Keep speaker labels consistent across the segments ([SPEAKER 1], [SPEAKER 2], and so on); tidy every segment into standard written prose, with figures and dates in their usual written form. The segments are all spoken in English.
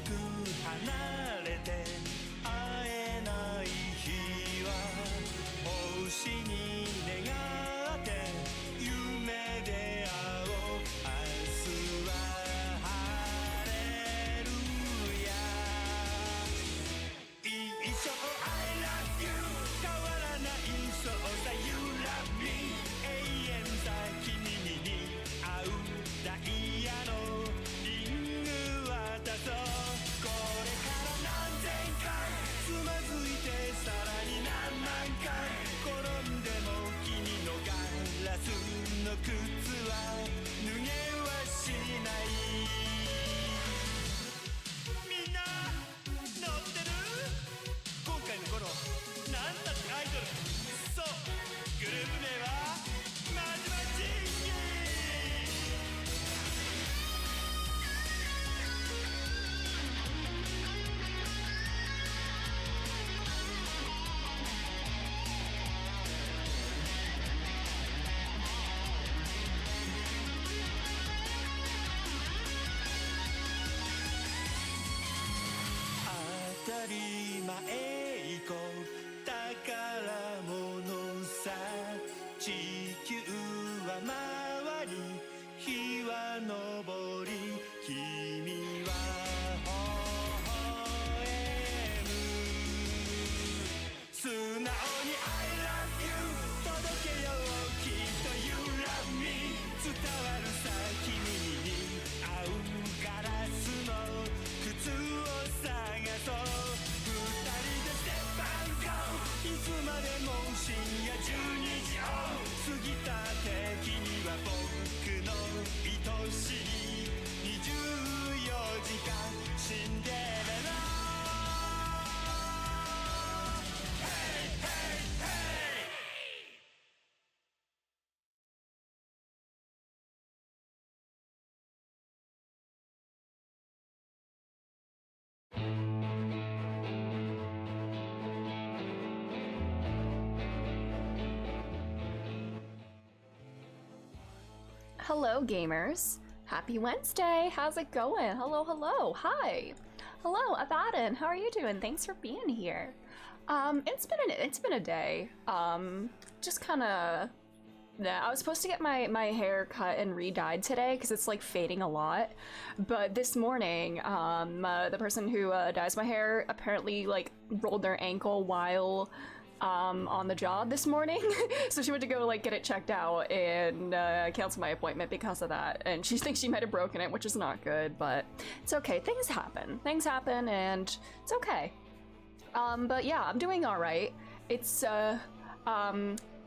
[SPEAKER 1] く離れて会えない日は星に願って夢で会おう明日は晴れるや一生 I love you 変わらないそうさ You love me 永遠さ君に会うダイヤのリング渡そうこれから何千回つまずいてさらに何万回転んでも君のガラスの靴は脱げはしないみんな乗ってる今回のこのなんたってアイドルそうグループ名はまじまじ当たり前行こう宝物さ地球は回り日は昇り君は微笑む素直に I love you 届けようきっと You love me 伝わるさ君に合うガラスの靴を探そういつまでも深夜12時を過ぎたって君は僕の愛しい24時間シンデレラ Hey hey hey
[SPEAKER 2] Hello, gamers. Happy Wednesday. How's it going? Hello, hello. Hi. Hello, Abaddon. How are you doing? Thanks for being here. It's been a day. Just kind of. Yeah, I was supposed to get my hair cut and re-dyed today because it's like fading a lot. But this morning, the person who dyes my hair apparently like rolled their ankle while on the job this morning. So she went to go like get it checked out and cancel my appointment because of that. And she thinks she might have broken it, which is not good, but it's okay. Things happen and it's okay. But yeah, I'm doing all right. It's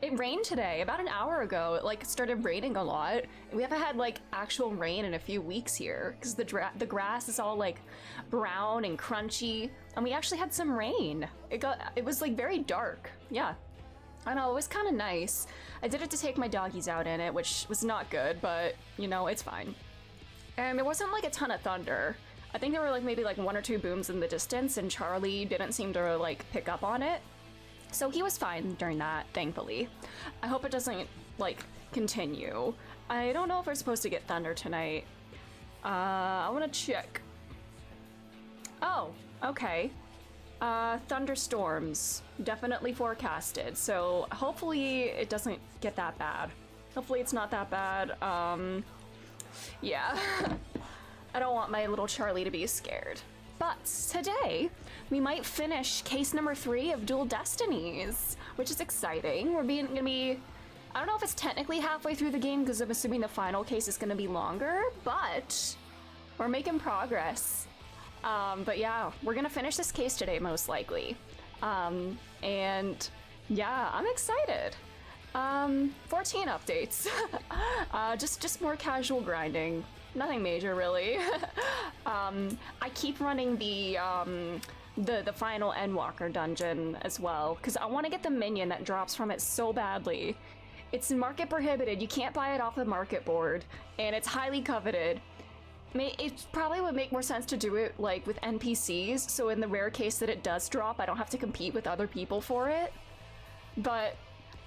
[SPEAKER 2] it rained today about an hour ago. It like started raining a lot. We haven't had like actual rain in a few weeks here because the grass is all like brown and crunchy, and we actually had some rain. It was like very dark. Yeah, I know, it was kind of nice. I did it to take my doggies out in it, which was not good, but you know, it's fine. And there wasn't like a ton of thunder. I think there were like maybe like one or two booms in the distance, and Charlie didn't seem to like pick up on it. So he was fine during that, thankfully. I hope it doesn't, like, continue. I don't know if we're supposed to get thunder tonight. I want to check. Oh, okay. Thunderstorms. Definitely forecasted, so hopefully it doesn't get that bad. Hopefully it's not that bad. Yeah. I don't want my little Charlie to be scared. But today, we might finish case number 3 of Dual Destinies, which is exciting. We're gonna be, I don't know if it's technically halfway through the game because I'm assuming the final case is gonna be longer, but we're making progress. But yeah, we're gonna finish this case today, most likely. And yeah, I'm excited. 14 updates. Just more casual grinding. Nothing major, really. I keep running the final Endwalker dungeon as well, because I want to get the minion that drops from it so badly. It's market prohibited, you can't buy it off the market board, and it's highly coveted. It probably would make more sense to do it like with NPCs, so in the rare case that it does drop, I don't have to compete with other people for it. But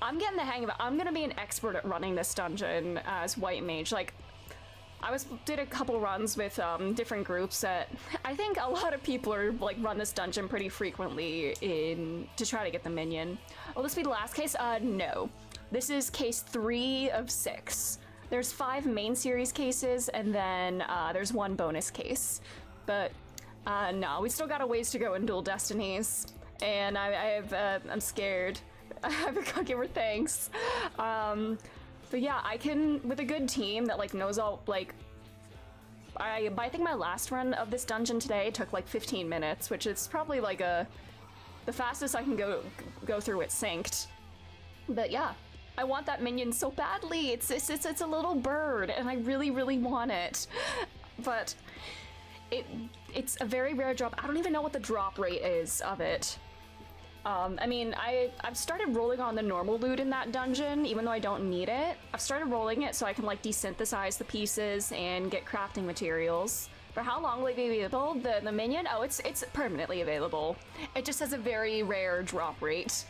[SPEAKER 2] I'm getting the hang of it. I'm gonna be an expert at running this dungeon as White Mage. Like, did a couple runs with different groups that I think a lot of people are like run this dungeon pretty frequently to try to get the minion. Will this be the last case? No. This is case 3 of 6. There's 5 main series cases, and then there's 1 bonus case. But no, we still got a ways to go in Dual Destinies, and I'm scared. I can't give her thanks. But yeah, I can, with a good team that like knows all, like, I think my last run of this dungeon today took like 15 minutes, which is probably like the fastest I can go through it synced. But yeah, I want that minion so badly. It's a little bird, and I really, really want it. But it's a very rare drop. I don't even know what the drop rate is of it. I mean, I've started rolling on the normal loot in that dungeon, even though I don't need it. I've started rolling it so I can like desynthesize the pieces and get crafting materials. For how long will it be available? The minion? Oh, it's permanently available. It just has a very rare drop rate.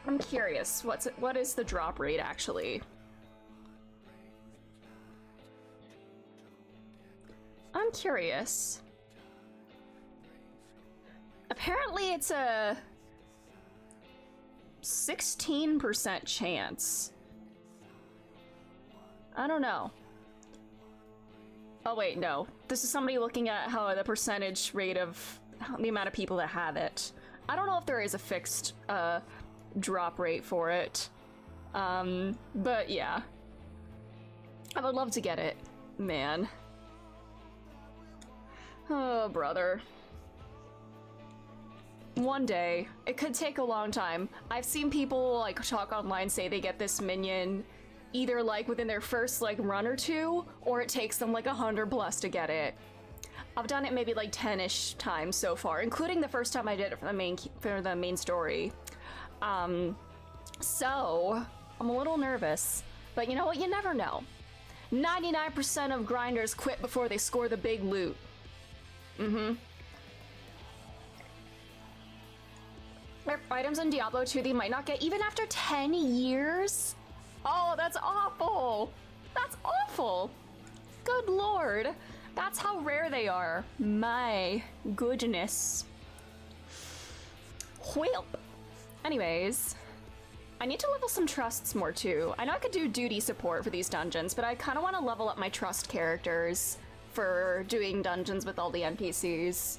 [SPEAKER 2] I'm curious, what is the drop rate actually? I'm curious. Apparently it's a 16% chance. I don't know. Oh wait, no. This is somebody looking at how the percentage rate of the amount of people that have it. I don't know if there is a fixed drop rate for it. But yeah. I would love to get it. Man. Oh, brother. One day. It could take a long time. I've seen people like talk online say they get this minion either like within their first like run or 2, or it takes them like 100+ to get it. I've done it maybe like 10-ish times so far, including the first time I did it for the main story. So I'm a little nervous, but you know what? You never know. 99% of grinders quit before they score the big loot. Items in Diablo 2 they might not get even after 10 years? Oh, that's awful! That's awful! Good lord! That's how rare they are. My goodness. Whelp! Anyways, I need to level some trusts more too. I know I could do duty support for these dungeons, but I kind of want to level up my trust characters for doing dungeons with all the NPCs.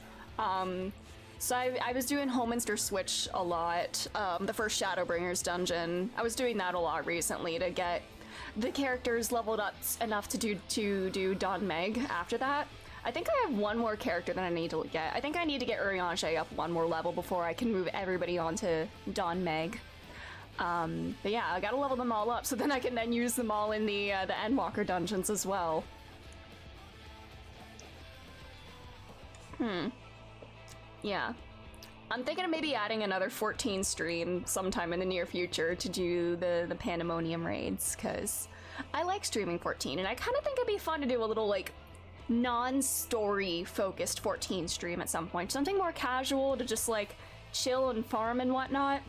[SPEAKER 2] So I was doing Hominster Switch a lot, the first Shadowbringers dungeon. I was doing that a lot recently to get the characters leveled up enough to do Don Meg after that. I think I have one more character that I need to get. I think I need to get Urianger up one more level before I can move everybody onto Don Meg. But yeah, I gotta level them all up so then I can then use them all in the Endwalker dungeons as well. Yeah. I'm thinking of maybe adding another 14 stream sometime in the near future to do the Pandemonium raids, because I like streaming 14, and I kind of think it'd be fun to do a little, like, non-story focused 14 stream at some point. Something more casual to just, like, chill and farm and whatnot.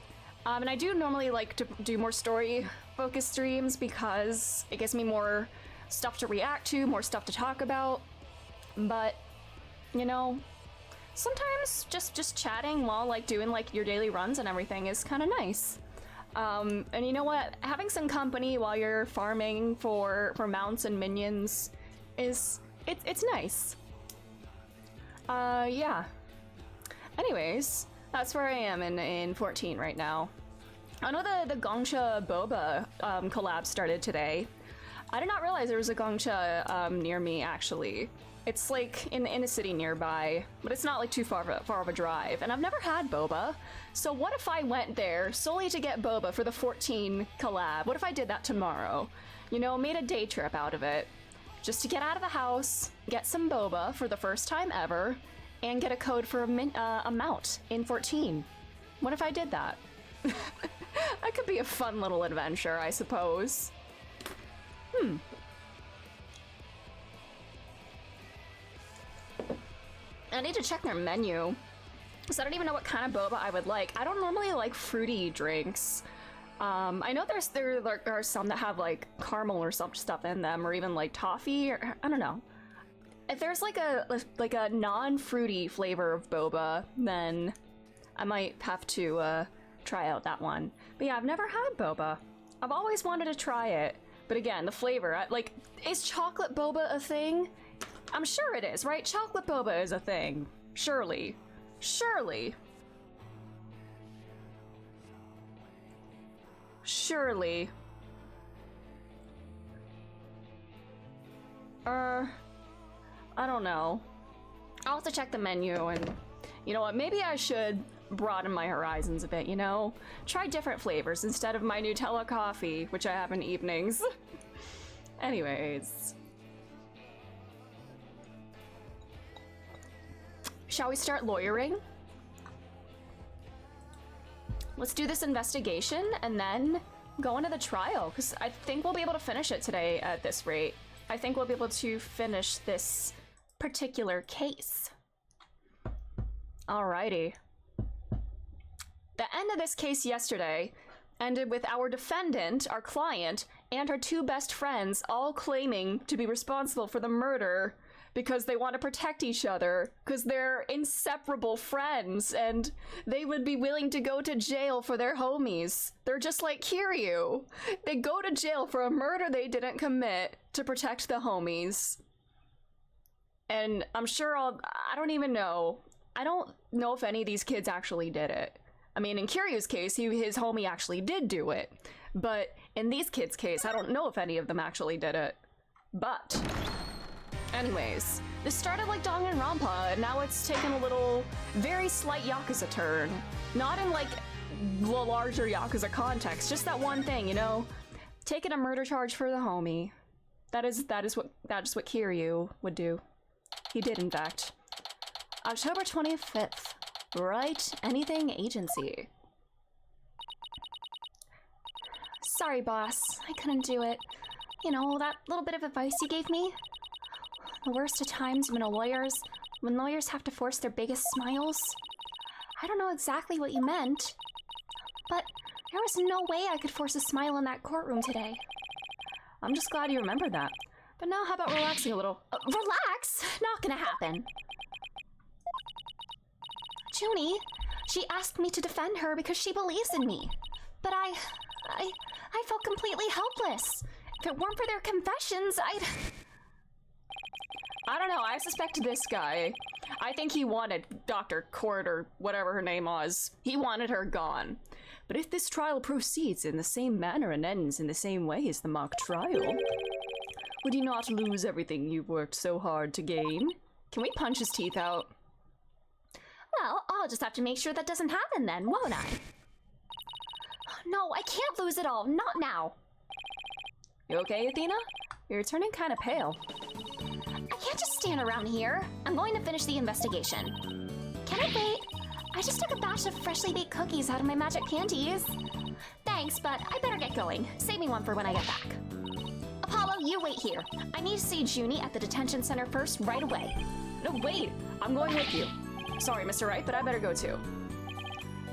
[SPEAKER 2] And I do normally like to do more story-focused streams because it gives me more stuff to react to, more stuff to talk about, but, you know, sometimes just chatting while like doing like your daily runs and everything is kind of nice. And you know what? Having some company while you're farming for mounts and minions it's nice. Yeah. Anyways, that's where I am in 14 right now. I know the Gongcha Boba collab started today. I did not realize there was a Gongcha near me actually. It's like in a city nearby, but it's not like too far of a drive. And I've never had boba, so what if I went there solely to get boba for the 14 collab? What if I did that tomorrow? You know, made a day trip out of it, just to get out of the house, get some boba for the first time ever, and get a code for a mount in 14. What if I did that? That could be a fun little adventure, I suppose. I need to check their menu, because I don't even know what kind of boba I would like. I don't normally like fruity drinks. I know there are some that have like caramel or some stuff in them, or even like toffee, or I don't know. If there's like a non-fruity flavor of boba, then I might have to try out that one. But yeah, I've never had boba. I've always wanted to try it, but again, the flavor, like, is chocolate boba a thing? I'm sure it is, right? Chocolate boba is a thing. Surely. Surely. Surely. I don't know. I'll have to check the menu, and you know what? Maybe I should broaden my horizons a bit, you know? Try different flavors instead of my Nutella coffee, which I have in evenings. Anyways. Shall we start lawyering? Let's do this investigation and then go into the trial, because I think we'll be able to finish it today at this rate. I think we'll be able to finish this particular case. Alrighty. The end of this case yesterday ended with our defendant, our client, and her two best friends all claiming to be responsible for the murder because they want to protect each other, because they're inseparable friends, and they would be willing to go to jail for their homies. They're just like Kiryu. They go to jail for a murder they didn't commit to protect the homies. And I'm sure I don't even know. I don't know if any of these kids actually did it. I mean, in Kiryu's case, his homie actually did do it. But in these kids' case, I don't know if any of them actually did it. But anyways, this started like Danganronpa, and now it's taken a little, very slight Yakuza turn. Not in like the larger Yakuza context, just that one thing, you know? Taking a murder charge for the homie. That is what Kiryu would do. He did, in fact. October 25th. Right? Anything agency. Sorry, boss. I couldn't do it. You know, that little bit of advice you gave me? The worst of times when lawyers have to force their biggest smiles. I don't know exactly what you meant, but there was no way I could force a smile in that courtroom today. I'm just glad you remembered that. But now how about relaxing a little? Relax? Not gonna happen. Junie, she asked me to defend her because she believes in me. But I felt completely helpless. If it weren't for their confessions, I don't know, I suspect this guy. I think he wanted Dr. Court or whatever her name was. He wanted her gone. But if this trial proceeds in the same manner and ends in the same way as the mock trial, would you not lose everything you've worked so hard to gain? Can we punch his teeth out? Well, I'll just have to make sure that doesn't happen then, won't I? No, I can't lose it all. Not now. You okay, Athena? You're turning kind of pale. I can't just stand around here. I'm going to finish the investigation. Can I wait? I just took a batch of freshly baked cookies out of my magic panties. Thanks, but I better get going. Save me one for when I get back. Apollo, you wait here. I need to see Junie at the detention center first, right away. No, wait. I'm going with you. Sorry, Mr. Wright, but I better go too.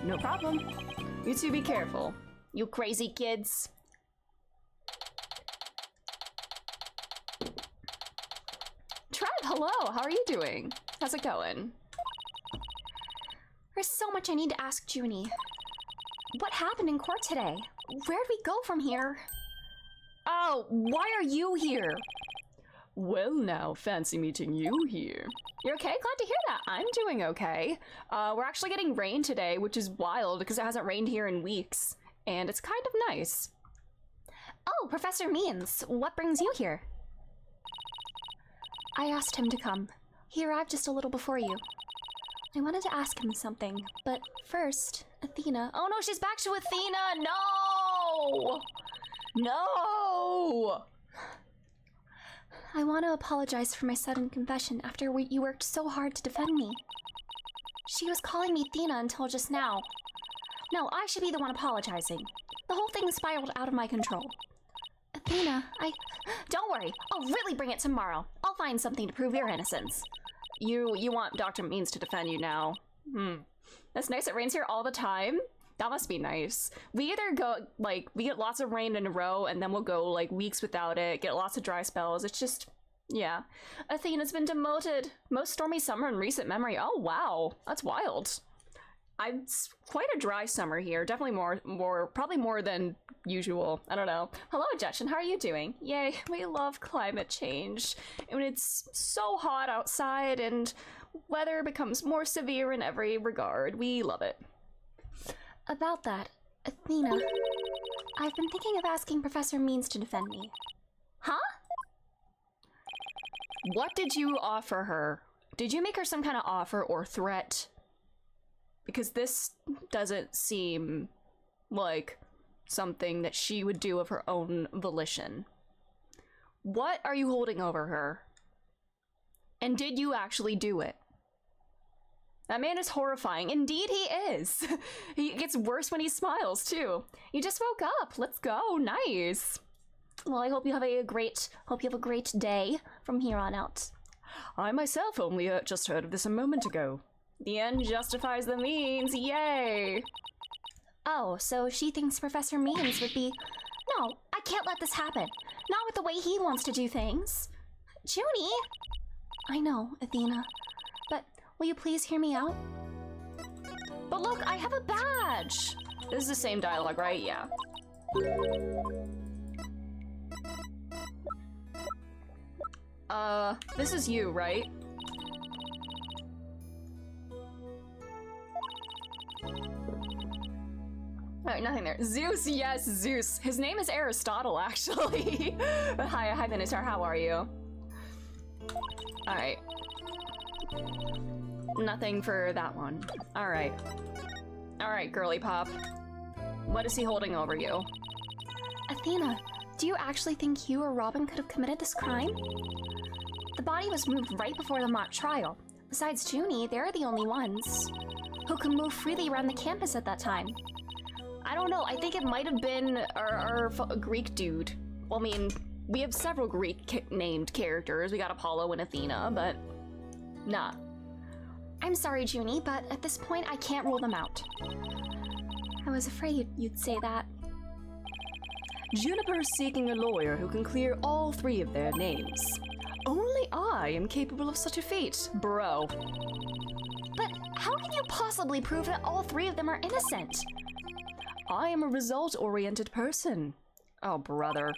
[SPEAKER 2] No problem. You two be careful. You crazy kids. Trev, hello. How are you doing? How's it going? There's so much I need to ask Junie. What happened in court today? Where'd we go from here? Oh, why are you here? Well now, fancy meeting you here. You're okay? Glad to hear that. I'm doing okay. We're actually getting rain today, which is wild because it hasn't rained here in weeks. And it's kind of nice. Oh, Professor Means, what brings you here? I asked him to come. He arrived just a little before you. I wanted to ask him something, but first, Athena. Oh no, she's back to Athena! No! No! I want to apologize for my sudden confession after you worked so hard to defend me. She was calling me Athena until just now. No, I should be the one apologizing. The whole thing spiraled out of my control. Athena, Don't worry, I'll really bring it tomorrow. I'll find something to prove your innocence. You want Dr. Means to defend you now. That's nice, it rains here all the time. That must be nice. We either go, like, we get lots of rain in a row, and then we'll go, like, weeks without it, get lots of dry spells. It's just, yeah. Athena's been demoted. Most stormy summer in recent memory. Oh, wow. That's wild. It's quite a dry summer here. Definitely probably more than usual. I don't know. Hello, Jetson. How are you doing? Yay, we love climate change. When it's so hot outside and weather becomes more severe in every regard, we love it.
[SPEAKER 3] About that, Athena, I've been thinking of asking Professor Means to defend me.
[SPEAKER 2] Huh? What did you offer her? Did you make her some kind of offer or threat? Because this doesn't seem like something that she would do of her own volition. What are you holding over her? And did you actually do it? That man is horrifying. Indeed he is. He gets worse when he smiles too. You just woke up. Let's go. Nice.
[SPEAKER 3] Well, I hope you have a great day from here on out.
[SPEAKER 2] I myself only just heard of this a moment ago. The end justifies the means. Yay.
[SPEAKER 3] Oh, so she thinks Professor Means would be... No, I can't let this happen. Not with the way he wants to do things. Junie! I know, Athena. But will you please hear me out?
[SPEAKER 2] But look, I have a badge! This is the same dialogue, right? Yeah. This is you, right? Alright, nothing there. Zeus, yes, Zeus. His name is Aristotle, actually. Hi, Minotaur, how are you? Alright. Nothing for that one. Alright. Alright, girly pop. What is he holding over you?
[SPEAKER 3] Athena, do you actually think you or Robin could have committed this crime? The body was moved right before the mock trial. Besides Junie, they're the only ones who could move freely around the campus at that time.
[SPEAKER 2] I don't know, I think it might have been our Greek dude. Well, I mean, we have several Greek-named characters. We got Apollo and Athena, but... nah.
[SPEAKER 3] I'm sorry, Junie, but at this point I can't rule them out. I was afraid you'd say that.
[SPEAKER 2] Juniper is seeking a lawyer who can clear all three of their names. Only I am capable of such a feat, bro.
[SPEAKER 3] But how can you possibly prove that all three of them are innocent?
[SPEAKER 2] I am a result-oriented person. Oh, brother.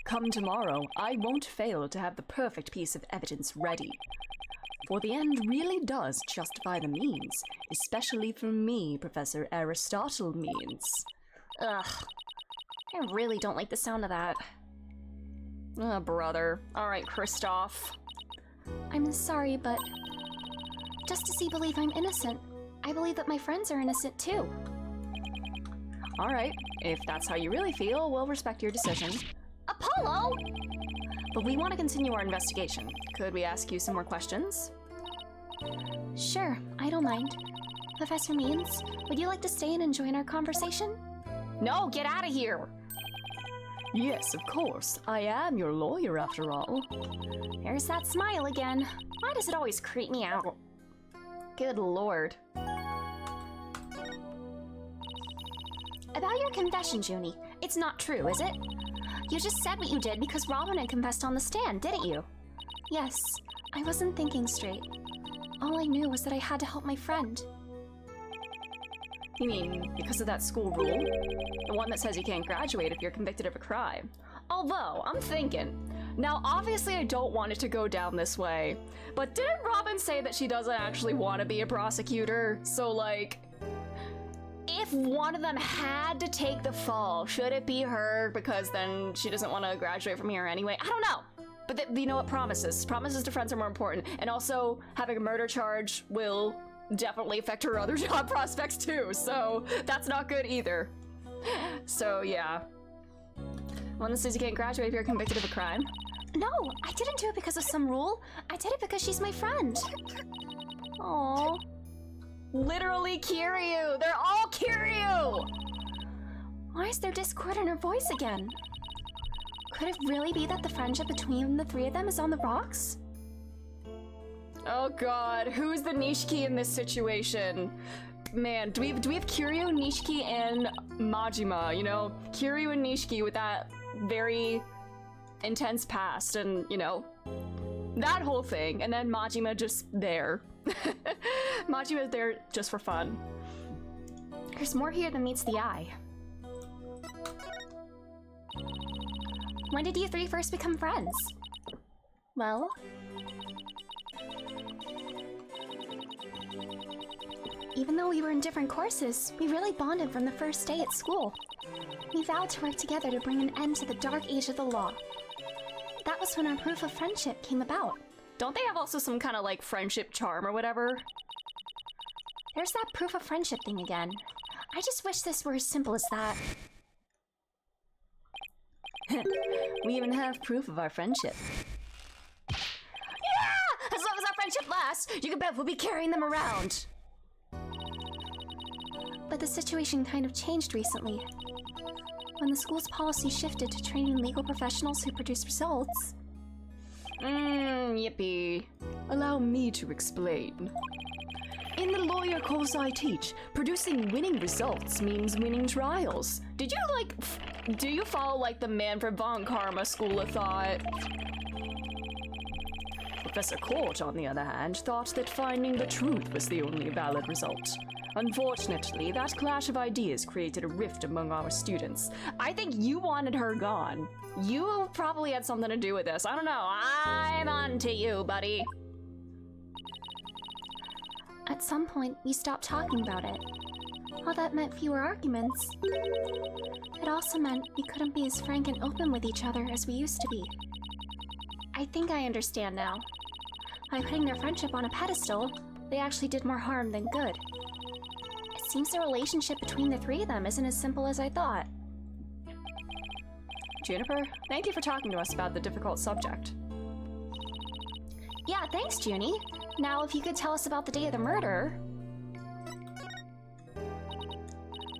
[SPEAKER 2] Come tomorrow, I won't fail to have the perfect piece of evidence ready. For the end really does justify the means, especially for me, Professor Aristotle Means.
[SPEAKER 3] Ugh. I really don't like the sound of that.
[SPEAKER 2] Oh, brother. Alright, Kristoff.
[SPEAKER 3] I'm sorry, but... just to see believe I'm innocent, I believe that my friends are innocent too.
[SPEAKER 2] Alright, if that's how you really feel, we'll respect your decision.
[SPEAKER 3] Apollo!
[SPEAKER 2] But we want to continue our investigation. Could we ask you some more questions?
[SPEAKER 3] Sure, I don't mind. Professor Means, would you like to stay and join our conversation?
[SPEAKER 2] No, get out of here! Yes, of course. I am your lawyer after all.
[SPEAKER 3] There's that smile again. Why does it always creep me out?
[SPEAKER 2] Good lord.
[SPEAKER 3] About your confession, Junie, it's not true, is it? You just said what you did because Robin had confessed on the stand, didn't you? Yes, I wasn't thinking straight. All I knew was that I had to help my friend.
[SPEAKER 2] You mean because of that school rule? The one that says you can't graduate if you're convicted of a crime. Although, I'm thinking, now obviously I don't want it to go down this way, but didn't Robin say that she doesn't actually want to be a prosecutor? So like, if one of them had to take the fall, should it be her because then she doesn't want to graduate from here anyway? I don't know. But you know what? Promises to friends are more important. And also, having a murder charge will definitely affect her other job prospects too, so that's not good either. So yeah. One that says you can't graduate if you're convicted of a crime.
[SPEAKER 3] No, I didn't do it because of some rule. I did it because she's my friend.
[SPEAKER 2] Aww. Literally Kiryu! They're all Kiryu!
[SPEAKER 3] Why is there discord in her voice again? Could it really be that the friendship between the three of them is on the rocks?
[SPEAKER 2] Oh god, who's the Nishiki in this situation? man, do we have Kiryu, Nishiki, and Majima? You know, Kiryu and Nishiki with that very intense past, and you know, that whole thing, and then Majima just there. Majima's there just for fun.
[SPEAKER 3] There's more here than meets the eye. When did you three first become friends? Well... even though we were in different courses, we really bonded from the first day at school. We vowed to work together to bring an end to the dark age of the law. That was when our proof of friendship came about.
[SPEAKER 2] Don't they have also some kind of like friendship charm or whatever?
[SPEAKER 3] There's that proof of friendship thing again. I just wish this were as simple as that.
[SPEAKER 2] We even have proof of our friendship.
[SPEAKER 3] Yeah! As long as our friendship lasts, you can bet we'll be carrying them around. But the situation kind of changed recently. When the school's policy shifted to training legal professionals who produce results.
[SPEAKER 2] Yippee. Allow me to explain. In the lawyer course I teach, producing winning results means winning trials. Did you do you follow like the Manfred von Karma school of thought? Professor Court, on the other hand, thought that finding the truth was the only valid result. Unfortunately, that clash of ideas created a rift among our students. I think you wanted her gone. You probably had something to do with this. I don't know. I'm on to you, buddy.
[SPEAKER 3] At some point, we stopped talking about it. While that meant fewer arguments, it also meant we couldn't be as frank and open with each other as we used to be. I think I understand now. By putting their friendship on a pedestal, they actually did more harm than good. It seems the relationship between the three of them isn't as simple as I thought.
[SPEAKER 2] Juniper, thank you for talking to us about the difficult subject.
[SPEAKER 3] Yeah, thanks, Junie. Now, if you could tell us about the day of the murder...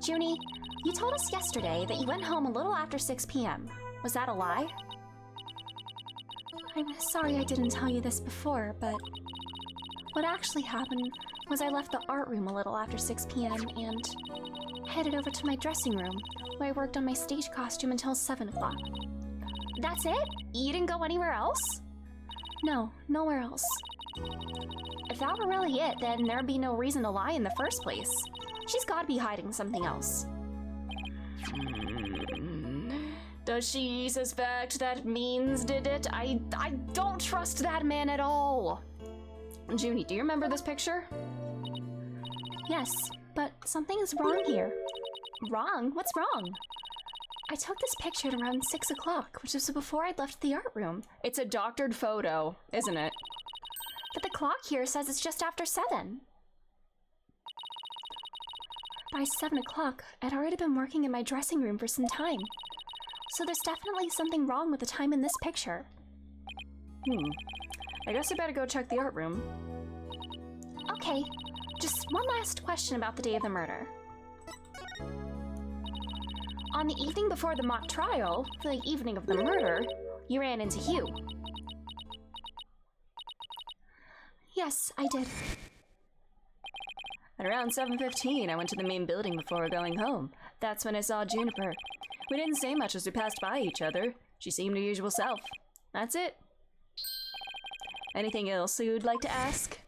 [SPEAKER 3] Junie, you told us yesterday that you went home a little after 6 p.m. Was that a lie? I'm sorry I didn't tell you this before, but... what actually happened was I left the art room a little after 6 p.m. and headed over to my dressing room, where I worked on my stage costume until 7 o'clock. That's it? You didn't go anywhere else? No, nowhere else. If that were really it, then there'd be no reason to lie in the first place. She's gotta be hiding something else.
[SPEAKER 2] Does she suspect that Means did it? I don't trust that man at all. Junie, do you remember this picture?
[SPEAKER 3] Yes, but something is wrong here. Wrong? What's wrong? I took this picture at around 6 o'clock, which was before I'd left the art room.
[SPEAKER 2] It's a doctored photo, isn't it?
[SPEAKER 3] But the clock here says it's just after 7. By 7 o'clock, I'd already been working in my dressing room for some time. So there's definitely something wrong with the time in this picture.
[SPEAKER 2] I guess I better go check the art room.
[SPEAKER 3] Okay, just one last question about the day of the murder. On the evening before the mock trial, the evening of the murder, you ran into Hugh. Yes, I did.
[SPEAKER 2] At around 7:15, I went to the main building before going home. That's when I saw Juniper. We didn't say much as we passed by each other. She seemed her usual self. That's it. Anything else you'd like to ask?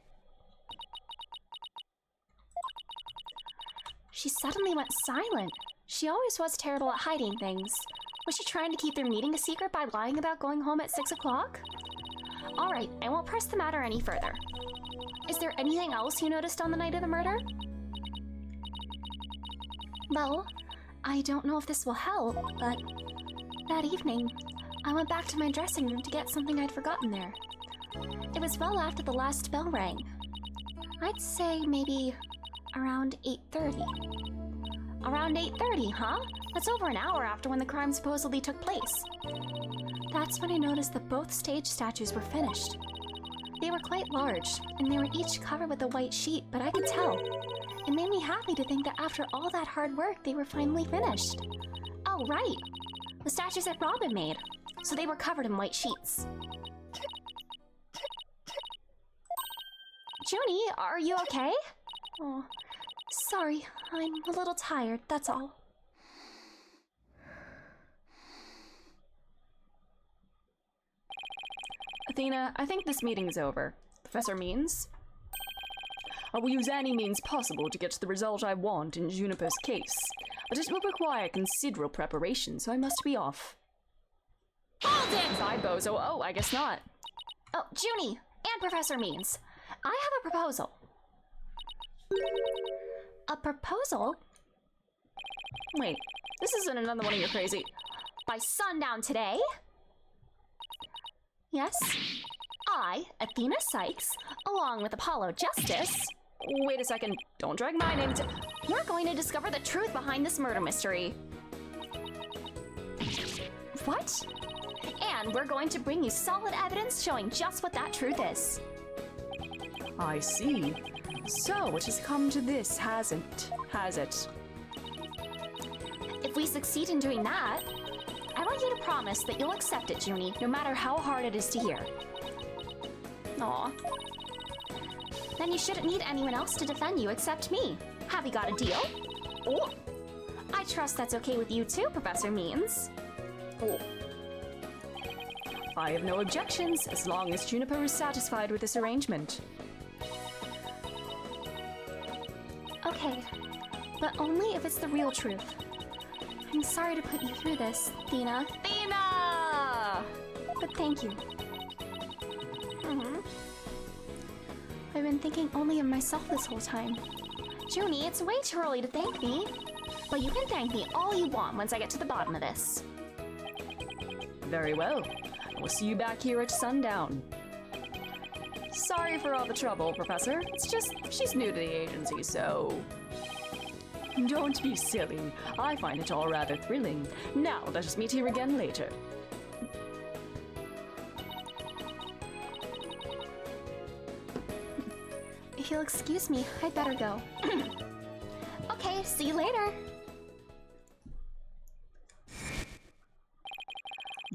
[SPEAKER 3] She suddenly went silent. She always was terrible at hiding things. Was she trying to keep their meeting a secret by lying about going home at 6 o'clock? Alright, I won't press the matter any further. Is there anything else you noticed on the night of the murder? Well, I don't know if this will help, but that evening, I went back to my dressing room to get something I'd forgotten there. It was well after the last bell rang. I'd say maybe around 8:30. Around 8:30, huh? That's over an hour after when the crime supposedly took place. That's when I noticed that both stage statues were finished. They were quite large, and they were each covered with a white sheet, but I could tell. It made me happy to think that after all that hard work, they were finally finished. Oh, right! The statues that Robin made, so they were covered in white sheets. Junie, are you okay? Oh, Sorry, I'm a little tired, that's all.
[SPEAKER 2] Athena, I think this meeting is over. Professor Means? I will use any means possible to get to the result I want in Juniper's case, but it will require considerable preparation, so I must be off. Hold it! Side bozo. Oh, I guess not.
[SPEAKER 3] Oh, Junie and Professor Means, I have a proposal. A proposal?
[SPEAKER 2] Wait, this isn't another one of your crazy...
[SPEAKER 3] By sundown today? Yes, I, Athena Sykes, along with Apollo Justice...
[SPEAKER 2] Wait a second, don't drag my name into...
[SPEAKER 3] We're going to discover the truth behind this murder mystery. What? And we're going to bring you solid evidence showing just what that truth is.
[SPEAKER 2] I see. So it has come to this, hasn't it?
[SPEAKER 3] If we succeed in doing that, I want you to promise that you'll accept it, Junie, no matter how hard it is to hear. Aw. Then you shouldn't need anyone else to defend you except me. Have we got a deal? Oh. I trust that's okay with you too, Professor Means.
[SPEAKER 2] Oh. I have no objections, as long as Juniper is satisfied with this arrangement.
[SPEAKER 3] Okay, but only if it's the real truth. I'm sorry to put you through this, Athena.
[SPEAKER 2] Athena!
[SPEAKER 3] But thank you. I've been thinking only of myself this whole time. Junie, it's way too early to thank me. But you can thank me all you want once I get to the bottom of this.
[SPEAKER 2] Very well. We'll see you back here at sundown. Sorry for all the trouble, Professor. It's just, she's new to the agency, so... Don't be silly. I find it all rather thrilling. Now, let us meet here again later.
[SPEAKER 3] If you'll excuse me, I'd better go. Okay, see you later.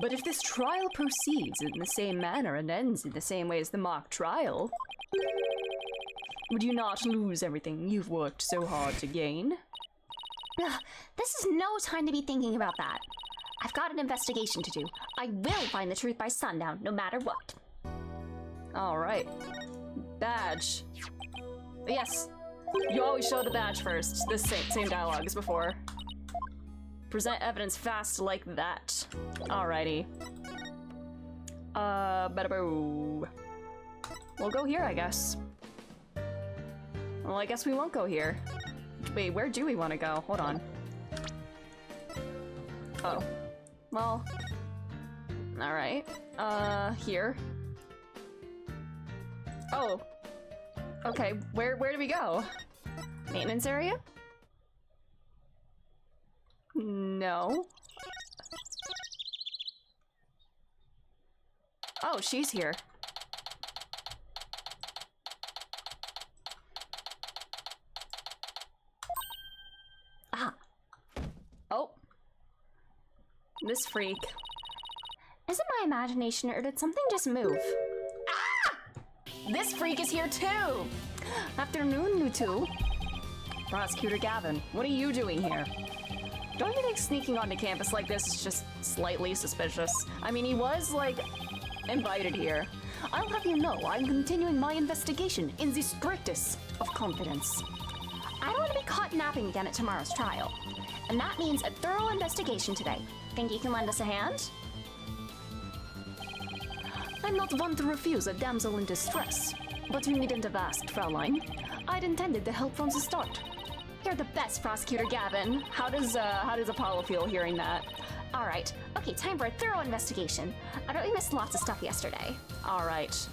[SPEAKER 2] But if this trial proceeds in the same manner and ends in the same way as the mock trial, would you not lose everything you've worked so hard to gain?
[SPEAKER 3] Ugh, this is no time to be thinking about that. I've got an investigation to do. I will find the truth by sundown, no matter what.
[SPEAKER 2] Alright. Badge. Yes. You always show the badge first. The same dialogue as before. Present evidence fast like that. Alrighty. Bada-boo. We'll go here, I guess. Well, I guess we won't go here. Wait, where do we want to go? Hold on. Oh. Well. Alright. Here. Oh. Okay, where do we go? Maintenance area? No. Oh, she's here. Ah. Oh. This freak.
[SPEAKER 3] Is it my imagination, or did something just move?
[SPEAKER 2] Ah! This freak is here too! Afternoon, you two. Prosecutor Gavin, what are you doing here? Don't you think sneaking onto campus like this is just slightly suspicious? I mean, he was, like, invited here. I'll have you know I'm continuing my investigation in the strictest of confidence.
[SPEAKER 3] I don't want to be caught napping again at tomorrow's trial. And that means a thorough investigation today. Think you can lend us a hand?
[SPEAKER 2] I'm not one to refuse a damsel in distress. But you needn't have asked, Fraulein. I'd intended to help from the start.
[SPEAKER 3] You're the best, Prosecutor Gavin.
[SPEAKER 2] How does Apollo feel hearing that?
[SPEAKER 3] All right. Okay, time for a thorough investigation. I bet we missed lots of stuff yesterday.
[SPEAKER 2] All right.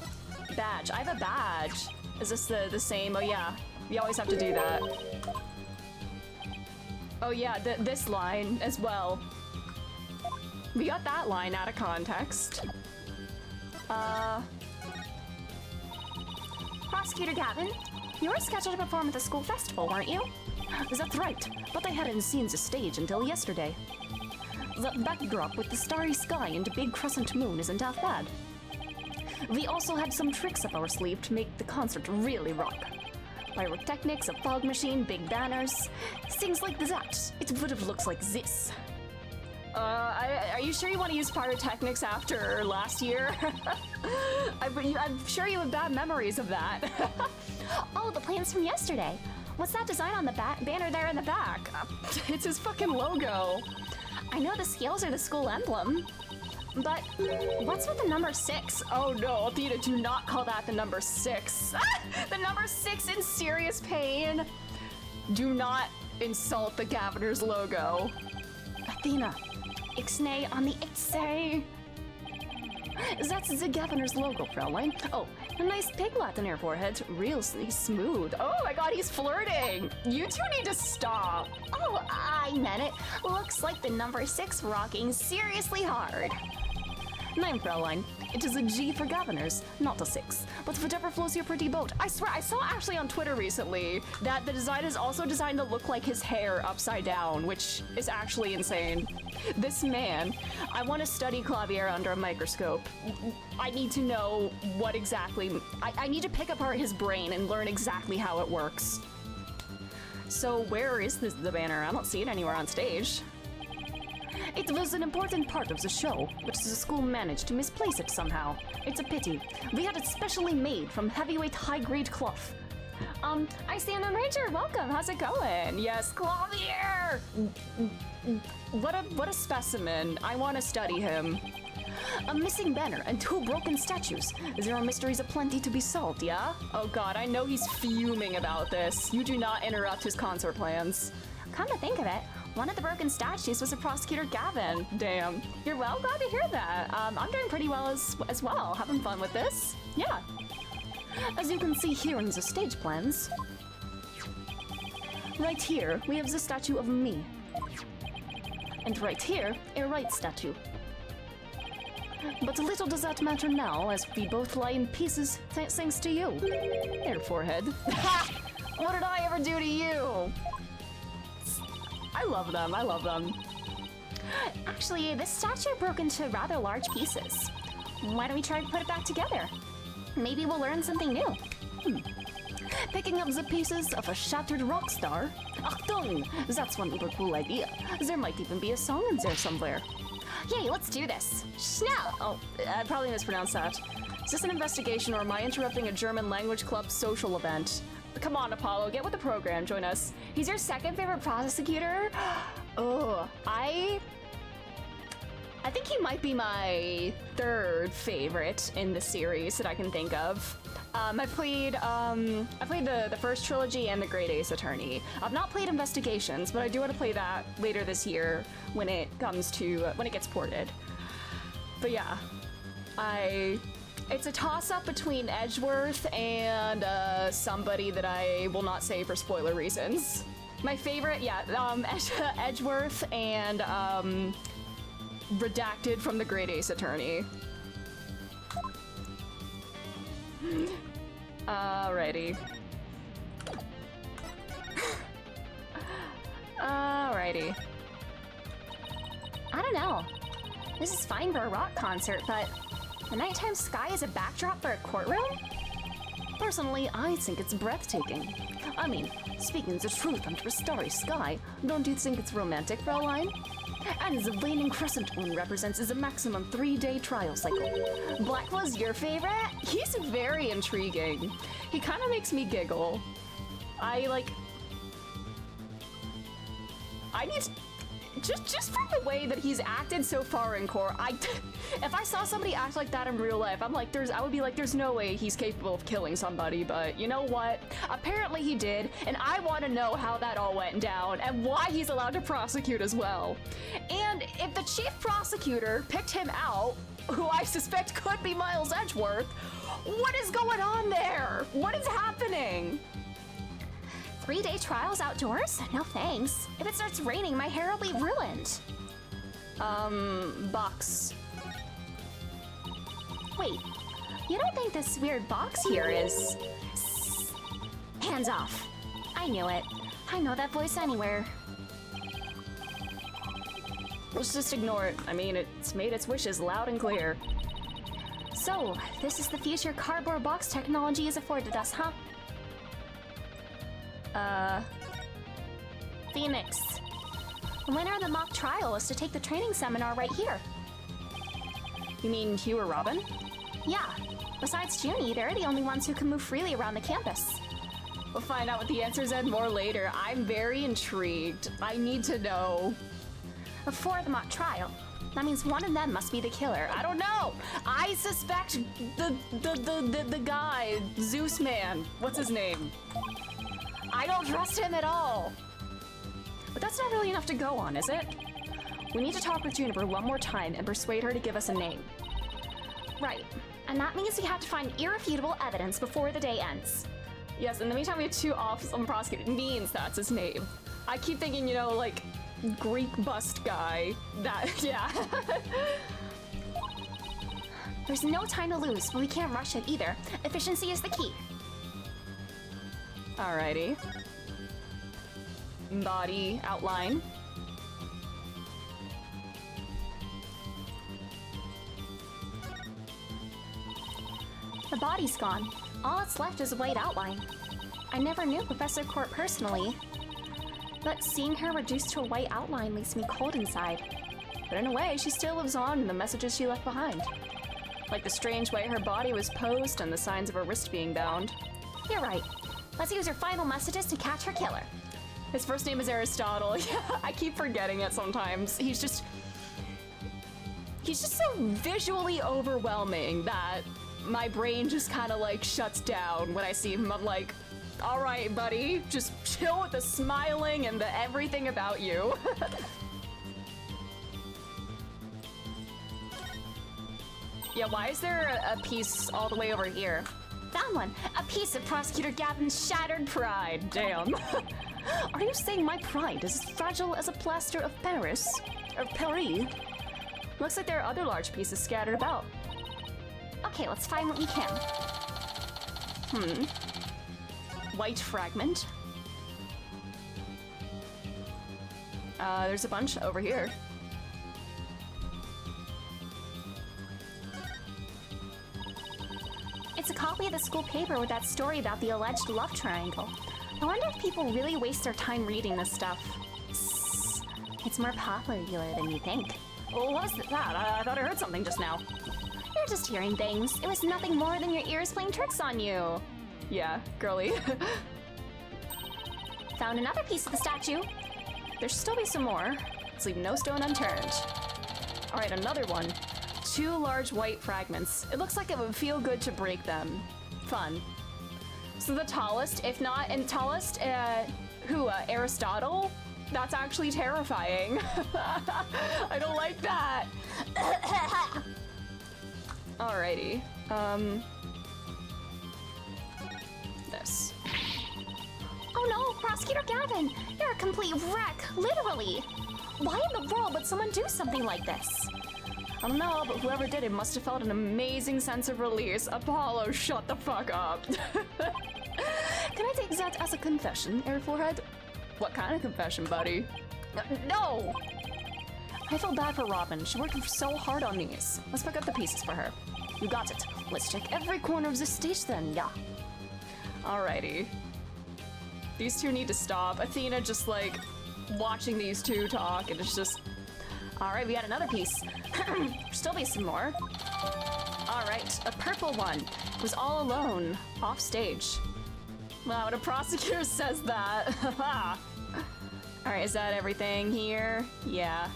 [SPEAKER 2] Badge. I have a badge. Is this the same? Oh, yeah. We always have to do that. Oh, yeah, this line as well. We got that line out of context.
[SPEAKER 3] Prosecutor Gavin, you were scheduled to perform at the school festival, weren't you?
[SPEAKER 2] That's right, but I hadn't seen the stage until yesterday. The backdrop with the starry sky and a big crescent moon isn't half bad. We also had some tricks up our sleeve to make the concert really rock. Pyrotechnics, a fog machine, big banners. Things like that. It would have looked like this. Are you sure you want to use pyrotechnics after last year? I'm sure you have bad memories of that.
[SPEAKER 3] Oh, the plans from yesterday. What's that design on the banner there in the back?
[SPEAKER 2] It's his fucking logo.
[SPEAKER 3] I know the scales are the school emblem. But what's with the number 6?
[SPEAKER 2] Oh no, Athena, do not call that the number 6. The number 6 in serious pain. Do not insult the governor's logo. Athena, ixnay on the ixay. That's the governor's logo, Fraulein. Oh, a nice piglet on your forehead. Real smooth. Oh my god, he's flirting. You two need to stop.
[SPEAKER 3] Oh, I meant it. Looks like the number 6 rocking seriously hard.
[SPEAKER 2] Nein, Fraulein. It is a G for governors, not a 6. But whatever floats your pretty boat. I swear, I saw actually on Twitter recently that the design is also designed to look like his hair upside down, which is actually insane. This man, I want to study Clavier under a microscope. I need to know what exactly... I need to pick apart his brain and learn exactly how it works. So where is the banner? I don't see it anywhere on stage. It was an important part of the show, but the school managed to misplace it somehow. It's a pity. We had it specially made from heavyweight high-grade cloth. I stand on Ranger. Welcome. How's it going? Yes, Clavier! What a specimen. I want to study him. A missing banner and 2 broken statues. There are mysteries aplenty to be solved, yeah? Oh god, I know he's fuming about this. You do not interrupt his concert plans.
[SPEAKER 3] Come to think of it, one of the broken statues was a prosecutor Gavin.
[SPEAKER 2] Damn. You're well, glad to hear that. I'm doing pretty well as well. Having fun with this. Yeah. As you can see here in the stage plans. Right here, we have the statue of me. And right here, a right statue. But little does that matter now, as we both lie in pieces thanks to you. There, forehead. What did I ever do to you? I love them, I love them.
[SPEAKER 3] Actually, this statue broke into rather large pieces. Why don't we try to put it back together? Maybe we'll learn something new.
[SPEAKER 2] Picking up the pieces of a shattered rock star? Achtung! That's one super cool idea. There might even be a song in there somewhere.
[SPEAKER 3] Yay, let's do this. Schnell!
[SPEAKER 2] Oh, I probably mispronounced that. Is this an investigation or am I interrupting a German language club social event? Come on, Apollo, get with the program, join us.
[SPEAKER 3] He's your second favorite prosecutor?
[SPEAKER 2] Oh, I think he might be my 3rd favorite in the series that I can think of. I played the first trilogy and the Great Ace Attorney. I've not played Investigations, but I do want to play that later this year when it gets ported. But yeah, it's a toss-up between Edgeworth and somebody that I will not say for spoiler reasons. My favorite, yeah, Edgeworth and Redacted from the Great Ace Attorney. Alrighty. Alrighty.
[SPEAKER 3] I don't know. This is fine for a rock concert, but the nighttime sky is a backdrop for a courtroom?
[SPEAKER 2] Personally, I think it's breathtaking. I mean, speaking the truth under a starry sky, don't you think it's romantic, Fraulein? And the waning crescent moon represents a maximum 3-day trial cycle. Black was your favorite? He's very intriguing. He kind of makes me giggle. I need to... Just from the way that he's acted so far in court, if I saw somebody act like that in real life, I would be like, there's no way he's capable of killing somebody, but you know what? Apparently he did, and I want to know how that all went down, and why he's allowed to prosecute as well. And if the chief prosecutor picked him out, who I suspect could be Miles Edgeworth, what is going on there? What is happening?
[SPEAKER 3] 3-day trials outdoors? No thanks. If it starts raining, my hair will be ruined.
[SPEAKER 2] Box.
[SPEAKER 3] Wait, you don't think this weird box here is... Hands off. I knew it. I know that voice anywhere.
[SPEAKER 2] Let's just ignore it. I mean, it's made its wishes loud and clear.
[SPEAKER 3] So, this is the future cardboard box technology has afforded us, huh? Phoenix. The winner of the mock trial is to take the training seminar right here.
[SPEAKER 2] You mean Hugh or Robin?
[SPEAKER 3] Yeah. Besides Junie, they're the only ones who can move freely around the campus.
[SPEAKER 2] We'll find out what the answers and more later. I'm very intrigued. I need to know.
[SPEAKER 3] Before the mock trial. That means one of them must be the killer.
[SPEAKER 2] I don't know. I suspect the guy, Zeus Man. What's his name? I don't trust him at all. But that's not really enough to go on, is it? We need to talk with Juniper one more time and persuade her to give us a name.
[SPEAKER 3] Right. And that means we have to find irrefutable evidence before the day ends.
[SPEAKER 2] Yes, in the meantime, we have 2 officers prosecuted. Means that's his name. I keep thinking, you know, like, Greek bust guy. That, yeah.
[SPEAKER 3] There's no time to lose, but we can't rush it either. Efficiency is the key.
[SPEAKER 2] Alrighty. Body outline.
[SPEAKER 3] The body's gone. All that's left is a white outline. I never knew Professor Court personally, but seeing her reduced to a white outline leaves me cold inside.
[SPEAKER 2] But in a way, she still lives on in the messages she left behind. Like the strange way her body was posed and the signs of her wrist being bound.
[SPEAKER 3] You're right. Let's use her final messages to catch her killer.
[SPEAKER 2] His first name is Aristotle. Yeah, I keep forgetting it sometimes. He's just so visually overwhelming that my brain just kind of like shuts down when I see him. I'm like, all right, buddy, just chill with the smiling and the everything about you. Yeah, why is there a piece all the way over here?
[SPEAKER 3] Found one. A piece of Prosecutor Gavin's shattered pride.
[SPEAKER 2] Damn. Are you saying my pride is as fragile as a plaster of Paris? Or Paris? Looks like there are other large pieces scattered about.
[SPEAKER 3] Okay, let's find what we can.
[SPEAKER 2] White fragment. There's a bunch over here.
[SPEAKER 3] It's a copy of the school paper with that story about the alleged love triangle. I wonder if people really waste their time reading this stuff. It's more popular than you think.
[SPEAKER 2] Well, what was that? I thought I heard something just now.
[SPEAKER 3] You're just hearing things. It was nothing more than your ears playing tricks on you.
[SPEAKER 2] Yeah, girly.
[SPEAKER 3] Found another piece of the statue.
[SPEAKER 2] There should still be some more. Let's leave no stone unturned. All right, another one. 2 large white fragments. It looks like it would feel good to break them. Fun. So the tallest, if not, and tallest, Aristotle? That's actually terrifying. I don't like that. Alrighty. This.
[SPEAKER 3] Oh no, Prosecutor Gavin! You're a complete wreck, literally! Why in the world would someone do something like this?
[SPEAKER 2] I don't know, but whoever did it must have felt an amazing sense of release. Apollo, shut the fuck up. Can I take that as a confession, Air Forehead? What kind of confession, buddy? No! I feel bad for Robin. She worked so hard on these. Let's pick up the pieces for her. You got it. Let's check every corner of the stage then, yeah. Alrighty. These 2 need to stop. Athena just like watching these 2 talk, and it's just... Alright, we got another piece. Still be some more. Alright, a purple one. It was all alone, off stage. Wow, when a prosecutor says that. Alright, is that everything here? Yeah.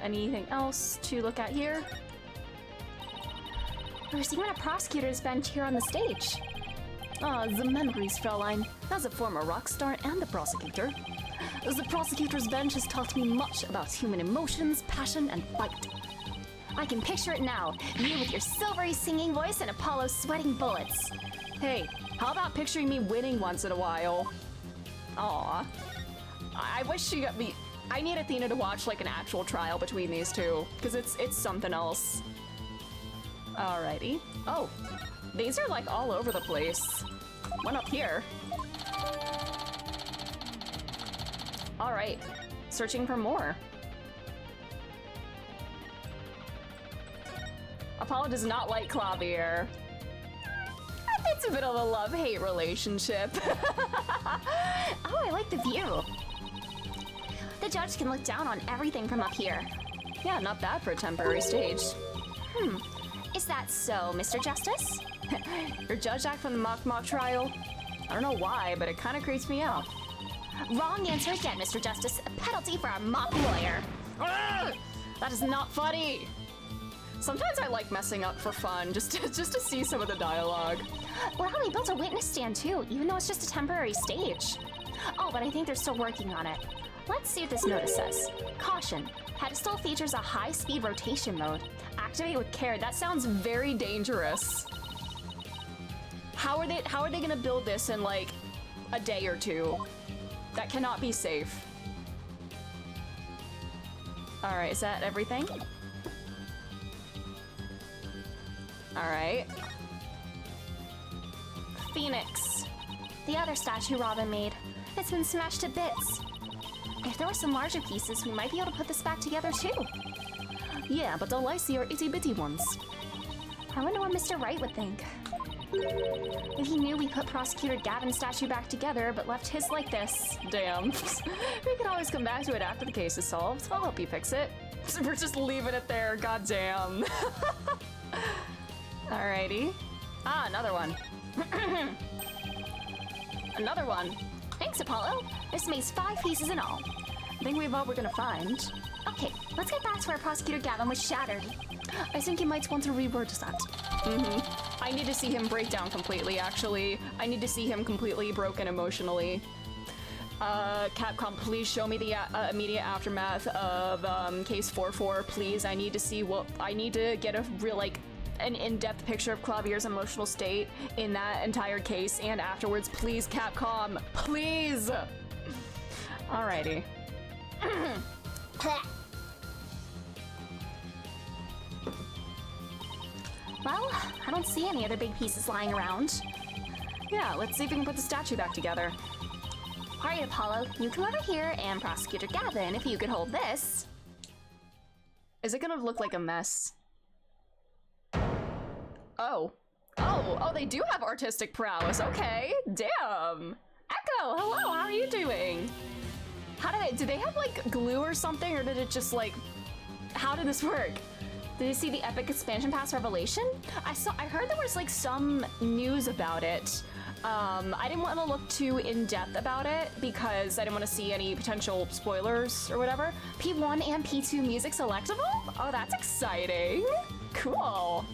[SPEAKER 2] Anything else to look at here?
[SPEAKER 3] There's even a prosecutor's bench here on the stage.
[SPEAKER 2] Ah, the memories, Fraulein. As a former rock star and a prosecutor, the prosecutor's bench has taught me much about human emotions, passion, and fight.
[SPEAKER 3] I can picture it now. You with your silvery singing voice and Apollo sweating bullets.
[SPEAKER 2] Hey, how about picturing me winning once in a while? Aw. I wish she got me... I need Athena to watch like an actual trial between these 2, because it's something else. Alrighty. Oh, these are like all over the place. One up here. Alright, searching for more. Apollo does not like Clavier. It's a bit of a love-hate relationship.
[SPEAKER 3] Oh, I like the view. The judge can look down on everything from up here.
[SPEAKER 2] Yeah, not bad for a temporary stage.
[SPEAKER 3] Is that so, Mr. Justice?
[SPEAKER 2] Your judge act from the mock trial? I don't know why, but it kind of creeps me out.
[SPEAKER 3] Wrong answer again, Mr. Justice. A penalty for a mock lawyer.
[SPEAKER 2] Ugh! That is not funny. Sometimes I like messing up for fun, just to see some of the dialogue.
[SPEAKER 3] Well, they built a witness stand too, even though it's just a temporary stage. Oh, but I think they're still working on it. Let's see what this notice says. Caution. Pedestal features a high-speed rotation mode.
[SPEAKER 2] Activate with care. That sounds very dangerous. How are they gonna build this in like a day or two? That cannot be safe. All right, is that everything? All right.
[SPEAKER 3] Phoenix. The other statue Robin made. It's been smashed to bits. If there were some larger pieces, we might be able to put this back together too.
[SPEAKER 2] Yeah, but all I see are itty-bitty ones.
[SPEAKER 3] I wonder what Mr. Wright would think. If he knew we put Prosecutor Gavin's statue back together, but left his like this.
[SPEAKER 2] Damn. We can always come back to it after the case is solved. I'll help you fix it. We're just leaving it there, goddamn. Alrighty. Ah, another one. Another one.
[SPEAKER 3] Thanks, Apollo. This makes 5 pieces in all.
[SPEAKER 2] I think we have all we're gonna find.
[SPEAKER 3] Okay, let's get back to where Prosecutor Gavin was shattered.
[SPEAKER 2] I think you might want to reword that. I need to see him break down completely, actually. I need to see him completely broken emotionally. Capcom, please show me the immediate aftermath of case 4-4, please. I need to see I need to get a real, like, an in-depth picture of Clavier's emotional state in that entire case and afterwards. Please, Capcom, please! Alrighty.
[SPEAKER 3] Well, I don't see any other big pieces lying around.
[SPEAKER 2] Yeah, let's see if we can put the statue back together.
[SPEAKER 3] Alright, Apollo, you come over here, and Prosecutor Gavin, if you could hold this.
[SPEAKER 2] Is it gonna look like a mess? Oh. Oh, they do have artistic prowess, okay. Damn. Echo, hello, how are you doing? Did they have like glue or something, or did it just like, how did this work? Did you see the Epic Expansion Pass Revelation? I heard there was like some news about it. I didn't want to look too in-depth about it because I didn't want to see any potential spoilers or whatever. P1 and P2 music selectable? Oh, that's exciting. Cool.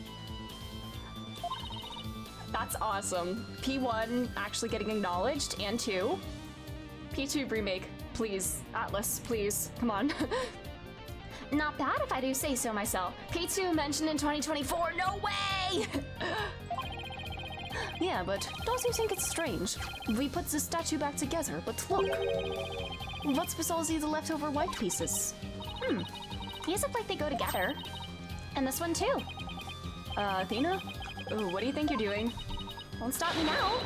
[SPEAKER 2] That's awesome. P1 actually getting acknowledged, and 2. P2 remake, please. Atlas, please. Come on.
[SPEAKER 3] Not bad if I do say so myself. P2 mentioned in 2024, no way!
[SPEAKER 2] Yeah, but don't you think it's strange? We put the statue back together, but look. What's with all these leftover white pieces?
[SPEAKER 3] These look like they go together. And this one too.
[SPEAKER 2] Athena? Ooh, what do you think you're doing?
[SPEAKER 3] Don't stop me now.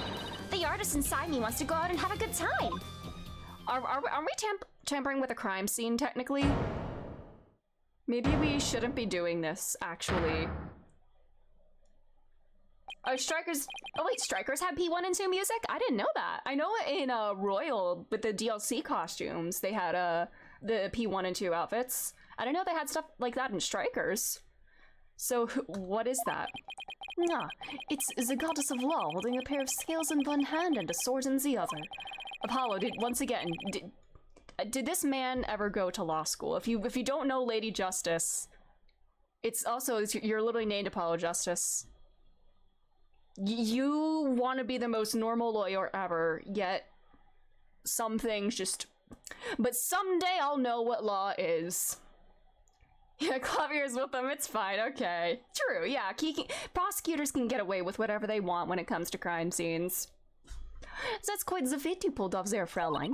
[SPEAKER 3] The artist inside me wants to go out and have a good time.
[SPEAKER 2] Are we tampering with a crime scene, technically? Maybe we shouldn't be doing this, actually. Oh, Strikers had P1 and 2 music? I didn't know that. I know in Royal, with the DLC costumes, they had the P1 and 2 outfits. I didn't know they had stuff like that in Strikers. So, what is that? Ah, it's the goddess of law holding a pair of scales in one hand and a sword in the other. Apollo, did this man ever go to law school? If you don't know Lady Justice, you're literally named Apollo Justice. You want to be the most normal lawyer ever, yet some things just... But someday I'll know what law is. Yeah, Clavier's with them, it's fine, okay. True, yeah, prosecutors can get away with whatever they want when it comes to crime scenes. That's quite the feat you pulled off there, Fraulein.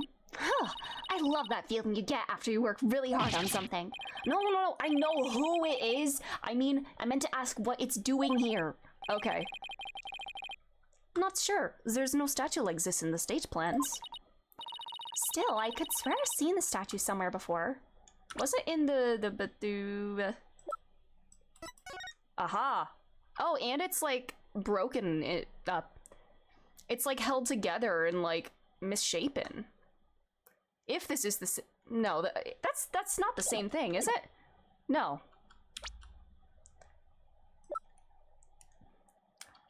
[SPEAKER 3] I love that feeling you get after you work really hard on something.
[SPEAKER 2] No, I know who it is. I meant to ask what it's doing here. Okay. Not sure. There's no statue like this in the stage plans.
[SPEAKER 3] Still, I could swear I've seen the statue somewhere before.
[SPEAKER 2] Was it in the Aha. Oh, and it's like broken up. It's like held together and like misshapen. If this is the no, that's not the same thing, is it? No.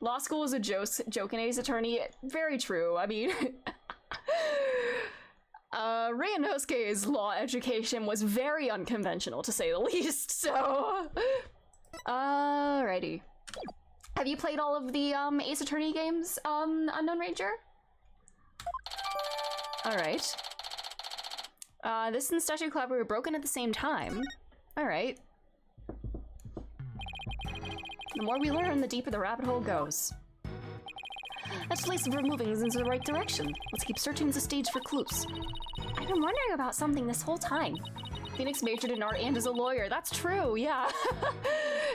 [SPEAKER 2] Law school is a joke and Ace Attorney. Very true. I mean, Ryunosuke's law education was very unconventional, to say the least, so... Alrighty. Have you played all of the Ace Attorney games, Unknown Ranger? Alright. This and Statue Club were broken at the same time. Alright. The more we learn, the deeper the rabbit hole goes. At least we're moving in the right direction. Let's keep searching the stage for clues.
[SPEAKER 3] I've been wondering about something this whole time.
[SPEAKER 2] Phoenix majored in art and is a lawyer. That's true, yeah.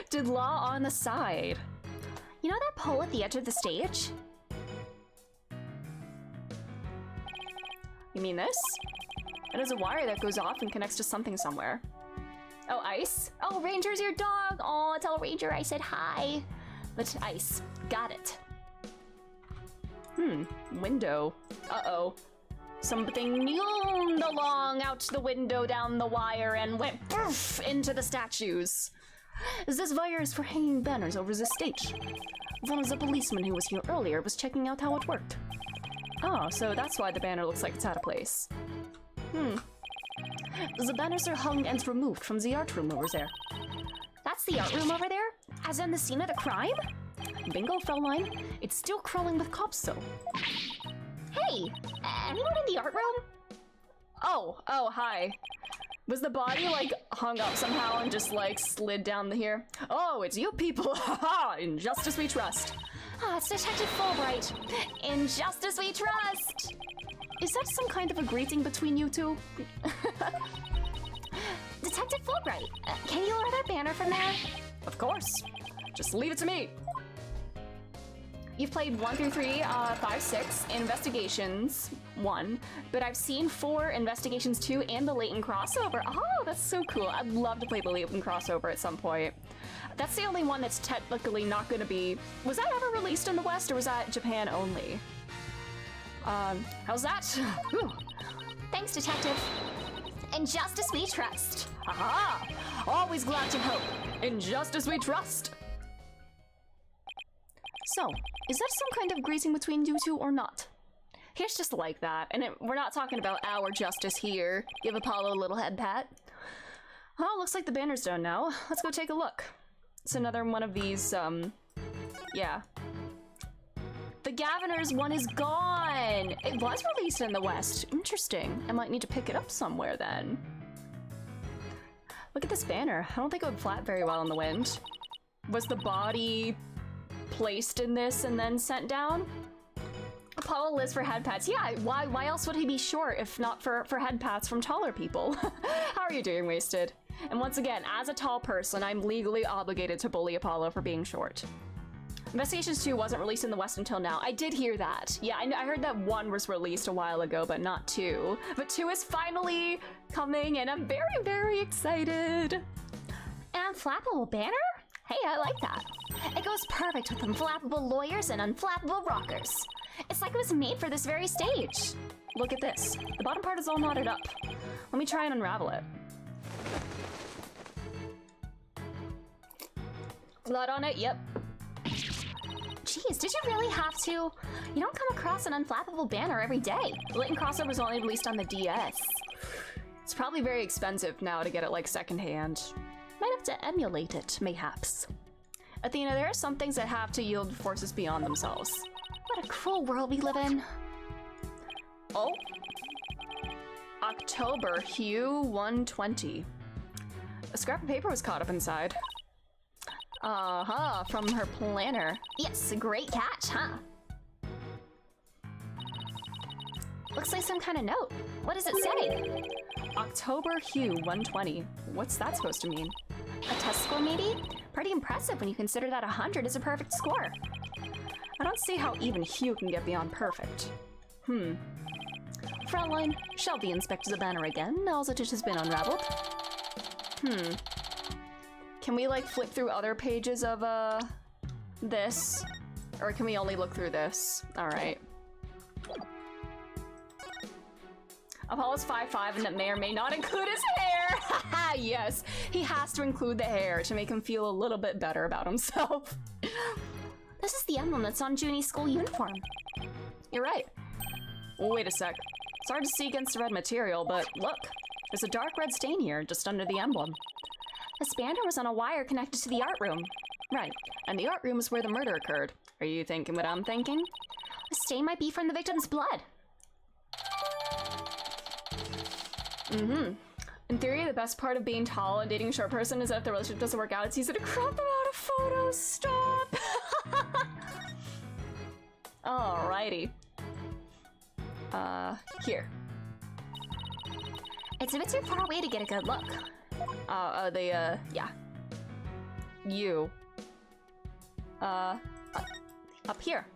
[SPEAKER 2] Did law on the side.
[SPEAKER 3] You know that pole at the edge of the stage?
[SPEAKER 2] You mean this? It has a wire that goes off and connects to something somewhere. Oh, Ice?
[SPEAKER 3] Oh, Ranger's your dog. Oh, tell Ranger I said hi. But Ice, got it.
[SPEAKER 2] Window. Uh-oh. Something yawned along out the window down the wire and went poof into the statues. This wire is for hanging banners over the stage. One of the policemen who was here earlier was checking out how it worked. Oh, so that's why the banner looks like it's out of place. The banners are hung and removed from the art room over there.
[SPEAKER 3] That's the art room over there? As in the scene of the crime?
[SPEAKER 2] Bingo, Fraulein. It's still crawling with cops, though.
[SPEAKER 3] Hey, anyone in the art room?
[SPEAKER 2] Oh, hi. Was the body, like, hung up somehow and just, like, slid down here? Oh, it's you people! Haha! In justice we trust.
[SPEAKER 3] Ah, it's Detective Fulbright. In justice we trust!
[SPEAKER 2] Is that some kind of a greeting between you two?
[SPEAKER 3] Detective Fulbright, can you lower that banner from there?
[SPEAKER 2] Of course. Just leave it to me. You've played 1 through 3, 5, 6, Investigations 1, but I've seen 4, Investigations 2, and the Latent crossover. Oh, that's so cool. I'd love to play the Latent crossover at some point. That's the only one that's technically not going to be... Was that ever released in the West, or was that Japan only? How's that? Whew.
[SPEAKER 3] Thanks, Detective. In justice we trust.
[SPEAKER 2] Aha! Always glad to help. In justice we trust. So, is that some kind of greeting between you two or not? Here's just like that, and we're not talking about our justice here. Give Apollo a little head pat. Oh, looks like the banner's done now. Let's go take a look. It's another one of these, yeah. The Gaviner's one is gone! It was released in the West. Interesting. I might need to pick it up somewhere then. Look at this banner. I don't think it would flap very well in the wind. Was the body placed in this and then sent down? Apollo lives for head pats. Yeah, why else would he be short if not for head pats from taller people? How are you doing, Wasted? And once again, as a tall person, I'm legally obligated to bully Apollo for being short. Investigations 2 wasn't released in the West until now. I did hear that. Yeah, I heard that 1 was released a while ago, but not 2. But 2 is finally coming, and I'm very, very excited.
[SPEAKER 3] An unflappable banner? Hey, I like that. It goes perfect with unflappable lawyers and unflappable rockers. It's like it was made for this very stage.
[SPEAKER 2] Look at this. The bottom part is all knotted up. Let me try and unravel it. Blood on it? Yep.
[SPEAKER 3] Geez, did you really have to? You don't come across an unflappable banner every day.
[SPEAKER 2] Latent crossover was only released on the DS. It's probably very expensive now to get it like secondhand. Might have to emulate it, mayhaps. Athena, there are some things that have to yield forces beyond themselves.
[SPEAKER 3] What a cruel world we live in.
[SPEAKER 2] Oh. October, Hue 120. A scrap of paper was caught up inside. From her planner.
[SPEAKER 3] Yes, a great catch, huh? Looks like some kind of note. What does it say?
[SPEAKER 2] October Hue 120. What's that supposed to mean?
[SPEAKER 3] A test score, maybe? Pretty impressive when you consider that 100 is a perfect score.
[SPEAKER 2] I don't see how even Hue can get beyond perfect. Fraulein, shall we inspect the banner again now that it has been unraveled? Can we, like, flip through other pages of, this? Or can we only look through this? Alright. Apollo's 5'5", and that may or may not include his hair! Haha, yes! He has to include the hair to make him feel a little bit better about himself.
[SPEAKER 3] This is the emblem that's on Junie's school uniform.
[SPEAKER 2] You're right. Wait a sec. It's hard to see against the red material, but look. There's a dark red stain here, just under the emblem.
[SPEAKER 3] The spanner was on a wire connected to the art room.
[SPEAKER 2] Right, and the art room is where the murder occurred. Are you thinking what I'm thinking?
[SPEAKER 3] The stain might be from the victim's blood.
[SPEAKER 2] In theory, the best part of being tall and dating a short person is that if the relationship doesn't work out, it's easy to crop them out of photos. Stop! Alrighty. Here.
[SPEAKER 3] It's a bit too far away to get a good look.
[SPEAKER 2] Yeah. You. Up here.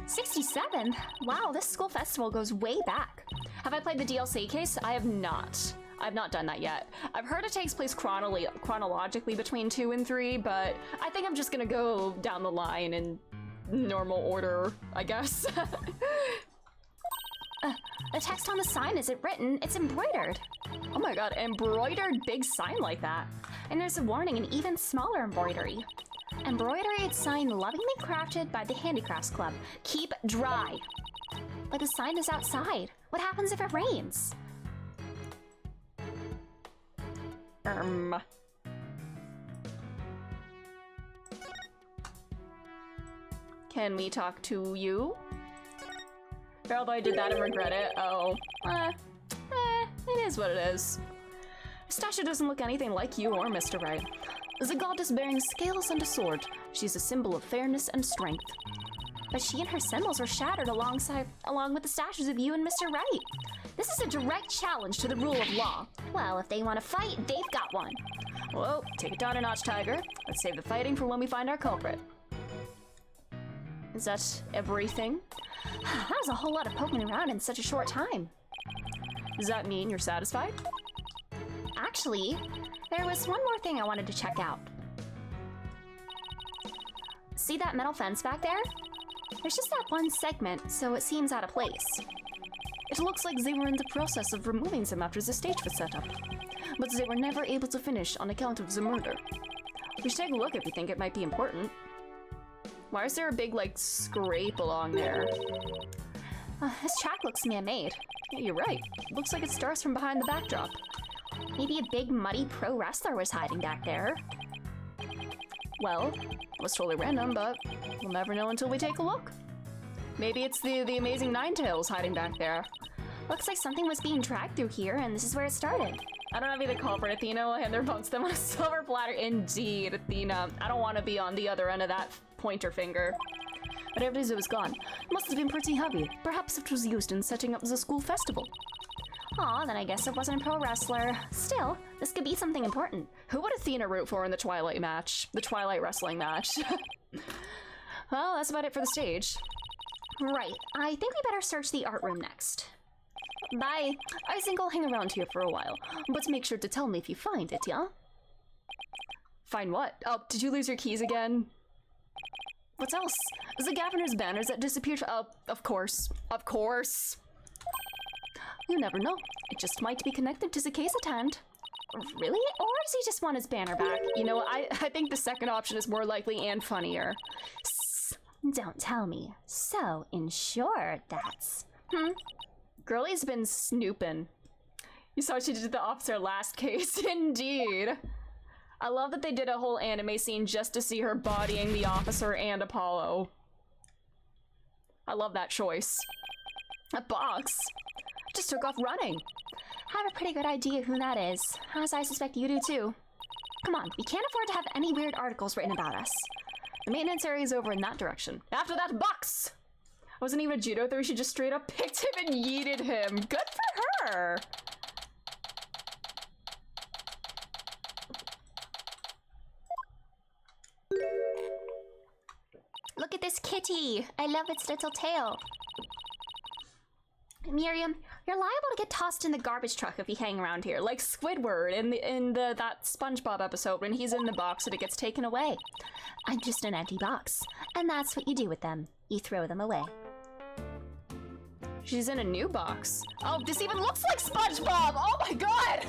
[SPEAKER 3] 67? Wow, this school festival goes way back.
[SPEAKER 2] Have I played the DLC case? I have not. I've not done that yet. I've heard it takes place chronologically between 2 and 3, but I think I'm just gonna go down the line in normal order, I guess.
[SPEAKER 3] The text on the sign isn't written, it's embroidered.
[SPEAKER 2] Oh my god, embroidered big sign like that.
[SPEAKER 3] And there's a warning in even smaller embroidery. Embroidered sign lovingly crafted by the Handicrafts Club. Keep dry. But the sign is outside. What happens if it rains?
[SPEAKER 2] Can we talk to you? Although I did that and regret it. Oh. It is what it is. Statue doesn't look anything like you or Mr. Wright. Is a goddess bearing scales and a sword. She's a symbol of fairness and strength.
[SPEAKER 3] But she and her symbols are shattered along with the statues of you and Mr. Wright. This is a direct challenge to the rule of law. Well, if they want to fight, they've got one.
[SPEAKER 2] Well, take it down a notch, Tiger. Let's save the fighting for when we find our culprit. Is that everything?
[SPEAKER 3] That was a whole lot of poking around in such a short time.
[SPEAKER 2] Does that mean you're satisfied?
[SPEAKER 3] Actually, there was one more thing I wanted to check out. See that metal fence back there? There's just that one segment, so it seems out of place.
[SPEAKER 2] It looks like they were in the process of removing them after the stage was set up, but they were never able to finish on account of the murder. We should take a look if you think it might be important. Why is there a big, like, scrape along there?
[SPEAKER 3] This track looks man-made.
[SPEAKER 2] Yeah, you're right. Looks like it starts from behind the backdrop.
[SPEAKER 3] Maybe a big, muddy pro wrestler was hiding back there.
[SPEAKER 2] Well, it was totally random, but we'll never know until we take a look. Maybe it's the amazing Ninetales hiding back there.
[SPEAKER 3] Looks like something was being dragged through here, and this is where it started.
[SPEAKER 2] I don't have either culprit. Athena will hand their bones to them on a silver platter. Indeed, Athena. I don't want to be on the other end of that pointer finger. Whatever it is, it was gone. It must have been pretty heavy. Perhaps it was used in setting up the school festival.
[SPEAKER 3] Aw, then I guess it wasn't a pro wrestler. Still, this could be something important.
[SPEAKER 2] Who would Athena root for in the Twilight match? The Twilight wrestling match. Well, that's about it for the stage.
[SPEAKER 3] Right, I think we better search the art room next.
[SPEAKER 2] Bye. I think I'll hang around here for a while, but make sure to tell me if you find it, yeah? Find what? Oh, did you lose your keys again? What else? The governor's banners that disappeared. Oh, of course. Of course. You never know. It just might be connected to the case at hand.
[SPEAKER 3] Really? Or does he just want his banner back?
[SPEAKER 2] You know, I think the second option is more likely and funnier.
[SPEAKER 3] Don't tell me. So, in short, that's...
[SPEAKER 2] Girlie's been snooping. You saw what she did the officer last case. Indeed. I love that they did a whole anime scene just to see her bodying the officer and Apollo. I love that choice. A box. Just took off running.
[SPEAKER 3] I have a pretty good idea who that is, as I suspect you do too. Come on, we can't afford to have any weird articles written about us.
[SPEAKER 2] The maintenance area is over in that direction. After that box! Wasn't even a judo throw, she just straight up picked him and yeeted him. Good for her!
[SPEAKER 3] Look at this kitty! I love its little tail. Miriam, you're liable to get tossed in the garbage truck if you hang around here.
[SPEAKER 2] Like Squidward in that SpongeBob episode when he's in the box and it gets taken away.
[SPEAKER 3] I'm just an empty box, and that's what you do with them. You throw them away.
[SPEAKER 2] She's in a new box. Oh, this even looks like SpongeBob! Oh my god!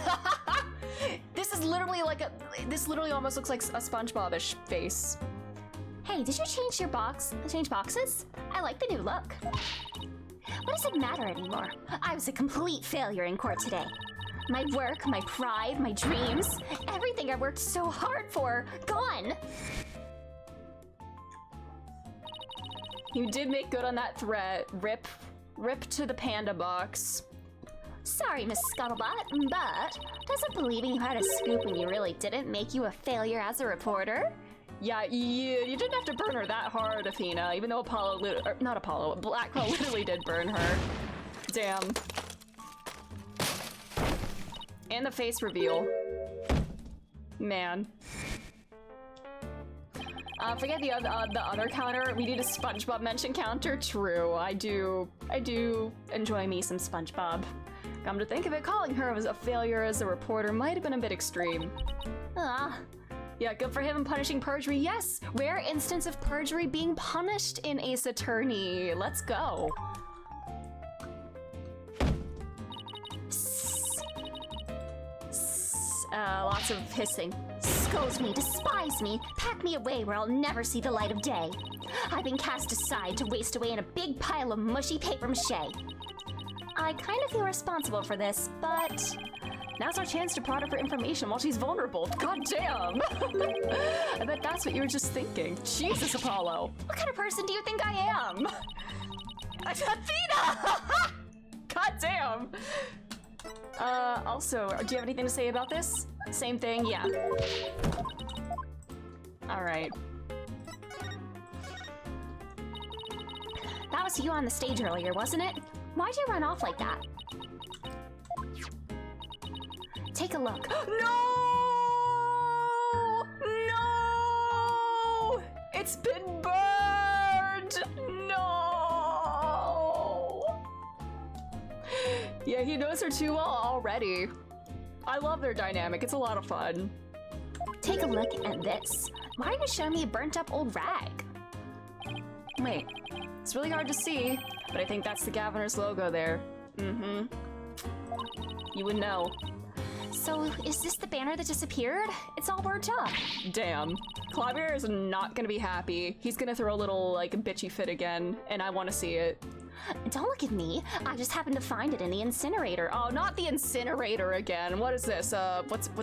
[SPEAKER 2] This is literally like this literally almost looks like a SpongeBob-ish face.
[SPEAKER 3] Hey, did you change your change boxes? I like the new look. What does it matter anymore? I was a complete failure in court today. My work, my pride, my dreams, everything I worked so hard for, gone!
[SPEAKER 2] You did make good on that threat. Rip to the panda box.
[SPEAKER 3] Sorry, Miss Scuttlebutt, but doesn't believing you had a scoop when you really didn't make you a failure as a reporter?
[SPEAKER 2] Yeah, you didn't have to burn her that hard, Athena, even though Blackwell literally did burn her. Damn. And the face reveal. Man. Forget the other counter. We need a SpongeBob mention counter. True, I do enjoy me some SpongeBob. Come to think of it, calling her a failure as a reporter might have been a bit extreme.
[SPEAKER 3] Ah.
[SPEAKER 2] Yeah, good for him punishing perjury. Yes, rare instance of perjury being punished in Ace Attorney. Let's go. Lots of hissing.
[SPEAKER 3] Scold me, despise me, pack me away where I'll never see the light of day. I've been cast aside to waste away in a big pile of mushy paper mache. I kind of feel responsible for this, but
[SPEAKER 2] now's our chance to prod her for information while she's vulnerable. God damn! I bet that's what you were just thinking. Jesus, Apollo.
[SPEAKER 3] What kind of person do you think I am?
[SPEAKER 2] Athena! God damn! Also, do you have anything to say about this? Same thing, yeah. Alright.
[SPEAKER 3] That was you on the stage earlier, wasn't it? Why'd you run off like that? Take a look.
[SPEAKER 2] No! No! It's been burned! No! Yeah, he knows her too well already. I love their dynamic. It's a lot of fun.
[SPEAKER 3] Take a look at this. Why didn't you show me a burnt up old rag?
[SPEAKER 2] Wait, it's really hard to see, but I think that's the Governor's logo there. Mm-hmm. You would know.
[SPEAKER 3] So, is this the banner that disappeared? It's all burnt up.
[SPEAKER 2] Damn. Clawbear is not gonna be happy. He's gonna throw a little, like, bitchy fit again, and I want to see it.
[SPEAKER 3] Don't look at me. I just happened to find it in the incinerator.
[SPEAKER 2] Oh, not the incinerator again. What is this? What's the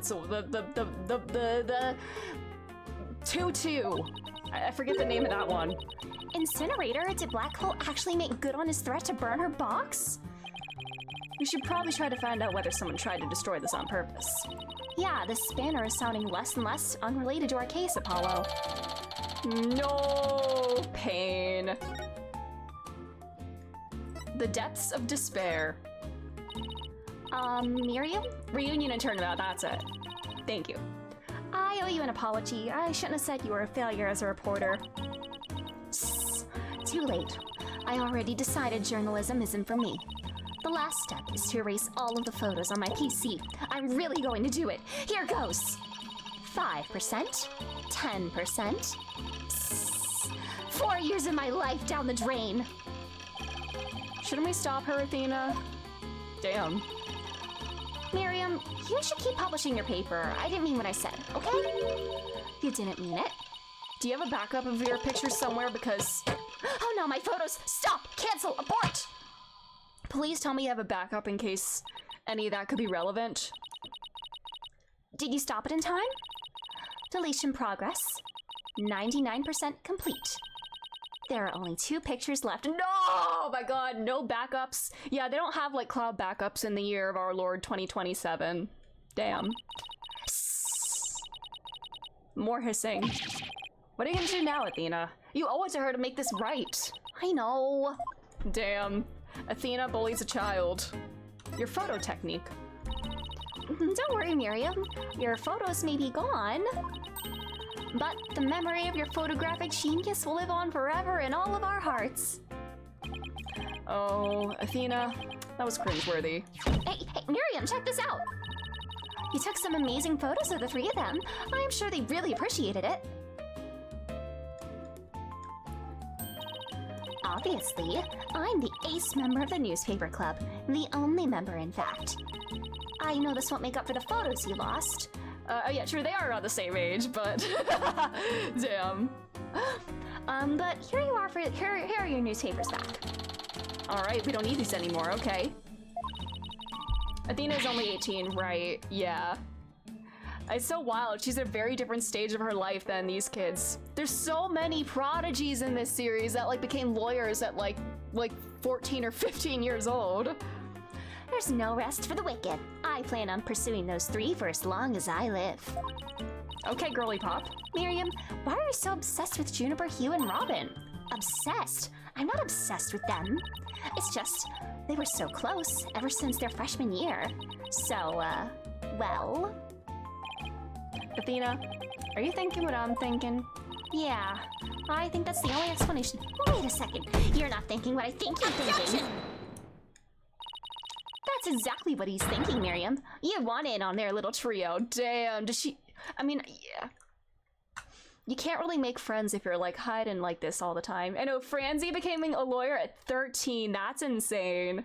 [SPEAKER 2] 2-2. I forget the name of that one.
[SPEAKER 3] Incinerator? Did Black Hole actually make good on his threat to burn her box?
[SPEAKER 2] We should probably try to find out whether someone tried to destroy this on purpose.
[SPEAKER 3] Yeah, this banner is sounding less and less unrelated to our case, Apollo.
[SPEAKER 2] No pain. The depths of despair.
[SPEAKER 3] Miriam?
[SPEAKER 2] Reunion and turnabout, that's it. Thank you.
[SPEAKER 3] I owe you an apology. I shouldn't have said you were a failure as a reporter. Too late. I already decided journalism isn't for me. The last step is to erase all of the photos on my PC. I'm really going to do it. Here goes. 5%, 10%. 4 years of my life down the drain.
[SPEAKER 2] Shouldn't we stop her, Athena? Damn.
[SPEAKER 3] Miriam, you should keep publishing your paper. I didn't mean what I said, okay? You didn't mean it.
[SPEAKER 2] Do you have a backup of your pictures somewhere? Because...
[SPEAKER 3] Oh no, my photos! Stop! Cancel! Abort!
[SPEAKER 2] Please tell me you have a backup in case any of that could be relevant.
[SPEAKER 3] Did you stop it in time? Deletion progress. 99% complete. There are only 2 pictures left.
[SPEAKER 2] No! Oh my god, no backups. Yeah, they don't have like cloud backups in the year of our Lord 2027. Damn. More hissing. What are you gonna do now, Athena? You owe it to her to make this right.
[SPEAKER 3] I know.
[SPEAKER 2] Damn. Athena bullies a child. Your photo technique.
[SPEAKER 3] Don't worry, Miriam. Your photos may be gone, but the memory of your photographic genius will live on forever in all of our hearts.
[SPEAKER 2] Oh, Athena, that was cringeworthy.
[SPEAKER 3] Hey, Miriam, check this out. You took some amazing photos of the 3 of them. I'm sure they really appreciated it. Obviously, I'm the ace member of the newspaper club. The only member, in fact. I know this won't make up for the photos you lost.
[SPEAKER 2] Yeah, true, they are around the same age, but... Damn.
[SPEAKER 3] But here you are here are your newspapers back.
[SPEAKER 2] Alright, we don't need these anymore, okay. Athena's only 18, right? Yeah. It's so wild. She's at a very different stage of her life than these kids. There's so many prodigies in this series that like became lawyers at like 14 or 15 years old.
[SPEAKER 3] There's no rest for the wicked. I plan on pursuing those three for as long as I live.
[SPEAKER 2] Okay, girly pop.
[SPEAKER 3] Miriam, why are you so obsessed with Juniper, Hugh, and Robin? Obsessed? I'm not obsessed with them. It's just, they were so close ever since their freshman year. So, well...
[SPEAKER 2] Athena, are you thinking what I'm thinking?
[SPEAKER 3] Yeah, I think that's the only explanation. Wait a second, you're not thinking what I think you're thinking.
[SPEAKER 2] That's exactly what he's thinking, Miriam. You want in on their little trio. Damn, does she... I mean, yeah. You can't really make friends if you're like hiding like this all the time. I know Franzi becoming a lawyer at 13. That's insane.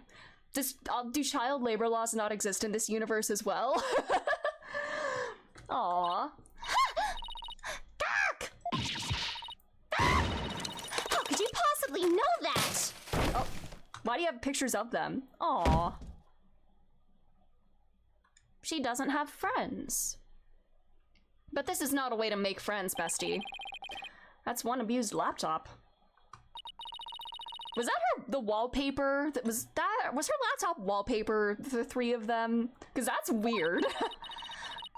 [SPEAKER 2] Do child labor laws not exist in this universe as well? Aww.
[SPEAKER 3] Gawk! How could you possibly know that?
[SPEAKER 2] Oh, why do you have pictures of them? Aww. She doesn't have friends. But this is not a way to make friends, bestie. That's one abused laptop. Was that the wallpaper? Was her laptop wallpaper, the three of them? Because that's weird.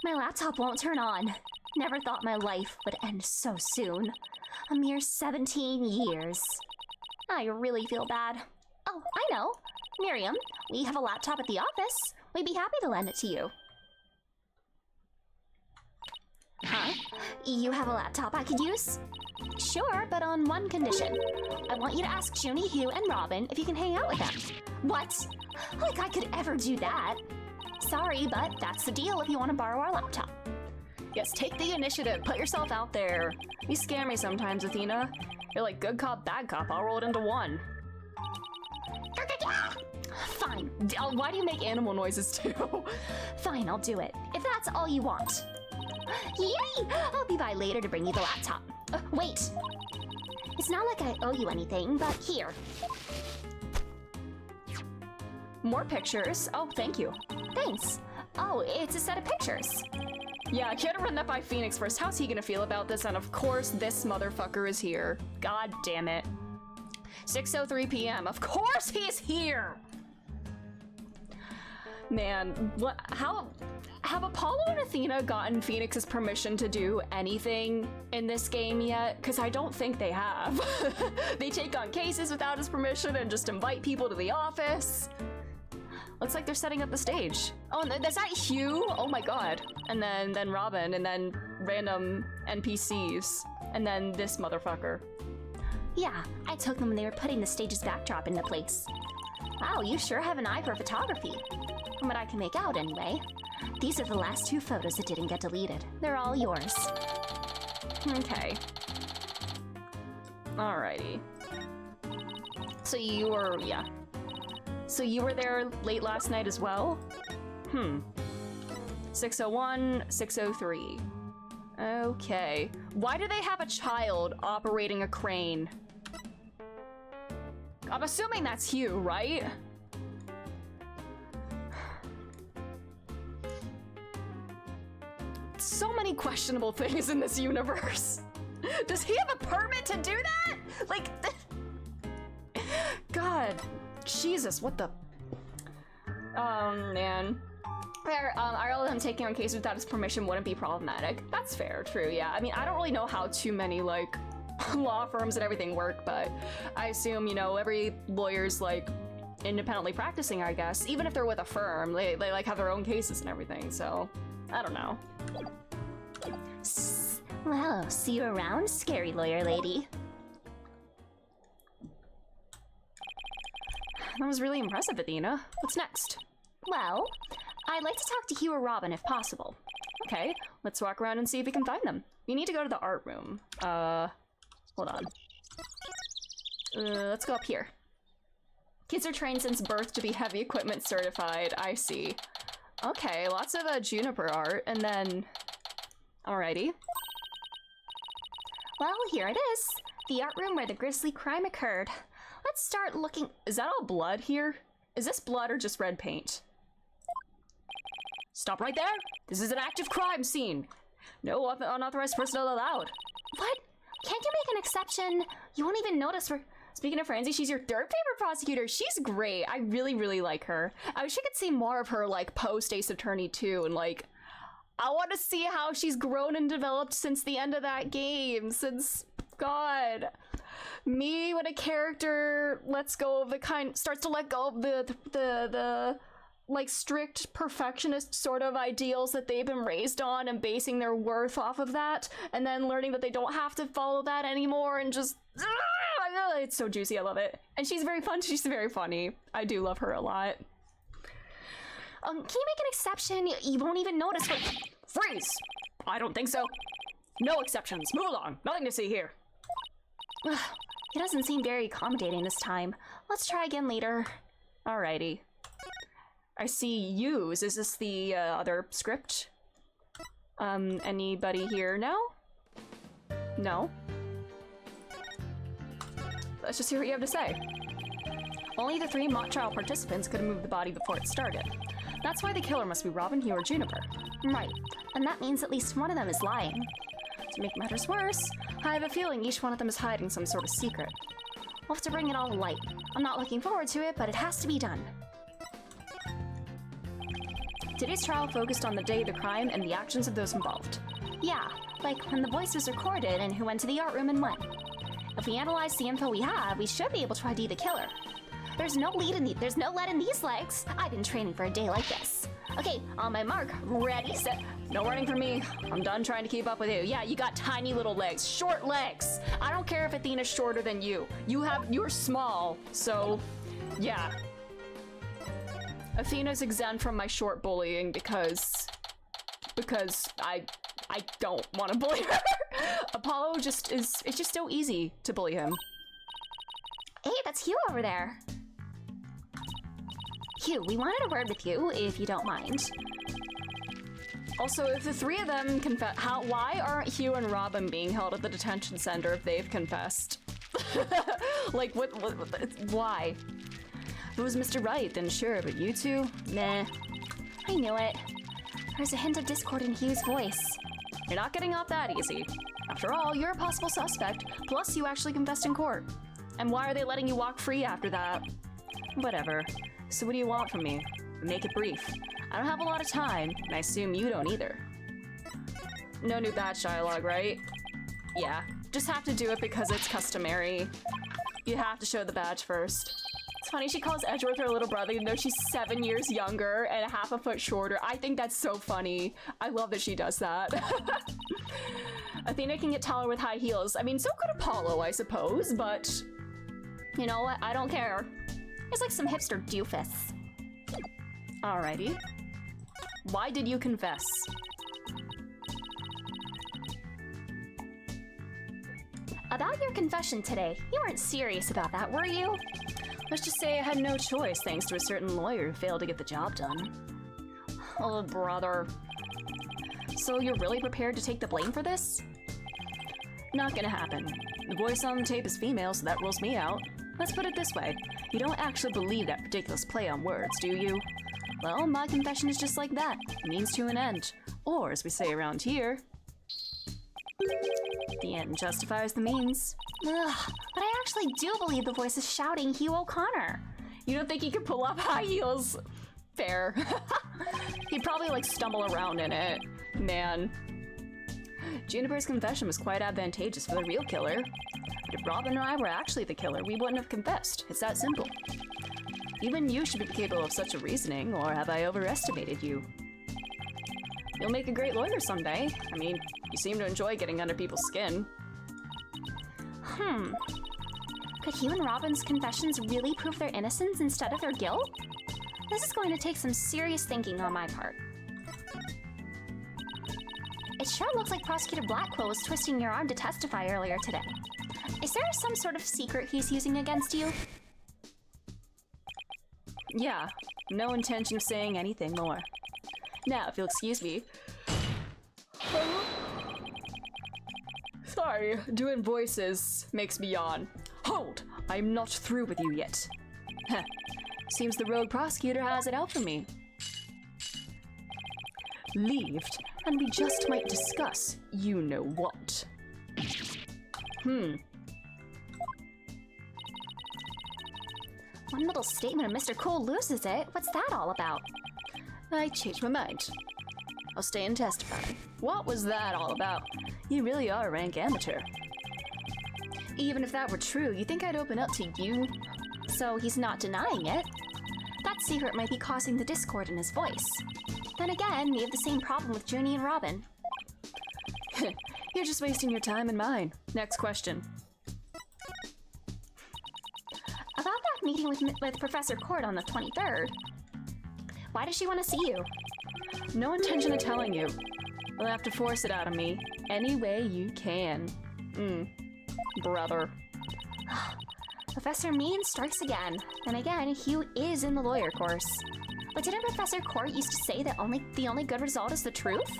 [SPEAKER 3] My laptop won't turn on. Never thought my life would end so soon. A mere 17 years. I really feel bad. Oh, I know. Miriam, we have a laptop at the office. We'd be happy to lend it to you. Huh? You have a laptop I could use? Sure, but on one condition. I want you to ask Junie, Hugh, and Robin if you can hang out with them. What? Like I could ever do that. Sorry, but that's the deal if you want to borrow our laptop.
[SPEAKER 2] Yes, take the initiative. Put yourself out there. You scare me sometimes, Athena. You're like good cop, bad cop. I'll roll it into one.
[SPEAKER 3] Fine.
[SPEAKER 2] Why do you make animal noises too?
[SPEAKER 3] Fine, I'll do it. If that's all you want. Yay! I'll be by later to bring you the laptop. Wait. It's not like I owe you anything, but here.
[SPEAKER 2] More pictures. Oh, thank you.
[SPEAKER 3] Thanks. Oh, it's a set of pictures.
[SPEAKER 2] Yeah, you had to run that by Phoenix first. How's he gonna feel about this? And of course, this motherfucker is here. God damn it. 6:03 p.m. Of course he's here! Man, what? How have Apollo and Athena gotten Phoenix's permission to do anything in this game yet? Because I don't think they have. They take on cases without his permission and just invite people to the office. Looks like they're setting up the stage. Oh, is that Hugh? Oh my god. And then Robin, and then random NPCs, and then this motherfucker.
[SPEAKER 3] Yeah, I took them when they were putting the stage's backdrop into place. Wow, you sure have an eye for photography. From what I can make out, anyway. These are the last two photos that didn't get deleted. They're all yours.
[SPEAKER 2] Okay. Alrighty. So you were, yeah. So you were there late last night as well? 6:01, 6:03. Okay. Why do they have a child operating a crane? I'm assuming that's Hugh, right? So many questionable things in this universe. Does he have a permit to do that? Like, God, Jesus, what the? Oh man. I know him taking on cases without his permission wouldn't be problematic. That's fair, true, yeah. I mean, I don't really know how too many, like, law firms and everything work, but I assume, you know, every lawyer's, like, independently practicing, I guess. Even if they're with a firm, they like, have their own cases and everything, so I don't know.
[SPEAKER 3] Well, see you around, scary lawyer lady.
[SPEAKER 2] That was really impressive, Athena. What's next?
[SPEAKER 3] Well, I'd like to talk to Hugh or Robin if possible.
[SPEAKER 2] Okay, let's walk around and see if we can find them. We need to go to the art room. Hold on. Let's go up here. Kids are trained since birth to be heavy equipment certified. I see. Okay, lots of Juniper art, and then... Alrighty.
[SPEAKER 3] Well, here it is. The art room where the grisly crime occurred. Let's start looking...
[SPEAKER 2] Is that all blood here? Is this blood or just red paint? Stop right there! This is an active crime scene! No unauthorized personnel allowed.
[SPEAKER 3] What? Can't you make an exception? You won't even notice we're...
[SPEAKER 2] Speaking of Francie, she's your third favorite prosecutor. She's great. I really, really like her. I wish I could see more of her, like, post Ace Attorney 2, and, like, I want to see how she's grown and developed since the end of that game. Since, God, me when a character lets go of the starts to let go of the like strict perfectionist sort of ideals that they've been raised on and basing their worth off of that, and then learning that they don't have to follow that anymore and just it's so juicy. I love it. And she's very fun. She's very funny. I do love her a lot.
[SPEAKER 3] Can you make an exception? You won't even notice what...
[SPEAKER 2] Freeze! I don't think so. No exceptions. Move along. Nothing to see here.
[SPEAKER 3] It doesn't seem very accommodating this time. Let's try again later.
[SPEAKER 2] Alrighty. I see use. Is this the other script? Anybody here now? No? Let's just hear what you have to say. Only the 3 mock trial participants could have moved the body before it started. That's why the killer must be Robin, Hugh, or Juniper.
[SPEAKER 3] Right. And that means at least one of them is lying.
[SPEAKER 2] To make matters worse, I have a feeling each one of them is hiding some sort of secret.
[SPEAKER 3] We'll have to bring it all to light. I'm not looking forward to it, but it has to be done.
[SPEAKER 2] Today's trial focused on the day of the crime and the actions of those involved.
[SPEAKER 3] Yeah, like when the voice was recorded and who went to the art room and when. If we analyze the info we have, we should be able to ID the killer. There's no lead in these legs. I've been training for a day like this. Okay, on my mark, ready, set.
[SPEAKER 2] No running from me. I'm done trying to keep up with you. Yeah, you got tiny little legs, short legs. I don't care if Athena's shorter than you. You're small, so yeah. Athena's exempt from my short bullying because I don't want to bully her. Apollo it's just so easy to bully him.
[SPEAKER 3] Hey, that's Hugh over there. Hugh, we wanted a word with you, if you don't mind.
[SPEAKER 2] Also, if the 3 of them confess, why aren't Hugh and Robin being held at the detention center if they've confessed? Like, why? If it was Mr. Wright, then sure, but you two? Nah.
[SPEAKER 3] I knew it. There's a hint of discord in Hugh's voice.
[SPEAKER 2] You're not getting off that easy. After all, you're a possible suspect, plus you actually confessed in court. And why are they letting you walk free after that? Whatever. So what do you want from me? Make it brief. I don't have a lot of time, and I assume you don't either. No new badge dialogue, right? Yeah, just have to do it because it's customary. You have to show the badge first. It's funny she calls Edgeworth her little brother even though she's 7 years younger and half a foot shorter. I think that's so funny. I love that she does that. Athena can get taller with high heels. I mean, so could Apollo, I suppose, but you know what? I don't care.
[SPEAKER 3] He's like some hipster doofus.
[SPEAKER 2] Alrighty. Why did you confess?
[SPEAKER 3] About your confession today, you weren't serious about that, were you?
[SPEAKER 2] Let's just say I had no choice thanks to a certain lawyer who failed to get the job done. Oh, brother. So you're really prepared to take the blame for this? Not gonna happen. The voice on the tape is female, so that rules me out. Let's put it this way. You don't actually believe that ridiculous play on words, do you? Well, my confession is just like that. A means to an end. Or, as we say around here, the end justifies the means.
[SPEAKER 3] Ugh, but I actually do believe the voice is shouting Hugh O'Connor.
[SPEAKER 2] You don't think he could pull off high heels? Fair. He'd probably like stumble around in it. Man. Juniper's confession was quite advantageous for the real killer. But if Robin and I were actually the killer, we wouldn't have confessed. It's that simple. Even you should be capable of such a reasoning, or have I overestimated you? You'll make a great lawyer someday. I mean, you seem to enjoy getting under people's skin.
[SPEAKER 3] Could Hugh and Robin's confessions really prove their innocence instead of their guilt? This is going to take some serious thinking on my part. It sure looks like Prosecutor Blackquill was twisting your arm to testify earlier today. Is there some sort of secret he's using against you?
[SPEAKER 2] Yeah, no intention of saying anything more. Now, if you'll excuse me. Sorry, doing voices makes me yawn. Hold! I'm not through with you yet. Heh. Seems the rogue prosecutor has it out for me. Leaved, and we just might discuss you know what.
[SPEAKER 3] One little statement and Mr. Cool loses it. What's that all about?
[SPEAKER 2] I changed my mind. I'll stay and testify. What was that all about? You really are a rank amateur. Even if that were true, you think I'd open up to you?
[SPEAKER 3] So he's not denying it. That secret might be causing the discord in his voice. Then again, we have the same problem with Junie and Robin.
[SPEAKER 2] You're just wasting your time and mine. Next question.
[SPEAKER 3] About that meeting with Professor Court on the 23rd. Why does she want to see you?
[SPEAKER 2] No intention of telling you. You'll have to force it out of me any way you can. Brother.
[SPEAKER 3] Professor Mean strikes again. Then again, Hugh is in the lawyer course. But didn't Professor Court used to say that the only good result is the truth?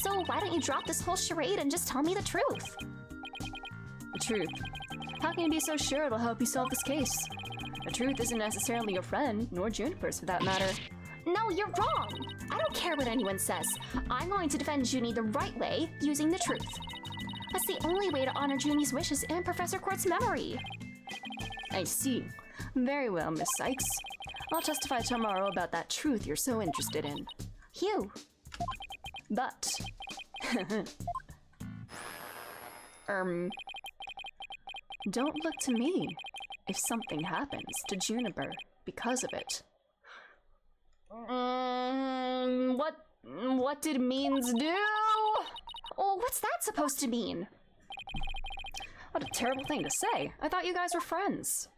[SPEAKER 3] So why don't you drop this whole charade and just tell me the truth?
[SPEAKER 2] The truth? How can you be so sure it'll help you solve this case? The truth isn't necessarily your friend, nor Juniper's for that matter.
[SPEAKER 3] No, you're wrong! I don't care what anyone says. I'm going to defend Junie the right way, using the truth. That's the only way to honor Junie's wishes and Professor Court's memory.
[SPEAKER 2] I see. Very well, Miss Sykes. I'll testify tomorrow about that truth you're so interested in.
[SPEAKER 3] Hugh.
[SPEAKER 2] But... Don't look to me if something happens to Juniper because of it. What did means do?
[SPEAKER 3] Oh, what's that supposed to mean?
[SPEAKER 2] What a terrible thing to say. I thought you guys were friends.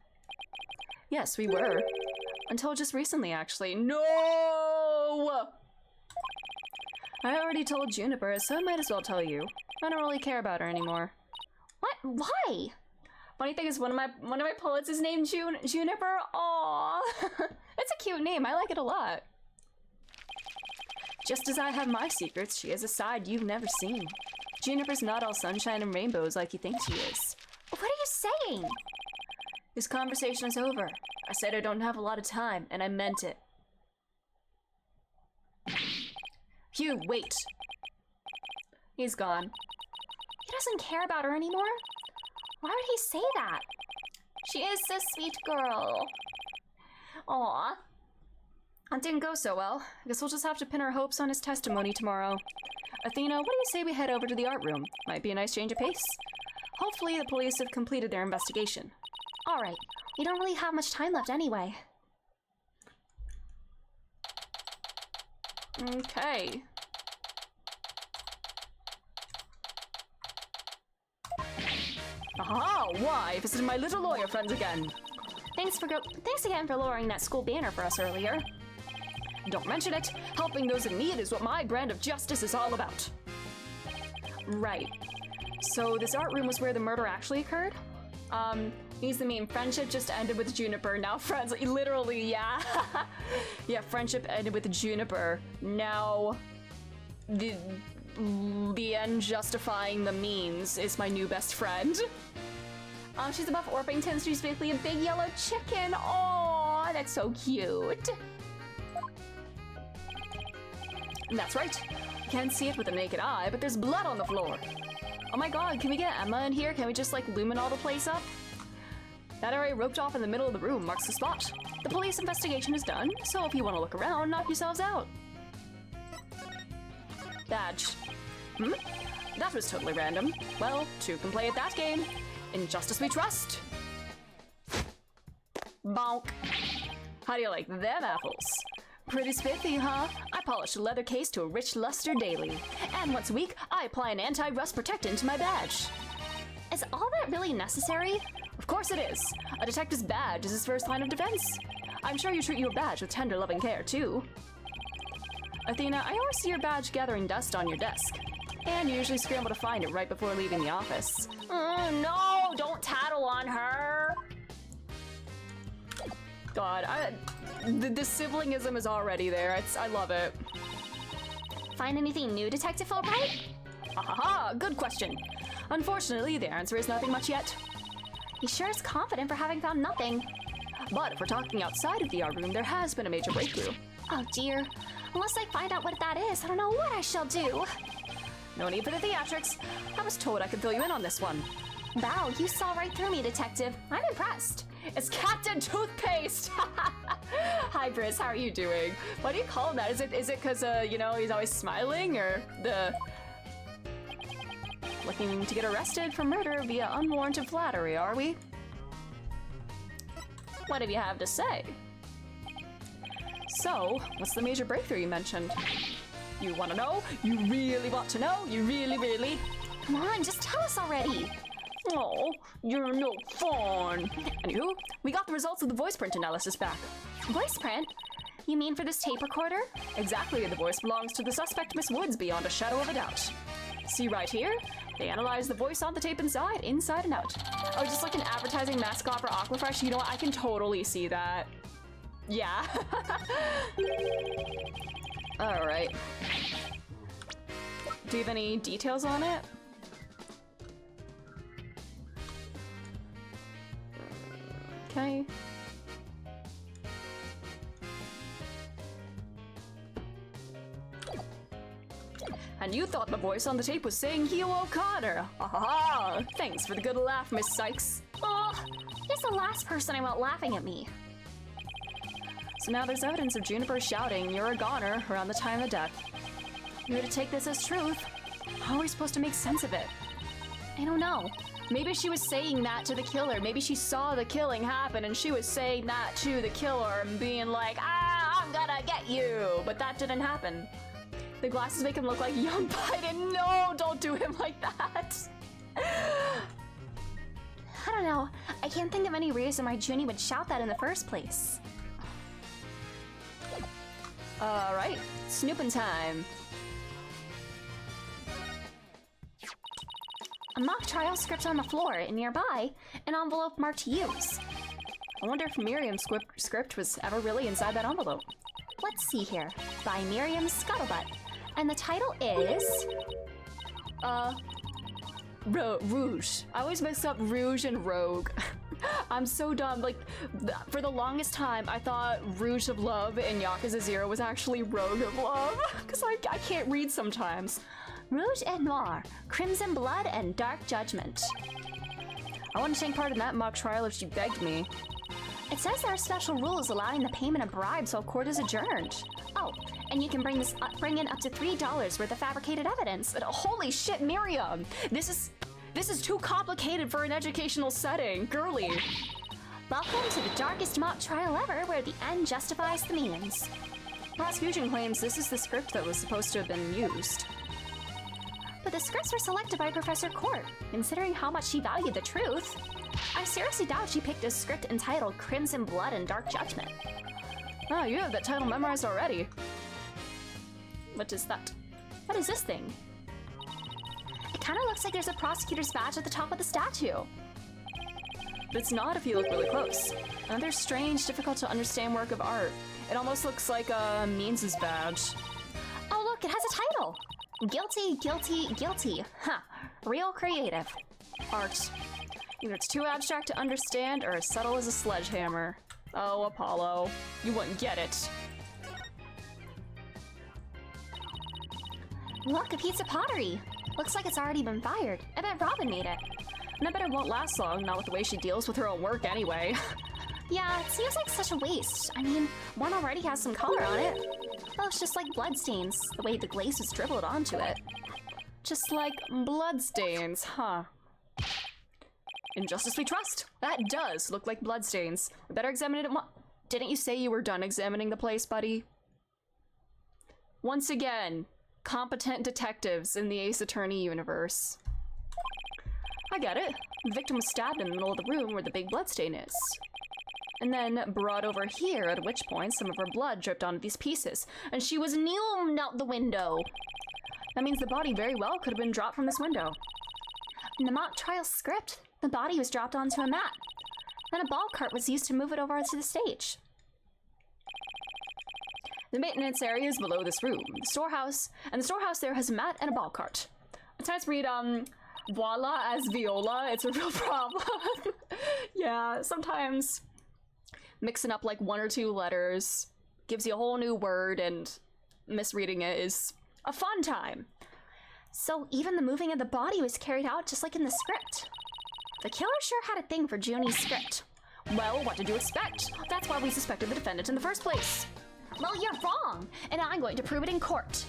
[SPEAKER 2] Yes, we were. Until just recently, actually. No! I already told Juniper, so I might as well tell you. I don't really care about her anymore.
[SPEAKER 3] What? Why?
[SPEAKER 2] Funny thing is, one of my poets is named Juniper. Aww. It's a cute name. I like it a lot. Just as I have my secrets, she has a side you've never seen. Juniper's not all sunshine and rainbows like you think she is.
[SPEAKER 3] What are you saying?
[SPEAKER 2] This conversation is over. I said I don't have a lot of time, and I meant it. Hugh, wait. He's gone.
[SPEAKER 3] He doesn't care about her anymore? Why would he say that?
[SPEAKER 2] She is a sweet girl. Aw. That didn't go so well. I guess we'll just have to pin our hopes on his testimony tomorrow. Athena, what do you say we head over to the art room? Might be a nice change of pace. Hopefully the police have completed their investigation.
[SPEAKER 3] All right. We don't really have much time left anyway.
[SPEAKER 2] Okay. Aha! Why? Visited my little lawyer friends again.
[SPEAKER 3] Thanks again for lowering that school banner for us earlier.
[SPEAKER 2] Don't mention it. Helping those in need is what my brand of justice is all about. Right. So this art room was where the murder actually occurred? Needs to mean friendship just ended with Juniper. Now friends, literally, yeah. Yeah, friendship ended with Juniper. Now the end justifying the means is my new best friend. She's above Orpington, so she's basically a big yellow chicken. Aww, that's so cute. And that's right. You can't see it with the naked eye, but there's blood on the floor. Oh my god, can we get Emma in here? Can we just like lumen all the place up? That area roped off in the middle of the room marks the spot. The police investigation is done, so if you want to look around, knock yourselves out. Badge. That was totally random. Well, two can play at that game. In justice we trust. Bonk. How do you like them apples? Pretty spiffy, huh? I polish a leather case to a rich luster daily. And once a week, I apply an anti-rust protectant to my badge.
[SPEAKER 3] Is all that really necessary?
[SPEAKER 2] Of course it is. A detective's badge is his first line of defense. I'm sure you treat your badge with tender loving care, too. Athena, I always see your badge gathering dust on your desk. And you usually scramble to find it right before leaving the office.
[SPEAKER 3] No, don't
[SPEAKER 2] on her. God, the siblingism is already there. I love it.
[SPEAKER 3] Find anything new, Detective Fulbright?
[SPEAKER 2] Ahaha, good question. Unfortunately, the answer is nothing much yet.
[SPEAKER 3] He sure is confident for having found nothing.
[SPEAKER 2] But if we're talking outside of the art room, there has been a major breakthrough.
[SPEAKER 3] Oh dear. Unless I find out what that is, I don't know what I shall do.
[SPEAKER 2] No need for the theatrics. I was told I could fill you in on this one.
[SPEAKER 3] Wow, you saw right through me, Detective. I'm impressed.
[SPEAKER 2] It's Captain Toothpaste! Hi, Briz, how are you doing? Why do you call him that? Is it because, you know, he's always smiling, or the... Looking to get arrested for murder via unwarranted flattery, are we? What do you have to say? So, what's the major breakthrough you mentioned? You want to know? You really want to know? You really?
[SPEAKER 3] Come on, just tell us already.
[SPEAKER 2] Oh, you're no fun. Anywho, we got the results of the voice print analysis back.
[SPEAKER 3] Voice print? You mean for this tape recorder?
[SPEAKER 2] Exactly, the voice belongs to the suspect Miss Woods beyond a shadow of a doubt. See right here? They analyzed the voice on the tape inside and out. Oh, just like an advertising mascot for Aquafresh. You know what? I can totally see that. Yeah. Alright. Do you have any details on it? Okay. And you thought the voice on the tape was saying Hugh O'Connor. Aha! Thanks for the good laugh, Miss Sykes.
[SPEAKER 3] Oh, he's the last person I want laughing at me.
[SPEAKER 2] So now there's evidence of Juniper shouting, "You're a goner," around the time of death. You're to take this as truth. How are we supposed to make sense of it?
[SPEAKER 3] I don't know.
[SPEAKER 2] Maybe she was saying that to the killer. Maybe she saw the killing happen and she was saying that to the killer and being like, I'm gonna get you. But that didn't happen. The glasses make him look like young Biden. No, don't do him like that.
[SPEAKER 3] I don't know. I can't think of any reason why Junie would shout that in the first place.
[SPEAKER 2] Alright, snooping time.
[SPEAKER 3] A mock trial script on the floor, and nearby, an envelope marked use.
[SPEAKER 2] I wonder if Miriam's script was ever really inside that envelope.
[SPEAKER 3] Let's see here. By Miriam Scuttlebutt. And the title is...
[SPEAKER 2] Rouge. I always mix up Rouge and Rogue. I'm so dumb. Like, for the longest time, I thought Rouge of Love and Yakuza 0 was actually Rogue of Love. Because I can't read sometimes.
[SPEAKER 3] Rouge et Noir, Crimson Blood, and Dark Judgment.
[SPEAKER 2] I wouldn't take part in that mock trial if she begged me.
[SPEAKER 3] It says there are special rules allowing the payment of bribes while court is adjourned. Oh, and you can bring in up to $3 worth of fabricated evidence.
[SPEAKER 2] But holy shit, Miriam! This is too complicated for an educational setting, girly.
[SPEAKER 3] Welcome to the darkest mock trial ever, where the end justifies the means.
[SPEAKER 2] Prosecution claims this is the script that was supposed to have been used.
[SPEAKER 3] But the scripts were selected by Professor Court, considering how much she valued the truth. I seriously doubt she picked a script entitled Crimson Blood and Dark Judgment.
[SPEAKER 2] Oh, you have that title memorized already. What is that?
[SPEAKER 3] What is this thing? It kind of looks like there's a prosecutor's badge at the top of the statue.
[SPEAKER 2] But it's not if you look really close. Another strange, difficult to understand work of art. It almost looks like a Means' badge.
[SPEAKER 3] Oh look, it has a title! Guilty, guilty, guilty. Huh. Real creative.
[SPEAKER 2] Art. Either it's too abstract to understand or as subtle as a sledgehammer. Oh, Apollo. You wouldn't get it.
[SPEAKER 3] Look, a piece of pottery. Looks like it's already been fired. I bet Robin made it.
[SPEAKER 2] And I bet it won't last long, not with the way she deals with her own work anyway.
[SPEAKER 3] Yeah, it seems like such a waste. I mean, one already has some color on it. Well, it's just like bloodstains, the way the glaze was dribbled onto it.
[SPEAKER 2] Just like bloodstains, huh? In justice we trust. That does look like bloodstains. We better examine it. Didn't you say you were done examining the place, buddy? Once again, competent detectives in the Ace Attorney universe. I get it. The victim was stabbed in the middle of the room where the big bloodstain is. And then brought over here, at which point some of her blood dripped onto these pieces, and she was kneel out the window. That means the body very well could have been dropped from this window.
[SPEAKER 3] In the mock trial script, The body was dropped onto a mat. Then a ball cart was used to move it over to the stage.
[SPEAKER 2] The maintenance area is below this room. The storehouse there has a mat and a ball cart. Sometimes read voila as viola. It's a real problem. Yeah, sometimes mixing up like one or two letters gives you a whole new word, and misreading it is a fun time.
[SPEAKER 3] So even the moving of the body was carried out just like in the script. The killer sure had a thing for Junie's script.
[SPEAKER 2] Well, what did you expect? That's why we suspected the defendant in the first place.
[SPEAKER 3] Well, you're wrong, and I'm going to prove it in court.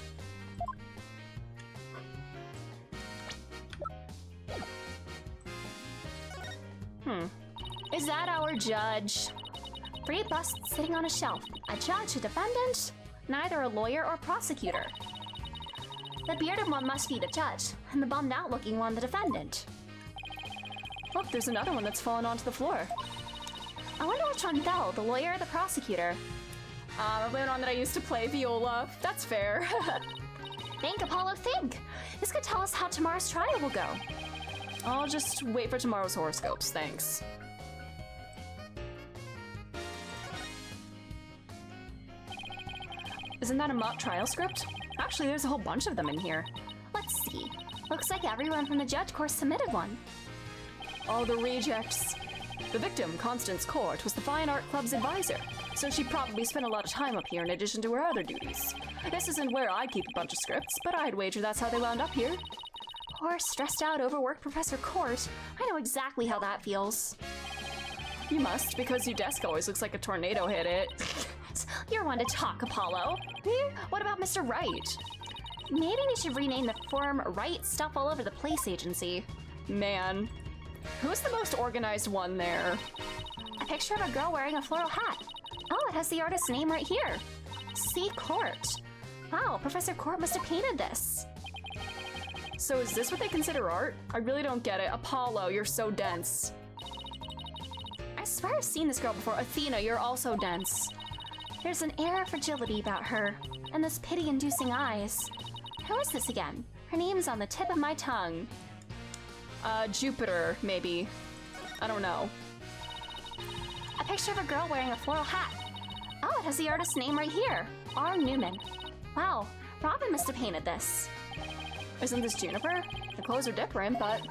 [SPEAKER 2] Is that our judge?
[SPEAKER 3] 3 busts sitting on a shelf. A judge, a defendant, neither a lawyer or prosecutor. The bearded one must be the judge, and the bummed out looking one the defendant.
[SPEAKER 2] Look, there's another one that's fallen onto the floor.
[SPEAKER 3] I wonder which one fell, the lawyer or the prosecutor.
[SPEAKER 2] I blame it on that I used to play viola. That's fair.
[SPEAKER 3] Think, Apollo, think! This could tell us how tomorrow's trial will go.
[SPEAKER 2] I'll just wait for tomorrow's horoscopes, thanks. Isn't that a mock trial script? Actually, there's a whole bunch of them in here.
[SPEAKER 3] Let's see. Looks like everyone from the judge course submitted one.
[SPEAKER 2] All the rejects. The victim, Constance Court, was the Fine Art Club's advisor, so she probably spent a lot of time up here in addition to her other duties. This isn't where I keep a bunch of scripts, but I'd wager that's how they wound up here.
[SPEAKER 3] Poor, stressed out, overworked Professor Court. I know exactly how that feels.
[SPEAKER 2] You must, because your desk always looks like a tornado hit it.
[SPEAKER 3] You're one to talk, Apollo.
[SPEAKER 2] What about Mr. Wright?
[SPEAKER 3] Maybe we should rename the firm Wright Stuff All Over the Place Agency.
[SPEAKER 2] Man. Who's the most organized one there?
[SPEAKER 3] A picture of a girl wearing a floral hat. Oh, it has the artist's name right here. C. Court. Wow, Professor Court must have painted this.
[SPEAKER 2] So is this what they consider art? I really don't get it. Apollo, you're so dense.
[SPEAKER 3] I swear I've seen this girl before.
[SPEAKER 2] Athena, you're also dense.
[SPEAKER 3] There's an air of fragility about her, and those pity-inducing eyes. Who is this again? Her name's on the tip of my tongue.
[SPEAKER 2] Jupiter, maybe. I don't know.
[SPEAKER 3] A picture of a girl wearing a floral hat. Oh, it has the artist's name right here. R. Newman. Wow, Robin must have painted this.
[SPEAKER 2] Isn't this Juniper? The clothes are different, but...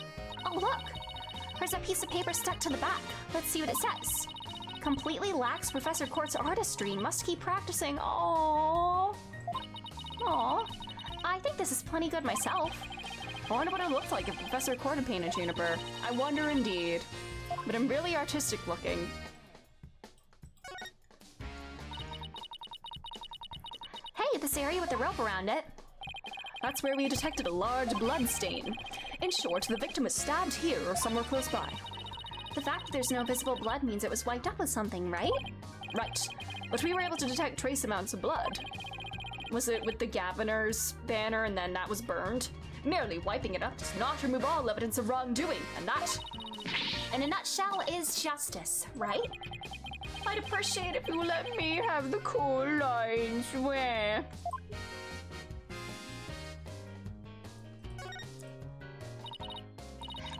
[SPEAKER 3] Oh, look! There's a piece of paper stuck to the back. Let's see what it says. Completely lacks Professor Court's artistry. Must keep practicing. Aww. Aww. I think this is plenty good myself.
[SPEAKER 2] I wonder what it looked like if Professor Court had painted Juniper. I wonder indeed. But I'm really artistic looking.
[SPEAKER 3] Hey, this area with the rope around it.
[SPEAKER 2] That's where we detected a large blood stain. In short, the victim was stabbed here or somewhere close by.
[SPEAKER 3] The fact that there's no visible blood means it was wiped up with something, right?
[SPEAKER 2] Right. But we were able to detect trace amounts of blood. Was it with the Gaviner's banner and then that was burned? Merely wiping it up does not remove all evidence of wrongdoing, and that,
[SPEAKER 3] in a nutshell, is justice, right?
[SPEAKER 2] I'd appreciate if you let me have the cool lines. Where?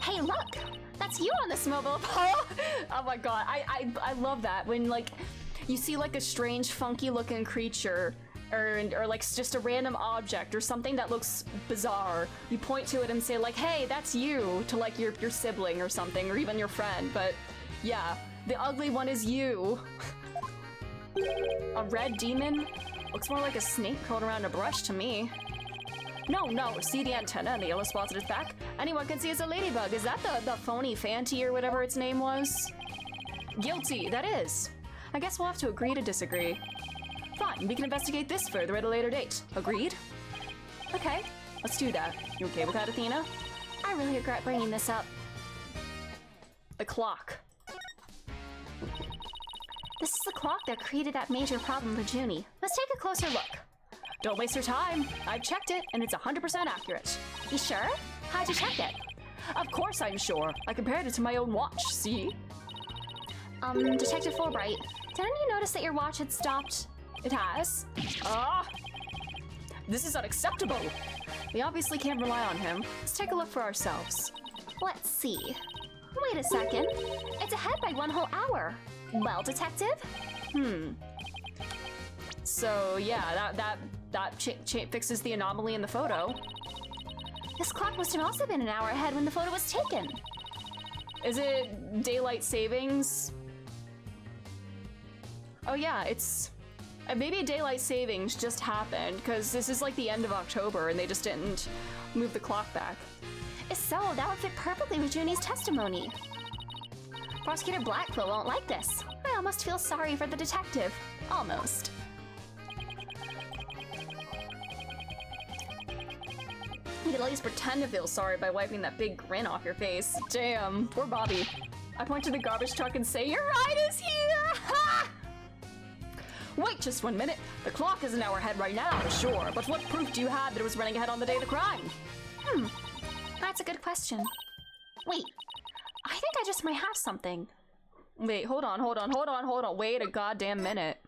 [SPEAKER 3] Hey, look! That's you on this mobile.
[SPEAKER 2] Oh my god, I love that when like you see like a strange, funky looking creature or like just a random object or something that looks bizarre. You point to it and say like, hey, that's you, to like your sibling or something, or even your friend. But yeah, the ugly one is you. A red demon? Looks more like a snake curled around a brush to me. No, see the antenna and the yellow spots at its back? Anyone can see it's a ladybug. Is that the phony Fanty or whatever its name was? Guilty, that is. I guess we'll have to agree to disagree. Fine, we can investigate this further at a later date. Agreed? Okay, let's do that. You okay with that, Athena?
[SPEAKER 3] I really regret bringing this up.
[SPEAKER 2] The clock.
[SPEAKER 3] This is the clock that created that major problem for Junie. Let's take a closer look.
[SPEAKER 2] Don't waste your time. I've checked it, and it's 100% accurate.
[SPEAKER 3] You sure? How'd you check it?
[SPEAKER 2] Of course I'm sure. I compared it to my own watch, see?
[SPEAKER 3] Detective Fulbright, didn't you notice that your watch had stopped?
[SPEAKER 2] It has? Ah! This is unacceptable! We obviously can't rely on him. Let's take a look for ourselves.
[SPEAKER 3] Let's see. Wait a second. It's ahead by 1 whole hour. Well, detective?
[SPEAKER 2] So yeah, that fixes the anomaly in the photo.
[SPEAKER 3] This clock must have also been an hour ahead when the photo was taken.
[SPEAKER 2] Is it daylight savings? Oh yeah, it's... maybe daylight savings just happened, because this is like the end of October and they just didn't move the clock back.
[SPEAKER 3] If so, that would fit perfectly with Junie's testimony. Prosecutor Blackquill won't like this. I almost feel sorry for the detective. Almost.
[SPEAKER 2] You could at least pretend to feel sorry by wiping that big grin off your face. Damn, poor Bobby. I point to the garbage truck and say, "Your ride is here!" Ha! Wait just 1 minute. The clock is an hour ahead right now, sure, but what proof do you have that it was running ahead on the day of the crime?
[SPEAKER 3] That's a good question. Wait, I think I just might have something.
[SPEAKER 2] Wait, hold on. Wait a goddamn minute.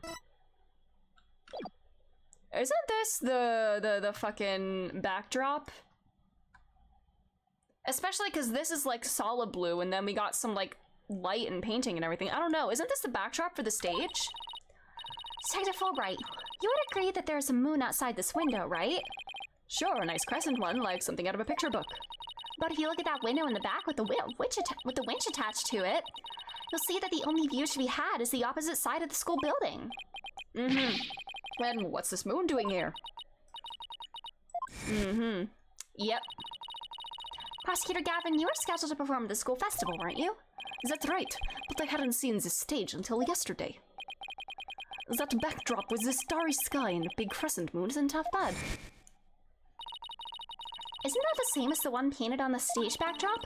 [SPEAKER 2] Isn't this the fucking backdrop? Especially because this is like solid blue and then we got some like light and painting and everything. I don't know, isn't this the backdrop for the stage?
[SPEAKER 3] Detective Fulbright, you would agree that there's a moon outside this window, right?
[SPEAKER 2] Sure, a nice crescent one, like something out of a picture book.
[SPEAKER 3] But if you look at that window in the back with the winch attached to it, you'll see that the only view to be had is the opposite side of the school building.
[SPEAKER 2] Then what's this moon doing here? Yep.
[SPEAKER 3] Prosecutor Gavin, you were scheduled to perform at the school festival, weren't you?
[SPEAKER 2] That's right, but I hadn't seen this stage until yesterday. That backdrop with the starry sky and a big crescent moon isn't half bad.
[SPEAKER 3] Isn't that the same as the one painted on the stage backdrop?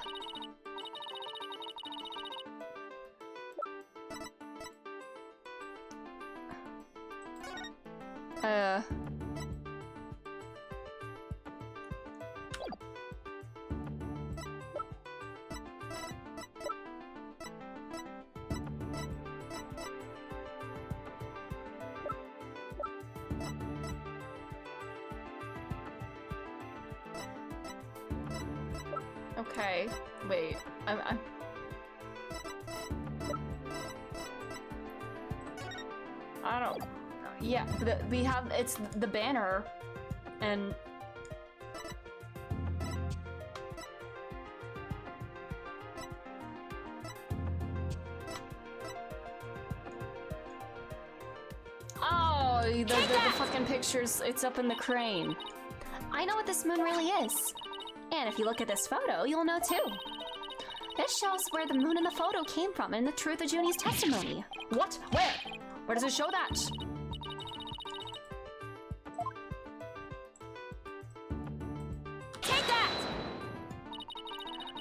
[SPEAKER 2] Okay, wait. I don't. Yeah, we have. It's the banner, and. Oh, the fucking pictures. It's up in the crane.
[SPEAKER 3] I know what this moon really is. And if you look at this photo, you'll know too. This shows where the moon in the photo came from and the truth of Junie's testimony.
[SPEAKER 2] What? Where? Where does it show that?
[SPEAKER 3] Take that!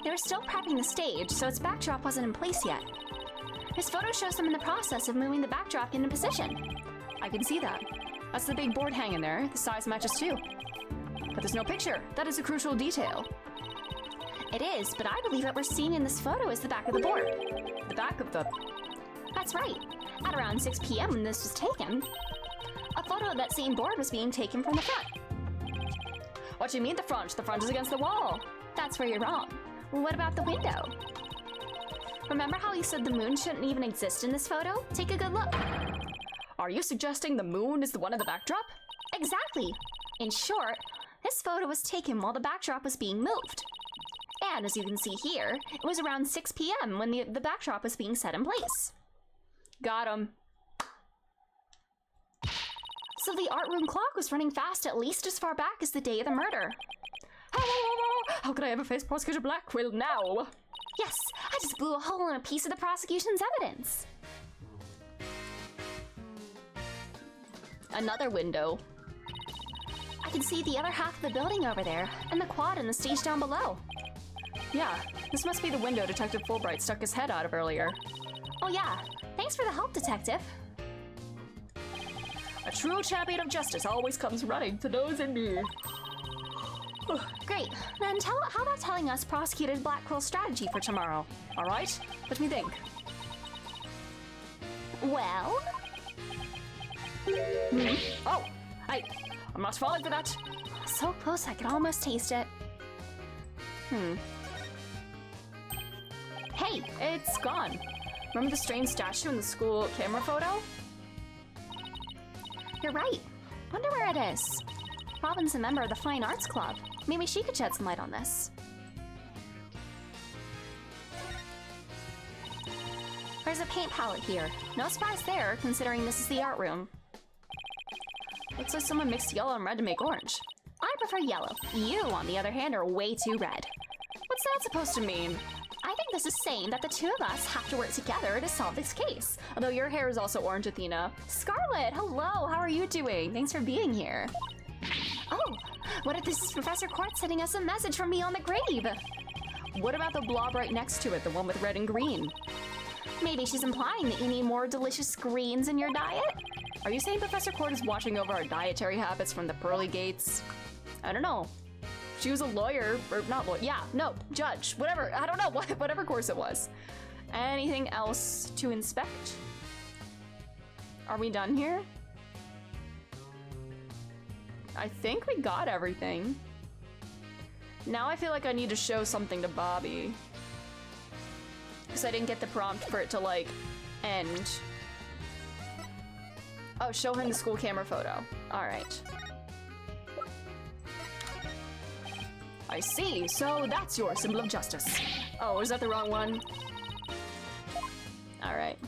[SPEAKER 3] They were still prepping the stage, so its backdrop wasn't in place yet. This photo shows them in the process of moving the backdrop into position.
[SPEAKER 2] I can see that. That's the big board hanging there. The size matches too. But there's no picture. That is a crucial detail.
[SPEAKER 3] It is, but I believe what we're seeing in this photo is the back of the board.
[SPEAKER 2] The back of the...
[SPEAKER 3] That's right. At around 6 p.m. when this was taken, a photo of that same board was being taken from the front.
[SPEAKER 2] What do you mean the front? The front is against the wall.
[SPEAKER 3] That's where you're wrong. Well, what about the window? Remember how you said the moon shouldn't even exist in this photo? Take a good look.
[SPEAKER 2] Are you suggesting the moon is the one in the backdrop?
[SPEAKER 3] Exactly. In short, this photo was taken while the backdrop was being moved. And as you can see here, it was around 6 p.m. when the backdrop was being set in place.
[SPEAKER 2] Got him.
[SPEAKER 3] So the art room clock was running fast at least as far back as the day of the murder.
[SPEAKER 2] How could I ever face Prosecutor Blackquill now?
[SPEAKER 3] Yes, I just blew a hole in a piece of the prosecution's evidence.
[SPEAKER 2] Another window.
[SPEAKER 3] I can see the other half of the building over there, and the quad and the stage down below.
[SPEAKER 2] Yeah, this must be the window Detective Fulbright stuck his head out of earlier.
[SPEAKER 3] Oh yeah, thanks for the help, Detective.
[SPEAKER 2] A true champion of justice always comes running to those in need.
[SPEAKER 3] Great, then how about telling us Prosecutor Blackquill's strategy for tomorrow?
[SPEAKER 2] All right, let me think.
[SPEAKER 3] Well?
[SPEAKER 2] Oh, I'm not falling for that.
[SPEAKER 3] So close I could almost taste it. Hey,
[SPEAKER 2] Hey, it's gone. Remember the strange statue in the school camera photo?
[SPEAKER 3] You're right. Wonder where it is. Robin's a member of the Fine Arts Club. Maybe she could shed some light on this. There's a paint palette here. No surprise there, considering this is the art room.
[SPEAKER 2] Looks like someone mixed yellow and red to make orange.
[SPEAKER 3] I prefer yellow. You, on the other hand, are way too red.
[SPEAKER 2] What's that supposed to mean?
[SPEAKER 3] I think this is saying that the two of us have to work together to solve this case.
[SPEAKER 2] Although your hair is also orange, Athena.
[SPEAKER 3] Scarlet, hello, how are you doing? Thanks for being here. Oh, what if this is Professor Court sending us a message from beyond the grave?
[SPEAKER 2] What about the blob right next to it, the one with red and green?
[SPEAKER 3] Maybe she's implying that you need more delicious greens in your diet?
[SPEAKER 2] Are you saying Professor Court is watching over our dietary habits from the pearly gates? I don't know. She was a lawyer, or not lawyer, yeah, no, judge, whatever, I don't know, whatever course it was. Anything else to inspect? Are we done here? I think we got everything. Now I feel like I need to show something to Bobby. Because I didn't get the prompt for it to, like, end. Oh, show him the school camera photo. Alright. I see, so that's your symbol of justice. Oh, is that the wrong one? Alright.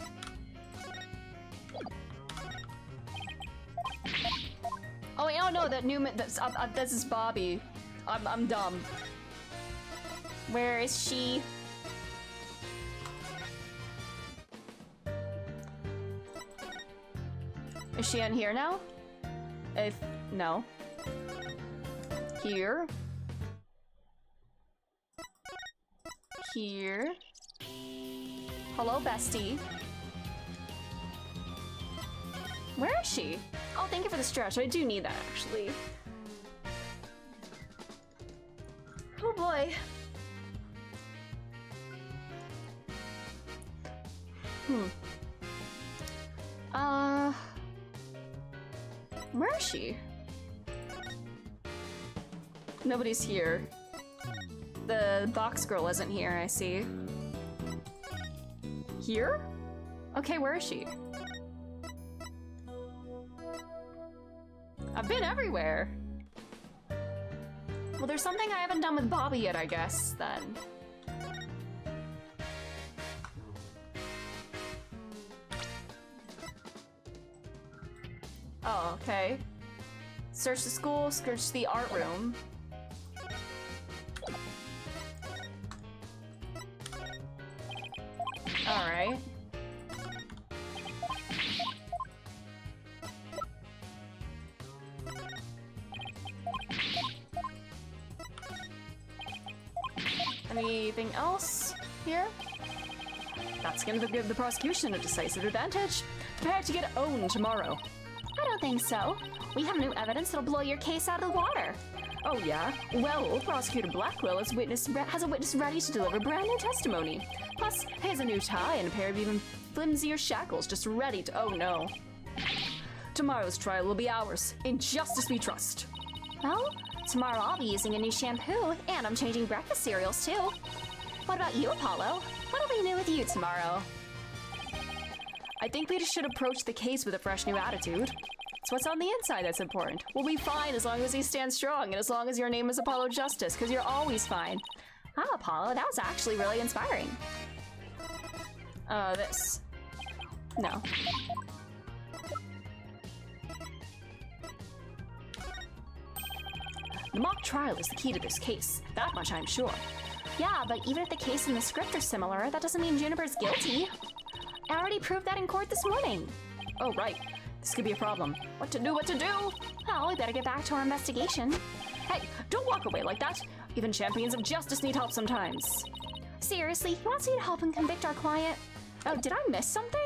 [SPEAKER 2] Oh wait, oh no, that new this is Bobby. I'm dumb.
[SPEAKER 3] Where is she?
[SPEAKER 2] Is she in here now? If no. Here. Here. Hello, bestie. Where is she? Oh, thank you for the stretch. I do need that, actually. Oh boy. Where is she? Nobody's here. The box girl isn't here, I see. Here? Okay, where is she? I've been everywhere. Well, there's something I haven't done with Bobby yet, I guess, then. Oh, okay. Search the school, search the art room. Alright. Anything else here? That's gonna give the prosecution a decisive advantage. Prepare to get owned tomorrow.
[SPEAKER 3] I don't think so. We have new evidence that'll blow your case out of the water.
[SPEAKER 2] Oh yeah? Well, Prosecutor Blackwell has a witness ready to deliver brand new testimony. Plus, he has a new tie and a pair of even flimsier shackles just ready to— oh no. Tomorrow's trial will be ours. In justice we trust.
[SPEAKER 3] Well, tomorrow I'll be using a new shampoo, and I'm changing breakfast cereals too. What about you, Apollo? What'll be new with you tomorrow?
[SPEAKER 2] I think we should approach the case with a fresh new attitude. It's what's on the inside that's important. We'll be fine as long as you stand strong and as long as your name is Apollo Justice, because you're always fine.
[SPEAKER 3] Wow, Apollo, that was actually really inspiring.
[SPEAKER 2] This. No. The mock trial is the key to this case. That much I'm sure.
[SPEAKER 3] Yeah, but even if the case and the script are similar, that doesn't mean Juniper's guilty. I already proved that in court this morning.
[SPEAKER 2] Oh, right. This could be a problem. What to do, what to do?
[SPEAKER 3] Well, we better get back to our investigation.
[SPEAKER 2] Hey, don't walk away like that. Even champions of justice need help sometimes.
[SPEAKER 3] Seriously, he wants you to help him convict our client?
[SPEAKER 2] Oh, did I miss something?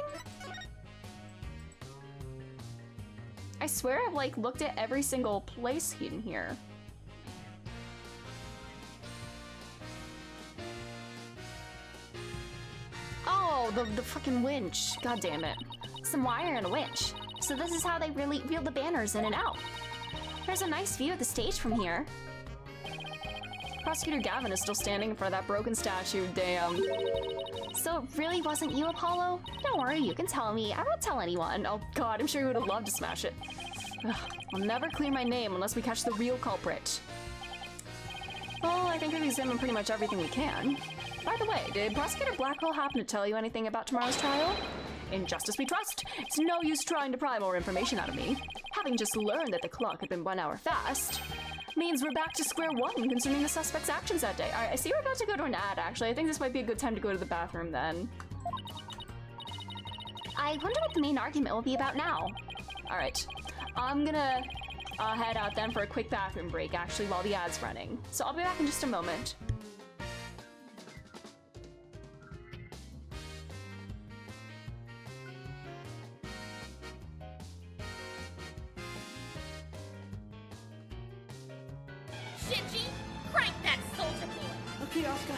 [SPEAKER 2] I swear I've, like, looked at every single place in here. Oh, the freaking winch. God damn it.
[SPEAKER 3] Some wire and a winch. So this is how they really reel the banners in and out. There's a nice view of the stage from here.
[SPEAKER 2] Prosecutor Gavin is still standing in front of that broken statue, damn.
[SPEAKER 3] So it really wasn't you, Apollo? Don't worry, you can tell me. I won't tell anyone.
[SPEAKER 2] Oh god, I'm sure you would have loved to smash it. Ugh, I'll never clear my name unless we catch the real culprit. Well, I think we've examined pretty much everything we can. By the way, did Prosecutor Blackwell happen to tell you anything about tomorrow's trial? In justice we trust. It's no use trying to pry more information out of me. Having just learned that the clock had been 1 hour fast means we're back to square one concerning the suspect's actions that day. Alright, I see we're about to go to an ad, actually. I think this might be a good time to go to the bathroom then.
[SPEAKER 3] I wonder what the main argument will be about now.
[SPEAKER 2] Alright, I'm gonna head out then for a quick bathroom break, actually, while the ad's running. So I'll be back in just a moment.
[SPEAKER 4] Shinji, crank that soldier boy!
[SPEAKER 1] Okay, Oscar.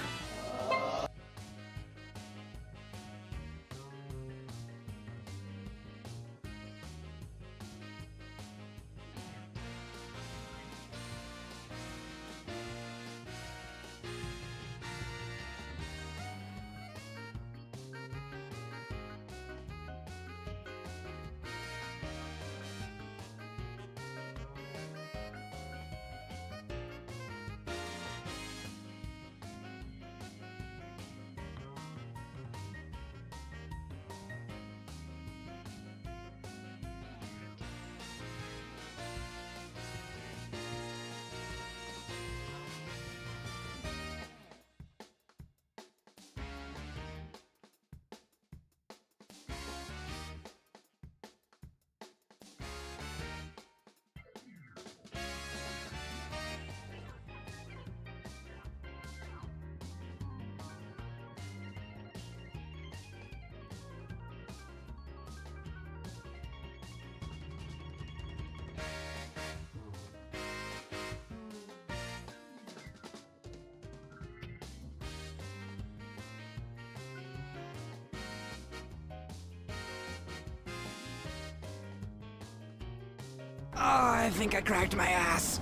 [SPEAKER 1] Oh, I think I cracked my ass.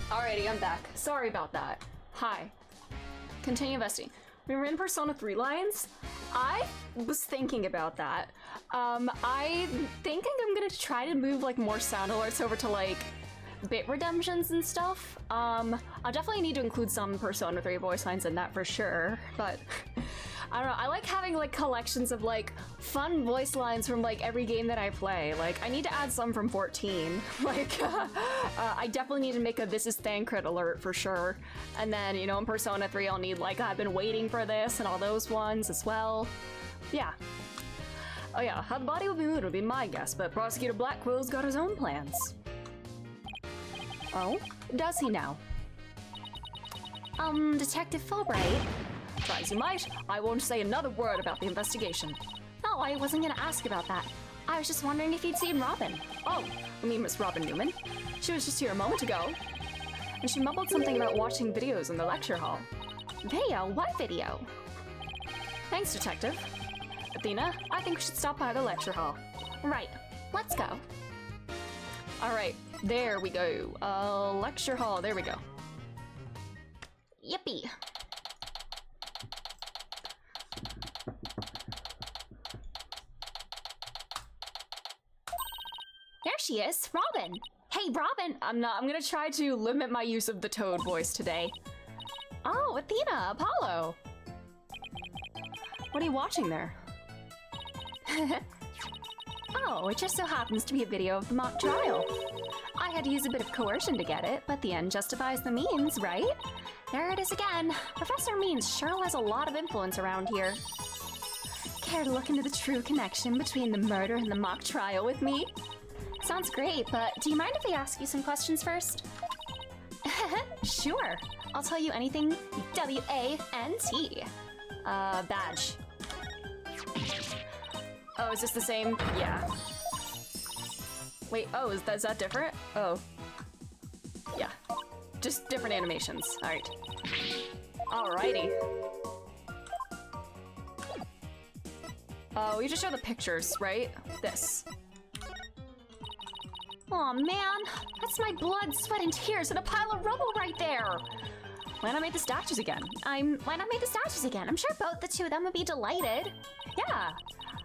[SPEAKER 2] Alrighty, I'm back. Sorry about that. Hi. Continue investing. We were in Persona 3 lines. I was thinking about that. I'm thinking I'm gonna try to move like more sound alerts over to like bit redemptions and stuff. I'll definitely need to include some Persona 3 voice lines in that for sure, but I don't know, I like having like collections of like fun voice lines from like every game that I play. Like I need to add some from 14. Like I definitely need to make a This Is Thancred alert for sure. And then, you know, in Persona 3 I'll need like I've been waiting for this and all those ones as well. Yeah. Oh yeah, how the body will be moved would be my guess, but Prosecutor Blackwell's got his own plans. Oh? Does he now?
[SPEAKER 3] Detective Fulbright?
[SPEAKER 2] Try as you might, I won't say another word about the investigation.
[SPEAKER 3] No, I wasn't gonna ask about that. I was just wondering if you'd seen Robin.
[SPEAKER 2] Oh, I mean Miss Robin Newman. She was just here a moment ago. And she mumbled something about watching videos in the lecture hall.
[SPEAKER 3] Video? What video?
[SPEAKER 2] Thanks, Detective. Athena, I think we should stop by the lecture hall.
[SPEAKER 3] Right. Let's go.
[SPEAKER 2] Alright, there we go. Lecture hall, there we go.
[SPEAKER 3] Yippee. There she is, Robin. Hey, Robin.
[SPEAKER 2] I'm gonna try to limit my use of the Toad voice today. Oh, Athena, Apollo. What are you watching there?
[SPEAKER 3] Oh, it just so happens to be a video of the mock trial. I had to use a bit of coercion to get it, but the end justifies the means, right? There it is again. Professor Means sure has a lot of influence around here. Care to look into the true connection between the murder and the mock trial with me? Sounds great, but do you mind if I ask you some questions first? Sure. I'll tell you anything W-A-N-T. Badge.
[SPEAKER 2] Oh, is this the same? Yeah. Wait, oh, is that different? Oh. Yeah. Just different animations. Alright. Alrighty. Oh, you just show the pictures, right? This.
[SPEAKER 3] Aw, man. That's my blood, sweat, and tears in a pile of rubble right there.
[SPEAKER 2] Why not make the statues again?
[SPEAKER 3] Why not make the statues again? I'm sure both the two of them would be delighted.
[SPEAKER 2] Yeah.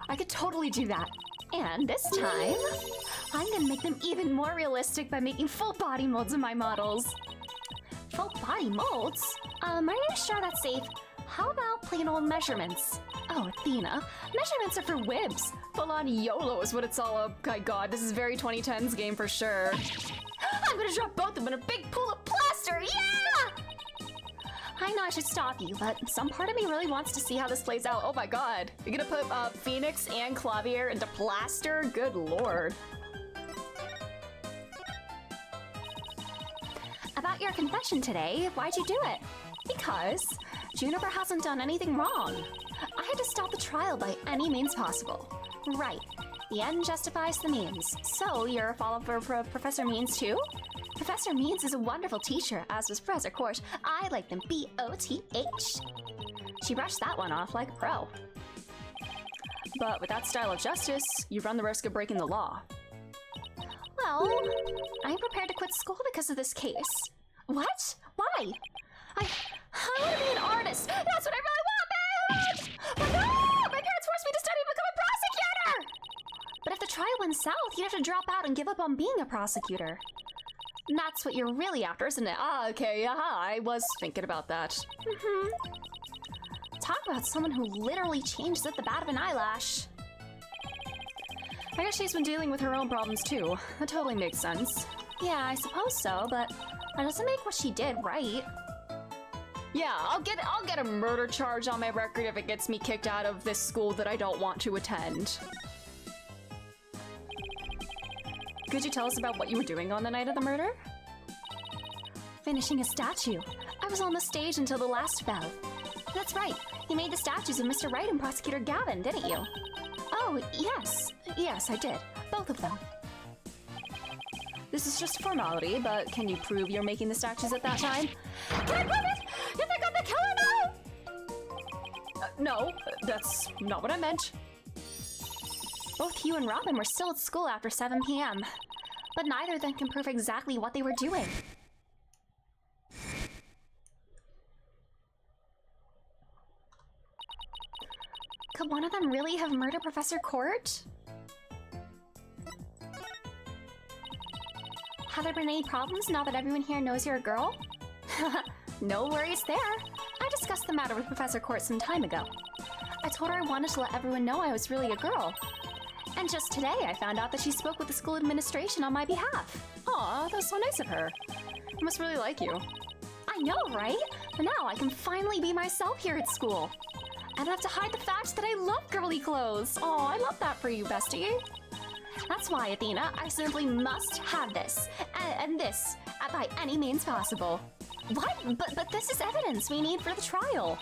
[SPEAKER 2] I could totally do that.
[SPEAKER 3] And this time, I'm gonna make them even more realistic by making full body molds of my models. Full body molds? Are you sure that's safe? How about plain old measurements?
[SPEAKER 2] Oh, Athena, measurements are for whibs. Full-on YOLO is what it's all about. My god, this is very 2010s game for sure.
[SPEAKER 3] I'm gonna drop both of them in a big pool of plaster, yeah! I know I should stop you, but some part of me really wants to see how this plays out.
[SPEAKER 2] Oh my god, you're gonna put Phoenix and Clavier into plaster? Good lord.
[SPEAKER 3] About your confession today, why'd you do it? Because Juniper hasn't done anything wrong. I had to stop the trial by any means possible. Right. The end justifies the means. So you're a follower for Professor Means too? Professor Means is a wonderful teacher, as was Professor Court. I like them B-O-T-H. She brushed that one off like a pro.
[SPEAKER 2] But with that style of justice, you run the risk of breaking the law.
[SPEAKER 3] Well, I'm prepared to quit school because of this case. What? Why? I want to be an artist. That's what I really want, man! But no! My parents forced me to study and become a prosecutor! But if the trial went south, you'd have to drop out and give up on being a prosecutor. And that's what you're really after, isn't it?
[SPEAKER 2] Ah, okay, I was thinking about that.
[SPEAKER 3] Mm-hmm. Talk about someone who literally changes at the bat of an eyelash.
[SPEAKER 2] I guess she's been dealing with her own problems too. That totally makes sense.
[SPEAKER 3] Yeah, I suppose so, but that doesn't make what she did right.
[SPEAKER 2] Yeah, I'll get a murder charge on my record if it gets me kicked out of this school that I don't want to attend. Could you tell us about what you were doing on the night of the murder?
[SPEAKER 3] Finishing a statue. I was on the stage until the last bell. That's right. You made the statues of Mr. Wright and Prosecutor Gavin, didn't you? Oh, yes. Yes, I did. Both of them.
[SPEAKER 2] This is just a formality, but can you prove you're making the statues at that time?
[SPEAKER 3] Can I prove it? You think I'm the killer now?
[SPEAKER 2] No, that's not what I meant.
[SPEAKER 3] Both you and Robin were still at school after 7 p.m., but neither of them can prove exactly what they were doing. Could one of them really have murdered Professor Court? Have there been any problems now that everyone here knows you're a girl? No worries there. I discussed the matter with Professor Court some time ago. I told her I wanted to let everyone know I was really a girl. And just today, I found out that she spoke with the school administration on my behalf.
[SPEAKER 2] Aw, that's so nice of her. I must really like you.
[SPEAKER 3] I know, right? But now I can finally be myself here at school. I don't have to hide the fact that I love girly clothes.
[SPEAKER 2] Aw, I love that for you, bestie.
[SPEAKER 3] That's why, Athena, I simply must have this. And this, by any means possible. What? But this is evidence we need for the trial.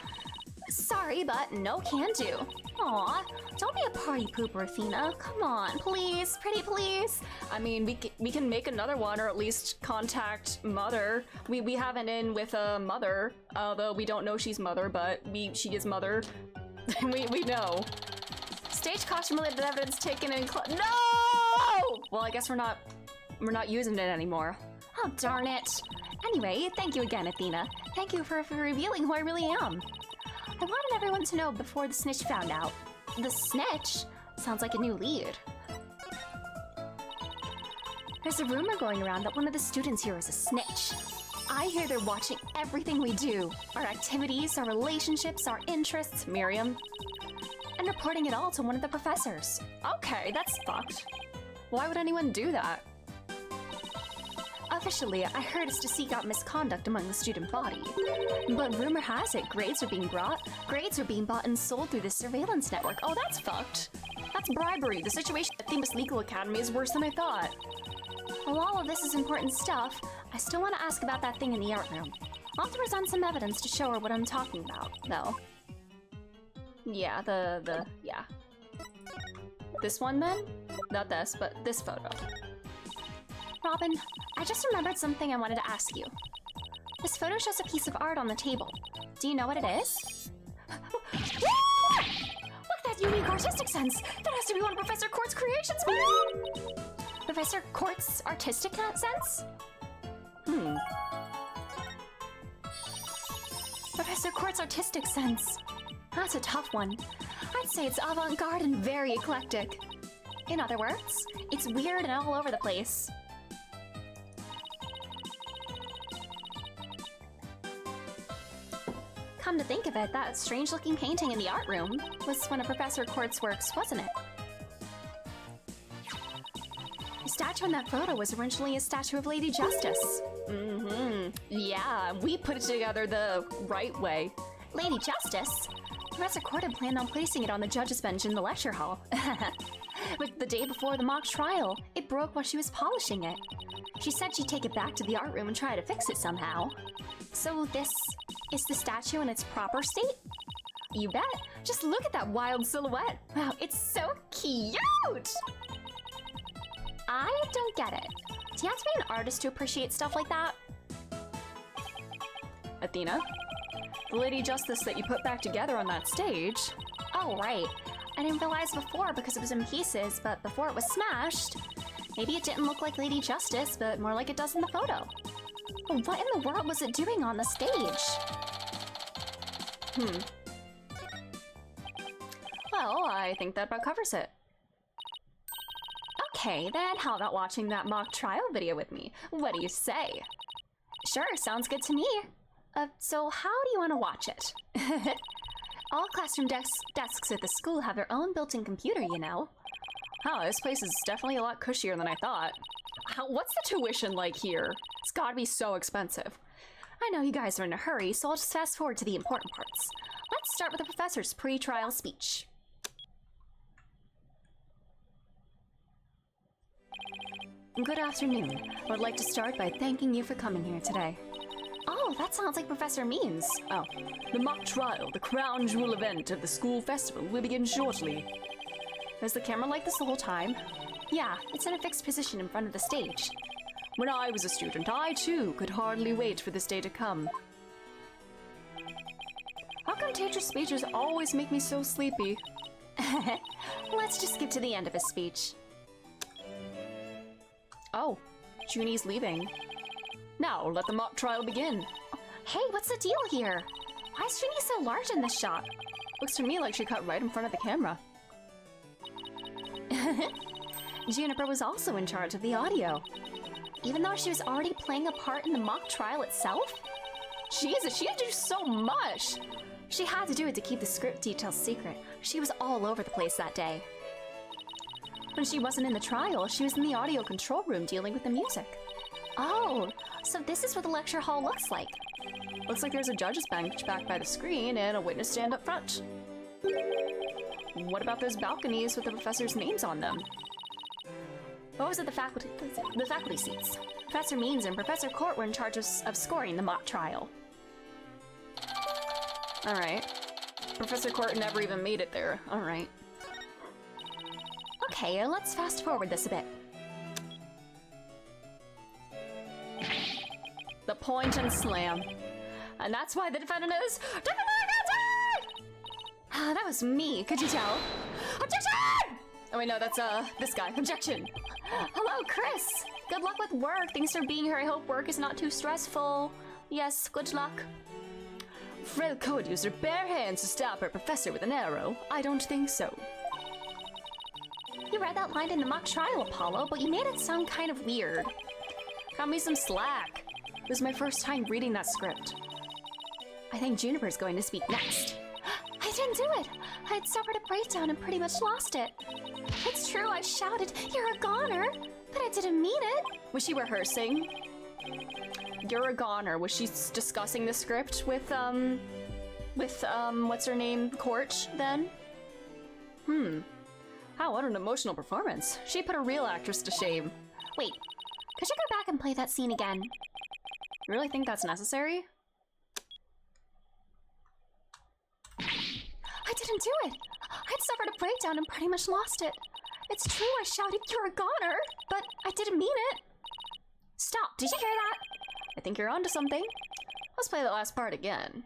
[SPEAKER 3] Sorry, but no can do. Aw, don't be a party pooper, Athena. Come on, please, pretty please.
[SPEAKER 2] I mean, we can make another one, or at least contact Mother. We have an in with Mother, although we don't know she's Mother, but she is Mother. we know. Stage costume related evidence taken in No! Well, I guess we're not using it anymore.
[SPEAKER 3] Oh, darn it. Anyway, thank you again, Athena. Thank you for revealing who I really am. I wanted everyone to know before the snitch found out. The snitch? Sounds like a new lead. There's a rumor going around that one of the students here is a snitch. I hear they're watching everything we do. Our activities, our relationships, our interests,
[SPEAKER 2] Miriam.
[SPEAKER 3] and reporting it all to one of the professors.
[SPEAKER 2] Okay, that's fucked. Why would anyone do that?
[SPEAKER 3] Officially, I heard it's to seek out misconduct among the student body. But rumor has it grades are being bought and sold through this surveillance network.
[SPEAKER 2] Oh, that's fucked. That's bribery. The situation at Themis Legal Academy is worse than I thought.
[SPEAKER 3] While all of this is important stuff, I still want to ask about that thing in the art room. I'll have to present some evidence to show her what I'm talking about, though.
[SPEAKER 2] Yeah, yeah. This one then? Not this, but this photo.
[SPEAKER 3] Robin, I just remembered something I wanted to ask you. This photo shows a piece of art on the table. Do you know what it is? Look, that unique artistic sense! That has to be one of Professor Court's creations, man! Professor Court's artistic sense? Professor Court's artistic sense. That's a tough one. I'd say it's avant-garde and very eclectic. In other words, it's weird and all over the place. Come to think of it, that strange-looking painting in the art room was one of Professor Court's works, wasn't it? The statue in that photo was originally a statue of Lady Justice.
[SPEAKER 2] Yeah, we put it together the right way.
[SPEAKER 3] Lady Justice? Professor Court had planned on placing it on the judge's bench in the lecture hall. But the day before the mock trial, it broke while she was polishing it. She said she'd take it back to the art room and try to fix it somehow. So this is the statue in its proper state?
[SPEAKER 2] You bet. Just look at that wild silhouette.
[SPEAKER 3] Wow, it's so cute! I don't get it. Do you have to be an artist to appreciate stuff like that?
[SPEAKER 2] Athena? The Lady Justice that you put back together on that stage.
[SPEAKER 3] Oh, right. I didn't realize before because it was in pieces, but before it was smashed, maybe it didn't look like Lady Justice, but more like it does in the photo. But what in the world was it doing on the stage?
[SPEAKER 2] Well, I think that about covers it.
[SPEAKER 3] Okay, then how about watching that mock trial video with me? What do you say? Sure, sounds good to me. So how do you want to watch it? All classroom desks at the school have their own built-in computer, you know.
[SPEAKER 2] Oh, this place is definitely a lot cushier than I thought. What's the tuition like here? It's gotta be so expensive.
[SPEAKER 3] I know you guys are in a hurry, so I'll just fast forward to the important parts. Let's start with the professor's pre-trial speech.
[SPEAKER 2] Good afternoon. I would like to start by thanking you for coming here today.
[SPEAKER 3] Oh, that sounds like Professor Means.
[SPEAKER 2] Oh, the mock trial, the crown jewel event of the school festival, will begin shortly. Is the camera like this the whole time?
[SPEAKER 3] Yeah, it's in a fixed position in front of the stage.
[SPEAKER 2] When I was a student, I too could hardly wait for this day to come. How come teacher speeches always make me so sleepy?
[SPEAKER 3] Let's just skip to the end of his speech.
[SPEAKER 2] Oh, Junie's leaving. Now, let the mock trial begin.
[SPEAKER 3] Hey, what's the deal here? Why is Junie so large in this shot?
[SPEAKER 2] Looks to me like she cut right in front of the camera.
[SPEAKER 3] Juniper was also in charge of the audio. Even though she was already playing a part in the mock trial itself?
[SPEAKER 2] Jesus, she had to do so much!
[SPEAKER 3] She had to do it to keep the script details secret. She was all over the place that day. When she wasn't in the trial, she was in the audio control room dealing with the music. Oh, so this is what the lecture hall looks like.
[SPEAKER 2] Looks like there's a judge's bench back by the screen and a witness stand up front. What about those balconies with the professors' names on them?
[SPEAKER 3] Those are the faculty seats. Professor Means and Professor Court were in charge of scoring the mock trial.
[SPEAKER 2] Alright. Professor Court never even made it there. Alright.
[SPEAKER 3] Okay, let's fast forward this a bit.
[SPEAKER 2] The point and slam. And that's why the defendant is guilty!
[SPEAKER 3] That was me, could you tell?
[SPEAKER 2] Objection! Oh wait, no, that's this guy. Objection!
[SPEAKER 3] Hello, Chris! Good luck with work. Thanks for being here. I hope work is not too stressful. Yes, good luck.
[SPEAKER 2] Fred Code used her bare hands to stab her professor with an arrow. I don't think so.
[SPEAKER 3] You read that line in the mock trial, Apollo, but you made it sound kind of weird.
[SPEAKER 2] Cut me some slack. This is my first time reading that script.
[SPEAKER 3] I think Juniper's going to speak next. I didn't do it! I had suffered a breakdown and pretty much lost it. It's true, I shouted, "You're a goner!" But I didn't mean it!
[SPEAKER 2] Was she rehearsing? You're a goner. Was she discussing the script with what's her name, Court, then? Wow, what an emotional performance. She put a real actress to shame.
[SPEAKER 3] Wait, could you go back and play that scene again?
[SPEAKER 2] You really think that's necessary?
[SPEAKER 3] I didn't do it! I'd suffered a breakdown and pretty much lost it. It's true, I shouted, "You're a goner!" But I didn't mean it. Stop, did you hear that?
[SPEAKER 2] I think you're onto something. Let's play that last part again.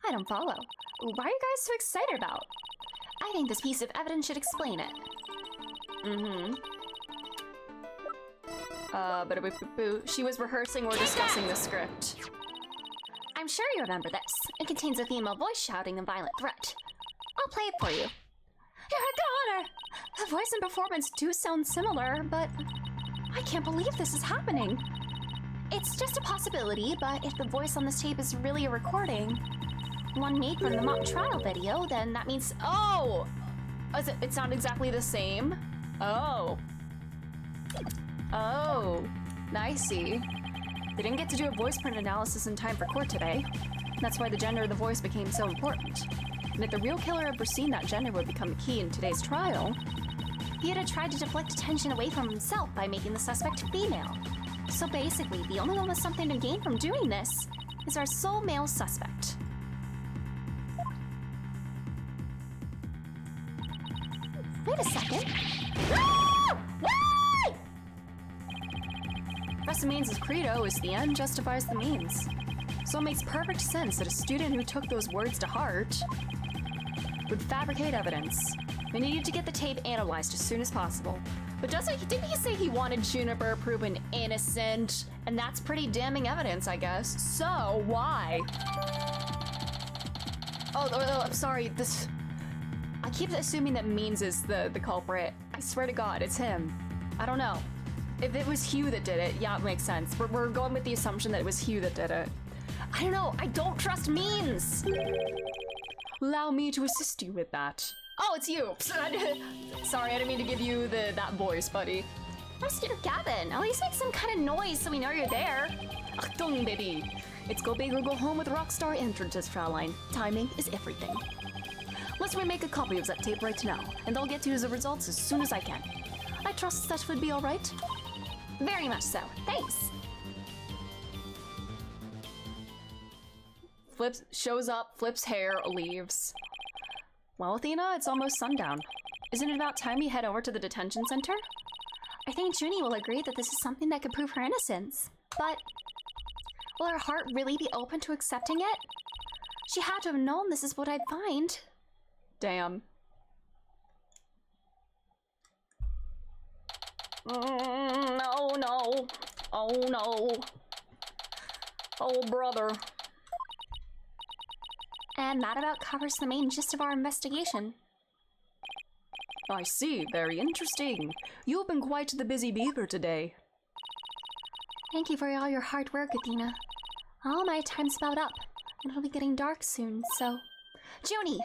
[SPEAKER 3] I don't follow. What are you guys so excited about? I think this piece of evidence should explain it.
[SPEAKER 2] But she was rehearsing or discussing the script.
[SPEAKER 3] I'm sure you remember this. It contains a female voice shouting a violent threat. I'll play it for you. "You're a goner!" The voice and performance do sound similar, but I can't believe this is happening. It's just a possibility, but if the voice on this tape is really a recording, one made from the mock trial video, then that means...
[SPEAKER 2] Oh! It's not exactly the same? Oh. Oh. I see. They didn't get to do a voice print analysis in time for court today. That's why the gender of the voice became so important. And if the real killer had foreseen that gender would become the key in today's trial,
[SPEAKER 3] he'd have tried to deflect attention away from himself by making the suspect female. So basically, the only one with something to gain from doing this is our sole male suspect. Wait a second.
[SPEAKER 2] Professor Means' credo is the end justifies the means. So it makes perfect sense that a student who took those words to heart would fabricate evidence. We needed to get the tape analyzed as soon as possible. But didn't he say he wanted Juniper proven innocent? And that's pretty damning evidence, I guess. So, why? Oh, I'm sorry, I keep assuming that Means is the culprit. I swear to God, it's him. I don't know. If it was Hugh that did it, yeah, it makes sense. We're going with the assumption that it was Hugh that did it. I don't know, I don't trust Means! Allow me to assist you with that. Oh, it's you! Sorry, I didn't mean to give you that voice, buddy.
[SPEAKER 3] Mr. Gavin, at least make some kind of noise so we know you're there.
[SPEAKER 2] Achtung, baby! It's go big or go home with rockstar entrances, Fraulein. Timing is everything. Let's remake a copy of that tape right now, and I'll get you the results as soon as I can. I trust that would be alright?
[SPEAKER 3] Very much so, thanks.
[SPEAKER 2] Flips, shows up, flips hair, leaves. Well, Athena, it's almost sundown. Isn't it about time we head over to the detention center?
[SPEAKER 3] I think Junie will agree that this is something that could prove her innocence. But will her heart really be open to accepting it? She had to have known this is what I'd find.
[SPEAKER 2] Damn. No. Oh no. Oh brother.
[SPEAKER 3] And that about covers the main gist of our investigation.
[SPEAKER 2] I see, very interesting. You've been quite the busy beaver today.
[SPEAKER 3] Thank you for all your hard work, Athena. All my time's about up, and it'll be getting dark soon, so Junie!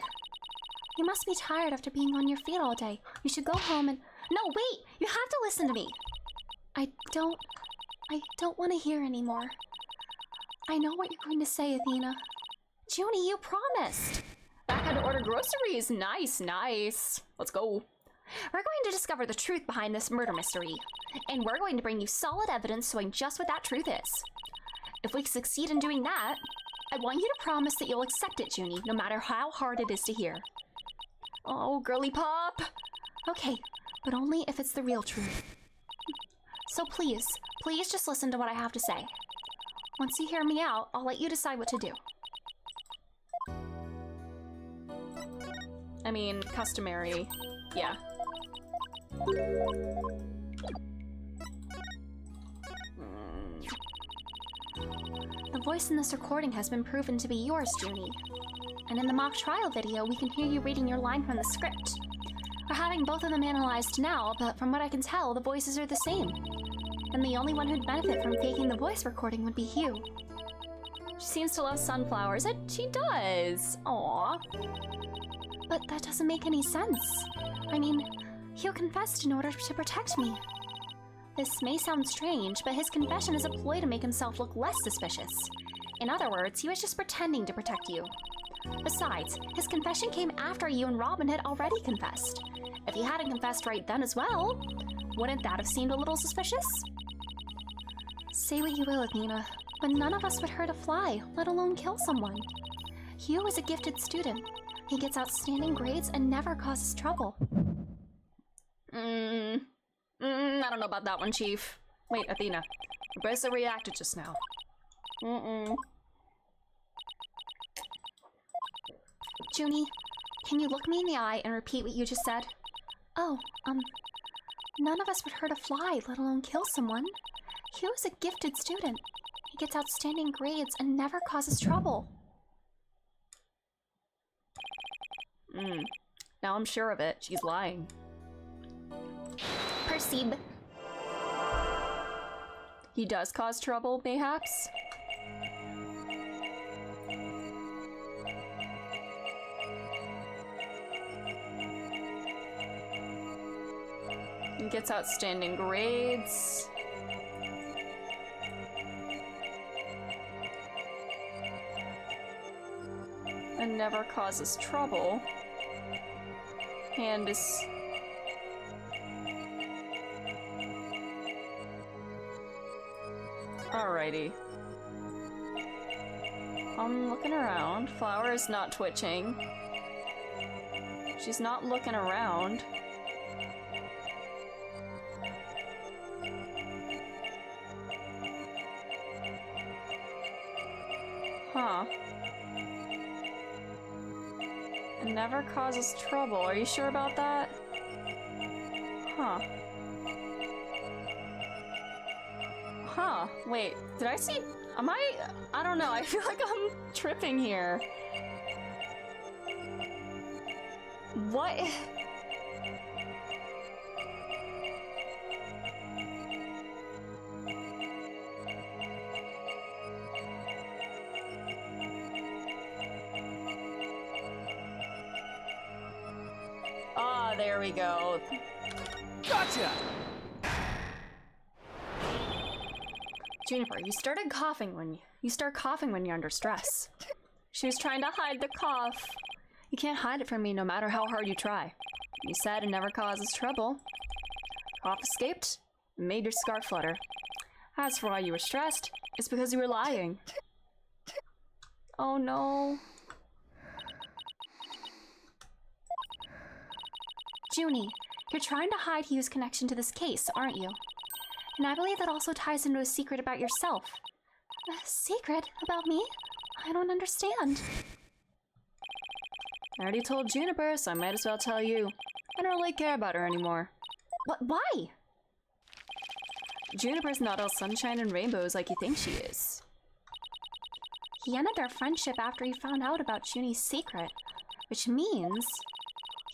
[SPEAKER 3] You must be tired after being on your feet all day. You should go home and... No, wait! You have to listen to me! I don't want to hear anymore. I know what you're going to say, Athena. Junie, you promised!
[SPEAKER 2] Back had to order groceries. Nice, nice. Let's go.
[SPEAKER 3] We're going to discover the truth behind this murder mystery. And we're going to bring you solid evidence showing just what that truth is. If we succeed in doing that, I want you to promise that you'll accept it, Junie, no matter how hard it is to hear.
[SPEAKER 2] Oh, girly pop.
[SPEAKER 3] Okay, but only if it's the real truth. So please just listen to what I have to say. Once you hear me out, I'll let you decide what to do.
[SPEAKER 2] I mean, customary. Yeah.
[SPEAKER 3] The voice in this recording has been proven to be yours, Junie. And in the mock trial video, we can hear you reading your line from the script. We're having both of them analyzed now, but from what I can tell, the voices are the same. And the only one who'd benefit from faking the voice recording would be Hugh.
[SPEAKER 2] She seems to love sunflowers. She does. Aww.
[SPEAKER 3] But that doesn't make any sense. I mean, Hugh confessed in order to protect me. This may sound strange, but his confession is a ploy to make himself look less suspicious. In other words, he was just pretending to protect you. Besides, his confession came after you and Robin had already confessed. If he hadn't confessed right then as well, wouldn't that have seemed a little suspicious? Say what you will, Athena, but none of us would hurt a fly, let alone kill someone. Hugh is a gifted student. He gets outstanding grades and never causes trouble.
[SPEAKER 2] I don't know about that one, Chief. Wait, Athena. You basically reacted just now.
[SPEAKER 3] Junie, can you look me in the eye and repeat what you just said? Oh, none of us would hurt a fly, let alone kill someone. Hugh is a gifted student. He gets outstanding grades and never causes trouble.
[SPEAKER 2] Now I'm sure of it. She's lying.
[SPEAKER 3] Perceive.
[SPEAKER 2] He does cause trouble, mayhaps? He gets outstanding grades. And never causes trouble. And is... Alrighty. I'm looking around. Flower is not twitching. She's not looking around. Huh. It never causes trouble. Are you sure about that? Huh. Huh. Wait, did I see... I don't know. I feel like I'm tripping here. What? Ah, there we go.
[SPEAKER 1] Gotcha!
[SPEAKER 2] Juniper, you start coughing when you're under stress. She was trying to hide the cough. You can't hide it from me no matter how hard you try. You said it never causes trouble. Cough escaped, and made your scarf flutter. As for why you were stressed, it's because you were lying. Oh no.
[SPEAKER 3] Junie, you're trying to hide Hugh's connection to this case, aren't you? And I believe that also ties into a secret about yourself. A secret? About me? I don't understand.
[SPEAKER 2] I already told Juniper, so I might as well tell you. I don't really care about her anymore.
[SPEAKER 3] Why?
[SPEAKER 2] Juniper's not all sunshine and rainbows like you think she is.
[SPEAKER 3] He ended their friendship after he found out about Junie's secret, which means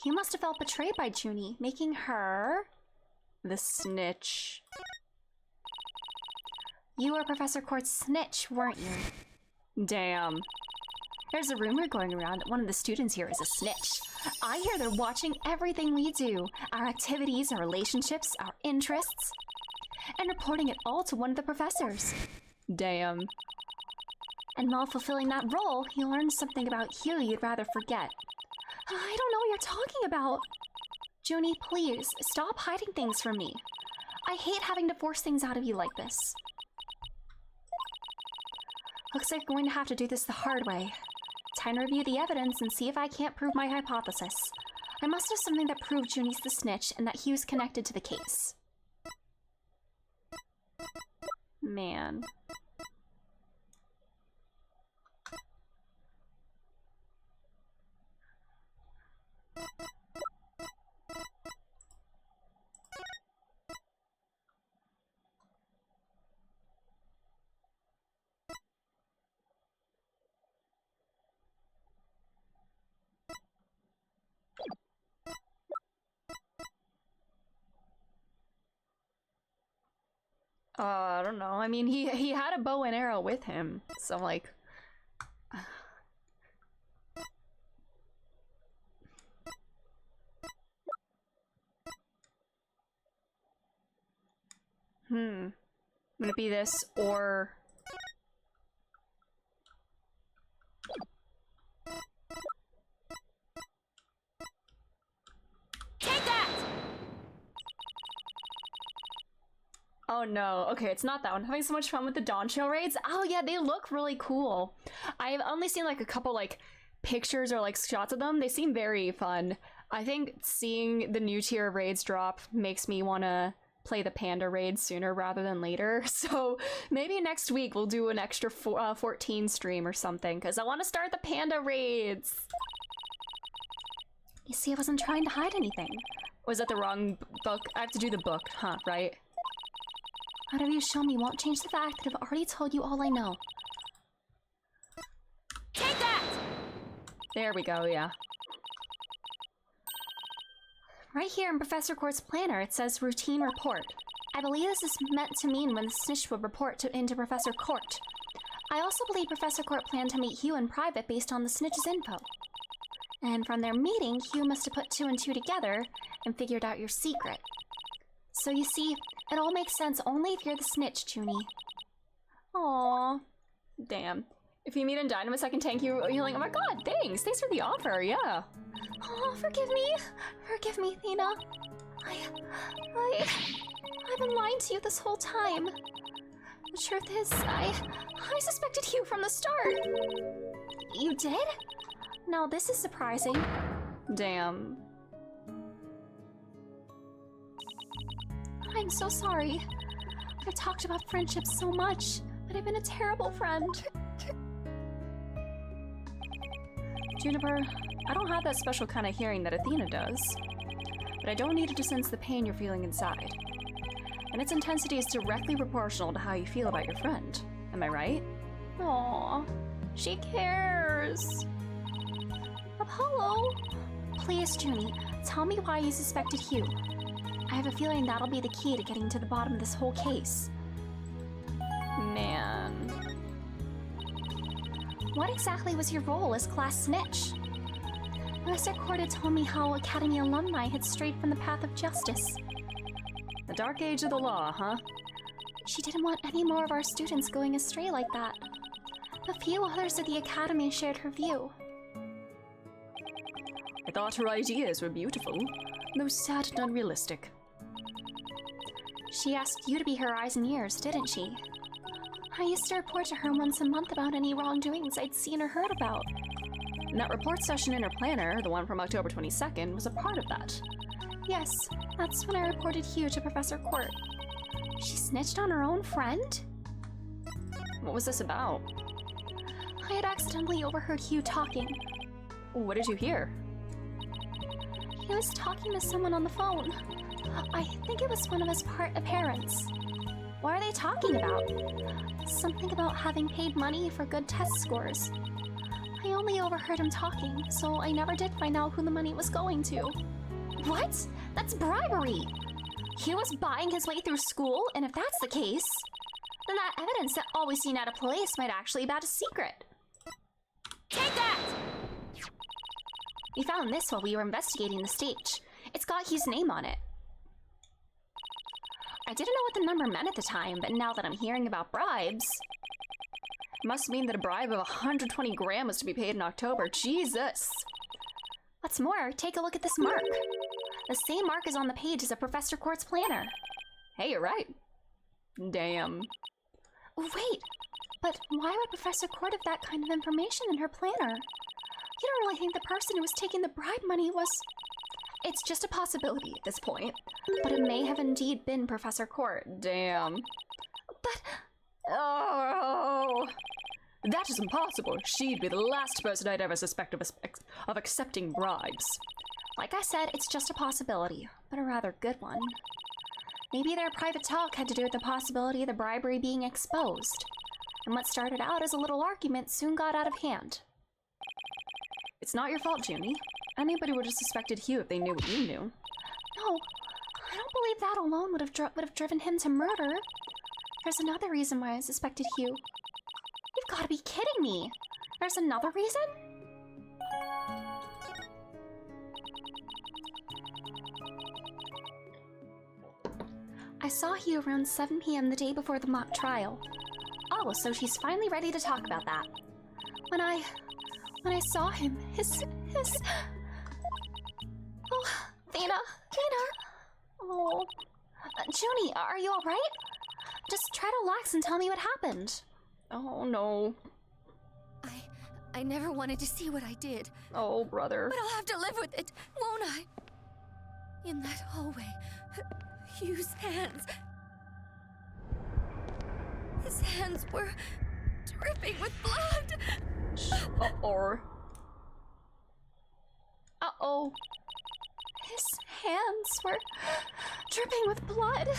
[SPEAKER 3] he must have felt betrayed by Junie, making her
[SPEAKER 2] the snitch.
[SPEAKER 3] You were Professor Court's snitch, weren't you?
[SPEAKER 2] Damn.
[SPEAKER 3] There's a rumor going around that one of the students here is a snitch. I hear they're watching everything we do, our activities, our relationships, our interests, and reporting it all to one of the professors.
[SPEAKER 2] Damn.
[SPEAKER 3] And while fulfilling that role, you learn something about Hugh you'd rather forget. I don't know what you're talking about. Junie, please, stop hiding things from me. I hate having to force things out of you like this. Looks like we're going to have to do this the hard way. Time to review the evidence and see if I can't prove my hypothesis. I must have something that proved Junie's the snitch and that Hugh's connected to the case.
[SPEAKER 2] Man. I don't know. I mean, he had a bow and arrow with him, so like. Would it be this or?
[SPEAKER 4] Take that!
[SPEAKER 2] Oh no, okay, it's not that one. Having so much fun with the Dawn Trail raids. Oh yeah, they look really cool. I've only seen like a couple like pictures or like shots of them. They seem very fun. I think seeing the new tier of raids drop makes me want to play the panda raid sooner rather than later. So maybe next week we'll do an extra 14 stream or something, because I want to start the panda raids.
[SPEAKER 3] You see, I wasn't trying to hide anything.
[SPEAKER 2] Was that the wrong book? I have to do the book, huh, right?
[SPEAKER 3] Whatever you show me won't change the fact that I've already told you all I know.
[SPEAKER 4] Take that!
[SPEAKER 2] There we go, yeah.
[SPEAKER 3] Right here in Professor Court's planner, it says routine report. I believe this is meant to mean when the snitch would report into Professor Court. I also believe Professor Court planned to meet Hugh in private based on the snitch's info. And from their meeting, Hugh must have put 2 and 2 together and figured out your secret. So you see, it all makes sense only if you're the snitch, Junie.
[SPEAKER 2] Aww. Damn. If you meet in Dynamis, I can tank you healing. Oh my god, thanks! Thanks for the offer, yeah.
[SPEAKER 3] Oh, forgive me. Forgive me, Thena. I've been lying to you this whole time. The truth is, I suspected you from the start. You did? Now this is surprising.
[SPEAKER 2] Damn.
[SPEAKER 3] I'm so sorry. I've talked about friendship so much, but I've been a terrible friend.
[SPEAKER 2] Juniper, I don't have that special kind of hearing that Athena does, but I don't need it to sense the pain you're feeling inside. And its intensity is directly proportional to how you feel about your friend. Am I right?
[SPEAKER 3] Aww, she cares. Apollo! Please, Junie, tell me why you suspected Hugh. I have a feeling that'll be the key to getting to the bottom of this whole case.
[SPEAKER 2] Man.
[SPEAKER 3] What exactly was your role as class snitch? Professor Corda told me how Academy alumni had strayed from the path of justice.
[SPEAKER 2] The dark age of the law, huh?
[SPEAKER 3] She didn't want any more of our students going astray like that. A few others at the Academy shared her view.
[SPEAKER 2] I thought her ideas were beautiful, though sad and unrealistic.
[SPEAKER 3] She asked you to be her eyes and ears, didn't she? I used to report to her once a month about any wrongdoings I'd seen or heard about.
[SPEAKER 2] And that report session in her planner, the one from October 22nd, was a part of that.
[SPEAKER 3] Yes, that's when I reported Hugh to Professor Court. She snitched on her own friend?
[SPEAKER 2] What was this about?
[SPEAKER 3] I had accidentally overheard Hugh talking.
[SPEAKER 2] What did you hear?
[SPEAKER 3] He was talking to someone on the phone. I think it was one of his parents. What are they talking about? Something about having paid money for good test scores. I only overheard him talking, so I never did find out who the money was going to. What? That's bribery! He was buying his way through school, and if that's the case, then that evidence that always seen out of place might actually be about a secret. Take that! We found this while we were investigating the stage. It's got Hugh's name on it. I didn't know what the number meant at the time, but now that I'm hearing about bribes...
[SPEAKER 2] Must mean that a bribe of 120 grand was to be paid in October. Jesus!
[SPEAKER 3] What's more, take a look at this mark. The same mark is on the page as a Professor Court's planner.
[SPEAKER 2] Hey, you're right. Damn.
[SPEAKER 3] Wait, but why would Professor Court have that kind of information in her planner? You don't really think the person who was taking the bribe money was... It's just a possibility at this point, but it may have indeed been Professor Court.
[SPEAKER 2] Damn.
[SPEAKER 3] But...
[SPEAKER 2] Oh! That is impossible. She'd be the last person I'd ever suspect of accepting bribes.
[SPEAKER 3] Like I said, it's just a possibility, but a rather good one. Maybe their private talk had to do with the possibility of the bribery being exposed. And what started out as a little argument soon got out of hand.
[SPEAKER 2] It's not your fault, Junie. Anybody would have suspected Hugh if they knew what you knew.
[SPEAKER 3] No, I don't believe that alone would have driven him to murder. There's another reason why I suspected Hugh. You've got to be kidding me. There's another reason? I saw Hugh around 7 p.m. the day before the mock trial. Oh, so she's finally ready to talk about that. When I saw him, his... Oh, Thena. Oh. Junie, are you alright? Just try to relax and tell me what happened.
[SPEAKER 2] Oh, no.
[SPEAKER 5] I never wanted to see what I did.
[SPEAKER 2] Oh, brother.
[SPEAKER 5] But I'll have to live with it, won't I? In that hallway, Hugh's hands... His hands were dripping with blood.
[SPEAKER 2] Uh-oh.
[SPEAKER 3] Uh-oh. His hands were dripping with blood.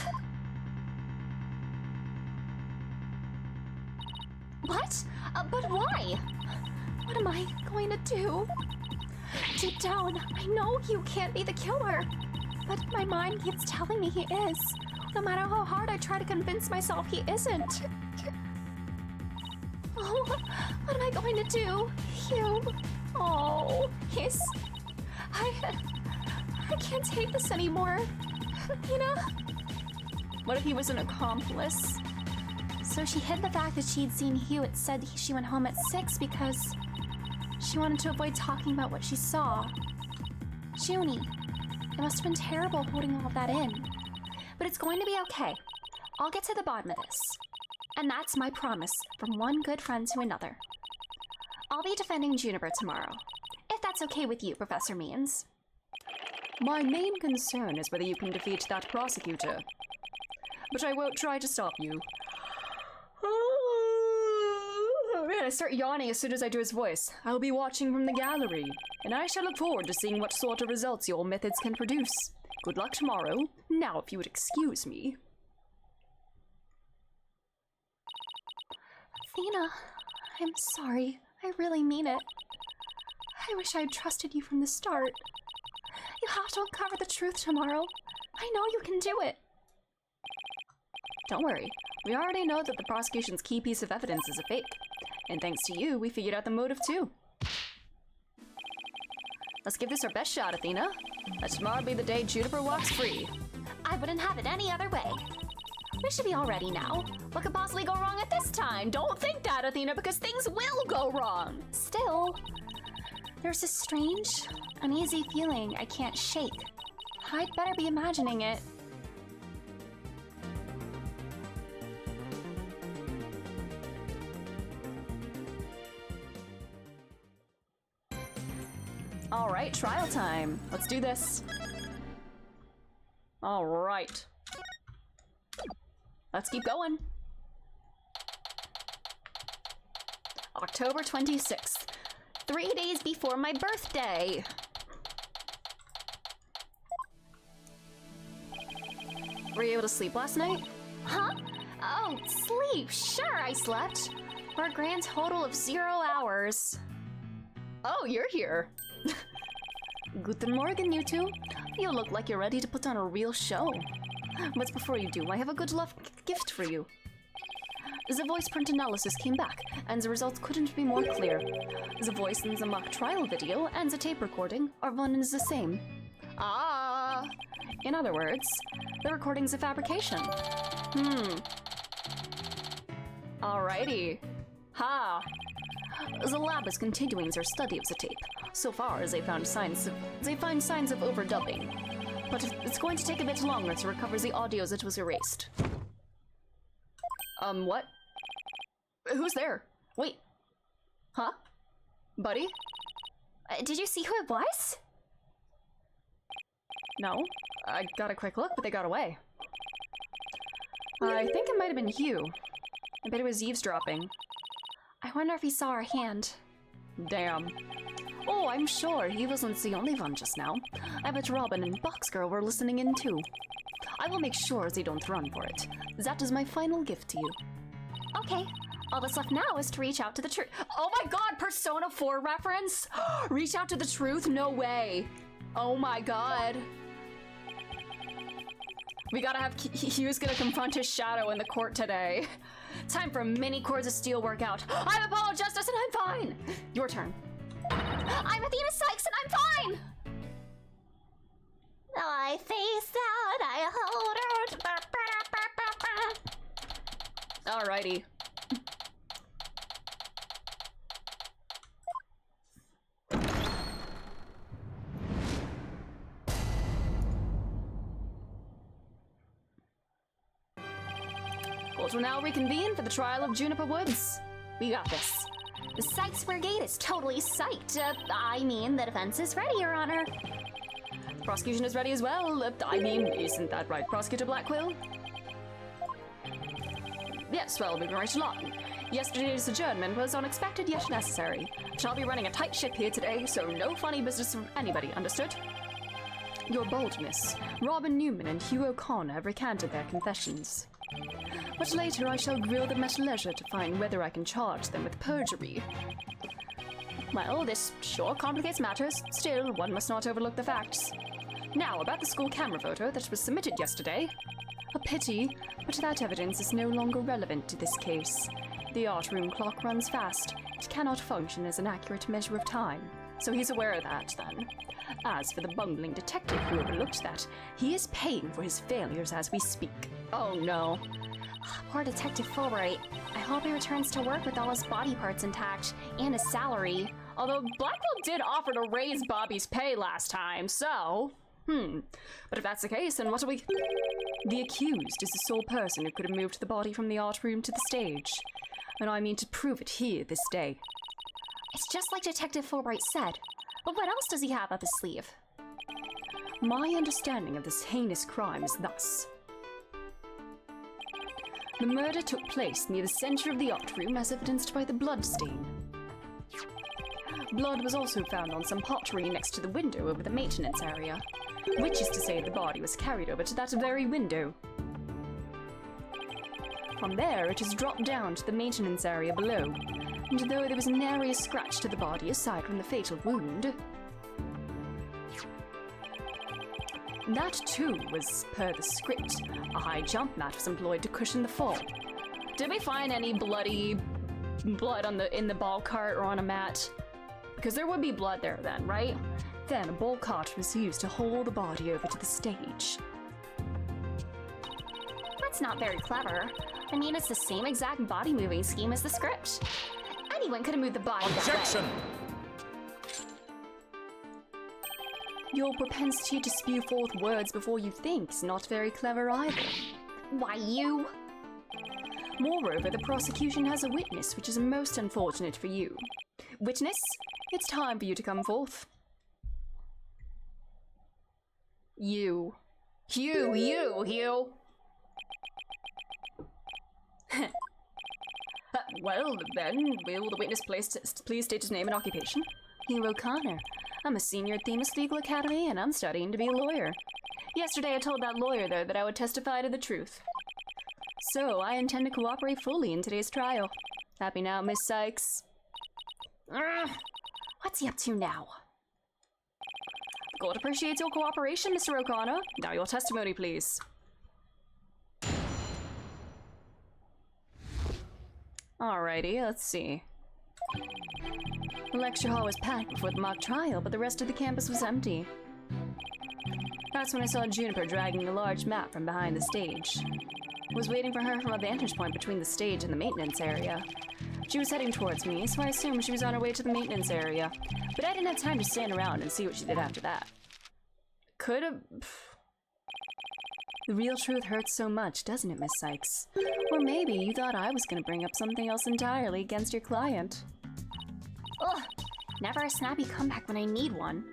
[SPEAKER 3] What? But why? What am I going to do? Deep down, I know Hugh can't be the killer. But my mind keeps telling me he is. No matter how hard I try to convince myself he isn't. Oh, what am I going to do? Hugh. Oh, he's... I can't take this anymore.
[SPEAKER 2] What if he was an accomplice?
[SPEAKER 3] So she hid the fact that she'd seen Hugh. It said she went home at 6 because she wanted to avoid talking about what she saw. Junie, it must have been terrible holding all of that in. But it's going to be okay. I'll get to the bottom of this. And that's my promise from one good friend to another. I'll be defending Juniper tomorrow. If that's okay with you, Professor Means.
[SPEAKER 2] My main concern is whether you can defeat that prosecutor. But I won't try to stop you. Man, I start yawning as soon as I do his voice. I'll be watching from the gallery, and I shall look forward to seeing what sort of results your methods can produce. Good luck tomorrow. Now, if you would excuse me.
[SPEAKER 3] Athena, I'm sorry. I really mean it. I wish I'd trusted you from the start. You have to uncover the truth tomorrow. I know you can do it.
[SPEAKER 2] Don't worry. We already know that the prosecution's key piece of evidence is a fake. And thanks to you, we figured out the motive too. Let's give this our best shot, Athena. Let tomorrow be the day Juniper walks free.
[SPEAKER 3] I wouldn't have it any other way. We should be all ready now. What could possibly go wrong at this time?
[SPEAKER 2] Don't think that, Athena, because things will go wrong.
[SPEAKER 3] Still, there's this strange, uneasy feeling I can't shake. I'd better be imagining it.
[SPEAKER 2] All right, trial time. Let's do this. All right. Let's keep going. October 26th,
[SPEAKER 3] 3 days before my birthday.
[SPEAKER 2] Were you able to sleep last night?
[SPEAKER 3] Huh? Oh, sleep. Sure, I slept. For a grand total of 0 hours.
[SPEAKER 2] Oh, you're here. Guten Morgen, you two. You look like you're ready to put on a real show. But before you do, I have a good luck gift for you. The voice print analysis came back, and the results couldn't be more clear. The voice in the mock trial video and the tape recording are one and the same. Ah! In other words, the recording's a fabrication. Alrighty. Ha! The lab is continuing their study of the tape. So far, they find signs of overdubbing. But it's going to take a bit longer to recover the audio that was erased. What? Who's there? Wait. Huh? Buddy?
[SPEAKER 3] Did you see who it was?
[SPEAKER 2] No. I got a quick look, but they got away. I think it might have been Hugh. I bet it was eavesdropping.
[SPEAKER 3] I wonder if he saw our hand.
[SPEAKER 2] Damn. Oh, I'm sure he wasn't the only one just now. I bet Robin and Boxgirl were listening in too. I will make sure they don't run for it. That is my final gift to you.
[SPEAKER 3] Okay. All that's left now is to reach out to the truth.
[SPEAKER 2] Oh my god, Persona 4 reference? Reach out to the truth? No way. Oh my god. We gotta have Hugh's gonna confront his shadow in the court today. Time for a mini Chords of Steel workout. I'm Apollo Justice and I'm fine. Your turn.
[SPEAKER 3] I'm Athena Sykes and I'm fine. I face out, I hold her.
[SPEAKER 2] Alrighty. Court will now reconvene for the trial of Juniper Woods. We got this.
[SPEAKER 3] The Sykes Brigade is totally psyched. I mean, the defense is ready, Your Honor.
[SPEAKER 2] Prosecution is ready as well. I mean, isn't that right, Prosecutor Blackquill? Yes, well, moving right along. Yesterday's adjournment was unexpected yet necessary. Shall be running a tight ship here today, so no funny business from anybody, understood? Your boldness. Robin Newman and Hugh O'Connor have recanted their confessions. But later I shall grill them at leisure to find whether I can charge them with perjury. Well, this sure complicates matters. Still, one must not overlook the facts. Now, about the school camera photo that was submitted yesterday. A pity, but that evidence is no longer relevant to this case. The art room clock runs fast. It cannot function as an accurate measure of time. So he's aware of that, then. As for the bungling detective who overlooked that, he is paying for his failures as we speak. Oh no.
[SPEAKER 3] Poor Detective Fulbright. I hope he returns to work with all his body parts intact, and his salary.
[SPEAKER 2] Although Blackwell did offer to raise Bobby's pay last time, so... But if that's the case, then what are we... The accused is the sole person who could have moved the body from the art room to the stage. And I mean to prove it here this day.
[SPEAKER 3] It's just like Detective Fulbright said. But what else does he have up his sleeve?
[SPEAKER 2] My understanding of this heinous crime is thus. The murder took place near the center of the art room as evidenced by the blood stain. Blood was also found on some pottery next to the window over the maintenance area, which is to say the body was carried over to that very window. From there, it is dropped down to the maintenance area below, and though there was nary a scratch to the body aside from the fatal wound, that too was per the script. A high jump mat was employed to cushion the fall. Did we find any bloody blood in the ball cart or on a mat? Because there would be blood there then, right? Then a ball cart was used to haul the body over to the stage.
[SPEAKER 3] That's not very clever. I mean, it's the same exact body moving scheme as the script. Anyone could have moved the body
[SPEAKER 1] Objection!
[SPEAKER 3] that way.
[SPEAKER 2] Your propensity to spew forth words before you think is not very clever either.
[SPEAKER 3] Why, you?
[SPEAKER 2] Moreover, the prosecution has a witness, which is most unfortunate for you. Witness, it's time for you to come forth. You. Hugh. Well, then, will the witness please state his name and occupation? Hugh O'Connor. I'm a senior at Themis Legal Academy, and I'm studying to be a lawyer. Yesterday I told that lawyer, though, that I would testify to the truth. So, I intend to cooperate fully in today's trial. Happy now, Miss Sykes?
[SPEAKER 3] What's he up to now?
[SPEAKER 2] The court appreciates your cooperation, Mr. O'Connor. Now your testimony, please. Alrighty, let's see. The lecture hall was packed before the mock trial, but the rest of the campus was empty. That's when I saw Juniper dragging a large map from behind the stage. I was waiting for her from a vantage point between the stage and the maintenance area. She was heading towards me, so I assumed she was on her way to the maintenance area, but I didn't have time to stand around and see what she did after that. Could've... The real truth hurts so much, doesn't it, Miss Sykes? Or maybe you thought I was gonna bring up something else entirely against your client.
[SPEAKER 3] Ugh, never a snappy comeback when I need one.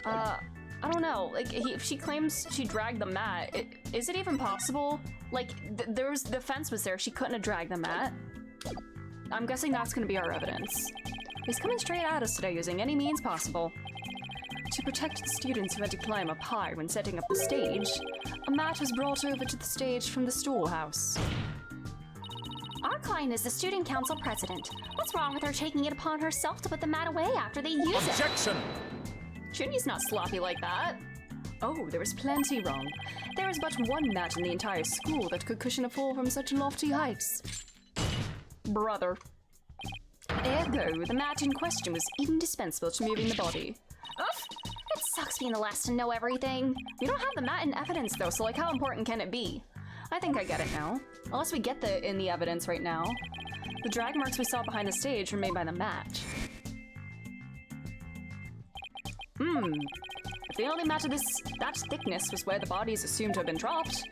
[SPEAKER 2] I don't know, like, if she claims she dragged the mat, is it even possible? Like, the fence was there, she couldn't have dragged the mat. I'm guessing that's gonna be our evidence. He's coming straight at us today using any means possible. To protect the students who had to climb up high when setting up the stage, a mat was brought over to the stage from the storehouse.
[SPEAKER 3] Our client is the student council president. What's wrong with her taking it upon herself to put the mat away after they use it?
[SPEAKER 1] Objection!
[SPEAKER 2] Juni's not sloppy like that. Oh, there was plenty wrong. There is but one mat in the entire school that could cushion a fall from such lofty heights. Brother. Ergo, the mat in question was indispensable to moving the body.
[SPEAKER 3] Ugh, it sucks being the last to know everything.
[SPEAKER 2] We don't have the mat in evidence though, so like how important can it be? I think I get it now. Unless we get in the evidence right now. The drag marks we saw behind the stage were made by the mat. If the only mat of that thickness was where the body is assumed to have been dropped,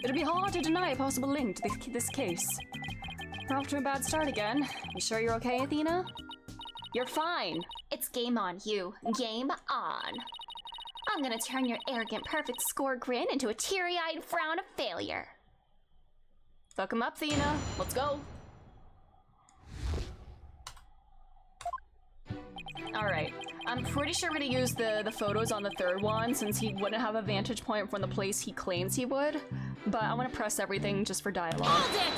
[SPEAKER 2] it'd be hard to deny a possible link to this case. We're off to a bad start again. You sure you're okay, Athena? You're fine.
[SPEAKER 3] It's game on, you. Game on. I'm gonna turn your arrogant perfect score grin into a teary-eyed frown of failure.
[SPEAKER 2] Fuck him up, Athena. Let's go. Alright. I'm pretty sure we're gonna use the photos on the third one since he wouldn't have a vantage point from the place he claims he would. But I want to press everything just for dialogue.
[SPEAKER 3] Hold it!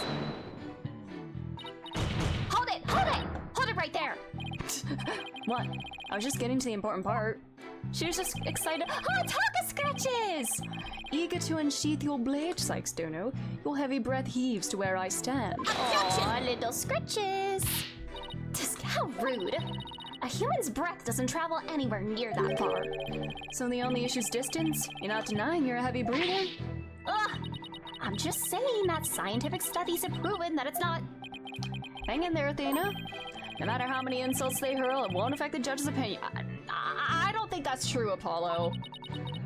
[SPEAKER 3] Hold it! Hold it! Hold it right there!
[SPEAKER 2] What? I was just getting to the important part. She was just excited.
[SPEAKER 3] Oh, Taka scratches!
[SPEAKER 2] Eager to unsheath your blade, Sykes Dono. Your heavy breath heaves to where I stand.
[SPEAKER 3] Aw, little scratches! Just how rude. A human's breath doesn't travel anywhere near that far.
[SPEAKER 2] So the only issue's distance? You're not denying you're a heavy breather?
[SPEAKER 3] Ugh! I'm just saying that scientific studies have proven that it's not...
[SPEAKER 2] Hang in there, Athena. No matter how many insults they hurl, it won't affect the judge's opinion. I don't think that's true, Apollo.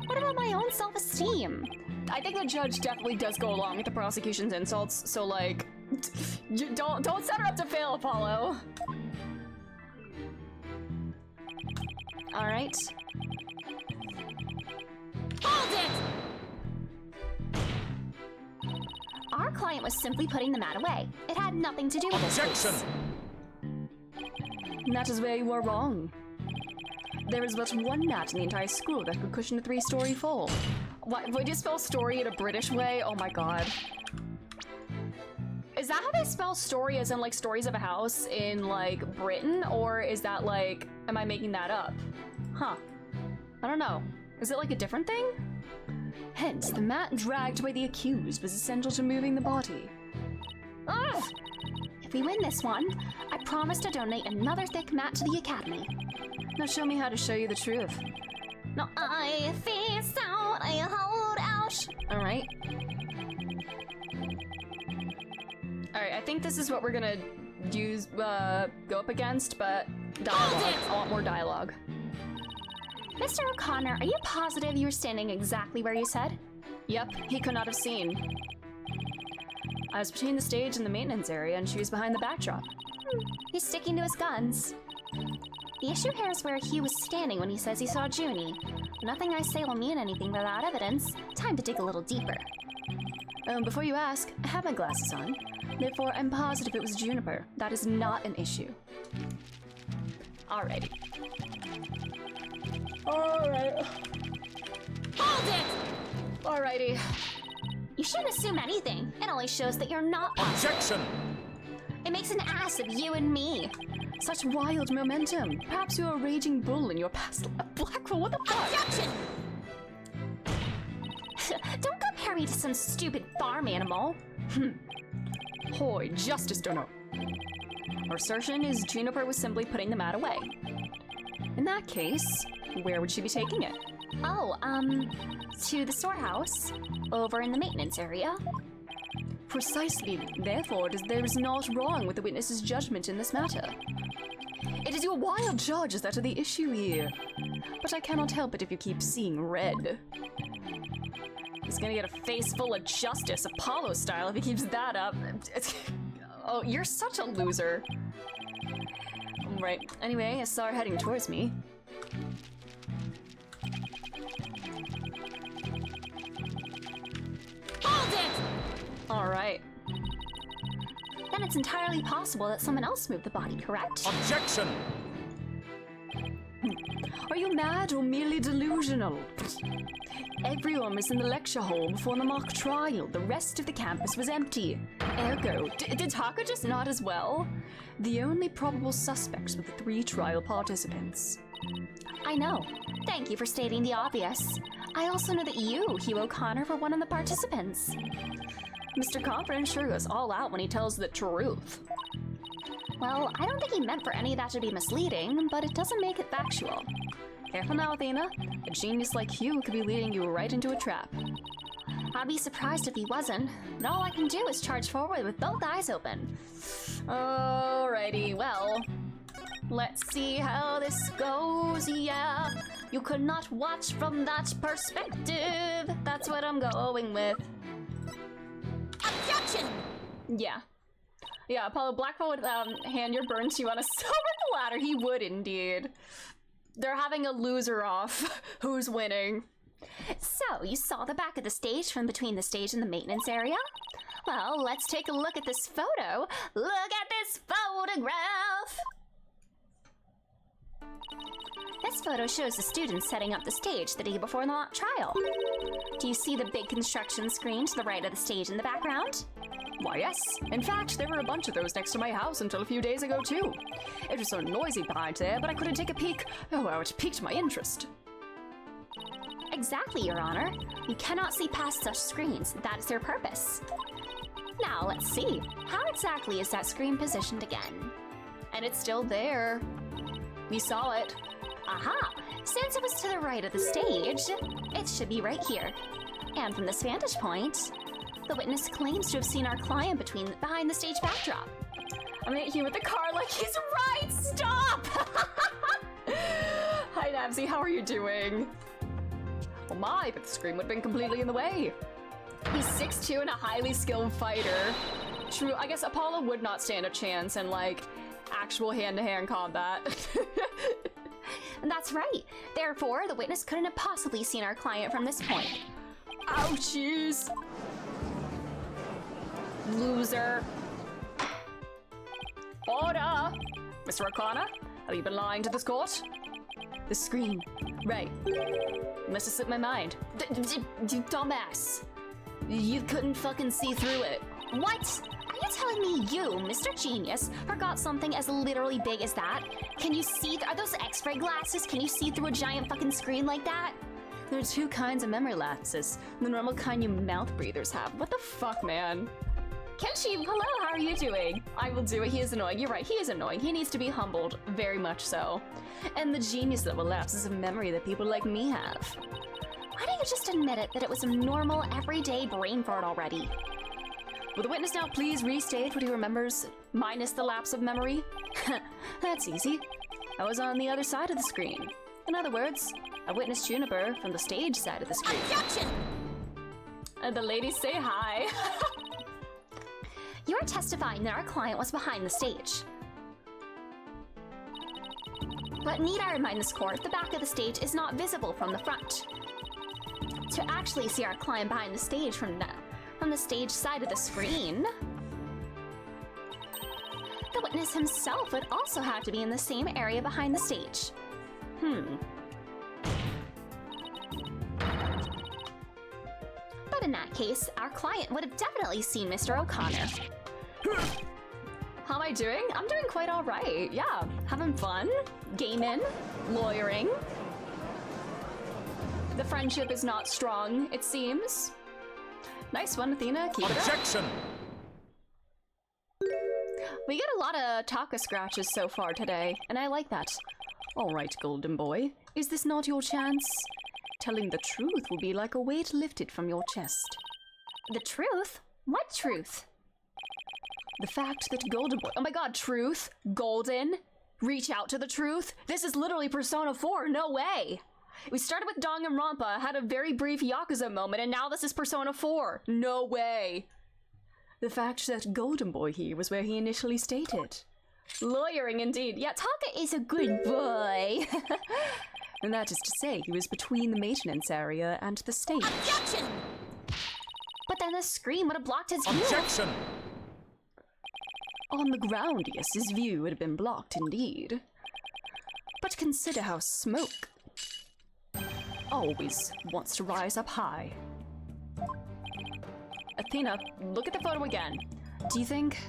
[SPEAKER 3] What about my own self-esteem?
[SPEAKER 2] I think the judge definitely does go along with the prosecution's insults, so like... Don't set her up to fail, Apollo. Alright.
[SPEAKER 3] Hold it! Our client was simply putting the mat away. It had nothing to do with this
[SPEAKER 1] Objection!
[SPEAKER 3] case.
[SPEAKER 2] And that is where you are wrong. There is but one mat in the entire school that could cushion a 3-story fall. What, would you spell story in a British way? Oh my god. Is that how they spell story, as in like stories of a house in like Britain? Or is that like, am I making that up? Huh. I don't know. Is it like a different thing? Hence, the mat dragged by the accused was essential to moving the body.
[SPEAKER 3] Ugh! If we win this one, I promise to donate another thick mat to the academy.
[SPEAKER 2] Now show me how to show you the truth.
[SPEAKER 3] No, I feel out, I hold out.
[SPEAKER 2] Alright. Alright, I think this is what we're gonna use, go up against, but dialogue. I want more dialogue.
[SPEAKER 3] Mr. O'Connor, are you positive you were standing exactly where you said?
[SPEAKER 2] Yep, he could not have seen. I was between the stage and the maintenance area, and she was behind the backdrop.
[SPEAKER 3] He's sticking to his guns. The issue here is where Hugh was standing when he says he saw Junie. Nothing I say will mean anything without evidence. Time to dig a little deeper.
[SPEAKER 2] Before you ask, I have my glasses on. Therefore, I'm positive it was Juniper. That is not an issue. Alrighty. Alright.
[SPEAKER 3] Hold it!
[SPEAKER 2] Alrighty.
[SPEAKER 3] You shouldn't assume anything. It only shows that you're not
[SPEAKER 1] Objection!
[SPEAKER 3] It makes an ass of you and me.
[SPEAKER 2] Such wild momentum. Perhaps you're a raging bull in your past. A black hole, what the fuck?
[SPEAKER 3] Objection! Don't compare me to some stupid farm animal.
[SPEAKER 2] Hoy, justice, Dono. Our assertion is Juniper was simply putting the mat away. In that case, where would she be taking it?
[SPEAKER 3] Oh, to the storehouse, over in the maintenance area.
[SPEAKER 2] Precisely, therefore, there is naught wrong with the witness's judgment in this matter. It is your wild charges that are the issue here. But I cannot help it if you keep seeing red. He's gonna get a face full of justice, Apollo style, if he keeps that up. Oh, you're such a loser. Right, anyway, I saw her heading towards me.
[SPEAKER 4] Hold it!
[SPEAKER 2] Alright.
[SPEAKER 3] Then it's entirely possible that someone else moved the body, correct?
[SPEAKER 1] Objection!
[SPEAKER 2] Are you mad or merely delusional? Everyone was in the lecture hall before the mock trial. The rest of the campus was empty. Ergo, did Taka just nod as well? The only probable suspects were the 3 trial participants.
[SPEAKER 3] I know. Thank you for stating the obvious. I also know that you, Hugh O'Connor, were one of the participants.
[SPEAKER 2] Mr. Confident sure goes all out when he tells the truth.
[SPEAKER 3] Well, I don't think he meant for any of that to be misleading, but it doesn't make it factual.
[SPEAKER 2] Careful now, Athena. A genius like Hugh could be leading you right into a trap.
[SPEAKER 3] I'd be surprised if he wasn't, but all I can do is charge forward with both eyes open.
[SPEAKER 2] Alrighty, well, let's see how this goes, yeah. You could not watch from that perspective. That's what I'm going with.
[SPEAKER 4] Objection!
[SPEAKER 2] Yeah. Yeah, Apollo Blackwell would hand your burn to you on a silver platter. He would indeed. They're having a loser off. Who's winning?
[SPEAKER 3] So, you saw the back of the stage from between the stage and the maintenance area? Well, let's take a look at this photo. Look at this photograph! This photo shows the students setting up the stage the day before the mock trial. Do you see the big construction screen to the right of the stage in the background?
[SPEAKER 2] Why, yes. In fact, there were a bunch of those next to my house until a few days ago, too. It was so noisy behind there, but I couldn't take a peek. Oh, how it piqued my interest.
[SPEAKER 3] Exactly, Your Honor. You cannot see past such screens. That is their purpose. Now, let's see. How exactly is that screen positioned again?
[SPEAKER 2] And it's still there. We saw it.
[SPEAKER 3] Aha! Since it was to the right of the stage, it should be right here. And from this vantage point, the witness claims to have seen our client behind the stage backdrop.
[SPEAKER 2] I'm gonna hit you with the car like he's right! Stop! Hi, Nabsy, how are you doing? Oh my, but the screen would have been completely in the way. He's 6'2" and a highly skilled fighter. True, I guess Apollo would not stand a chance in, like, actual hand-to-hand combat.
[SPEAKER 3] That's right. Therefore, the witness couldn't have possibly seen our client from this point.
[SPEAKER 2] Ouchies! Loser. Order! Mr. O'Connor, have you been lying to this court? The screen. Right. Must have slipped my mind. Dumbass. You couldn't fucking see through it.
[SPEAKER 3] What? Are you telling me you, Mr. Genius, forgot something as literally big as that? Can you see? Are those X-ray glasses? Can you see through a giant fucking screen like that?
[SPEAKER 2] There are 2 kinds of memory lapses. The normal kind you mouth breathers have. What the fuck, man? Kenshi, hello, how are you doing? I will do it. He is annoying. You're right, he is annoying. He needs to be humbled, very much so. And the genius level lapses of memory that people like me have.
[SPEAKER 3] Why don't you just admit it that it was a normal, everyday brain fart already?
[SPEAKER 2] Will the witness now please restate what he remembers, minus the lapse of memory? That's easy. I was on the other side of the screen. In other words, I witnessed Juniper from the stage side of the screen.
[SPEAKER 4] Objection!
[SPEAKER 2] And the ladies say hi.
[SPEAKER 3] You are testifying that our client was behind the stage. But need I remind this court, the back of the stage is not visible from the front. To actually see our client behind the stage from the stage side of the screen, the witness himself would also have to be in the same area behind the stage. But in that case, our client would have definitely seen Mr. O'Connor.
[SPEAKER 2] How am I doing? I'm doing quite all right. Yeah, having fun, gaming, lawyering. The friendship is not strong, it seems. Nice one, Athena. Keep it up.
[SPEAKER 1] Objection!
[SPEAKER 2] We get a lot of Taka scratches so far today, and I like that. Alright, golden boy, is this not your chance? Telling the truth will be like a weight lifted from your chest.
[SPEAKER 3] The truth? What truth?
[SPEAKER 2] The fact that golden boy— oh my god, truth? Golden? Reach out to the truth? This is literally Persona 4, no way! We started with Danganronpa, had a very brief Yakuza moment, and now this is Persona 4. No way! The fact that golden boy here was where he initially stated. Lawyering indeed. Yeah, Taka is a good boy. And that is to say, he was between the maintenance area and the stage.
[SPEAKER 4] Objection!
[SPEAKER 3] But then the screen would have blocked his view.
[SPEAKER 1] Objection!
[SPEAKER 2] On the ground, yes, his view would have been blocked indeed. But consider how smoke always wants to rise up high. Athena, look at the photo again. Do you think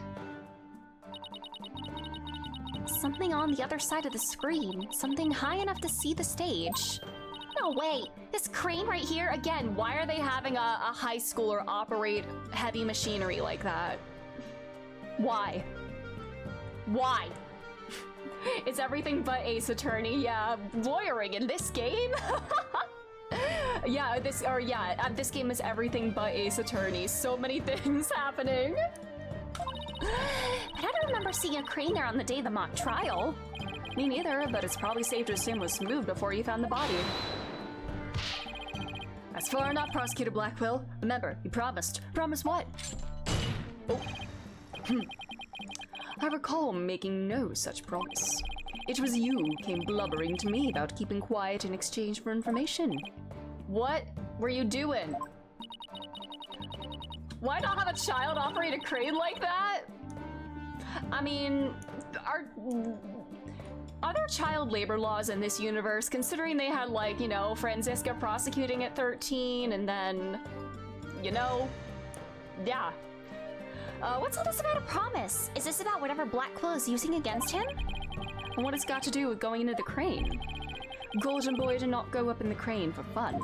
[SPEAKER 3] Something on the other side of the screen. Something high enough to see the stage. No, wait. This crane right here, again,
[SPEAKER 2] why are they having a high schooler operate heavy machinery like that? Why? Why? It's everything but Ace Attorney. Yeah, lawyering in this game? This game is everything but Ace Attorney. So many things happening.
[SPEAKER 3] But I don't remember seeing a crane there on the day of the mock trial.
[SPEAKER 2] Me neither, but it's probably safe to assume it was moved before you found the body. That's far enough, Prosecutor Blackwell. Remember, you promised. Promise what? Oh. I recall making no such promise. It was you who came blubbering to me about keeping quiet in exchange for information. What were you doing? Why not have a child operate a crane like that? I mean, are there child labor laws in this universe, considering they had, like, you know, Franziska prosecuting at 13, and then, you know, yeah.
[SPEAKER 3] What's all this about a promise? Is this about whatever Blackwell is using against him?
[SPEAKER 2] And what it's got to do with going into the crane? Golden Boy did not go up in the crane for fun.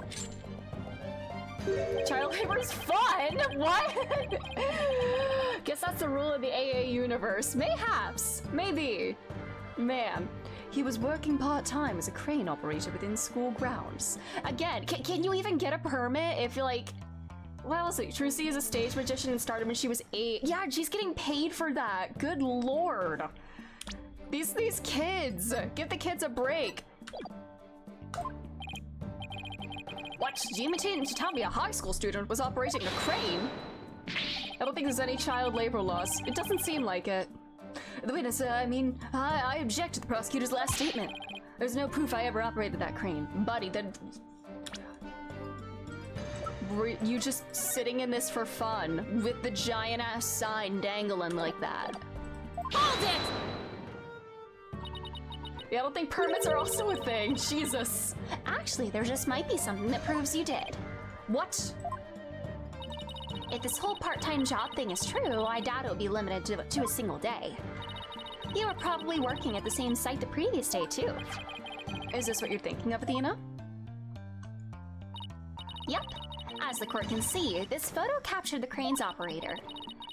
[SPEAKER 2] Child labor is fun? What? Guess that's the rule of the AA universe. Mayhaps. Maybe. Man, he was working part-time as a crane operator within school grounds. Again, can you even get a permit if, like... What else? Trucy is a stage magician and started when she was 8. Yeah, she's getting paid for that. Good lord. These kids. Give the kids a break. What? Do you mean to tell me a high school student was operating a crane? I don't think there's any child labor laws. It doesn't seem like it. The witness, I object to the prosecutor's last statement. There's no proof I ever operated that crane. Buddy, then... Were you just sitting in this for fun, with the giant-ass sign dangling like that?
[SPEAKER 4] Hold it!
[SPEAKER 2] Yeah, I don't think permits are also a thing. Jesus.
[SPEAKER 3] Actually, there just might be something that proves you did.
[SPEAKER 2] What?
[SPEAKER 3] If this whole part-time job thing is true, I doubt it will be limited to a single day. You were probably working at the same site the previous day, too.
[SPEAKER 2] Is this what you're thinking of, Athena?
[SPEAKER 3] Yep. As the court can see, this photo captured the crane's operator.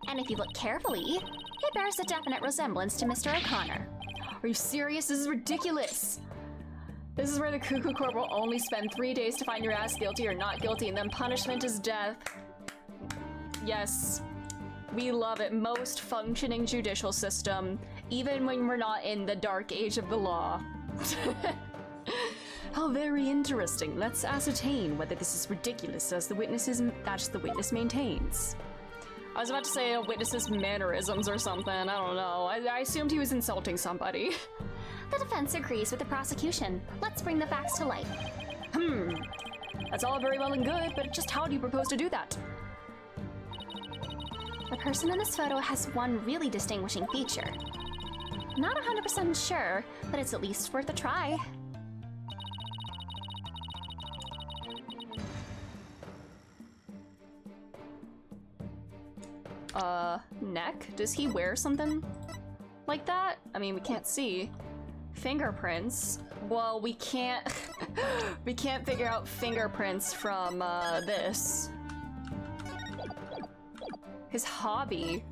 [SPEAKER 3] And if you look carefully, it bears a definite resemblance to Mr. O'Connor.
[SPEAKER 2] Are you serious? This is ridiculous. This is where the Cuckoo Court will only spend 3 days to find your ass guilty or not guilty, and then punishment is death. Yes. We love it. Most functioning judicial system, even when we're not in the dark age of the law. How very interesting. Let's ascertain whether this is ridiculous as the witness maintains. I was about to say a witness's mannerisms or something. I don't know. I assumed he was insulting somebody.
[SPEAKER 3] The defense agrees with the prosecution. Let's bring the facts to light.
[SPEAKER 2] That's all very well and good, but just how do you propose to do that?
[SPEAKER 3] The person in this photo has one really distinguishing feature. Not 100% sure, but it's at least worth a try.
[SPEAKER 2] Neck? Does he wear something like that? I mean, we can't see. Fingerprints? Well, we can't... we can't figure out fingerprints from, this. His hobby?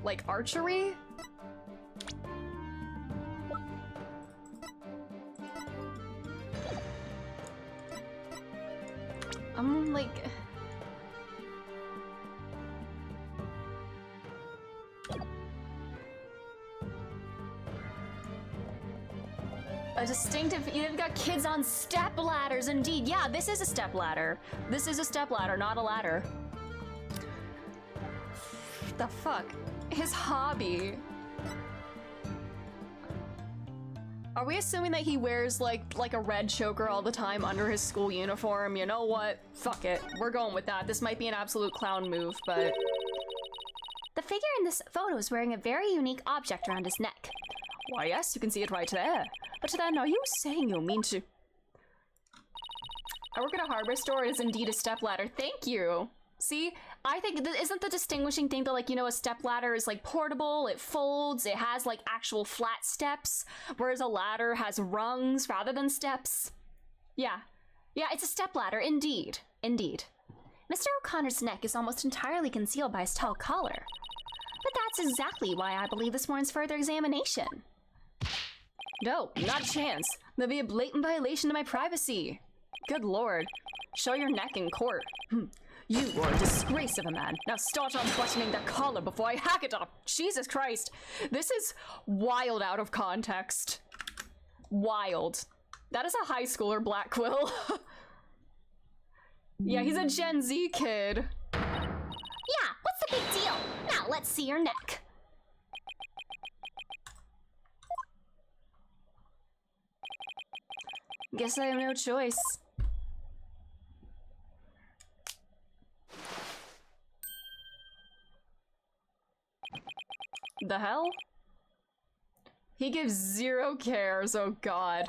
[SPEAKER 2] Like archery? mean, like... A distinctive... You've got kids on step ladders, indeed. Yeah, this is a step ladder. This is a step ladder, not a ladder. The fuck? His hobby. Are we assuming that he wears like a red choker all the time under his school uniform? You know what? Fuck it. We're going with that. This might be an absolute clown move, but...
[SPEAKER 3] The figure in this photo is wearing a very unique object around his neck.
[SPEAKER 2] Why, yes, you can see it right there. But then, are you saying you mean to... I work at a hardware store. It is indeed a stepladder. Thank you. See, I think, isn't the distinguishing thing that, like, you know, a stepladder is, like, portable, it folds, it has, like, actual flat steps, whereas a ladder has rungs rather than steps? Yeah. Yeah, it's a stepladder, indeed. Indeed.
[SPEAKER 3] Mr. O'Connor's neck is almost entirely concealed by his tall collar. But that's exactly why I believe this warrants further examination.
[SPEAKER 2] No, not a chance. There'll be a blatant violation of my privacy. Good lord. Show your neck in court. You are a disgrace of a man. Now start unbuttoning that collar before I hack it off. Jesus Christ. This is wild out of context. Wild. That is a high schooler, Black Quill. Yeah, he's a Gen Z kid.
[SPEAKER 3] Yeah, what's the big deal? Now let's see your neck.
[SPEAKER 2] Guess I have no choice. The hell? He gives 0 cares, oh god.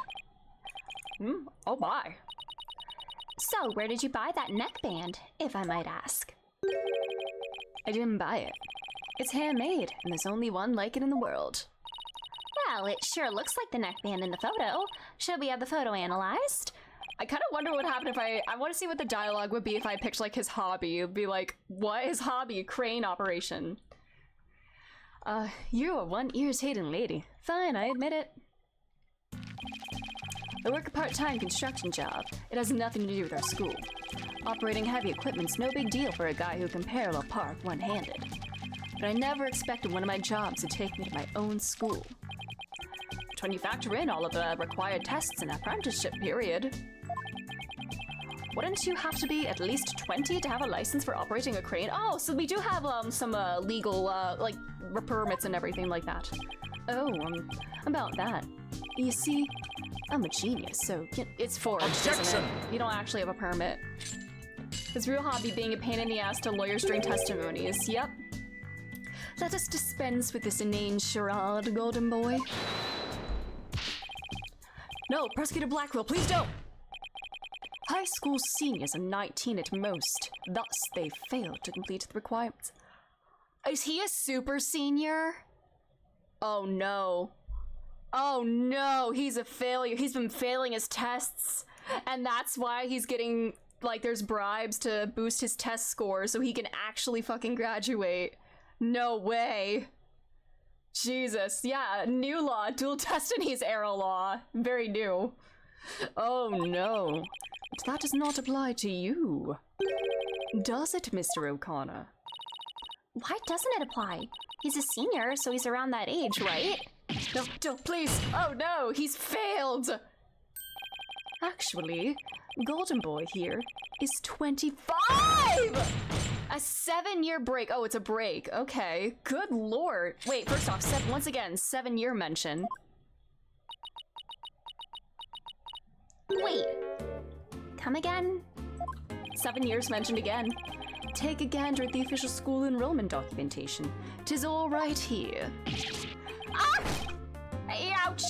[SPEAKER 2] Oh my.
[SPEAKER 3] So, where did you buy that neckband, if I might ask?
[SPEAKER 2] I didn't buy it. It's handmade, and there's only one like it in the world.
[SPEAKER 3] Well, it sure looks like the neckband in the photo. Should we have the photo analyzed?
[SPEAKER 2] I kind of wonder what happened if I want to see what the dialogue would be if I picked, like, his hobby. It'd be like, what is hobby? Crane operation. You're a one irritating lady. Fine, I admit it. I work a part-time construction job. It has nothing to do with our school. Operating heavy equipment's no big deal for a guy who can parallel park one-handed. But I never expected one of my jobs to take me to my own school. But when you factor in all of the required tests and apprenticeship period, wouldn't you have to be at least 20 to have a license for operating a crane? Oh, so we do have some legal like permits and everything like that. Oh, about that. You see, I'm a genius, so it's forged, isn't it? You don't actually have a permit. His real hobby being a pain in the ass to lawyers during testimonies. Yep. Let us dispense with this inane charade, golden boy. No, Prosecutor Blackwell, please don't! High school seniors are 19 at most. Thus, they failed to complete the requirements. Is he a super senior? Oh no. Oh no, he's a failure. He's been failing his tests. And that's why he's getting, like, there's bribes to boost his test score so he can actually fucking graduate. No way. Jesus, yeah, new law, dual destinies era law. Very new. Oh no. But that does not apply to you. Does it, Mr. O'Connor?
[SPEAKER 3] Why doesn't it apply? He's a senior, so he's around that age, right?
[SPEAKER 2] No, don't, please! Oh no, he's failed! Actually, Golden Boy here is 25! A 7-year break. Oh, it's a break. Okay. Good lord. Wait, first off, once again, 7-year mention.
[SPEAKER 3] Wait. Come again?
[SPEAKER 2] 7 years mentioned again. Take a gander at the official school enrollment documentation. 'Tis all right here.
[SPEAKER 3] Ah! Ouch!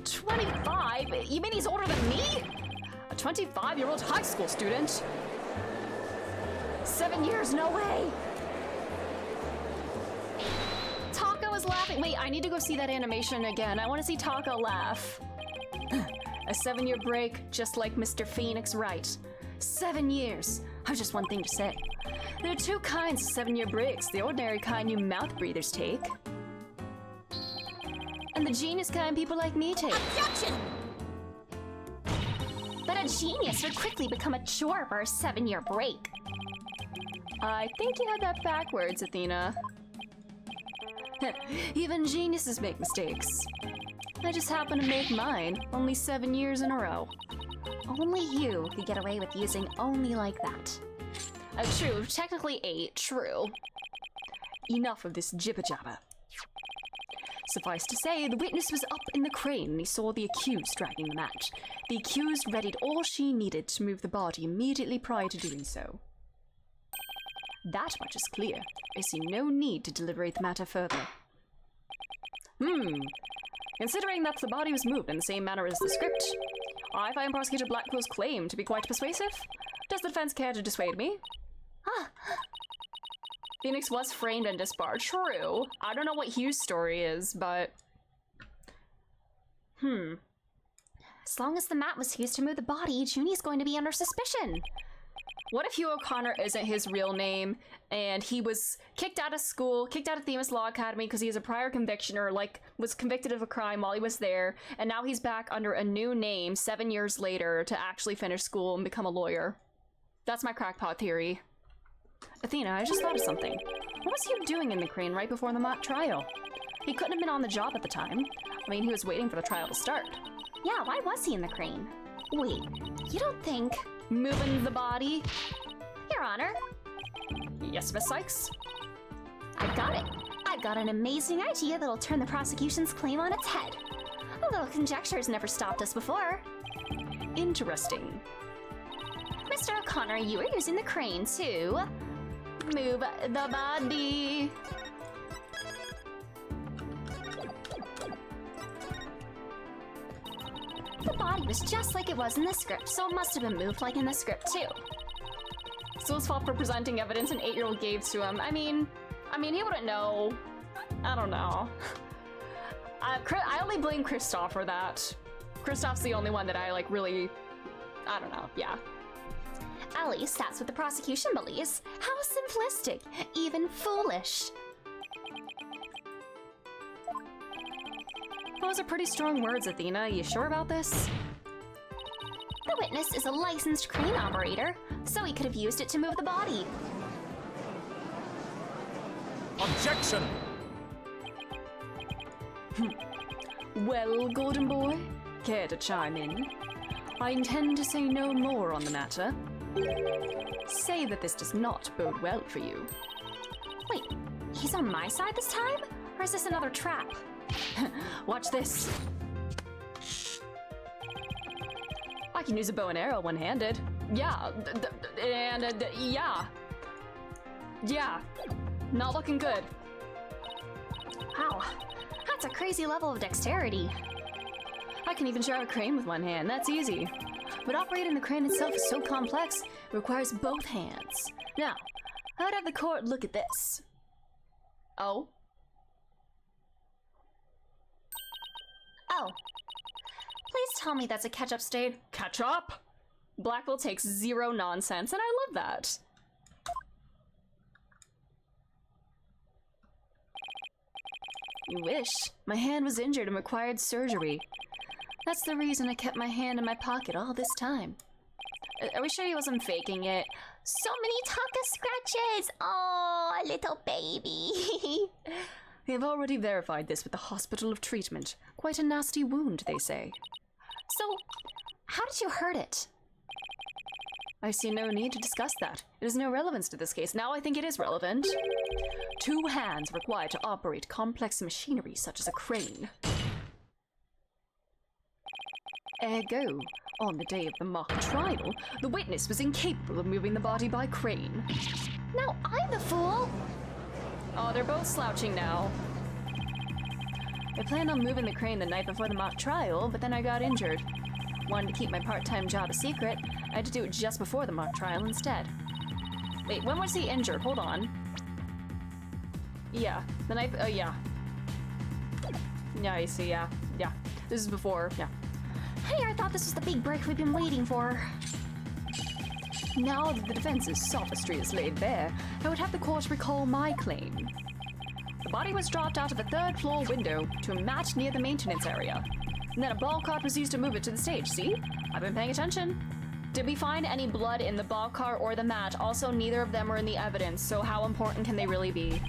[SPEAKER 2] 25? You mean he's older than me? A 25-year-old high school student? 7 years, no way! Taco is laughing. Wait, I need to go see that animation again. I want to see Taco laugh. A 7-year break, just like Mr. Phoenix Wright. 7 years. I've just one thing to say. There are 2 kinds of 7-year breaks. The ordinary kind you mouth breathers take. And the genius kind people like me take.
[SPEAKER 3] Objection! that a genius would quickly become a chore for a 7-year break.
[SPEAKER 2] I think you had that backwards, Athena. Even geniuses make mistakes. I just happen to make mine only 7 years in a row.
[SPEAKER 3] Only you could get away with using only like that.
[SPEAKER 2] True, technically 8, true. Enough of this jibber-jabber. Suffice to say, the witness was up in the crane and he saw the accused dragging the mat. The accused readied all she needed to move the body immediately prior to doing so. That much is clear. I see no need to deliberate the matter further. Considering that the body was moved in the same manner as the script, I find Prosecutor Blackpool's claim to be quite persuasive. Does the defense care to dissuade me? Phoenix was framed and disbarred. True. I don't know what Hugh's story is, but...
[SPEAKER 3] As long as the mat was used to move the body, Junie's going to be under suspicion.
[SPEAKER 2] What if Hugh O'Connor isn't his real name, and he was kicked out of school, kicked out of Themis Law Academy because he has a prior conviction or, like, was convicted of a crime while he was there, and now he's back under a new name 7 years later to actually finish school and become a lawyer? That's my crackpot theory. Athena, I just thought of something. What was Hugh doing in the crane right before the mock trial? He couldn't have been on the job at the time. I mean, he was waiting for the trial to start.
[SPEAKER 3] Yeah, why was he in the crane? Wait, you don't think...
[SPEAKER 2] Moving the body?
[SPEAKER 3] Your Honor.
[SPEAKER 2] Yes, Miss Sykes?
[SPEAKER 3] I've got it. I've got an amazing idea that'll turn the prosecution's claim on its head. A little conjecture has never stopped us before.
[SPEAKER 2] Interesting.
[SPEAKER 3] Mr. O'Connor, you were using the crane to...
[SPEAKER 2] move the body.
[SPEAKER 3] The body was just like it was in the script, so it must have been moved like in the script too.
[SPEAKER 2] So his fault for presenting evidence an 8-year-old gave to him. I mean, he wouldn't know. I don't know. I only blame Kristoff for that. Kristoff's the only one that I, like, really... I don't know, yeah.
[SPEAKER 3] At least that's what the prosecution believes. How simplistic, even foolish.
[SPEAKER 2] Those are pretty strong words, Athena. You sure about this?
[SPEAKER 3] The witness is a licensed crane operator, so he could have used it to move the body.
[SPEAKER 1] Objection!
[SPEAKER 2] Well, Golden Boy, care to chime in? I intend to say no more on the matter. Say that this does not bode well for you.
[SPEAKER 3] Wait, he's on my side this time? Or is this another trap?
[SPEAKER 2] Watch this. I can use a bow and arrow one-handed. Yeah, yeah. Yeah, not looking good.
[SPEAKER 3] Wow, that's a crazy level of dexterity.
[SPEAKER 2] I can even drive a crane with one hand, that's easy. But operating the crane itself is so complex, it requires both hands. Now, I'd have the court look at this. Oh?
[SPEAKER 3] Oh. Please tell me that's a ketchup stain.
[SPEAKER 2] Ketchup? Blackville takes zero nonsense, and I love that. You wish. My hand was injured and required surgery. That's the reason I kept my hand in my pocket all this time. Are we sure he wasn't faking it?
[SPEAKER 3] So many Tonka scratches! Oh, little baby.
[SPEAKER 2] We have already verified this with the Hospital of Treatment. Quite a nasty wound, they say.
[SPEAKER 3] So, how did you hurt it?
[SPEAKER 2] I see no need to discuss that. It has no relevance to this case. Now I think it is relevant. 2 hands required to operate complex machinery such as a crane. Ergo, on the day of the mock trial, the witness was incapable of moving the body by crane.
[SPEAKER 3] Now I'm the fool!
[SPEAKER 2] Oh, they're both slouching now. I planned on moving the crane the night before the mock trial, but then I got injured. Wanted to keep my part-time job a secret. I had to do it just before the mock trial instead. Wait, when was he injured? Hold on. Yeah, the night... Oh, yeah. Yeah, I see, yeah. Yeah. This is before, yeah.
[SPEAKER 3] Hey, I thought this was the big break we've been waiting for.
[SPEAKER 2] Now that the defense's sophistry is laid bare, I would have the court recall my claim. The body was dropped out of a 3rd-floor window to a mat near the maintenance area. And then a ball cart was used to move it to the stage. See? I've been paying attention. Did we find any blood in the ball cart or the mat? Also, neither of them are in the evidence, so how important can they really be?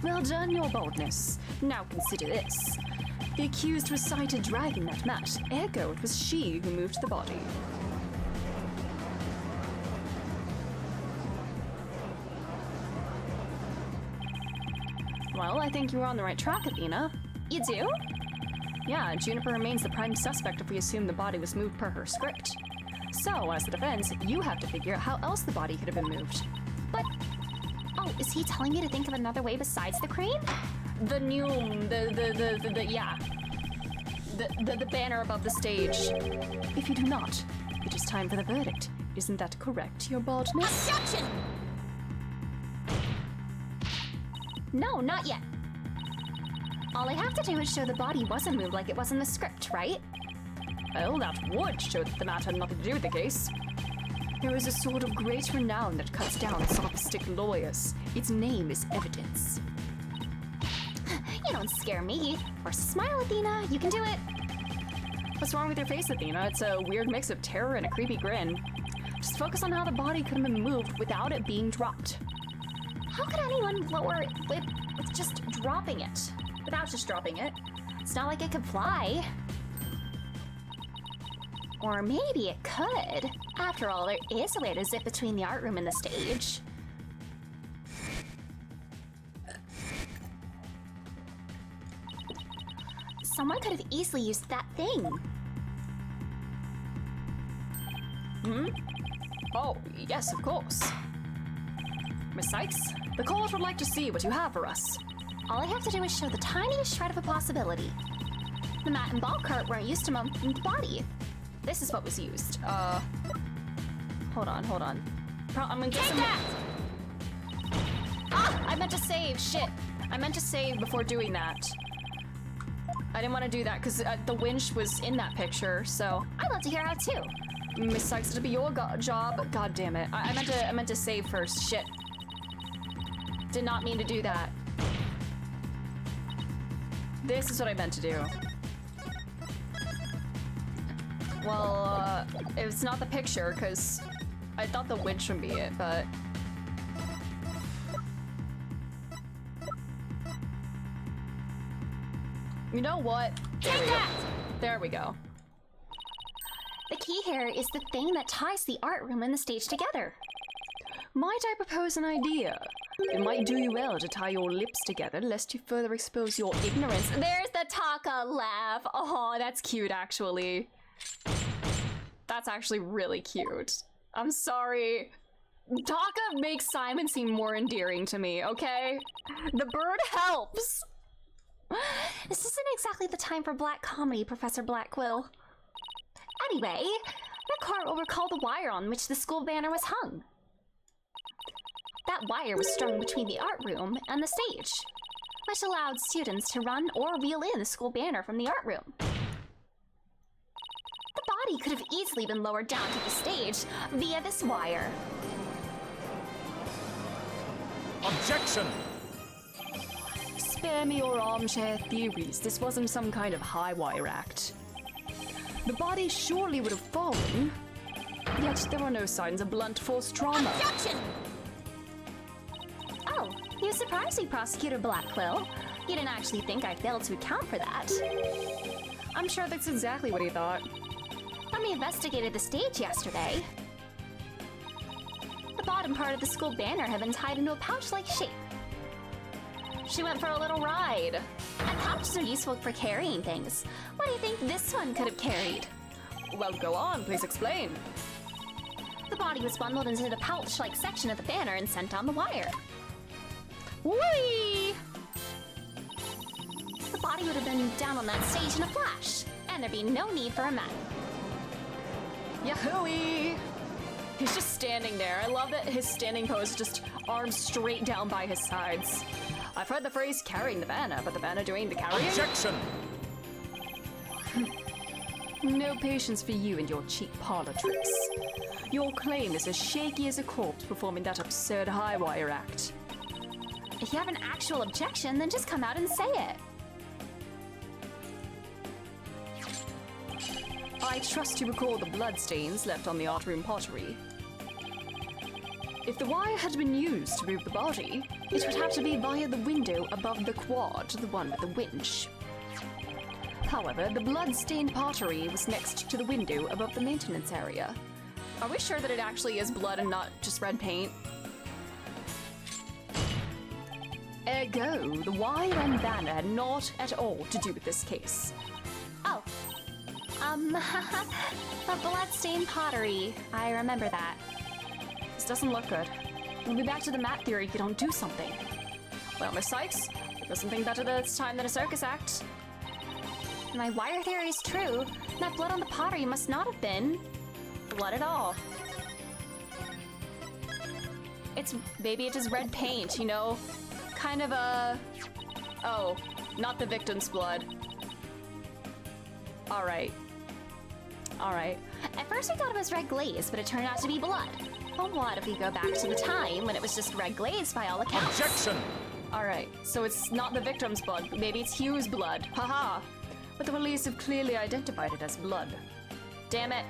[SPEAKER 2] Well done, your boldness. Now consider this. The accused was sighted dragging that mat, ergo it was she who moved the body. Well, I think you were on the right track, Athena.
[SPEAKER 3] You do?
[SPEAKER 2] Yeah, Juniper remains the prime suspect if we assume the body was moved per her script. So, as the defense, you have to figure out how else the body could have been moved.
[SPEAKER 3] But... Oh, is he telling me to think of another way besides the crane?
[SPEAKER 2] The banner above the stage. If you do not, it is time for the verdict. Isn't that correct, your baldness?
[SPEAKER 4] Objection!
[SPEAKER 3] No, not yet. All I have to do is show the body wasn't moved like it was in the script, right?
[SPEAKER 2] Well, that would show that the matter had nothing to do with the case. There is a sword of great renown that cuts down sophistic lawyers. Its name is evidence.
[SPEAKER 3] You don't scare me. Or smile, Athena. You can do it.
[SPEAKER 2] What's wrong with your face, Athena? It's a weird mix of terror and a creepy grin. Just focus on how the body could have been moved without it being dropped.
[SPEAKER 3] How could anyone lower it with just dropping it? Without just dropping it. It's not like it could fly. Or maybe it could. After all, there is a way to zip between the art room and the stage. Someone could have easily used that thing.
[SPEAKER 2] Hmm? Oh, yes, of course. Miss Sykes, the court would like to see what you have for us.
[SPEAKER 3] All I have to do is show the tiniest shred of a possibility. The mat and ball cart weren't used to mount the body.
[SPEAKER 2] This is what was used. Hold on. I'm gonna get
[SPEAKER 4] Take
[SPEAKER 2] some.
[SPEAKER 4] that!
[SPEAKER 2] Ah! I meant to save. Shit. I meant to save before doing that. I didn't want to do that because the winch was in that picture. So
[SPEAKER 3] I'd love to hear how too.
[SPEAKER 2] Miss Sykes, it'll be your job. God damn it. I meant to save first. Shit. Did not mean to do that. This is what I meant to do. Well, it's not the picture, because I thought the winch would be it, but... You know what?
[SPEAKER 3] Take that!
[SPEAKER 2] There we go.
[SPEAKER 3] The key here is the thing that ties the art room and the stage together.
[SPEAKER 2] Might I propose an idea? It might do you well to tie your lips together, lest you further expose your ignorance. There's the Taka laugh! Oh, that's cute, actually. That's actually really cute. I'm sorry. Taka makes Simon seem more endearing to me, okay? The bird helps!
[SPEAKER 3] This isn't exactly the time for black comedy, Professor Blackquill. Anyway, the court will recall the wire on which the school banner was hung. That wire was strung between the art room and the stage, which allowed students to run or reel in the school banner from the art room. The body could have easily been lowered down to the stage via this wire.
[SPEAKER 1] Objection!
[SPEAKER 2] Spare me your armchair theories. This wasn't some kind of high wire act. The body surely would have fallen, yet there were no signs of blunt force trauma.
[SPEAKER 4] Objection!
[SPEAKER 3] Oh, you surprised me, Prosecutor Blackquill. You didn't actually think I failed to account for that.
[SPEAKER 2] I'm sure that's exactly what he thought.
[SPEAKER 3] When we investigated the stage yesterday, the bottom part of the school banner had been tied into a pouch-like shape. She went for a little ride. And pouches are useful for carrying things. What do you think this one could have carried?
[SPEAKER 2] Well, go on, please explain.
[SPEAKER 3] The body was bundled into the pouch-like section of the banner and sent down the wire.
[SPEAKER 2] Whee!
[SPEAKER 3] The body would have been down on that stage in a flash, and there'd be no need for a mat.
[SPEAKER 2] Yahooey! He's just standing there. I love that his standing pose, just arms straight down by his sides. I've heard the phrase carrying the banner, but the banner doing the carrying?
[SPEAKER 1] Objection!
[SPEAKER 2] No patience for you and your cheap parlor tricks. Your claim is as shaky as a corpse performing that absurd high wire act.
[SPEAKER 3] If you have an actual objection, then just come out and say it.
[SPEAKER 2] I trust you recall the bloodstains left on the artroom pottery. If the wire had been used to move the body, it would have to be via the window above the quad, the one with the winch. However, the blood-stained pottery was next to the window above the maintenance area. Are we sure that it actually is blood and not just red paint? Ergo, the wire and banner had not at all to do with this case.
[SPEAKER 3] Oh. The bloodstained pottery. I remember that.
[SPEAKER 2] This doesn't look good. We'll be back to the map theory if you don't do something. Well, Miss Sykes, it doesn't think better this time than a circus act.
[SPEAKER 3] My wire theory is true. That blood on the pottery must not have been blood at all.
[SPEAKER 2] Maybe it is red paint, you know? Kind of a... Oh, not the victim's blood. Alright. Alright.
[SPEAKER 3] At first we thought it was red glaze, but it turned out to be blood. But what if we go back to the time when it was just red glaze by all accounts?
[SPEAKER 1] Objection!
[SPEAKER 2] Alright, so it's not the victim's blood. Maybe it's Hugh's blood. Haha! But the police have clearly identified it as blood. Damn it.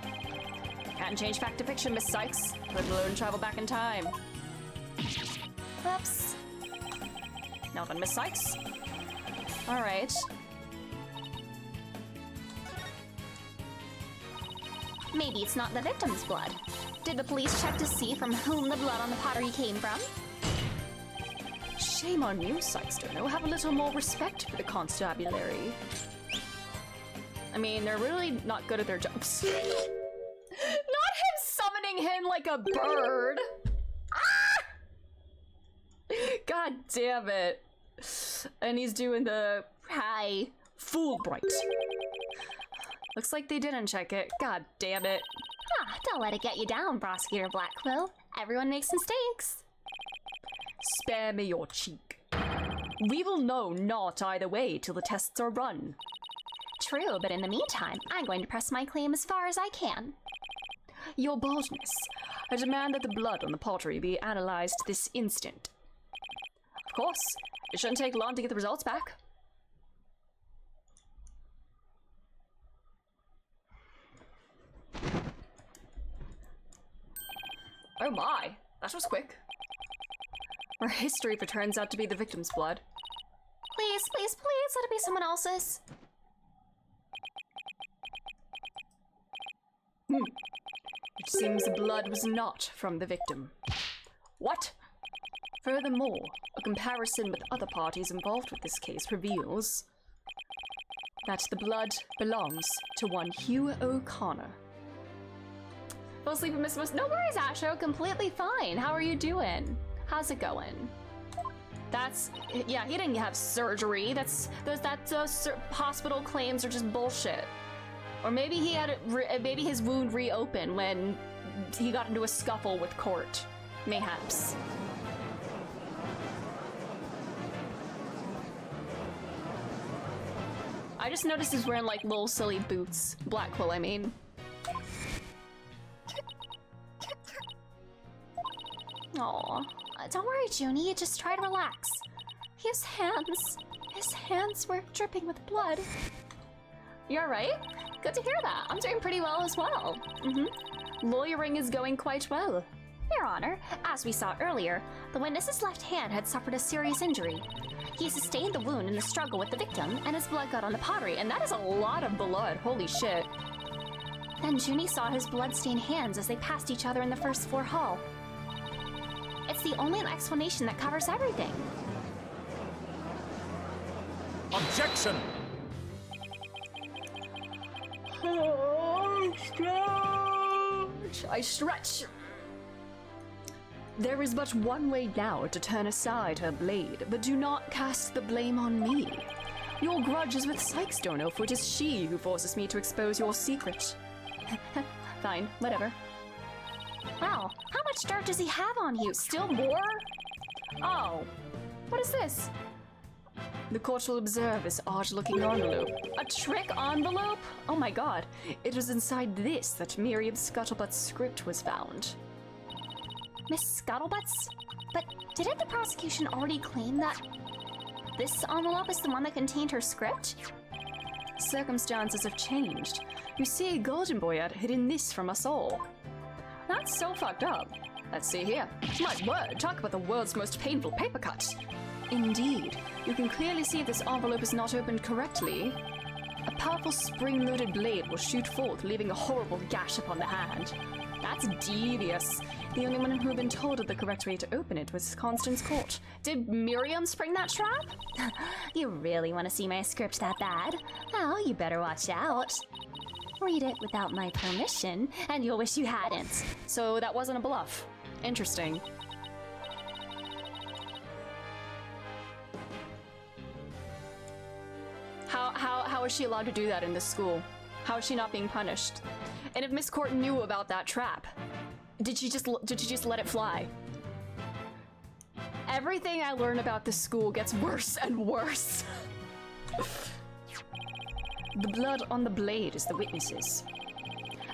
[SPEAKER 2] Can't change fact to fiction, Miss Sykes, let alone travel back in time.
[SPEAKER 3] Oops.
[SPEAKER 2] Now then, Miss Sykes. Alright.
[SPEAKER 3] Maybe it's not the victim's blood. Did the police check to see from whom the blood on the pottery came from?
[SPEAKER 2] Shame on you, Sykes Dono. Have a little more respect for the constabulary. I mean, they're really not good at their jobs. Not him summoning him like a bird! Ah! God damn it. And he's doing the hi Fulbright. Looks like they didn't check it. God damn it.
[SPEAKER 3] Ah, don't let it get you down, Prosecutor Blackquill. Everyone makes mistakes.
[SPEAKER 2] Spare me your cheek. We will know not either way till the tests are run.
[SPEAKER 3] True, but in the meantime, I'm going to press my claim as far as I can.
[SPEAKER 2] Your boldness. I demand that the blood on the pottery be analyzed this instant. Of course, it shouldn't take long to get the results back. Oh my, that was quick. Or history if it turns out to be the victim's blood.
[SPEAKER 3] Please, please, please, let it be someone else's.
[SPEAKER 2] It seems the blood was not from the victim. What? Furthermore, a comparison with other parties involved with this case reveals that the blood belongs to one Hugh O'Connor. Fell asleep, Miss Most. No worries, Asho. Completely fine. How are you doing? How's it going? Yeah, he didn't have surgery. Those hospital claims are just bullshit. Or maybe he had maybe his wound reopened when he got into a scuffle with court. Mayhaps. I just noticed he's wearing like little silly boots. Blackquill, I mean.
[SPEAKER 3] Aw, don't worry, Junie. Just try to relax. His hands were dripping with blood.
[SPEAKER 2] You're right. Good to hear that. I'm doing pretty well as well. Lawyering is going quite well.
[SPEAKER 3] Your Honor, as we saw earlier, the witness's left hand had suffered a serious injury. He sustained the wound in the struggle with the victim, and his blood got on the pottery,
[SPEAKER 2] And that is a lot of blood. Holy shit.
[SPEAKER 3] then Junie saw his blood-stained hands as they passed each other in the first floor hall. It's the only explanation that covers everything.
[SPEAKER 1] Objection!
[SPEAKER 2] I stretch. There is but one way now to turn aside her blade, but do not cast the blame on me. Your grudge is with Sykes Dono, for it is she who forces me to expose your secret. Fine, whatever.
[SPEAKER 3] Wow, how much dirt does he have on you?
[SPEAKER 2] Still more? Oh, what is this? The court will observe this odd-looking envelope. A trick envelope? Oh my god. It was inside this that Miriam Scuttlebutt's script was found.
[SPEAKER 3] Miss Scuttlebutts? But didn't the prosecution already claim that this envelope is the one that contained her script?
[SPEAKER 2] circumstances have changed. You see, Golden Boy had hidden this from us all. That's so fucked up. Let's see here. My word, talk about the world's most painful paper cut. Indeed, you can clearly see this envelope is not opened correctly. A powerful spring-loaded blade will shoot forth, leaving a horrible gash upon the hand. That's devious. The only one who had been told of the correct way to open it was Constance Court. Did Miriam spring that trap?
[SPEAKER 3] You really want to see my script that bad? Well, you better watch out. Read it without my permission, and you'll wish you hadn't.
[SPEAKER 2] So that wasn't a bluff. Interesting. How is she allowed to do that in this school? How is she not being punished? And if Miss Court knew about that trap, did she just let it fly? Everything I learn about this school gets worse and worse. The blood on the blade is the witnesses.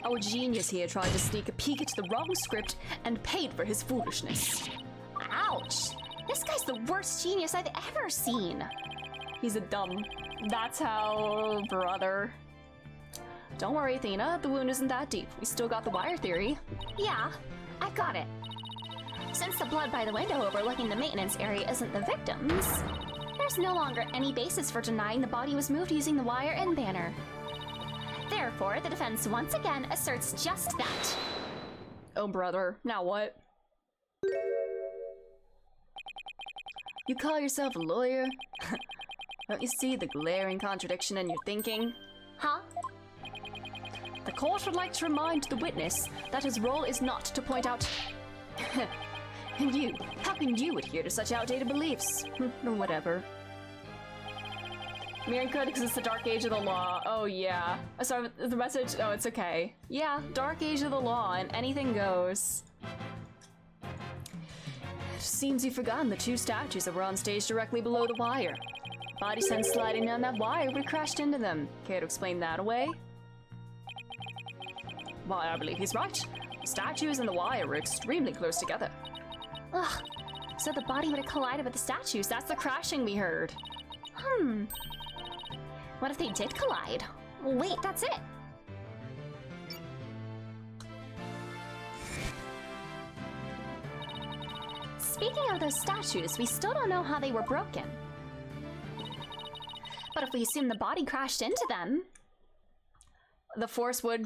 [SPEAKER 2] Our genius here tried to sneak a peek at the wrong script and paid for his foolishness.
[SPEAKER 3] Ouch! This guy's the worst genius I've ever seen.
[SPEAKER 2] He's a dumb. That's how, brother. Don't worry, Athena. The wound isn't that deep. We still got the wire theory.
[SPEAKER 3] Yeah, I got it. Since the blood by the window overlooking the maintenance area isn't the victim's, there's no longer any basis for denying the body was moved using the wire and banner. Therefore, the defense once again asserts just that.
[SPEAKER 2] Oh, brother. Now what? You call yourself a lawyer? Don't you see the glaring contradiction in your thinking?
[SPEAKER 3] Huh?
[SPEAKER 2] The court would like to remind the witness that his role is not to point out... And you, how can you adhere to such outdated beliefs? Whatever. Mirroring code because it's the dark age of the law. Oh yeah. Sorry, the message, oh it's okay. Yeah, dark age of the law and anything goes. It seems you've forgotten the two statues that were on stage directly below the wire. Body sense sliding down that wire, we crashed into them. Care to explain that away? Why, I believe he's right. The statues and the wire were extremely close together.
[SPEAKER 3] Ugh. So the body would have collided with the statues.
[SPEAKER 2] That's the crashing we heard.
[SPEAKER 3] What if they did collide? Wait, that's it. Speaking of those statues, we still don't know how they were broken. But if we assume the body crashed into them...
[SPEAKER 2] The force would...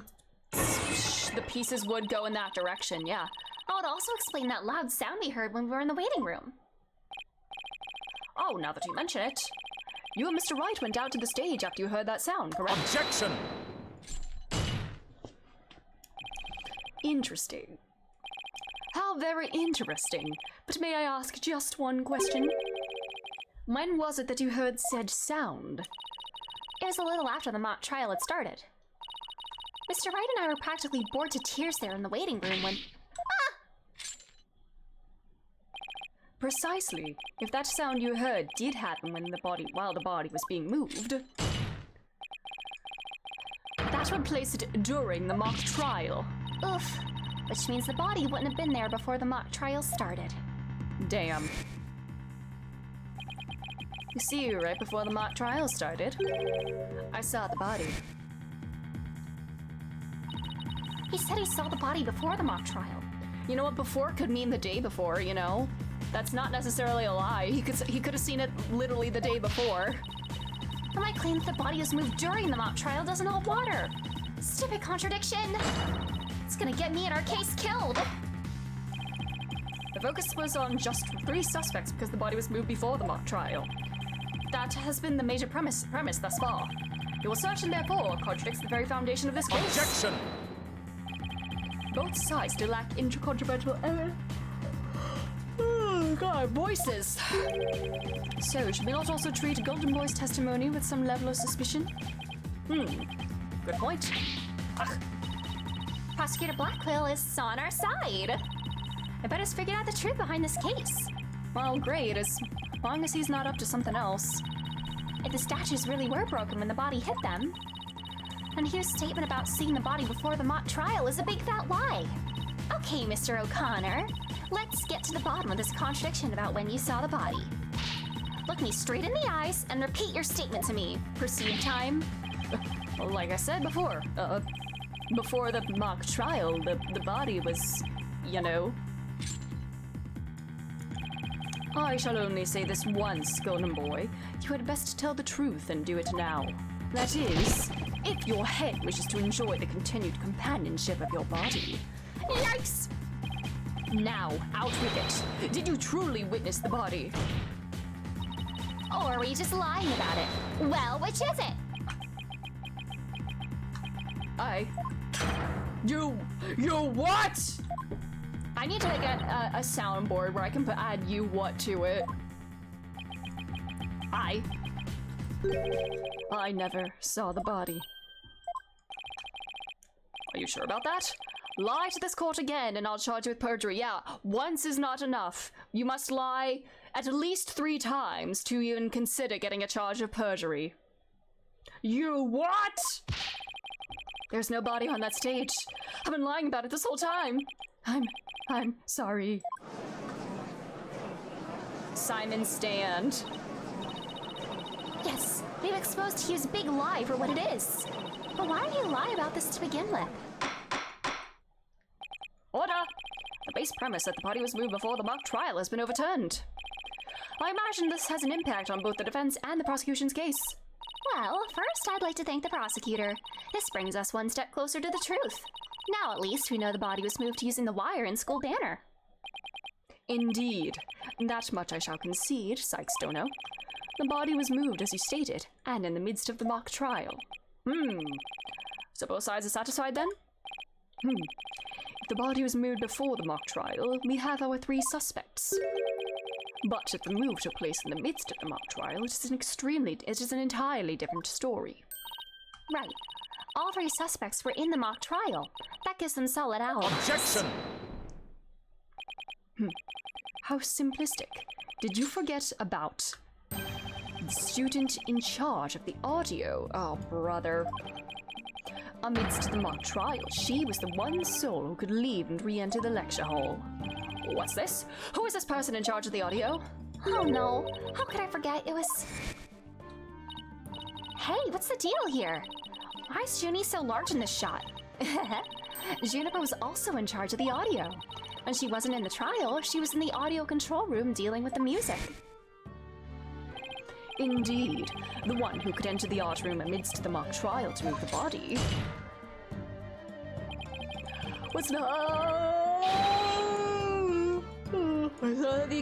[SPEAKER 2] The pieces would go in that direction, yeah.
[SPEAKER 3] Oh, it'd also explain that loud sound we heard when we were in the waiting room.
[SPEAKER 2] Oh, now that you mention it. You and Mr. Wright went out to the stage after you heard that sound, correct?
[SPEAKER 1] Objection!
[SPEAKER 2] Interesting. How very interesting. But may I ask just one question? When was it that you heard said sound?
[SPEAKER 3] It was a little after the mock trial had started. Mr. Wright and I were practically bored to tears there in the waiting room when...
[SPEAKER 2] Precisely. If that sound you heard did happen while the body was being moved, that would place it during the mock trial.
[SPEAKER 3] Oof. Which means the body wouldn't have been there before the mock trial started.
[SPEAKER 2] Damn. You see, right before the mock trial started, I saw the body.
[SPEAKER 3] He said he saw the body before the mock trial.
[SPEAKER 2] You know what, before could mean the day before, you know? That's not necessarily a lie. He could have seen it literally the day before.
[SPEAKER 3] But my claim that the body was moved during the mock trial doesn't hold water. Stupid contradiction. It's gonna get me and our case killed.
[SPEAKER 2] The focus was on just 3 suspects because the body was moved before the mock trial. That has been the major premise thus far. Your assertion, therefore, contradicts the very foundation of this case.
[SPEAKER 1] Objection!
[SPEAKER 2] Both sides still lack incontrovertible evidence. Oh god, voices! So, should we not also treat Golden Boy's testimony with some level of suspicion? Good point. Ugh.
[SPEAKER 3] Prosecutor Blackwell is on our side. I bet he's figured out the truth behind this case.
[SPEAKER 2] Well, great, as long as he's not up to something else.
[SPEAKER 3] If the statues really were broken when the body hit them, then Hugh's statement about seeing the body before the mock trial is a big fat lie. Okay, Mr. O'Connor, let's get to the bottom of this contradiction about when you saw the body. Look me straight in the eyes and repeat your statement to me.
[SPEAKER 2] Proceed time. Like I said before, before the mock trial, the body was, you know. I shall only say this once, golden boy. You had best tell the truth and do it now. That is, if your head wishes to enjoy the continued companionship of your body. Yikes! Now, out with it. Did you truly witness the body?
[SPEAKER 3] Or were you just lying about it? Well, which is it?
[SPEAKER 2] You what? I need to make a soundboard where I can add you what to it. I never saw the body. Are you sure about that? Lie to this court again and I'll charge you with perjury. Yeah, once is not enough. You must lie at least 3 times to even consider getting a charge of perjury. You what? There's no body on that stage. I've been lying about it this whole time. I'm sorry. Simon, stand.
[SPEAKER 3] Yes, we've exposed Hugh's big lie for what it is. But why did he lie about this to begin with?
[SPEAKER 2] Order! The base premise that the body was moved before the mock trial has been overturned. I imagine this has an impact on both the defense and the prosecution's case.
[SPEAKER 3] Well, first I'd like to thank the prosecutor. This brings us one step closer to the truth. Now at least we know the body was moved using the wire and school banner.
[SPEAKER 2] Indeed. That much I shall concede, Sykes Dono. The body was moved as you stated, and in the midst of the mock trial. So both sides are satisfied then? If the body was moved before the mock trial, we have our 3 suspects. But if the move took place in the midst of the mock trial, it is an entirely different story.
[SPEAKER 3] Right. All 3 suspects were in the mock trial. That gives them solid alibis.
[SPEAKER 1] Objection!
[SPEAKER 2] How simplistic. Did you forget about the student in charge of the audio? Oh, brother. Amidst the mock trial, she was the one soul who could leave and re-enter the lecture hall. What's this? Who is this person in charge of the audio?
[SPEAKER 3] Oh no, how could I forget? It was... Hey, what's the deal here? Why is Junie so large in this shot? Juniper was also in charge of the audio. When she wasn't in the trial, she was in the audio control room dealing with the music.
[SPEAKER 2] Indeed, the one who could enter the art room amidst the mock trial to move the body. What's the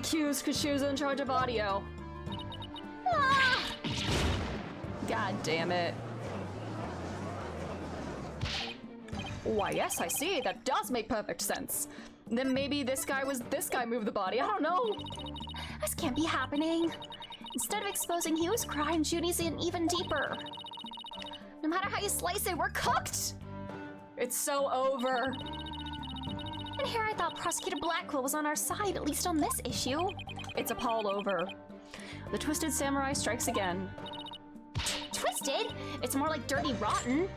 [SPEAKER 2] accused because she was in charge of audio. Ah! God damn it. Why, yes, I see. That does make perfect sense. Then maybe this guy moved the body. I don't know.
[SPEAKER 3] This can't be happening. Instead of exposing Hugh's crime, Junie's in even deeper. No matter how you slice it, we're cooked!
[SPEAKER 2] It's so over.
[SPEAKER 3] And here I thought Prosecutor Blackwell was on our side, at least on this issue.
[SPEAKER 2] It's a pall over. The Twisted Samurai strikes again.
[SPEAKER 3] Twisted? It's more like dirty rotten.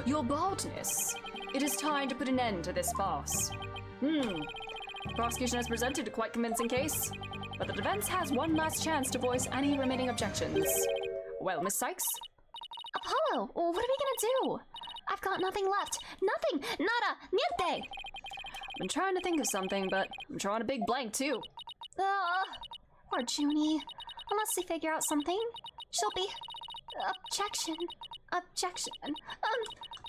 [SPEAKER 2] Your baldness. It is time to put an end to this farce. Prosecution has presented a quite convincing case, but the defense has one last chance to voice any remaining objections. Well, Miss Sykes?
[SPEAKER 3] Apollo, what are we gonna do? I've got nothing left. Nothing! Nada! Niente!
[SPEAKER 2] I've been trying to think of something, but I'm drawing a big blank too.
[SPEAKER 3] Poor Junie. Unless we figure out something, she'll be... Objection.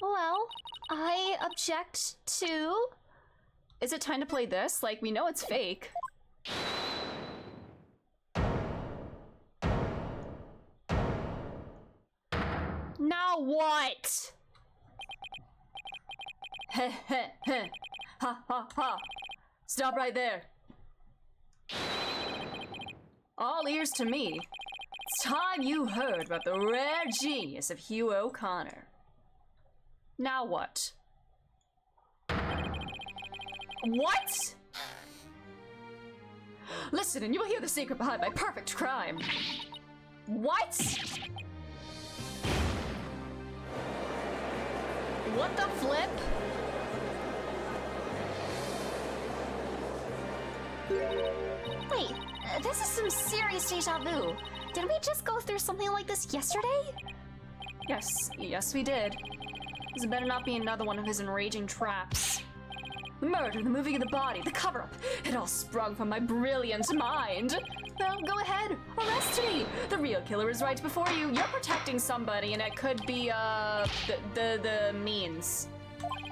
[SPEAKER 3] Well, I object to...
[SPEAKER 2] Is it time to play this? Like, we know it's fake. Now what? Heh heh heh. Ha ha ha. Stop right there. All ears to me. It's time you heard about the rare genius of Hugh O'Connor. Now what? What? Listen, and you will hear the secret behind my perfect crime. What? What the flip?
[SPEAKER 3] Wait, This is some serious deja vu. Didn't we just go through something like this yesterday?
[SPEAKER 2] Yes, we did. This better not be another one of his enraging traps. The murder, the moving of the body, the cover-up, it all sprung from my brilliant mind. Well, go ahead, arrest me. The real killer is right before you. You're protecting somebody, and it could be, the means.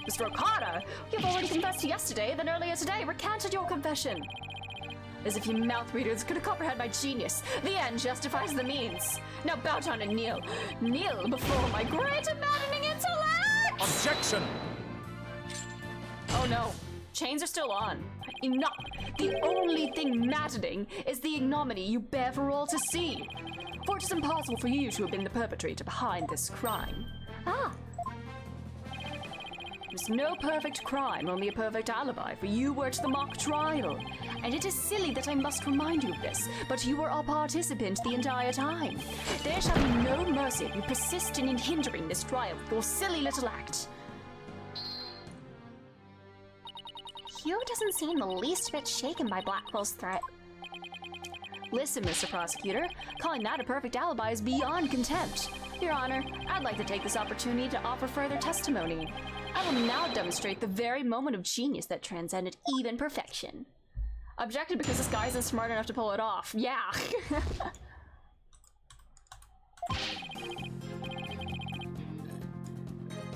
[SPEAKER 2] Mr. Okada, you've already confessed yesterday, then earlier today recanted your confession. As if you mouth readers could comprehend my genius. The end justifies the means. Now bow down and kneel. Kneel before my great and maddening intellect!
[SPEAKER 6] Objection!
[SPEAKER 2] Oh no, chains are still on. Enough! The only thing maddening is the ignominy you bear for all to see. For it is impossible for you to have been the perpetrator behind this crime.
[SPEAKER 3] Ah,
[SPEAKER 2] There's no perfect crime, only a perfect alibi, for you were at the mock trial. And it is silly that I must remind you of this, but you were a participant the entire time. There shall be no mercy if you persist in hindering this trial with your silly little act.
[SPEAKER 3] Hugh doesn't seem the least bit shaken by Blackwell's threat.
[SPEAKER 2] Listen, Mr. Prosecutor, calling that a perfect alibi is beyond contempt. Your Honor, I'd like to take this opportunity to offer further testimony. I will now demonstrate the very moment of genius that transcended even perfection. Objected because this guy isn't smart enough to pull it off. Yeah.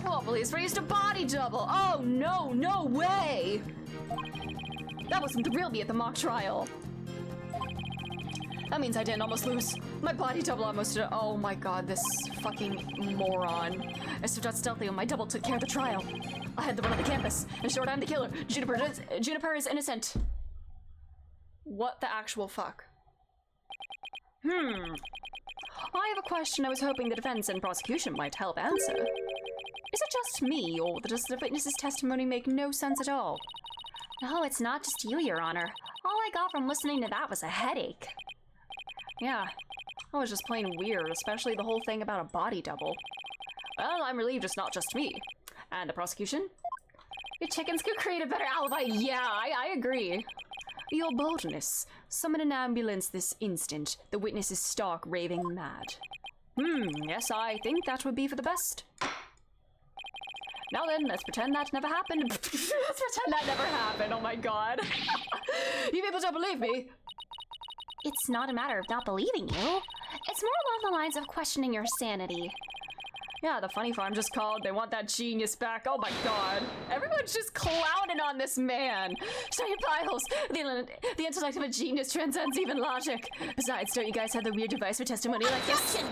[SPEAKER 2] Oh, police raised a body double. Oh, no, no way. That wasn't the real me at the mock trial. That means I didn't almost lose. My body double almost did. Oh my god, this fucking moron. I stepped out stealthily when my double took care of the trial. I had the run of the campus. In short, I'm the killer. Juniper is innocent. What the actual fuck? I have a question I was hoping the defense and prosecution might help answer. Is it just me, or does the witness's testimony make no sense at all?
[SPEAKER 3] No, it's not just you, Your Honor. All I got from listening to that was a headache.
[SPEAKER 2] Yeah, that was just plain weird, especially the whole thing about a body double. Well, I'm relieved it's not just me. And the prosecution? Your chickens could create a better alibi. Yeah, I agree. Your boldness. Summon an ambulance this instant. The witness is stark raving mad. Yes, I think that would be for the best. Now then, let's pretend that never happened. Let's pretend that never happened, oh my god. You people don't believe me.
[SPEAKER 3] It's not a matter of not believing you. It's more along the lines of questioning your sanity.
[SPEAKER 2] Yeah, the funny farm just called. They want that genius back. Oh my god. Everyone's just clowning on this man. Study Piles. The intellect of a genius transcends even logic. Besides, don't you guys have the weird device for testimony like this?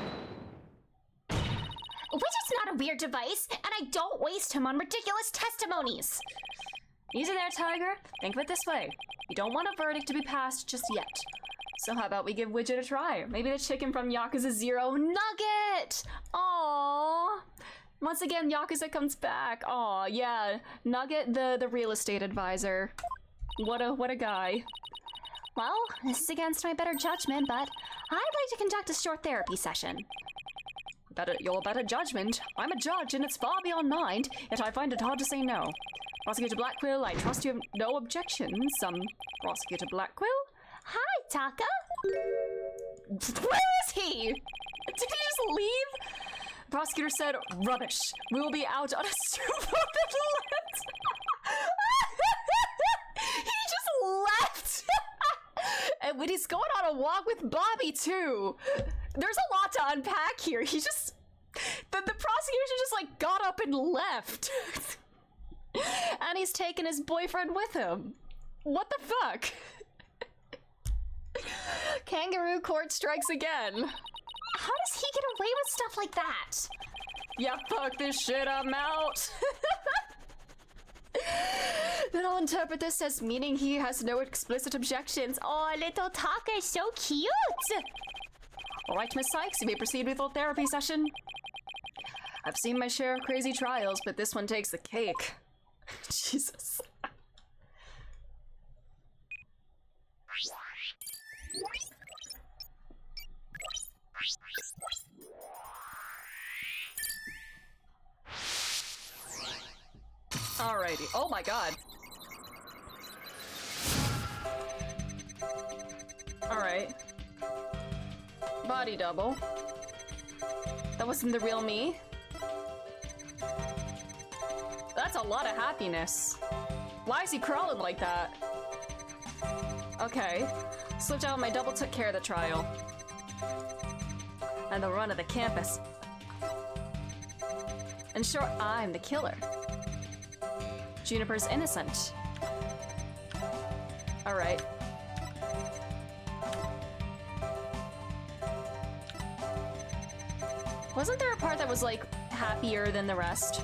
[SPEAKER 3] Which is not a weird device, and I don't waste him on ridiculous testimonies.
[SPEAKER 2] Easy there, Tiger. Think of it this way. You don't want a verdict to be passed just yet. So how about we give Widget a try? Maybe the chicken from Yakuza 0 Nugget! Aww. Once again, Yakuza comes back. Aw, yeah. Nugget, the real estate advisor. What a guy.
[SPEAKER 3] Well, this is against my better judgment, but I'd like to conduct a short therapy session.
[SPEAKER 2] Your better judgment. I'm a judge and it's far beyond mind, yet I find it hard to say no. Prosecutor Blackquill, I trust you have no objections. Prosecutor Blackquill?
[SPEAKER 3] Hi, Taka!
[SPEAKER 2] Where is he? Did he just leave? The prosecutor said, rubbish. We will be out on a super He just left! And when he's going on a walk with Bobby, too. There's a lot to unpack here. He just... The prosecution just, like, got up and left. And he's taking his boyfriend with him. What the fuck? Kangaroo court strikes again.
[SPEAKER 3] How does he get away with stuff like that?
[SPEAKER 2] Yeah, fuck this shit, I'm out. Then I'll interpret this as meaning he has no explicit objections. Oh, little Taka is so cute. All right, Miss Sykes, you may proceed with your therapy session. I've seen my share of crazy trials, but this one takes the cake. Jesus. Alrighty. Oh my god. Alright. Body double. That wasn't the real me. That's a lot of happiness. Why is he crawling like that? Okay. Slipped out my double took care of the trial. And the run of the campus. And sure, I'm the killer. Juniper's innocent. Alright. Wasn't there a part that was, like, happier than the rest?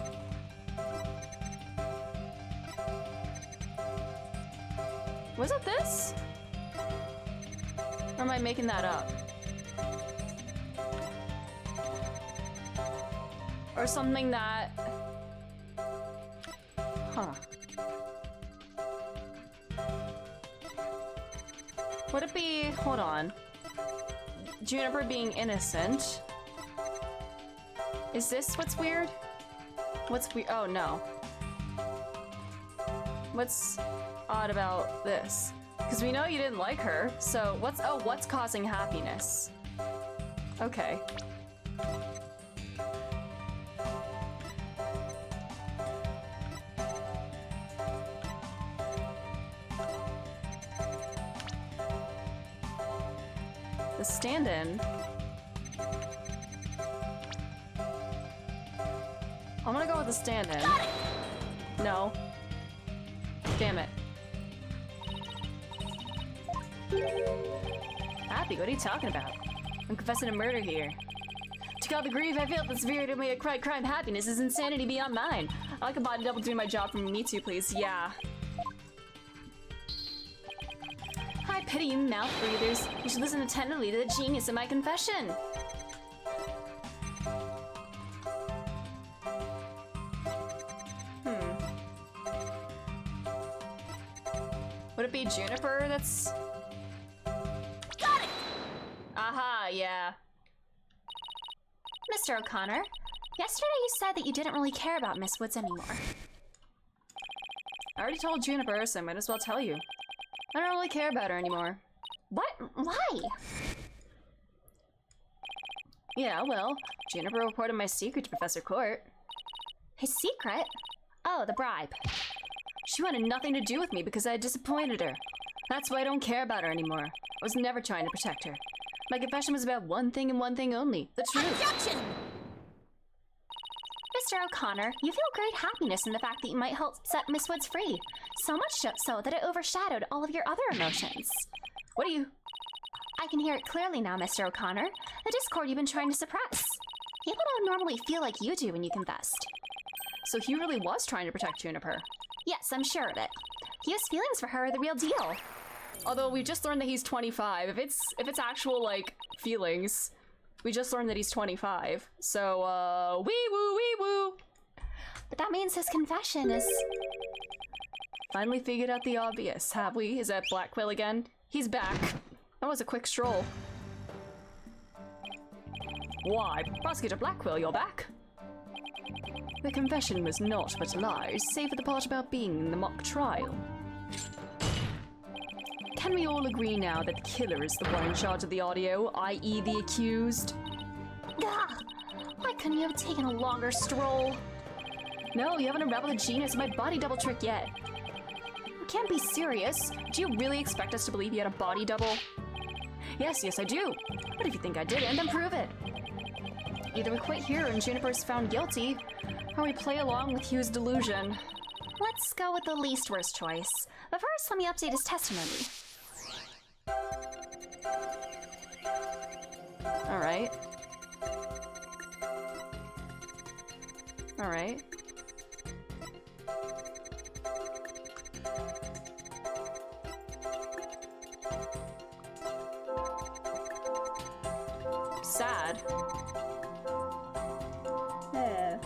[SPEAKER 2] Was it this? Or am I making that up? Or something that... Huh. Would it be... Hold on. Juniper being innocent. Is this what's weird? What's weird? Oh, no. What's odd about this? Because we know you didn't like her, so what's... Oh, what's causing happiness? Okay. The stand-in. I'm gonna go with the stand-in. No. Damn it. Happy, what are you talking about? I'm confessing a murder here. To call the grief I feel that's severe to me a crime happiness is insanity beyond mine. I like a body double doing my job for me too, please. Yeah. I pity you mouth breathers. You should listen attentively to the genius in my confession. Would it be Juniper that's...
[SPEAKER 3] Got it!
[SPEAKER 2] Aha, yeah.
[SPEAKER 3] Mr. O'Connor, yesterday you said that you didn't really care about Miss Woods anymore.
[SPEAKER 2] I already told Juniper, so I might as well tell you. I don't really care about her anymore.
[SPEAKER 3] What? Why?
[SPEAKER 2] Yeah, well, Juniper reported my secret to Professor Court.
[SPEAKER 3] His secret? Oh, the bribe.
[SPEAKER 2] She wanted nothing to do with me because I had disappointed her. That's why I don't care about her anymore. I was never trying to protect her. My confession was about one thing and one thing only, the truth.
[SPEAKER 3] Objection! Mr. O'Connor, you feel great happiness in the fact that you might help set Miss Woods free. So much so that it overshadowed all of your other emotions.
[SPEAKER 2] What are you...
[SPEAKER 3] I can hear it clearly now, Mr. O'Connor. The discord you've been trying to suppress. People don't normally feel like you do when you confessed.
[SPEAKER 2] So he really was trying to protect Juniper.
[SPEAKER 3] Yes, I'm sure of it. His feelings for her are the real deal.
[SPEAKER 2] Although we just learned that he's 25. If it's actual, like, feelings, we just learned that he's 25. So, wee-woo.
[SPEAKER 3] But that means his confession is...
[SPEAKER 2] Finally figured out the obvious, have we? Is that Black Quill again? He's back. That was a quick stroll. Why, Prosecutor Blackquill, you're back? The confession was naught but lies, save for the part about being in the mock trial. Can we all agree now that the killer is the one in charge of the audio, i.e. the accused?
[SPEAKER 3] Gah! Why couldn't you have taken a longer stroll?
[SPEAKER 2] No, you haven't unraveled the genius of my body double trick yet. You can't be serious. Do you really expect us to believe you had a body double? Yes, I do. But if you think I didn't, then prove it. Either we quit here and Juniper's found guilty, or we play along with Hugh's delusion.
[SPEAKER 3] Let's go with the least worst choice. But first, let me update his testimony.
[SPEAKER 2] Alright. Alright. Sad. Yeah.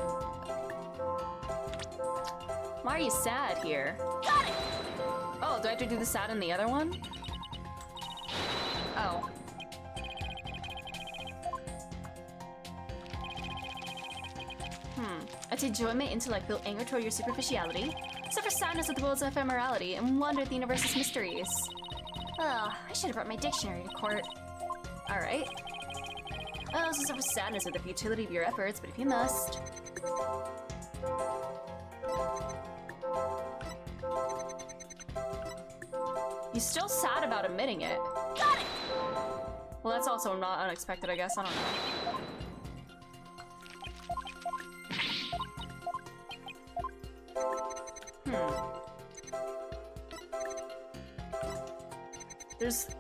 [SPEAKER 2] Why are you sad here?
[SPEAKER 3] Got it!
[SPEAKER 2] Oh, do I have to do the sad in the other one? Oh. I take joy in my intellect, feel anger toward your superficiality, suffer sadness at the world's ephemerality, and wonder at the universe's mysteries.
[SPEAKER 3] Ugh, I should have brought my dictionary to court.
[SPEAKER 2] Alright. I also suffer sadness at the futility of your efforts, but if you must. You're still sad about admitting it.
[SPEAKER 4] Got it!
[SPEAKER 2] Well, that's also not unexpected, I guess. I don't know.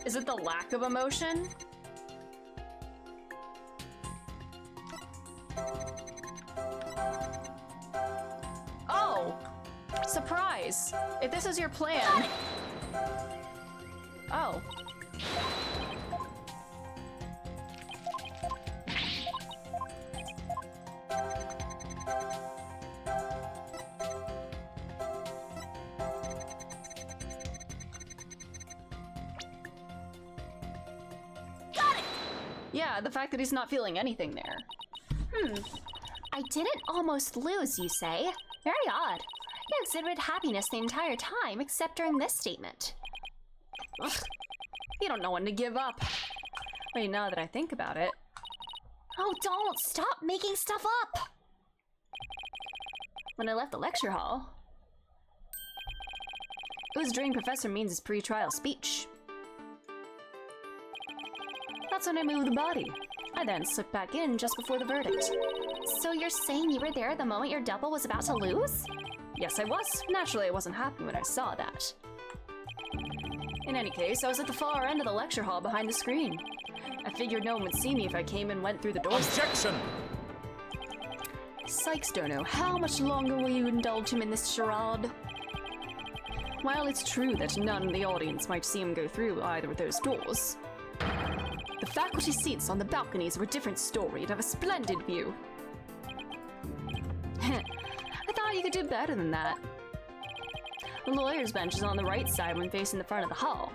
[SPEAKER 2] Is it the lack of emotion? Oh! Surprise! If this is your plan... Oh. Yeah, the fact that he's not feeling anything there.
[SPEAKER 3] I didn't almost lose, you say? Very odd. You exhibited happiness the entire time, except during this statement.
[SPEAKER 2] Ugh. You don't know when to give up. Wait, now that I think about it.
[SPEAKER 3] Oh, don't! Stop making stuff up!
[SPEAKER 2] When I left the lecture hall, it was during Professor Means' pre-trial speech. That's when I moved the body. I then slipped back in just before the verdict.
[SPEAKER 3] So you're saying you were there the moment your double was about to lose?
[SPEAKER 2] Yes, I was. Naturally, I wasn't happy when I saw that. In any case, I was at the far end of the lecture hall behind the screen. I figured no one would see me if I came and went through the doors.
[SPEAKER 1] Objection!
[SPEAKER 2] Sykes don't know. How much longer will you indulge him in this charade? While it's true that none in the audience might see him go through either of those doors, the faculty seats on the balconies were a different story and have a splendid view. I thought you could do better than that. The lawyer's bench is on the right side when facing the front of the hall.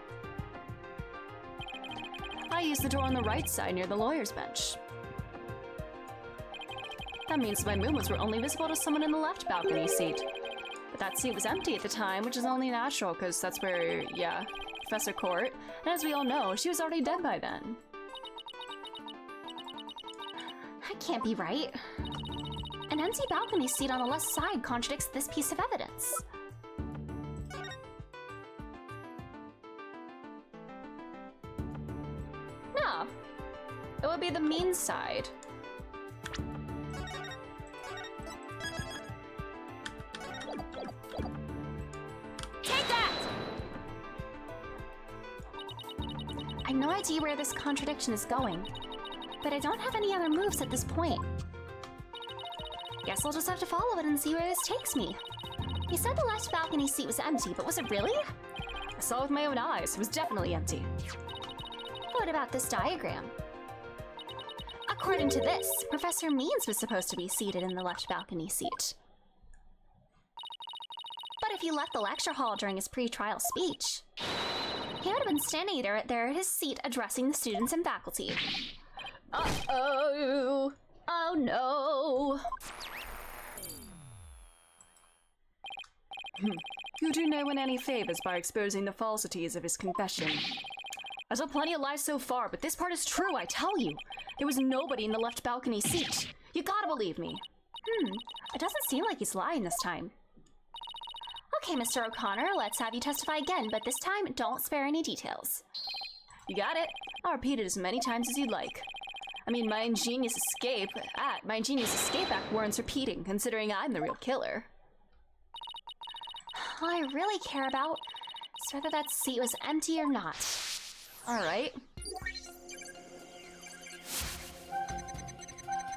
[SPEAKER 2] I used the door on the right side near the lawyer's bench. That means my movements were only visible to someone in the left balcony seat. But that seat was empty at the time, which is only natural because that's where, yeah, Professor Court, and as we all know, she was already dead by then.
[SPEAKER 3] That can't be right. An empty balcony seat on the left side contradicts this piece of evidence.
[SPEAKER 2] No. It would be the mean side.
[SPEAKER 4] Take that!
[SPEAKER 3] I have no idea where this contradiction is going, but I don't have any other moves at this point. Guess I'll just have to follow it and see where this takes me. You said the left balcony seat was empty, but was it really?
[SPEAKER 2] I saw with my own eyes. It was definitely empty.
[SPEAKER 3] What about this diagram? According to this, Professor Means was supposed to be seated in the left balcony seat. But if you left the lecture hall during his pre-trial speech, he would have been standing there at his seat addressing the students and faculty.
[SPEAKER 2] Uh-oh! Oh no! You do no one any favors by exposing the falsities of his confession. I saw plenty of lies so far, but this part is true, I tell you. There was nobody in the left balcony seat. You gotta believe me.
[SPEAKER 3] It doesn't seem like he's lying this time. Okay, Mr. O'Connor, let's have you testify again, but this time, don't spare any details.
[SPEAKER 2] You got it. I'll repeat it as many times as you'd like. I mean, my ingenious escape act warrants repeating, considering I'm the real killer.
[SPEAKER 3] All I really care about is whether that seat was empty or not.
[SPEAKER 2] Alright.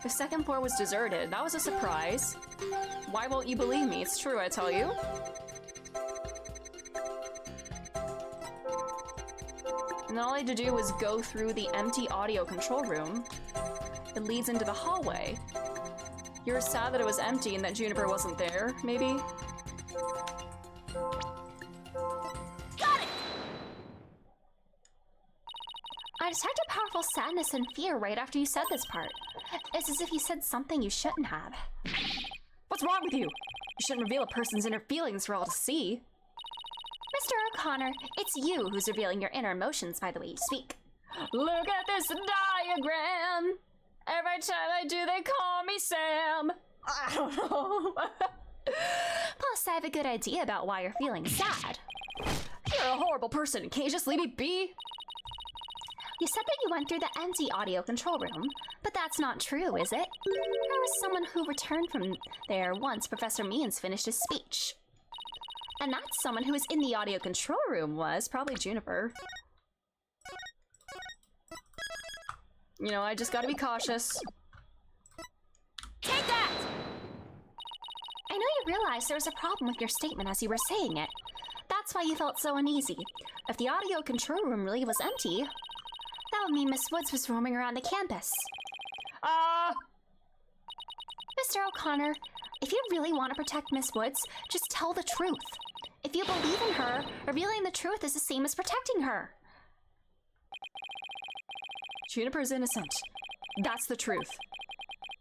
[SPEAKER 2] The second floor was deserted. That was a surprise. Why won't you believe me? It's true, I tell you. And all I had to do was go through the empty audio control room. It leads into the hallway. You were sad that it was empty and that Juniper wasn't there, maybe?
[SPEAKER 4] Got it!
[SPEAKER 3] I detected powerful sadness and fear right after you said this part. It's as if you said something you shouldn't have.
[SPEAKER 2] What's wrong with you? You shouldn't reveal a person's inner feelings for all to see.
[SPEAKER 3] Mr. O'Connor, it's you who's revealing your inner emotions by the way you speak.
[SPEAKER 2] Look at this diagram. Every time I do, they call me Sam. I don't know.
[SPEAKER 3] Plus, I have a good idea about why you're feeling sad.
[SPEAKER 2] You're a horrible person. Can't you just leave me be?
[SPEAKER 3] You said that you went through the empty audio control room, but that's not true, is it? There was someone who returned from there once Professor Means finished his speech.
[SPEAKER 2] And that someone who was in the audio control room was probably Juniper. You know, I just gotta be cautious.
[SPEAKER 4] Take that!
[SPEAKER 3] I know you realized there was a problem with your statement as you were saying it. That's why you felt so uneasy. If the audio control room really was empty, that would mean Miss Woods was roaming around the campus. Mr. O'Connor, if you really want to protect Miss Woods, just tell the truth. If you believe in her, revealing the truth is the same as protecting her.
[SPEAKER 2] Juniper's innocent. That's the truth.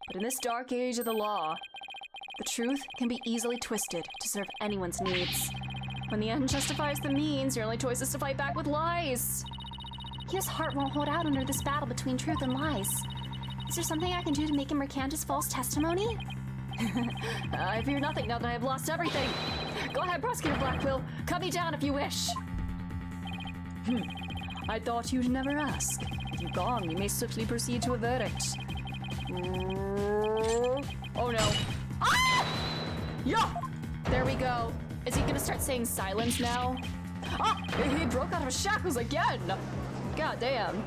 [SPEAKER 2] But in this dark age of the law, the truth can be easily twisted to serve anyone's needs. When the end justifies the means, your only choice is to fight back with lies.
[SPEAKER 3] His heart won't hold out under this battle between truth and lies. Is there something I can do to make him recant his false testimony?
[SPEAKER 2] I fear nothing now that I have lost everything. Go ahead, Prosecutor Blackquill. Cut me down if you wish. I thought you'd never ask. If you've gone, you may swiftly proceed to a verdict. Oh no. Ah! Yeah! There we go. Is he gonna start saying silence now? Ah! He broke out of his shackles again! God damn.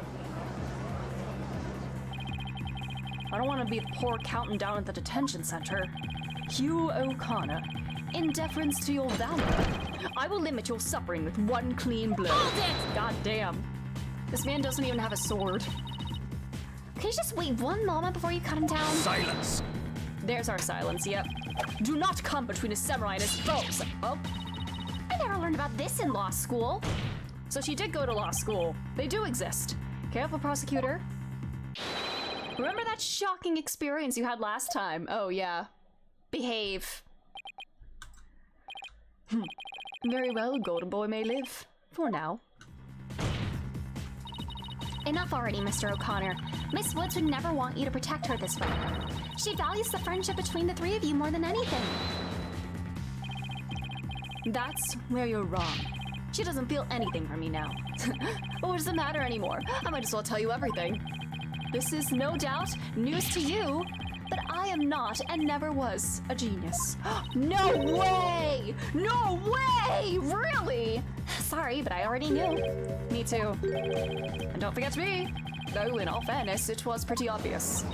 [SPEAKER 2] I don't want to be the poor accountant down at the detention center. Hugh O'Connor, in deference to your valor, I will limit your suffering with one clean blow.
[SPEAKER 4] Hold it!
[SPEAKER 2] God damn. This man doesn't even have a sword.
[SPEAKER 3] Can you just wait one moment before you cut him down?
[SPEAKER 1] Silence!
[SPEAKER 2] There's our silence, yep. Do not come between a samurai and his foes. Oh,
[SPEAKER 3] I never learned about this in law school.
[SPEAKER 2] so she did go to law school. They do exist. Careful, prosecutor. Remember that shocking experience you had last time? Oh, yeah. Behave. Very well, Golden Boy may live. For now.
[SPEAKER 3] Enough already, Mr. O'Connor. Miss Woods would never want you to protect her this way. She values the friendship between the three of you more than anything.
[SPEAKER 2] That's where you're wrong. She doesn't feel anything for me now. Well, what does it matter anymore? I might as well tell you everything. This is no doubt news to you, but I am not and never was a genius. No way! No way! Really?
[SPEAKER 3] Sorry, but I already knew.
[SPEAKER 2] Me too. And don't forget me. Though, in all fairness, it was pretty obvious.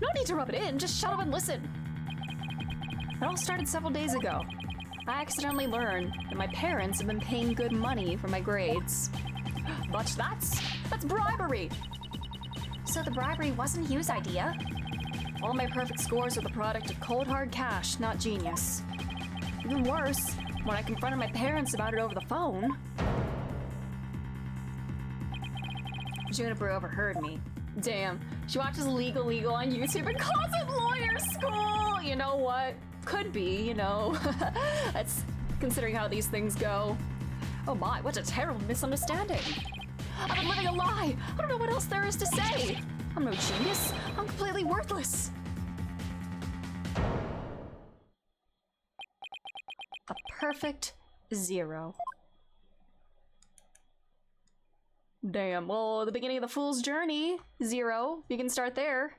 [SPEAKER 2] No need to rub it in, just shut up and listen. It all started several days ago. I accidentally learned that my parents have been paying good money for my grades. But that's bribery!
[SPEAKER 3] So the bribery wasn't Hugh's idea?
[SPEAKER 2] All my perfect scores are the product of cold hard cash, not genius. Even worse, when I confronted my parents about it over the phone, Juniper overheard me. Damn, she watches Legal on YouTube and calls it lawyer school! You know what? Could be, you know. That's considering how these things go. Oh my, what a terrible misunderstanding. I've been living a lie! I don't know what else there is to say! I'm no genius. I'm completely worthless. A perfect 0. Damn, well, the beginning of the fool's journey, 0. You can start there.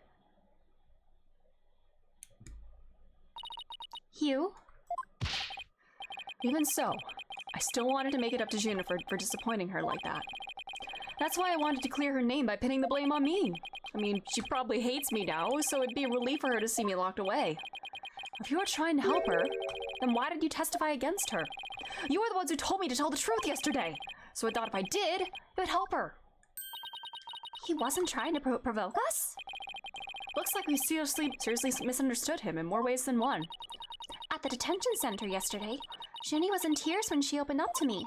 [SPEAKER 3] Hugh?
[SPEAKER 2] Even so, I still wanted to make it up to Juniper for disappointing her like that. That's why I wanted to clear her name by pinning the blame on me. I mean, she probably hates me now, so it'd be a relief for her to see me locked away. If you were trying to help her, then why did you testify against her? You were the ones who told me to tell the truth yesterday, so I thought if I did, it would help her.
[SPEAKER 3] He wasn't trying to provoke us?
[SPEAKER 2] Looks like we seriously misunderstood him in more ways than one.
[SPEAKER 3] At the detention center yesterday, Junie was in tears when she opened up to me.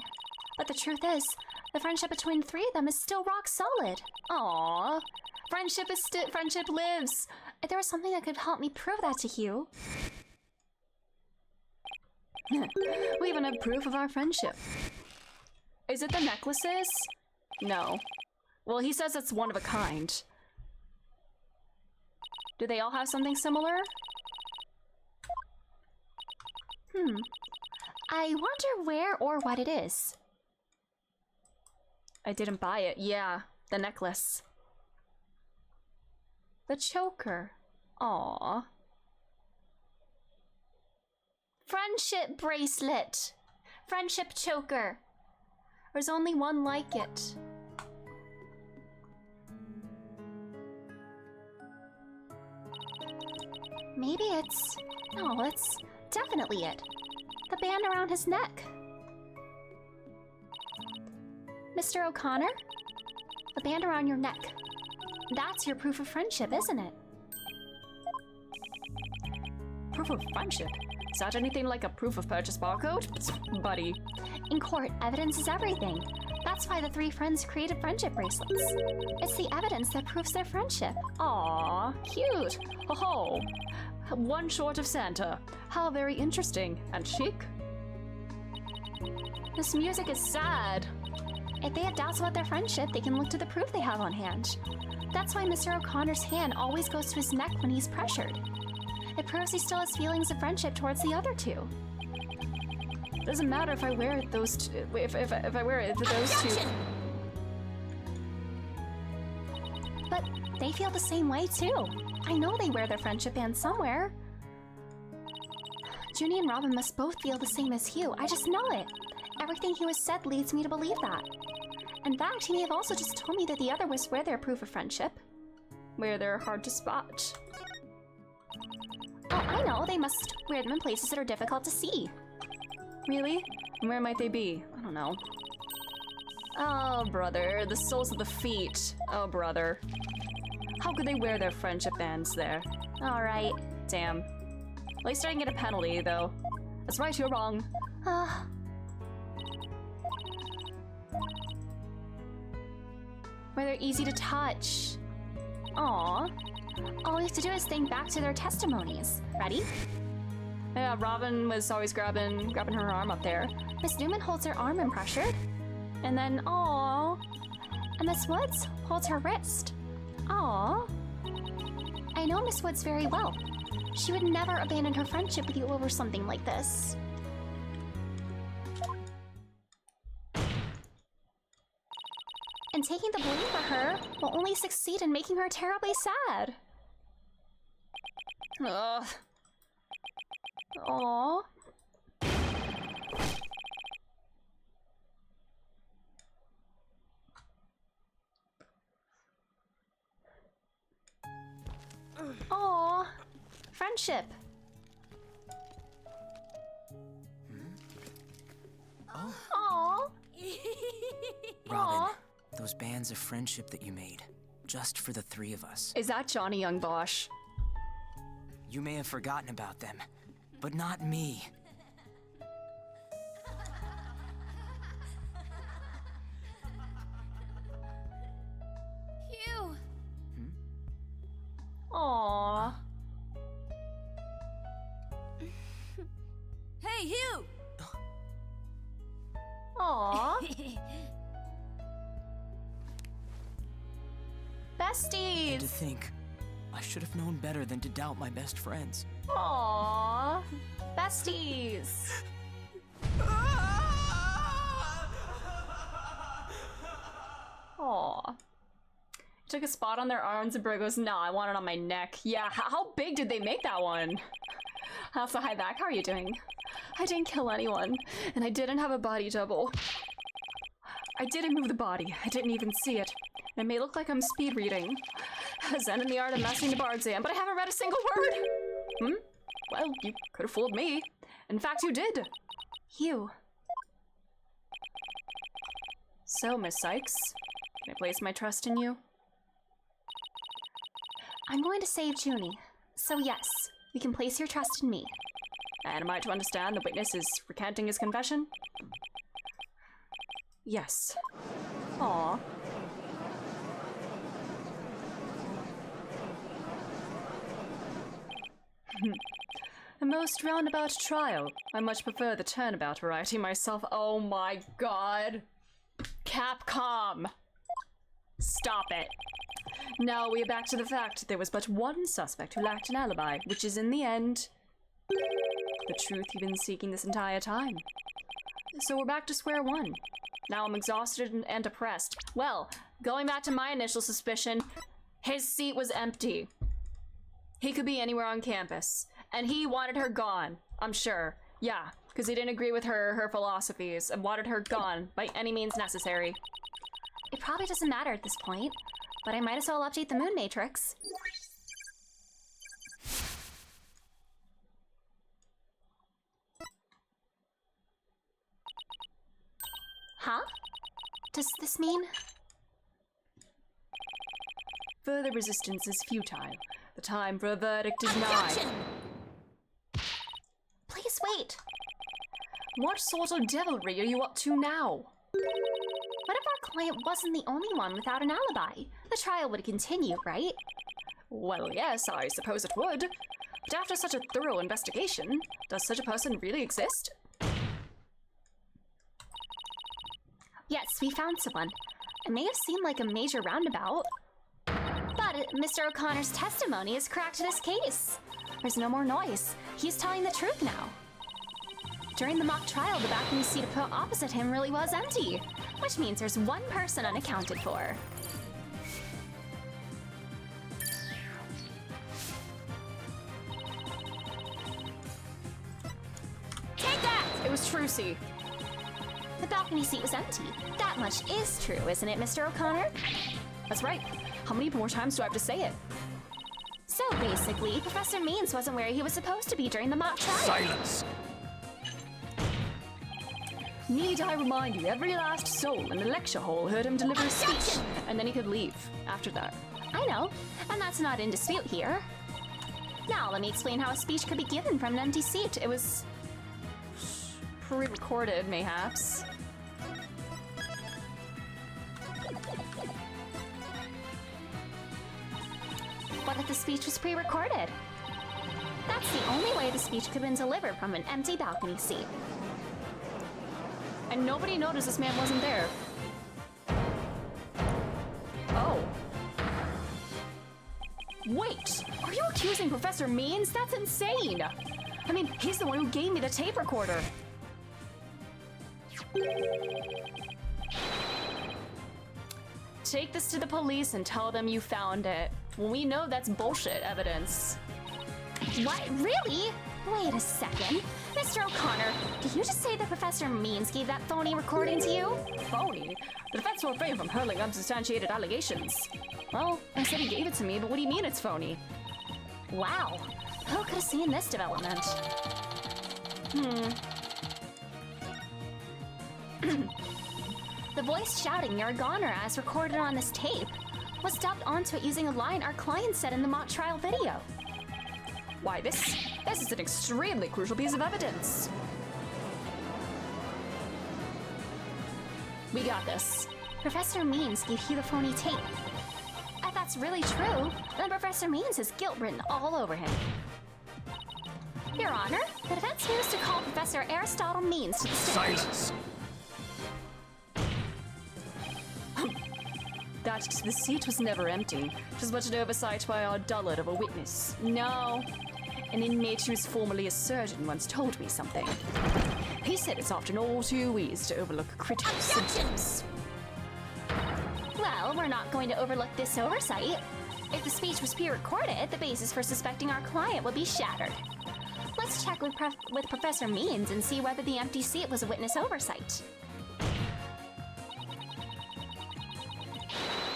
[SPEAKER 3] But the truth is, the friendship between the three of them is still rock solid.
[SPEAKER 2] Aww.
[SPEAKER 3] Friendship lives. If there was something that could help me prove that to Hugh.
[SPEAKER 2] We even have proof of our friendship. Is it the necklaces? No. Well, he says it's one of a kind. Do they all have something similar?
[SPEAKER 3] I wonder where or what it is.
[SPEAKER 2] I didn't buy it. Yeah, the necklace. The choker. Aww.
[SPEAKER 3] Friendship bracelet. Friendship choker.
[SPEAKER 2] There's only one like it.
[SPEAKER 3] Maybe it's... No, it's definitely it. The band around his neck. Mr. O'Connor? The band around your neck. That's your proof of friendship, isn't it?
[SPEAKER 2] Proof of friendship? Is that anything like a proof of purchase barcode? Buddy.
[SPEAKER 3] In court, evidence is everything. That's why the three friends created friendship bracelets. It's the evidence that proves their friendship.
[SPEAKER 2] Aww, cute. Ho-ho. One short of Santa. How very interesting and chic. This music is sad.
[SPEAKER 3] If they have doubts about their friendship, they can look to the proof they have on hand. That's why Mr. O'Connor's hand always goes to his neck when he's pressured. It proves he still has feelings of friendship towards the other two.
[SPEAKER 2] Doesn't matter if I wear those two. If I wear it, those two.
[SPEAKER 3] But they feel the same way too. I know they wear their friendship band somewhere. Junie and Robin must both feel the same as Hugh. I just know it. Everything Hugh has said leads me to believe that. In fact, he may have also just told me that the others wear their proof of friendship.
[SPEAKER 2] Where they're hard to spot.
[SPEAKER 3] Oh, I know. They must wear them in places that are difficult to see.
[SPEAKER 2] Really? And where might they be? I don't know. Oh, brother. The soles of the feet. Oh, brother. How could they wear their friendship bands there?
[SPEAKER 3] Alright.
[SPEAKER 2] Damn. At least I didn't get a penalty, though. That's right, you're wrong.
[SPEAKER 3] Where they're easy to touch. Aww. All we have to do is think back to their testimonies. Ready?
[SPEAKER 2] Yeah, Robin was always grabbing her arm up there.
[SPEAKER 3] Miss Newman holds her arm when pressured. And then, aww. And Miss Woods holds her wrist. Aww. I know Miss Woods very well. She would never abandon her friendship with you over something like this. And taking the blame for her will only succeed in making her terribly sad.
[SPEAKER 2] Ugh.
[SPEAKER 3] Aww. Aww. Friendship. Aww.
[SPEAKER 6] Robin, those bands of friendship that you made, just for the three of us.
[SPEAKER 2] Is that Johnny Young Bosch?
[SPEAKER 6] You may have forgotten about them, but not me.
[SPEAKER 5] Hugh!
[SPEAKER 3] Aww.
[SPEAKER 5] Hey, Hugh!
[SPEAKER 3] Aww.
[SPEAKER 6] To
[SPEAKER 3] Besties.
[SPEAKER 6] think, I should have known better than to doubt my best friends.
[SPEAKER 3] Aww. Besties.
[SPEAKER 2] Aw. Took a spot on their arms and Bro goes, nah, I want it on my neck. Yeah, how big did they make that one? Also, hi back, how are you doing? I didn't kill anyone, and I didn't have a body double. I didn't move the body, I didn't even see it. And it may look like I'm speed reading. Zen in the art of messing the bar exam, but I haven't read a single word! Well, you could have fooled me. In fact, you did.
[SPEAKER 3] Hugh.
[SPEAKER 2] So, Miss Sykes, can I place my trust in you?
[SPEAKER 3] I'm going to save Junie. So yes, you can place your trust in me.
[SPEAKER 2] And am I to understand the witness is recanting his confession? Yes. Aw. A most roundabout trial. I much prefer the turnabout variety myself. Oh my god. Capcom! Stop it. Now we are back to the fact that there was but one suspect who lacked an alibi, which is in the end the truth you've been seeking this entire time. So we're back to square one. Now I'm exhausted and depressed. Well, going back to my initial suspicion, his seat was empty. He could be anywhere on campus. And he wanted her gone, I'm sure. Yeah, because he didn't agree with her philosophies and wanted her gone by any means necessary.
[SPEAKER 3] It probably doesn't matter at this point, but I might as well update the moon matrix. Huh? Does this mean?
[SPEAKER 2] Further resistance is futile. The time for a verdict is nigh.
[SPEAKER 4] Objection!
[SPEAKER 3] Please wait.
[SPEAKER 2] What sort of devilry are you up to now?
[SPEAKER 3] What if our client wasn't the only one without an alibi? The trial would continue, right?
[SPEAKER 2] Well, yes, I suppose it would. But after such a thorough investigation, does such a person really exist?
[SPEAKER 3] Yes, we found someone. It may have seemed like a major roundabout, but Mr. O'Connor's testimony has cracked this case. There's no more noise. He's telling the truth now. During the mock trial, the balcony seat opposite him really was empty, which means there's one person unaccounted for.
[SPEAKER 4] Take that!
[SPEAKER 2] It was Trucy.
[SPEAKER 3] The balcony seat was empty. That much is true, isn't it, Mr. O'Connor?
[SPEAKER 2] That's right. How many more times do I have to say it?
[SPEAKER 3] So basically, Professor Means wasn't where he was supposed to be during the mock trial.
[SPEAKER 1] Silence!
[SPEAKER 2] Need I remind you, every last soul in the lecture hall heard him deliver a speech, and then he could leave after that.
[SPEAKER 3] I know, and that's not in dispute here. Now, let me explain how a speech could be given from an empty seat. It was
[SPEAKER 2] pre-recorded, mayhaps.
[SPEAKER 3] What if the speech was pre-recorded? That's the only way the speech could have been delivered from an empty balcony seat.
[SPEAKER 2] And nobody noticed this man wasn't there. Oh. Wait! Are you accusing Professor Means? That's insane! I mean, he's the one who gave me the tape recorder. Take this to the police and tell them you found it. Well, we know that's bullshit evidence.
[SPEAKER 3] What? Really? Wait a second. Mr. O'Connor, did you just say that Professor Means gave that phony recording to you?
[SPEAKER 2] Phony? The defense will refrain from hurling unsubstantiated allegations. Well, I said he gave it to me, but what do you mean it's phony?
[SPEAKER 3] Wow. Who could have seen this development? The voice shouting "You're a goner" as recorded on this tape was dubbed onto it using a line our client said in the mock trial video.
[SPEAKER 2] Why, this is an extremely crucial piece of evidence. We got this.
[SPEAKER 3] Professor Means gave you the phony tape. If that's really true, then Professor Means has guilt written all over him. Your Honor, the defense moves to call Professor Aristotle Means to the stand.
[SPEAKER 1] Silence!
[SPEAKER 2] That the seat was never empty, just but an oversight by our dullard of a witness. No. An inmate who's formerly a surgeon once told me something. He said it's often all too easy to overlook critical symptoms.
[SPEAKER 3] Well, we're not going to overlook this oversight. If the speech was pre-recorded, the basis for suspecting our client would be shattered. Let's check with Professor Means and see whether the empty seat was a witness oversight.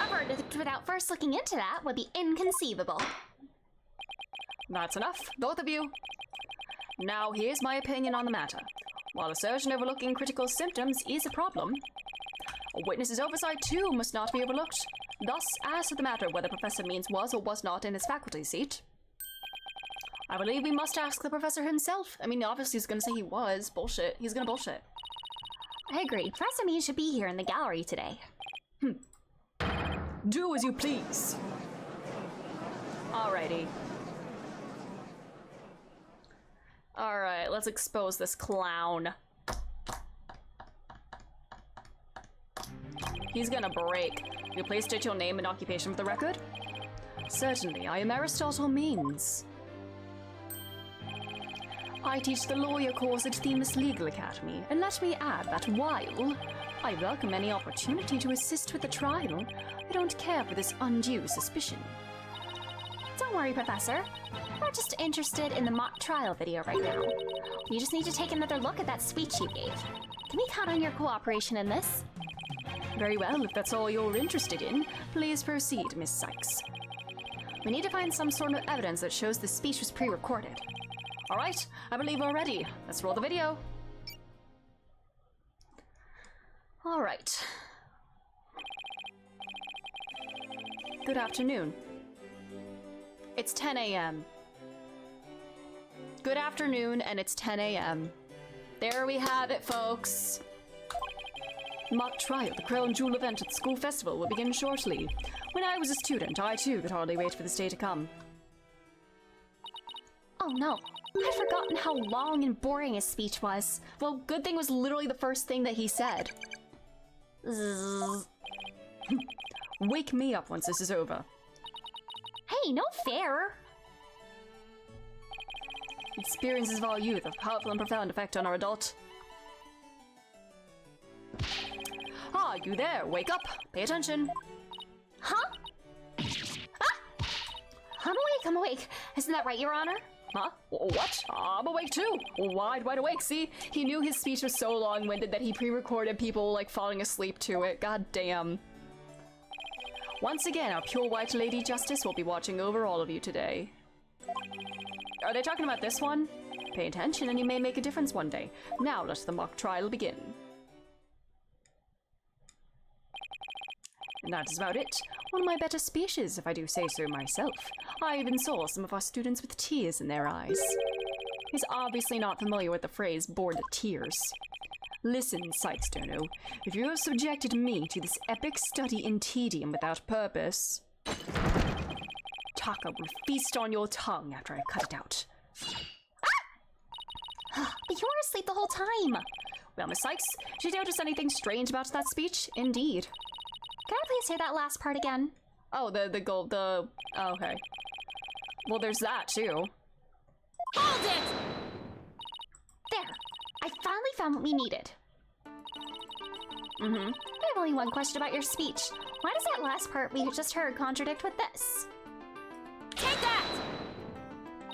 [SPEAKER 3] A verdict without first looking into that would be inconceivable.
[SPEAKER 2] That's enough, both of you. Now here's my opinion on the matter. While a surgeon overlooking critical symptoms is a problem, a witness's oversight too must not be overlooked. Thus, as to the matter whether Professor Means was or was not in his faculty seat, I believe we must ask the professor himself. I mean, obviously he's gonna say he was. Bullshit. He's gonna bullshit.
[SPEAKER 3] I agree. Professor Means should be here in the gallery today.
[SPEAKER 2] Do as you please. Alrighty. Alright, let's expose this clown. He's gonna break. You please state your name and occupation for the record? Certainly, I am Aristotle Means. I teach the lawyer course at Themis Legal Academy, and let me add that while I welcome any opportunity to assist with the trial, I don't care for this undue suspicion.
[SPEAKER 3] Don't worry, Professor. We're just interested in the mock trial video right now. You just need to take another look at that speech you gave. Can we count on your cooperation in this?
[SPEAKER 2] Very well, if that's all you're interested in, please proceed, Miss Sykes. We need to find some sort of evidence that shows the speech was pre-recorded. Alright, I believe we're ready. Let's roll the video. Alright. Good afternoon. It's 10 a.m. Good afternoon, and it's 10 a.m. There we have it, folks. Mock trial, the crown jewel event at the school festival, will begin shortly. When I was a student, I too could hardly wait for this day to come.
[SPEAKER 3] Oh no, I'd forgotten how long and boring his speech was.
[SPEAKER 2] Well, good thing was literally the first thing that he said. Wake me up once this is over.
[SPEAKER 3] Hey, no fair!
[SPEAKER 2] Experiences of our youth have a powerful and profound effect on our adult. Ah, you there, wake up, pay attention.
[SPEAKER 3] Huh? Ah! I'm awake. Isn't that right, Your Honor?
[SPEAKER 2] Huh? What? I'm awake too. Wide awake. See, he knew his speech was so long-winded that he pre-recorded people like falling asleep to it. God damn. Once again, our pure white Lady Justice will be watching over all of you today. Are they talking about this one? Pay attention and you may make a difference one day. Now let the mock trial begin. And that is about it. One of my better speeches, if I do say so myself. I even saw some of our students with tears in their eyes. He's obviously not familiar with the phrase bored to tears. Listen, Sykes-Dono, if you have subjected me to this epic study in tedium without purpose, Taka will feast on your tongue after I cut it out.
[SPEAKER 3] But you were asleep the whole time!
[SPEAKER 2] Well, Miss Sykes, did you notice anything strange about that speech? Indeed.
[SPEAKER 3] Can I please hear that last part again?
[SPEAKER 2] Oh, oh, okay. Well, there's that, too.
[SPEAKER 3] Hold it! There! I finally found what we needed. I have only one question about your speech. Why does that last part we just heard contradict with this?
[SPEAKER 4] Take that!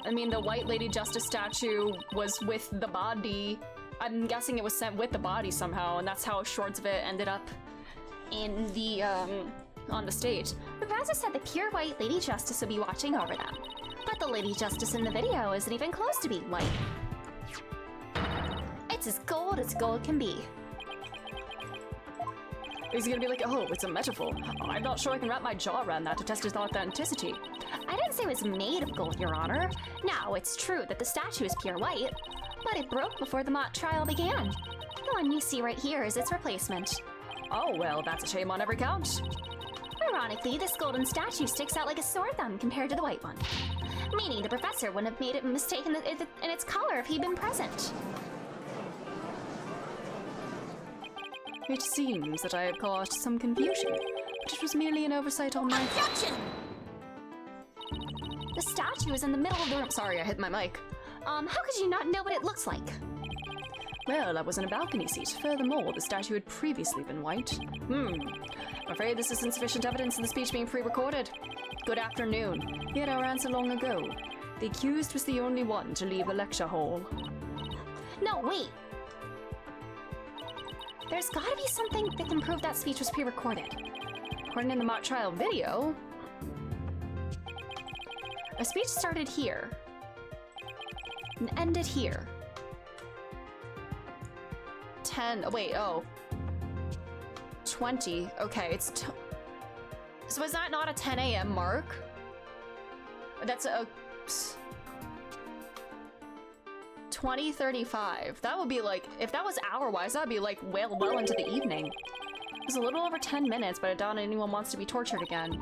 [SPEAKER 2] I mean, the White Lady Justice statue was with the body. I'm guessing it was sent with the body somehow, and that's how shards of it ended up in the, on the stage.
[SPEAKER 3] The professor said the pure white Lady Justice would be watching over them. But the Lady Justice in the video isn't even close to being white. It's as gold can be.
[SPEAKER 2] He's gonna be like, oh, it's a metaphor. I'm not sure I can wrap my jaw around that to test his authenticity.
[SPEAKER 3] I didn't say it was made of gold, Your Honor. Now, it's true that the statue is pure white, but it broke before the mock trial began. The one you see right here is its replacement.
[SPEAKER 2] Oh, well, that's a shame on every count.
[SPEAKER 3] Ironically, this golden statue sticks out like a sore thumb compared to the white one. Meaning the professor wouldn't have made a mistake in its color if he'd been present.
[SPEAKER 2] It seems that I have caused some confusion, but it was merely an oversight on my part.
[SPEAKER 4] Objection!
[SPEAKER 3] The statue is in the middle of the room.
[SPEAKER 2] Sorry, I hit my mic.
[SPEAKER 3] How could you not know what it looks like?
[SPEAKER 2] Well, I was in a balcony seat. Furthermore, the statue had previously been white. I'm afraid this is insufficient evidence of the speech being pre-recorded. Good afternoon. He had our answer long ago. The accused was the only one to leave the lecture hall.
[SPEAKER 3] No, wait. There's gotta be something that can prove that speech was pre-recorded.
[SPEAKER 2] According to the mock trial video, a speech started here and ended here. 20. Okay, so is that not a 10 a.m. mark? That's a 20:35. That would be like, if that was hour-wise, that'd be like well into the evening. It's a little over 10 minutes, but I doubt anyone wants to be tortured again.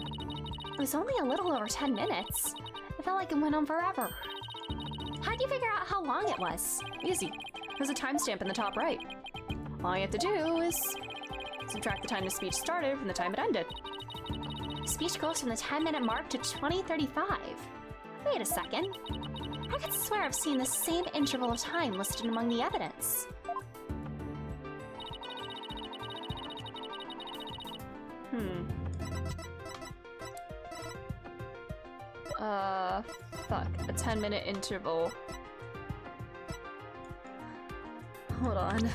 [SPEAKER 3] It was only a little over 10 minutes. It felt like it went on forever. How'd you figure out how long it was?
[SPEAKER 2] Easy. There's a timestamp in the top right. All you have to do is subtract the time the speech started from the time it ended.
[SPEAKER 3] Speech goes from the 10-minute mark to 20:35. Wait a second. I could swear I've seen the same interval of time listed among the evidence.
[SPEAKER 2] Fuck. A 10-minute interval. Hold on.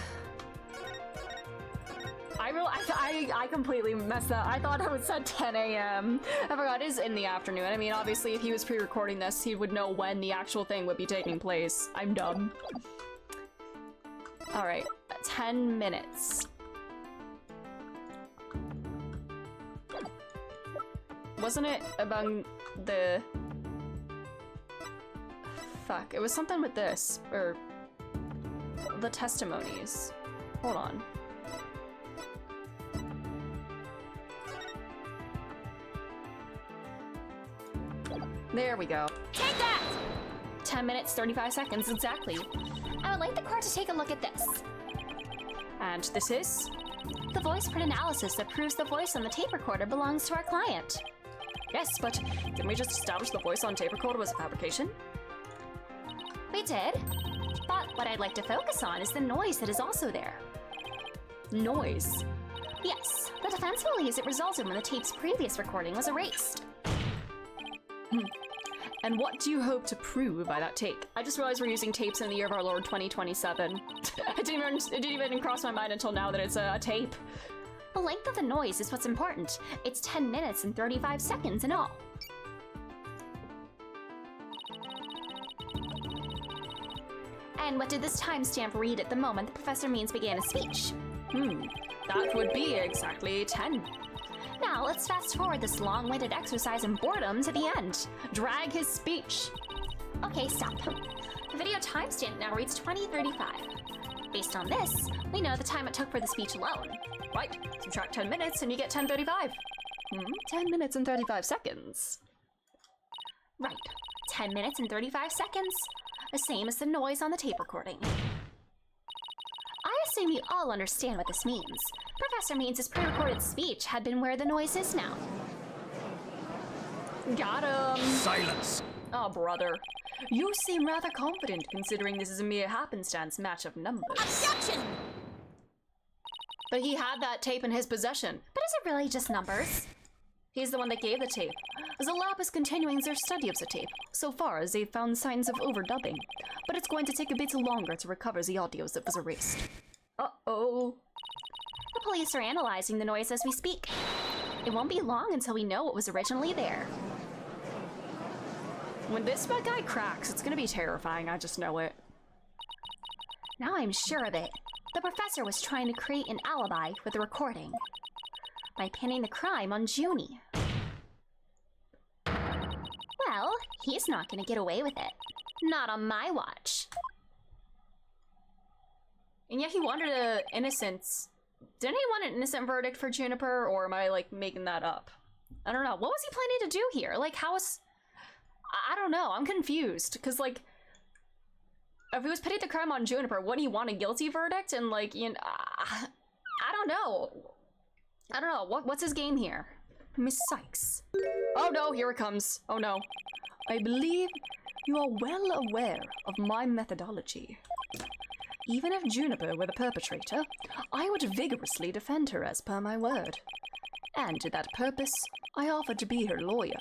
[SPEAKER 2] I completely messed up. I thought it said 10 a.m. I forgot it is in the afternoon. I mean, obviously, if he was pre-recording this, he would know when the actual thing would be taking place. I'm dumb. Alright, 10 minutes. Wasn't it among the... Fuck, it was something with this, or... the testimonies. Hold on. There we go.
[SPEAKER 3] Take that!
[SPEAKER 2] 10 minutes, 35 seconds, exactly.
[SPEAKER 3] I would like the court to take a look at this.
[SPEAKER 2] And this is?
[SPEAKER 3] The voice print analysis that proves the voice on the tape recorder belongs to our client.
[SPEAKER 2] Yes, but didn't we just establish the voice on tape recorder was a fabrication?
[SPEAKER 3] We did. But what I'd like to focus on is the noise that is also there.
[SPEAKER 2] Noise?
[SPEAKER 3] Yes, the defense believes it resulted when the tape's previous recording was erased.
[SPEAKER 2] And what do you hope to prove by that tape? I just realized we're using tapes in the year of our Lord 2027. It didn't even cross my mind until now that it's a tape.
[SPEAKER 3] The length of the noise is what's important. It's 10 minutes and 35 seconds in all. And what did this timestamp read at the moment the professor Means began his speech?
[SPEAKER 2] That would be exactly 10.
[SPEAKER 3] Now, let's fast forward this long-winded exercise in boredom to the end.
[SPEAKER 2] Drag his speech.
[SPEAKER 3] Okay, stop. The video timestamp now reads 20:35. Based on this, we know the time it took for the speech alone.
[SPEAKER 2] Right, subtract 10 minutes and you get 10:35. 10 minutes and 35 seconds.
[SPEAKER 3] Right, 10 minutes and 35 seconds. The same as the noise on the tape recording. I assume you all understand what this means. Professor Means' pre-recorded speech had been where the noise is now.
[SPEAKER 2] Got him!
[SPEAKER 1] Silence!
[SPEAKER 2] Oh, brother. You seem rather confident considering this is a mere happenstance match of numbers.
[SPEAKER 5] Objection!
[SPEAKER 2] But he had that tape in his possession.
[SPEAKER 3] But is it really just numbers?
[SPEAKER 2] He's the one that gave the tape. The lab is continuing their study of the tape, so far as they've found signs of overdubbing. But it's going to take a bit longer to recover the audios that was erased. Uh-oh.
[SPEAKER 3] The police are analyzing the noise as we speak. It won't be long until we know what was originally there.
[SPEAKER 2] When this bad guy cracks, it's gonna be terrifying, I just know it.
[SPEAKER 3] Now I'm sure of it. The professor was trying to create an alibi with the recording by pinning the crime on Junie. Well, he's not gonna get away with it. Not on my watch.
[SPEAKER 2] And yet he wanted an innocence. Didn't he want an innocent verdict for Juniper, or am I, like, making that up? I don't know. What was he planning to do here? Like, how was... I don't know. I'm confused. Because, like, if he was pinning the crime on Juniper, wouldn't he want a guilty verdict? And, like, you know... I don't know. I don't know. What's his game here? Miss Sykes. Oh, no. Here it comes. Oh, no. I believe you are well aware of my methodology. Even if Juniper were the perpetrator, I would vigorously defend her as per my word. And to that purpose, I offered to be her lawyer.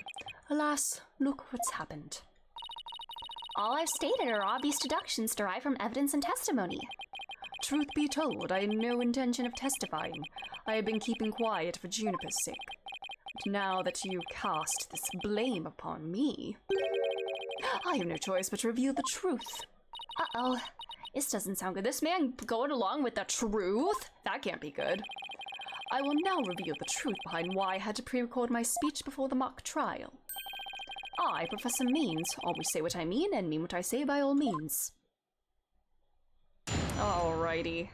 [SPEAKER 2] Alas, look what's happened.
[SPEAKER 3] All I've stated are obvious deductions derived from evidence and testimony.
[SPEAKER 2] Truth be told, I had no intention of testifying. I had been keeping quiet for Juniper's sake. But now that you cast this blame upon me, I have no choice but to reveal the truth.
[SPEAKER 3] Uh-oh.
[SPEAKER 2] This doesn't sound good. This man going along with the truth? That can't be good. I will now reveal the truth behind why I had to pre-record my speech before the mock trial. I, Professor Means, always say what I mean and mean what I say by all means. Alrighty.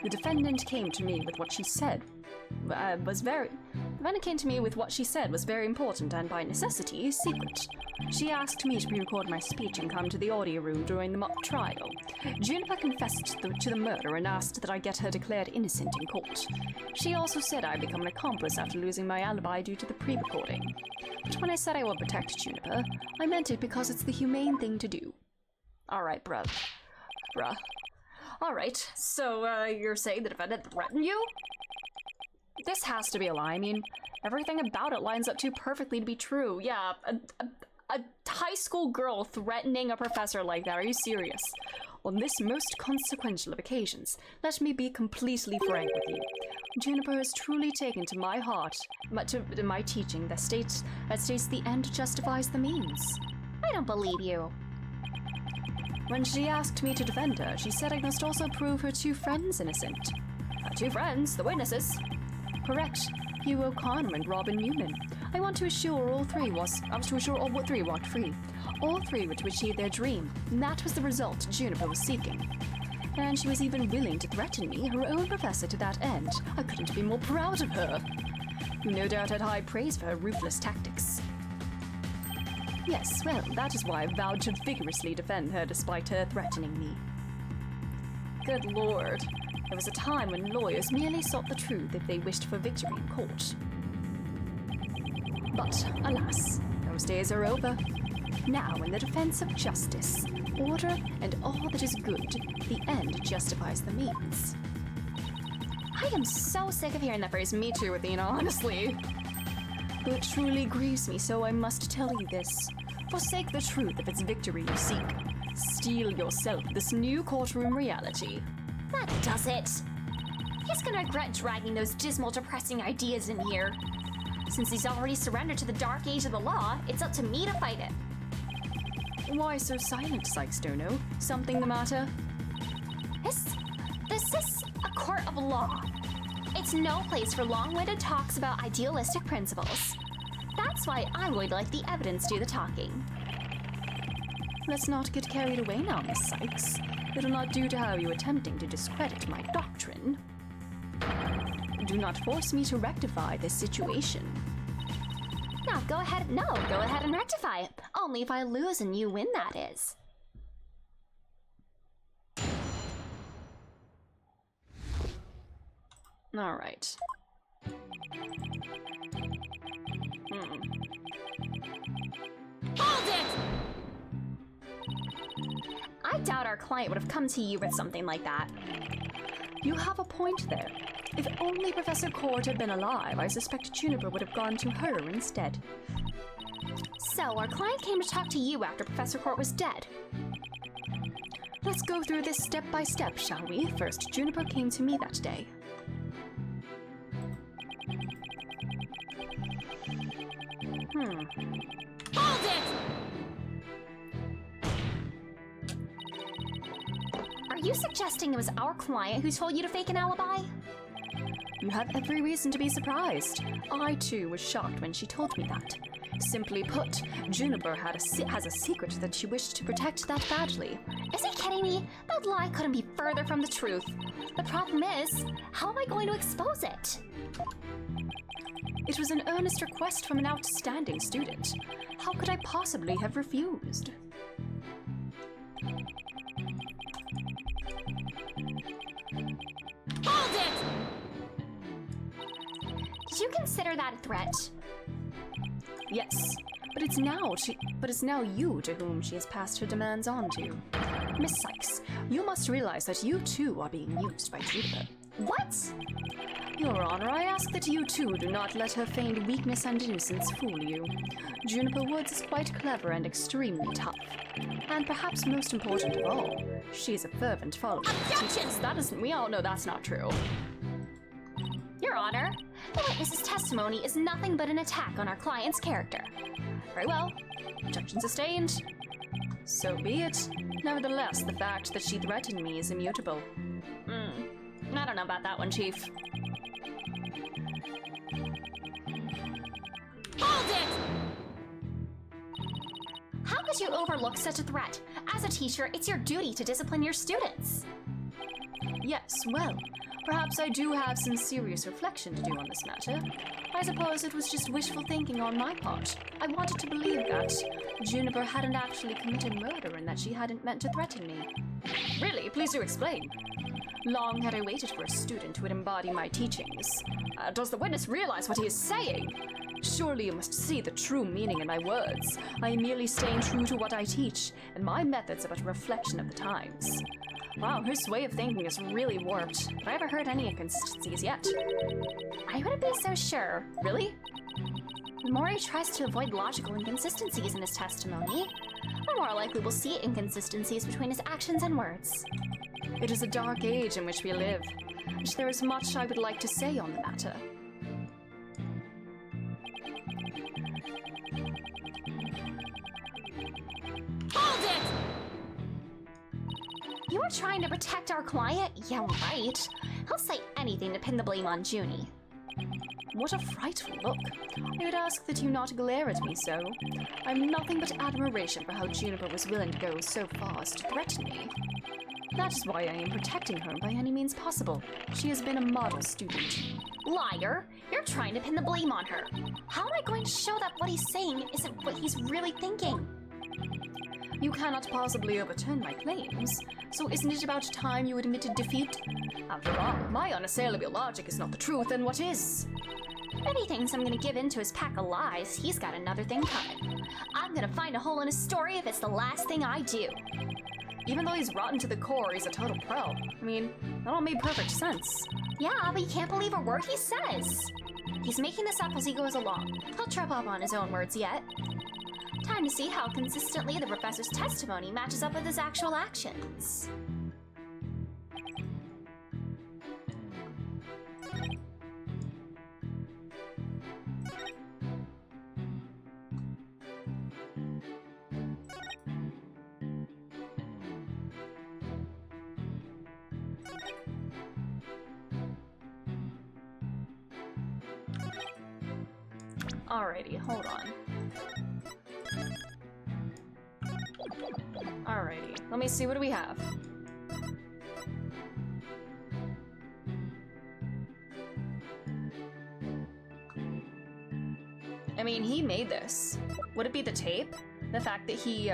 [SPEAKER 2] The defendant came to me with what she said. Was very... Ravenna came to me with what she said was very important and, by necessity, secret. She asked me to pre-record my speech and come to the audio room during the mock trial. Juniper confessed to the murder and asked that I get her declared innocent in court. She also said I become an accomplice after losing my alibi due to the pre-recording. But when I said I would protect Juniper, I meant it because it's the humane thing to do. Alright, bruh. Alright, so, you're saying the defendant threatened you? This has to be a lie. I mean, everything about it lines up too perfectly to be true. Yeah, a high school girl threatening a professor like that. Are you serious? On this most consequential of occasions, let me be completely frank with you. Juniper has truly taken to my heart, to my teaching that states the end justifies the means.
[SPEAKER 3] I don't believe you.
[SPEAKER 2] When she asked me to defend her, she said I must also prove her two friends innocent. Her two friends, the witnesses. Correct. Hugh O'Connor and Robin Newman. I was to assure all three walked free. All three were to achieve their dream, and that was the result Juniper was seeking. And she was even willing to threaten me, her own professor, to that end. I couldn't be more proud of her. You no doubt had high praise for her ruthless tactics. Yes, well, that is why I vowed to vigorously defend her despite her threatening me. Good lord. There was a time when lawyers merely sought the truth if they wished for victory in court. But, alas, those days are over. Now, in the defense of justice, order, and all that is good, the end justifies the means.
[SPEAKER 3] I am so sick of hearing that phrase.
[SPEAKER 2] Me too, Athena, honestly. It truly grieves me, so I must tell you this. Forsake the truth if it's victory you seek. Steel yourself this new courtroom reality.
[SPEAKER 3] That does it. He's gonna regret dragging those dismal, depressing ideas in here. Since he's already surrendered to the dark age of the law, it's up to me to fight it.
[SPEAKER 2] Why so silent, Sykes-Dono? Something the matter?
[SPEAKER 3] This is a court of law. It's no place for long-winded talks about idealistic principles. That's why I'm going to let the evidence do the talking.
[SPEAKER 2] Let's not get carried away now, Miss Sykes. It'll not do to have you attempting to discredit my doctrine. Do not force me to rectify this situation.
[SPEAKER 3] No, go ahead and rectify it. Only if I lose and you win, that is.
[SPEAKER 2] All right.
[SPEAKER 4] Hold it!
[SPEAKER 3] I doubt our client would have come to you with something like that.
[SPEAKER 2] You have a point there. If only Professor Cord had been alive, I suspect Juniper would have gone to her instead.
[SPEAKER 3] So, our client came to talk to you after Professor Cord was dead.
[SPEAKER 2] Let's go through this step by step, shall we? First, Juniper came to me that day.
[SPEAKER 4] Hold it!
[SPEAKER 3] Are you suggesting it was our client who told you to fake an alibi?
[SPEAKER 2] You have every reason to be surprised. I, too, was shocked when she told me that. Simply put, Juniper has a secret that she wished to protect that badly.
[SPEAKER 3] Is he kidding me? That lie couldn't be further from the truth. The problem is, how am I going to expose it?
[SPEAKER 2] It was an earnest request from an outstanding student. How could I possibly have refused?
[SPEAKER 4] Hold it!
[SPEAKER 3] Did you consider that a threat?
[SPEAKER 2] Yes, but it's now you to whom she has passed her demands on to. Miss Sykes, you must realize that you too are being used by Juniper.
[SPEAKER 3] What?
[SPEAKER 2] Your Honor, I ask that you too do not let her feigned weakness and innocence fool you. Juniper Woods is quite clever and extremely tough. And perhaps most important of all, she is a fervent follower of the teachings. We all know that's not true.
[SPEAKER 3] Your Honor, the witness's testimony is nothing but an attack on our client's character.
[SPEAKER 2] Very well. Objection sustained. So be it. Nevertheless, the fact that she threatened me is immutable. I don't know about that one, Chief.
[SPEAKER 4] Hold it!
[SPEAKER 3] How could you overlook such a threat? As a teacher, it's your duty to discipline your students.
[SPEAKER 2] Yes, well, Perhaps I do have some serious reflection to do on this matter. I suppose it was just wishful thinking on my part. I wanted to believe that Juniper hadn't actually committed murder and that she hadn't meant to threaten me. Really? Please do explain. Long had I waited for a student who would embody my teachings. Does the witness realize what he is saying? Surely you must see the true meaning in my words. I am merely staying true to what I teach, and my methods are but a reflection of the times. Wow, his way of thinking is really warped, but I haven't heard any inconsistencies yet.
[SPEAKER 3] I wouldn't be so sure.
[SPEAKER 2] Really?
[SPEAKER 3] The more he tries to avoid logical inconsistencies in his testimony, the more likely we'll see inconsistencies between his actions and words.
[SPEAKER 2] It is a dark age in which we live, and there is much I would like to say on the matter.
[SPEAKER 4] Hold it!
[SPEAKER 3] You were trying to protect our client? Yeah, right. He'll say anything to pin the blame on Junie.
[SPEAKER 2] What a frightful look. I would ask that you not glare at me so. I'm nothing but admiration for how Juniper was willing to go so far as to threaten me. That is why I am protecting her by any means possible. She has been a model student.
[SPEAKER 3] Liar! You're trying to pin the blame on her. How am I going to show that what he's saying isn't what he's really thinking?
[SPEAKER 2] You cannot possibly overturn my claims, so isn't it about time you admitted defeat? After all, my unassailable logic is not the truth, then what is?
[SPEAKER 3] If he thinks I'm gonna give in to his pack of lies, he's got another thing coming. I'm gonna find a hole in his story if it's the last thing I do.
[SPEAKER 2] Even though he's rotten to the core, he's a total pro. I mean, that all made perfect sense.
[SPEAKER 3] Yeah, but you can't believe a word he says. He's making this up as he goes along. He'll trip up on his own words yet. Time to see how consistently the professor's testimony matches up with his actual actions.
[SPEAKER 2] Alrighty, hold on. Alrighty, let me see, what do we have? I mean, he made this. Would it be the tape? The fact that he,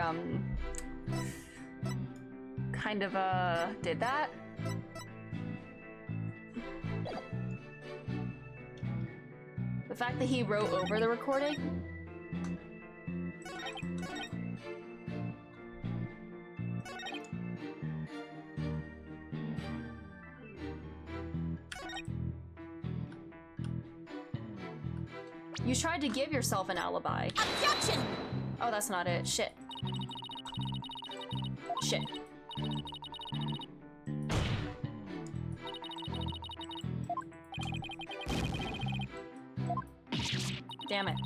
[SPEAKER 2] kind of, did that? The fact that he wrote over the recording? You tried to give yourself an alibi.
[SPEAKER 4] Objection!
[SPEAKER 2] Oh, that's not it. Shit. Shit. Damn it.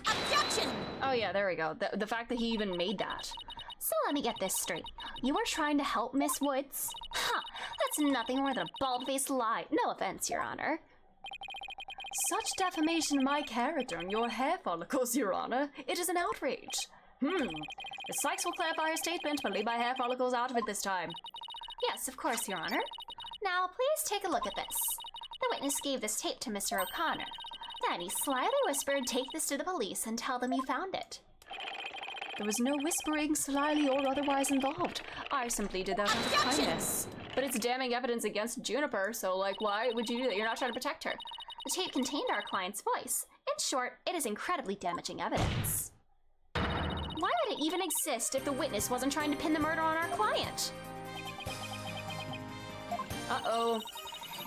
[SPEAKER 4] Objection!
[SPEAKER 2] Oh yeah, there we go. The fact that he even made that.
[SPEAKER 3] So let me get this straight. You were trying to help Miss Woods? Huh, that's nothing more than a bald-faced lie. No offense, Your Honor.
[SPEAKER 2] Such defamation of my character and your hair follicles, Your Honor. It is an outrage. The Sykes will clarify her statement, but leave my hair follicles out of it this time.
[SPEAKER 3] Yes, of course, Your Honor. Now, please take a look at this. The witness gave this tape to Mr. O'Connor. Then he slyly whispered, "Take this to the police and tell them you found it."
[SPEAKER 2] There was no whispering, slyly or otherwise involved. I simply did that out of kindness. But it's damning evidence against Juniper, so like, why would you do that? You're not trying to protect her.
[SPEAKER 3] The tape contained our client's voice. In short, it is incredibly damaging evidence. Why would it even exist if the witness wasn't trying to pin the murder on our client?
[SPEAKER 2] Uh-oh.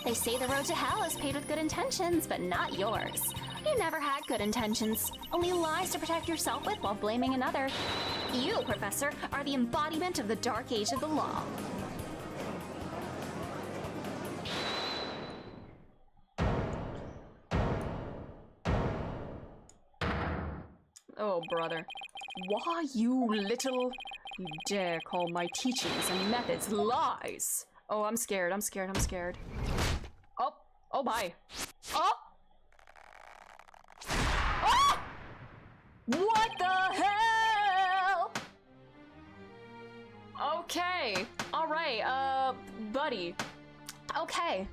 [SPEAKER 3] They say the road to hell is paved with good intentions, but not yours. You never had good intentions, only lies to protect yourself with while blaming another. You, Professor, are the embodiment of the dark age of the law.
[SPEAKER 2] Oh, brother. Why, you dare call my teachings and methods lies? Oh, I'm scared, I'm scared, I'm scared. Oh, oh my. Oh! What the hell? Okay. Alright, buddy. Okay.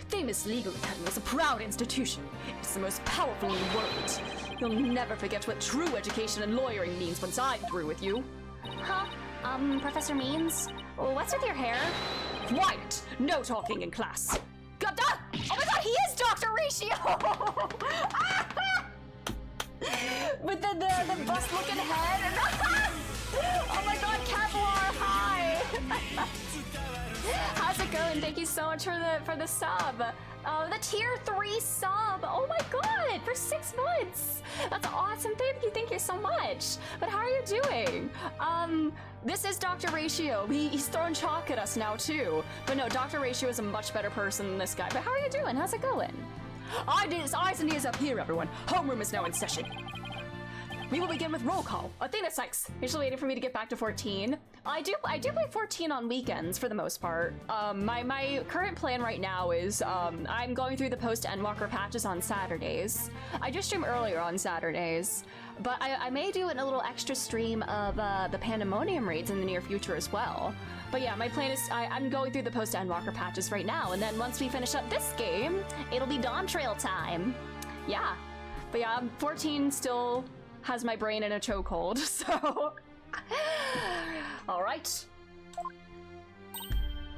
[SPEAKER 2] Famous Legal Academy is a proud institution. It's the most powerful in the world. You'll never forget what true education and lawyering means once I'm through with you.
[SPEAKER 3] Huh? Professor Means? What's with your hair?
[SPEAKER 2] Quiet! No talking in class. God, oh my god, he is Dr. Ratio! With the bust-looking head. Oh my god, Kevlar, hi! How's it going? Thank you so much for the sub. The tier 3 sub. Oh my god, for 6 months. That's awesome. Thank you so much. But how are you doing? This is Dr. Ratio. He's throwing chalk at us now too. But no, Dr. Ratio is a much better person than this guy. But how are you doing? How's it going? Eyes and ears up here, everyone. Homeroom is now in session. We will begin with roll call. Athena Sykes. You're still waiting for me to get back to 14. I do play 14 on weekends for the most part. My current plan right now is I'm going through the post-Endwalker patches on Saturdays. I just stream earlier on Saturdays, but I may do a little extra stream of the Pandemonium raids in the near future as well. But yeah, my plan is I'm going through the post-Endwalker patches right now, and then once we finish up this game, it'll be Dawn Trail time. Yeah, but yeah, 14 still has my brain in a chokehold, so... Alright.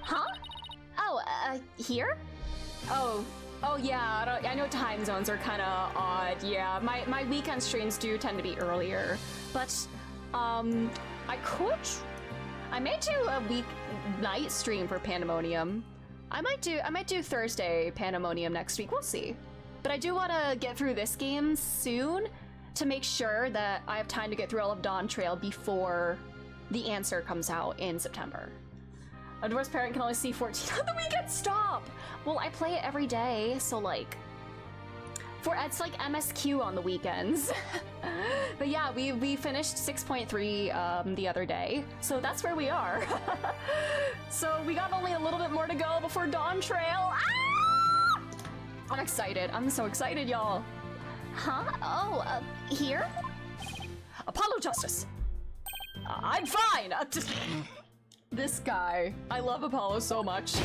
[SPEAKER 3] Huh? Oh, here?
[SPEAKER 2] Oh yeah, I know time zones are kind of odd, yeah. My weekend streams do tend to be earlier, but, I may do a weeknight stream for Pandemonium. I might do Thursday Pandemonium next week, we'll see. But I do want to get through this game soon, to make sure that I have time to get through all of Dawn Trail before the answer comes out in September. A divorced parent can only see 14 on the weekend. Stop! Well, I play it every day, so like... it's like MSQ on the weekends. But yeah, we finished 6.3 the other day, so that's where we are. So we got only a little bit more to go before Dawn Trail. Ah! I'm excited. I'm so excited, y'all.
[SPEAKER 3] Huh? Oh, here?
[SPEAKER 2] Apollo Justice! I'm fine! This guy. I love Apollo so much.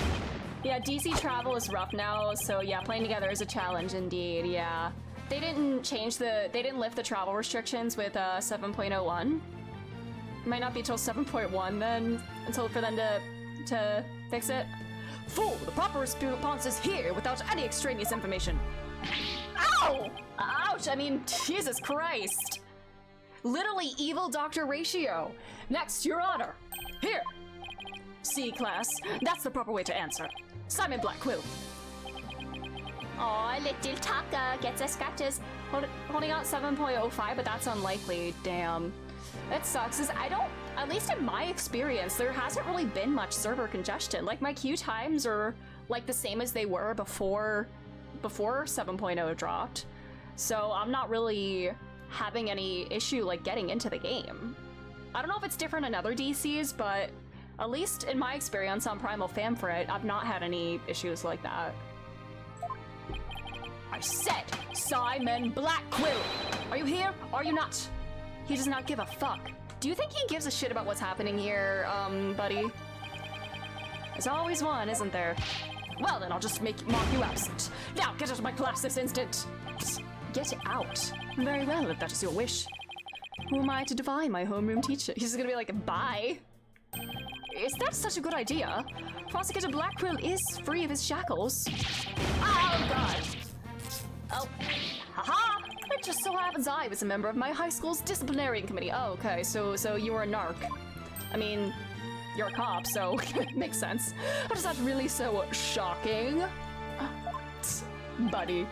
[SPEAKER 2] Yeah, DC travel is rough now, so yeah, playing together is a challenge indeed, yeah. They didn't lift the travel restrictions with 7.01. Might not be till 7.1 then, for them to fix it. Fool! The proper response is here without any extraneous information. Ow! Ouch! I mean, Jesus Christ! Literally evil Dr. Ratio. Next, Your Honor. Here. C class. That's the proper way to answer. Simon Black Quill.
[SPEAKER 3] Aw, little Taka gets her scratches.
[SPEAKER 2] Holding out 7.05, but that's unlikely. Damn. It sucks, is at least in my experience, there hasn't really been much server congestion. Like, my queue times are like the same as they were before 7.0 dropped. So I'm not really having any issue like getting into the game. I don't know if it's different in other DCs, but at least in my experience on Primal Fanfret, I've not had any issues like that. I said Simon Black Quill! Are you here? Are you not? He does not give a fuck. Do you think he gives a shit about what's happening here, buddy? There's always one, isn't there? Well, then I'll just mark you absent. Now, get out of my class this instant! Get out? Very well, if that is your wish. Who am I to define my homeroom teacher? He's just gonna be like, bye. Is that such a good idea? Prosecutor Black Quill is free of his shackles. Oh, God. Oh, haha! It just so happens I was a member of my high school's disciplinarian committee. Oh, okay, so you were a narc. I mean, you're a cop, so makes sense. But is that really so shocking? Buddy.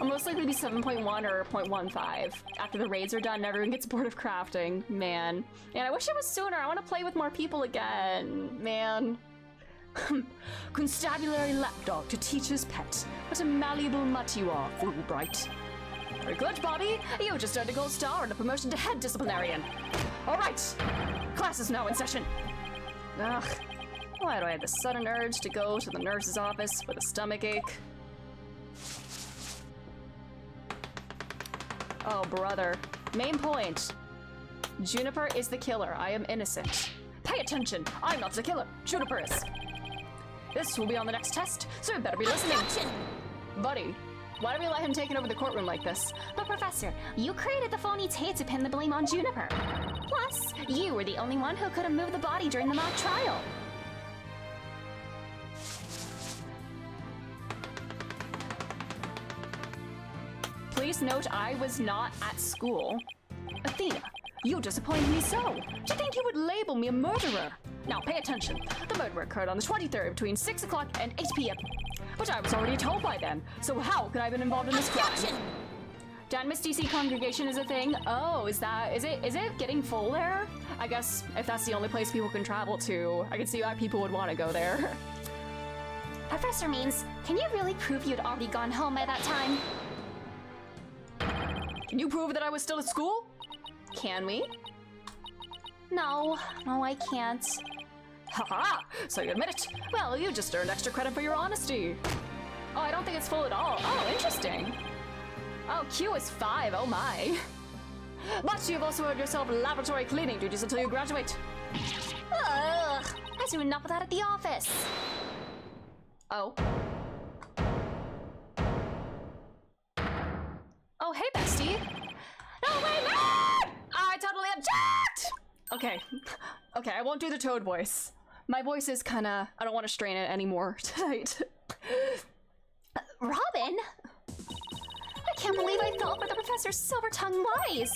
[SPEAKER 2] I'll most likely be 7.1 or 0.15. After the raids are done, everyone gets bored of crafting. Man. And I wish it was sooner. I want to play with more people again. Man. Constabulary lapdog to teacher's pet. What a malleable mutt you are, Fulbright. Very good, Bobby. You just earned a gold star and a promotion to head disciplinarian. All right. Class is now in session. Ugh. Why do I have this sudden urge to go to the nurse's office with a stomachache? Oh, brother. Main point. Juniper is the killer. I am innocent. Pay attention. I'm not the killer. Juniper is. This will be on the next test, so you better be listening.
[SPEAKER 4] Objection!
[SPEAKER 2] Buddy, why do we let him take over the courtroom like this?
[SPEAKER 3] But Professor, you created the phony tape to pin the blame on Juniper. Plus, you were the only one who could have moved the body during the mock trial.
[SPEAKER 2] Please note I was not at school. Athena, you disappointed me so. To think you would label me a murderer. Now pay attention. The murder occurred on the 23rd between 6 o'clock and 8 p.m. But I was already told by then, so how could I have been involved in this crime? Danmas DC congregation is a thing. Oh, is it getting full there? I guess if that's the only place people can travel to, I can see why people would want to go there.
[SPEAKER 3] Professor Means, can you really prove you'd already gone home by that time?
[SPEAKER 2] Can you prove that I was still at school? Can we?
[SPEAKER 3] No, I can't.
[SPEAKER 2] Haha! So you admit it. Well, you just earned extra credit for your honesty. Oh, I don't think it's full at all. Oh, interesting. Oh, Q is 5. Oh my. But you've also earned yourself laboratory cleaning duties until you graduate.
[SPEAKER 3] Ugh, I do enough of that at the office.
[SPEAKER 2] Oh. Oh, hey, bestie. No, wait, no! I totally object! Okay, I won't do the Toad voice. My voice is kinda... I don't want to strain it anymore tonight.
[SPEAKER 3] Robin? I can't believe I fell for the Professor's silver-tongued lies.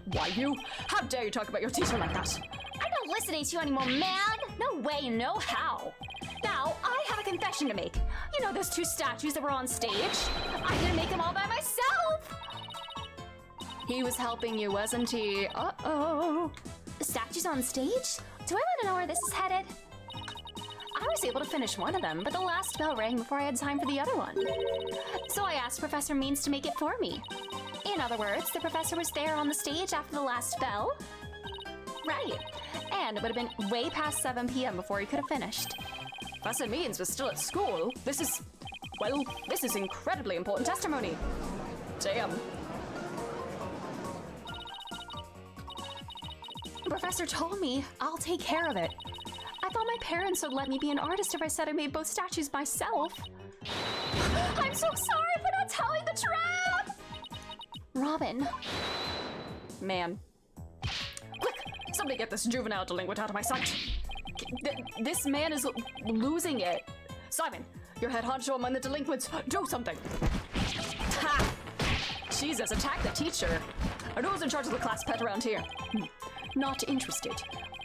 [SPEAKER 2] Why you? How dare you talk about your teacher like that?
[SPEAKER 3] I'm not listening to you anymore, man! No way, no how! Now, I have a confession to make. You know those 2 statues that were on stage? I didn't make them all by myself!
[SPEAKER 2] He was helping you, wasn't he? Uh-oh.
[SPEAKER 3] Statues on stage? Do I want to know where this is headed?
[SPEAKER 2] I was able to finish one of them, but the last bell rang before I had time for the other one.
[SPEAKER 3] So I asked Professor Means to make it for me. In other words, the professor was there on the stage after the last bell?
[SPEAKER 2] Right. And it would have been way past 7 p.m. before he could have finished. Professor Means was still at school. This is incredibly important testimony. Damn.
[SPEAKER 3] The professor told me I'll take care of it. I thought my parents would let me be an artist if I said I made both statues myself. I'm so sorry for not telling the truth! Robin.
[SPEAKER 2] Man. Quick! Somebody get this juvenile delinquent out of my sight. This man is losing it. Simon, you're head honcho among the delinquents. Do something. Ha! Jesus, attack the teacher. And who's in charge of the class pet around here? Not interested.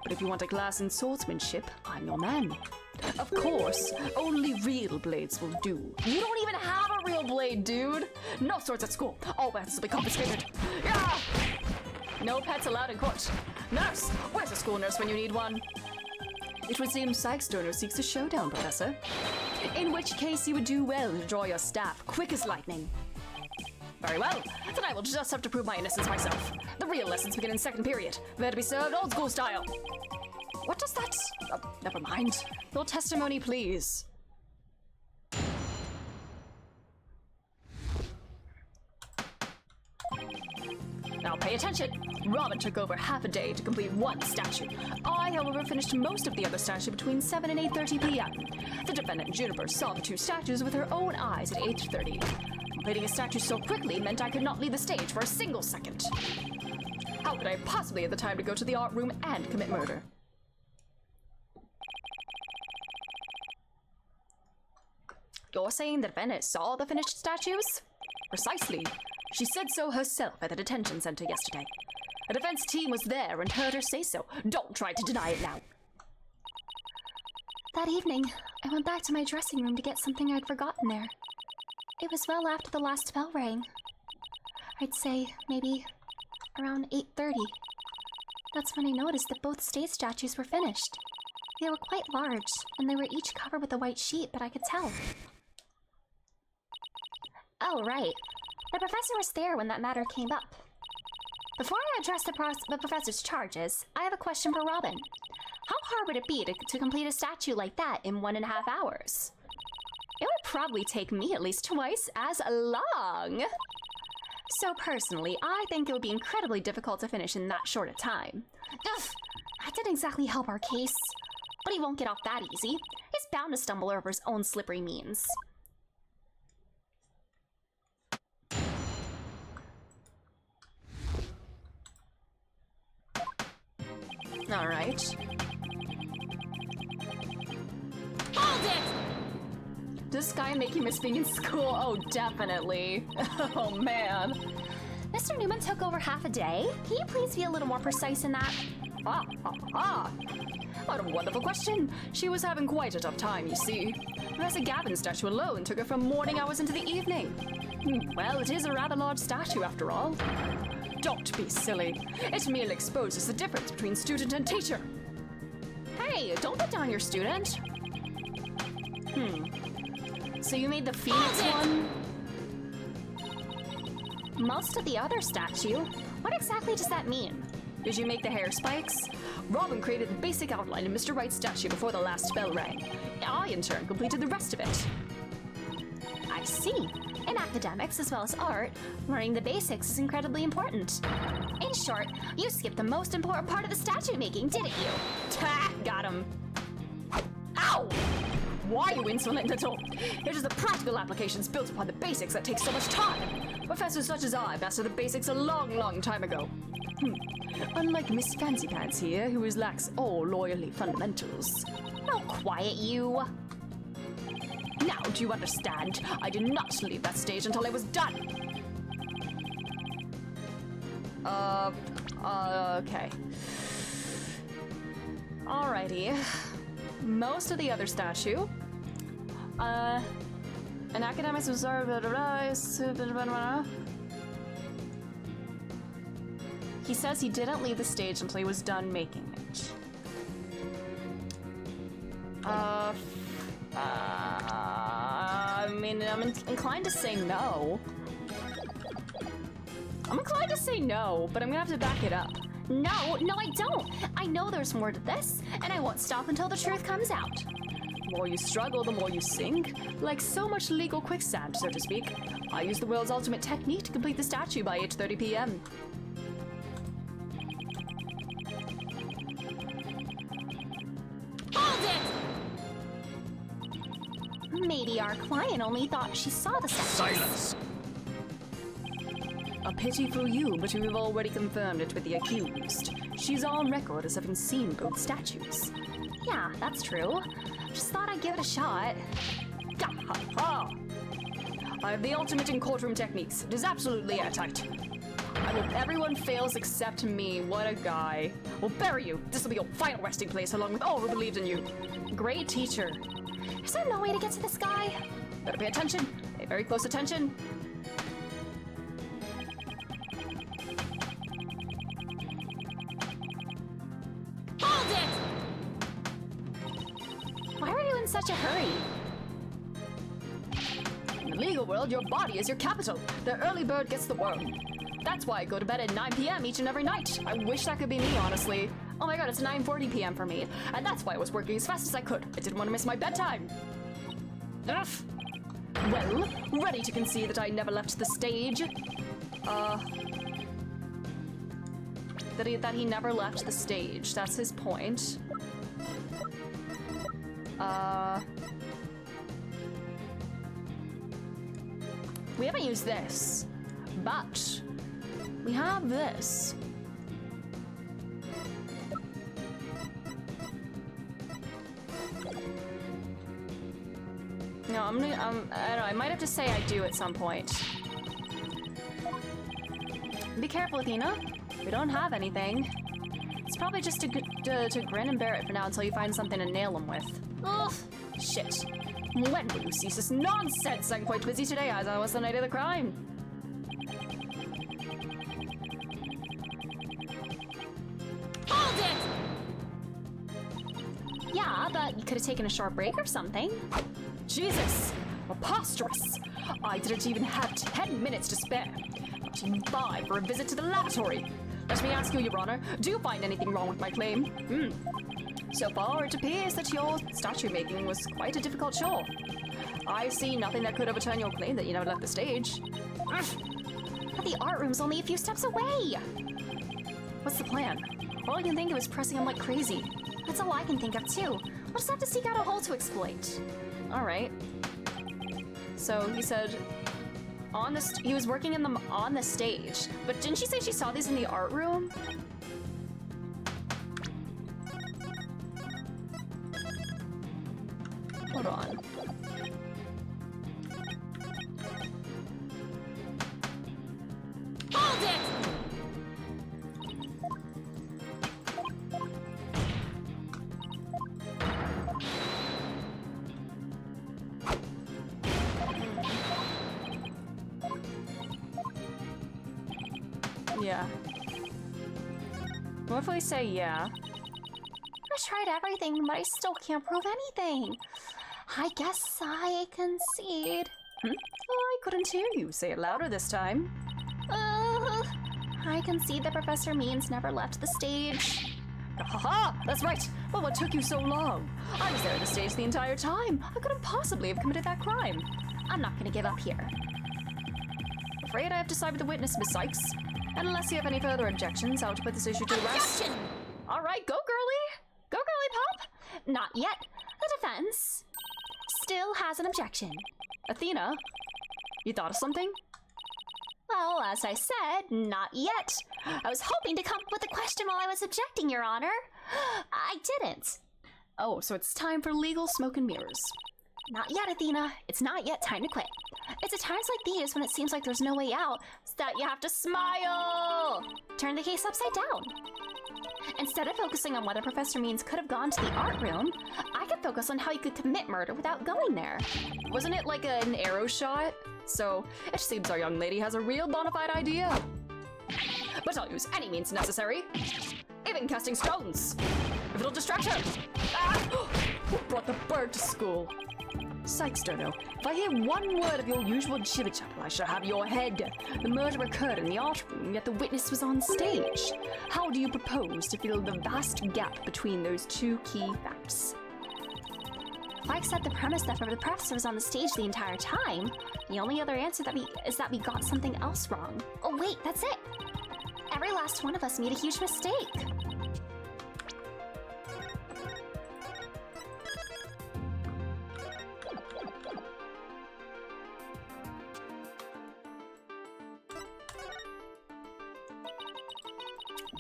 [SPEAKER 2] But if you want a class in swordsmanship, I'm your man. Of course, only real blades will do. You don't even have a real blade, dude. No swords at school. All pets will be confiscated. Yeah! No pets allowed in court. Nurse, where's a school nurse when you need one? It would seem Sykes-Turner seeks a showdown, Professor. In which case you would do well to draw your staff quick as lightning. Very well, then I will just have to prove my innocence myself. The real lessons begin in second period. They're to be served old school style. What does that... never mind. Your testimony, please. Now pay attention. Robin took over half a day to complete one statue. I, however, finished most of the other statue between 7 and 8:30 p.m. The defendant, Juniper, saw the 2 statues with her own eyes at 8:30. Completing a statue so quickly meant I could not leave the stage for a single second. How could I possibly have the time to go to the art room and commit murder? You're saying the defendant saw the finished statues? Precisely. She said so herself at the detention center yesterday. A defense team was there and heard her say so. Don't try to deny it now.
[SPEAKER 3] That evening, I went back to my dressing room to get something I'd forgotten there. It was well after the last bell rang. I'd say maybe around 8:30. That's when I noticed that both stage statues were finished. They were quite large, and they were each covered with a white sheet, but I could tell. Oh, right. The professor was there when that matter came up. Before I address the professor's charges, I have a question for Robin. How hard would it be to complete a statue like that in 1.5 hours? It would probably take me at least twice as long.
[SPEAKER 2] So personally, I think it would be incredibly difficult to finish in that short a time.
[SPEAKER 3] Ugh, that didn't exactly help our case. But he won't get off that easy. He's bound to stumble over his own slippery means.
[SPEAKER 2] All right.
[SPEAKER 4] Hold it!
[SPEAKER 2] Does this guy make you miss being in school? Oh, definitely. Oh, man.
[SPEAKER 3] Mr. Newman took over half a day. Can you please be a little more precise in that?
[SPEAKER 2] What a wonderful question. She was having quite a tough time, you see. Professor Gavin's statue alone took her from morning hours into the evening. Well, it is a rather large statue, after all. Don't be silly. It merely exposes the difference between student and teacher. Hey, don't put down your student. So you made the Phoenix one?
[SPEAKER 3] Most of the other statue? What exactly does that mean?
[SPEAKER 2] Did you make the hair spikes? Robin created the basic outline of Mr. Wright's statue before the last bell rang. I, in turn, completed the rest of it.
[SPEAKER 3] I see. In academics, as well as art, learning the basics is incredibly important. In short, you skipped the most important part of the statue making, didn't you?
[SPEAKER 2] Ta! Got him. Ow! Why, you insolent little? It is the practical applications built upon the basics that take so much time. Professors such as I mastered the basics a long, long time ago. Unlike Miss Fancy Pants here, who lacks all loyalty fundamentals.
[SPEAKER 3] Oh, quiet you.
[SPEAKER 2] Now, do you understand? I did not leave that stage until I was done. Okay. Alrighty. Most of the other statue. An academics observe. He says he didn't leave the stage until he was done making it. I mean, I'm inclined to say no. I'm inclined to say no, but I'm gonna have to back it up.
[SPEAKER 3] No, I don't. I know there's more to this, and I won't stop until the truth comes out.
[SPEAKER 2] The more you struggle, the more you sink. Like so much legal quicksand, so to speak. I used the world's ultimate technique to complete the statue by 8:30 p.m.
[SPEAKER 4] Hold it!
[SPEAKER 3] Maybe our client only thought she saw the statue.
[SPEAKER 1] Silence!
[SPEAKER 2] A pity for you, but we've already confirmed it with the accused. She's on record as having seen both statues.
[SPEAKER 3] Yeah, that's true. Just thought I'd give it a shot.
[SPEAKER 2] Ha! I have the ultimate in courtroom techniques. It is absolutely airtight. I hope everyone fails except me. What a guy. We'll bury you. This will be your final resting place along with all who believed in you. Great teacher.
[SPEAKER 3] Is there no way to get to this guy?
[SPEAKER 2] Better pay attention. Pay very close attention.
[SPEAKER 4] Hold it!
[SPEAKER 3] Why are you in such a hurry?
[SPEAKER 2] In the legal world, your body is your capital. The early bird gets the worm. That's why I go to bed at 9 p.m. each and every night. I wish that could be me, honestly. Oh my god, it's 9:40 p.m. for me. And that's why I was working as fast as I could. I didn't want to miss my bedtime. Enough. Well, ready to concede that I never left the stage. That he never left the stage. That's his point. We haven't used this, but we have this. No, I don't know, I might have to say I do at some point. Be careful, Athena. We don't have anything. It's probably just to grin and bear it for now until you find something to nail him with. Ugh, shit. When will you cease this nonsense? I'm quite busy today as I was the night of the crime.
[SPEAKER 4] Hold it!
[SPEAKER 3] Yeah, but you could have taken a short break or something.
[SPEAKER 2] Jesus! Preposterous! I didn't even have 10 minutes to spare. Not even 5 for a visit to the laboratory. Let me ask you, Your Honor, do you find anything wrong with my claim? So far, it appears that your statue making was quite a difficult chore. I see nothing that could overturn your claim that you never left the stage.
[SPEAKER 3] But the art room's only a few steps away!
[SPEAKER 2] What's the plan? All I can think of is pressing him like crazy.
[SPEAKER 3] That's all I can think of too. We'll just have to seek out a hole to exploit.
[SPEAKER 2] Alright. So he said he was working on the stage. But didn't she say she saw these in the art room? Hold on.
[SPEAKER 4] Hold it!
[SPEAKER 2] Yeah. What if we say yeah?
[SPEAKER 3] I tried everything, but I still can't prove anything. I guess I concede.
[SPEAKER 2] Oh, I couldn't hear you. Say it louder this time.
[SPEAKER 3] I concede that Professor Means never left the stage.
[SPEAKER 2] Haha! That's right! Well, what took you so long? I was there at the stage the entire time. I couldn't possibly have committed that crime.
[SPEAKER 3] I'm not gonna give up here.
[SPEAKER 2] Afraid I have to side with the witness, Miss Sykes. And unless you have any further objections, I'll put this issue to rest.
[SPEAKER 4] Objection!
[SPEAKER 2] All right, go, girly! Go, girly pop!
[SPEAKER 3] Not yet. The defense still has an objection.
[SPEAKER 2] Athena, you thought of something?
[SPEAKER 3] Well, as I said, not yet. I was hoping to come up with a question while I was objecting, Your Honor. I didn't.
[SPEAKER 2] Oh, so it's time for legal smoke and mirrors.
[SPEAKER 3] Not yet, Athena. It's not yet time to quit. It's at times like these when it seems like there's no way out that you have to smile. Turn the case upside down. Instead of focusing on whether Professor Means could have gone to the art room, I could focus on how you could commit murder without going there.
[SPEAKER 2] Wasn't it like an arrow shot? So, it seems our young lady has a real bona fide idea. But I'll use any means necessary. Even casting stones. If it'll distract her. Ah! Who brought the bird to school? Sykes, Dono. If I hear one word of your usual jibber-jabber, I shall have your head. The murder occurred in the art room, yet the witness was on stage. How do you propose to fill the vast gap between those two key facts?
[SPEAKER 3] If I accept the premise that the professor was on the stage the entire time, the only other answer is that we got something else wrong. Oh wait, that's it! Every last one of us made a huge mistake.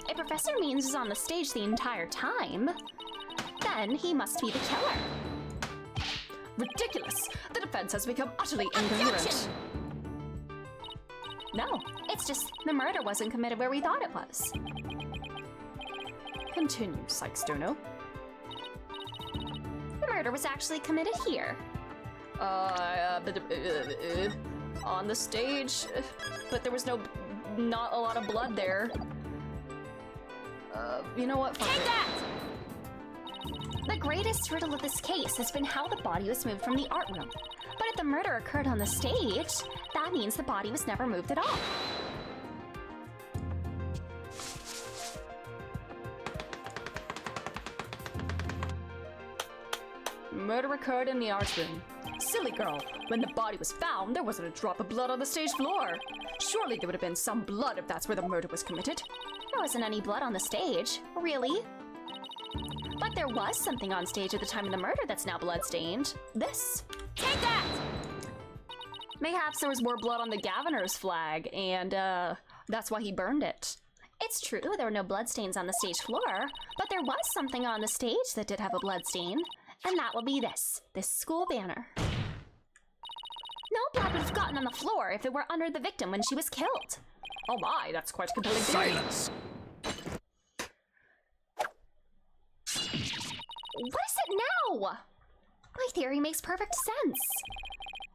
[SPEAKER 3] If Professor Means was on the stage the entire time, then he must be the killer.
[SPEAKER 2] Ridiculous! The defense has become utterly incoherent.
[SPEAKER 3] No, it's just the murder wasn't committed where we thought it was.
[SPEAKER 2] Continue, Sykes, Dono.
[SPEAKER 3] The murder was actually committed here.
[SPEAKER 2] On the stage, but there was not a lot of blood there. You know what?
[SPEAKER 4] Take that!
[SPEAKER 3] The greatest riddle of this case has been how the body was moved from the art room. But if the murder occurred on the stage, that means the body was never moved at all.
[SPEAKER 2] Murder occurred in the art room. Silly girl, when the body was found, there wasn't a drop of blood on the stage floor. Surely there would have been some blood if that's where the murder was committed.
[SPEAKER 3] There wasn't any blood on the stage, really. But there was something on stage at the time of the murder that's now bloodstained. This.
[SPEAKER 4] Take that!
[SPEAKER 2] Mayhaps there was more blood on the Governor's flag, and that's why he burned it.
[SPEAKER 3] It's true there were no bloodstains on the stage floor, but there was something on the stage that did have a bloodstain, and that will be this school banner. No blood would have gotten on the floor if it were under the victim when she was killed.
[SPEAKER 2] Oh my, that's quite a compelling theory.
[SPEAKER 1] Silence!
[SPEAKER 3] What is it now? My theory makes perfect sense.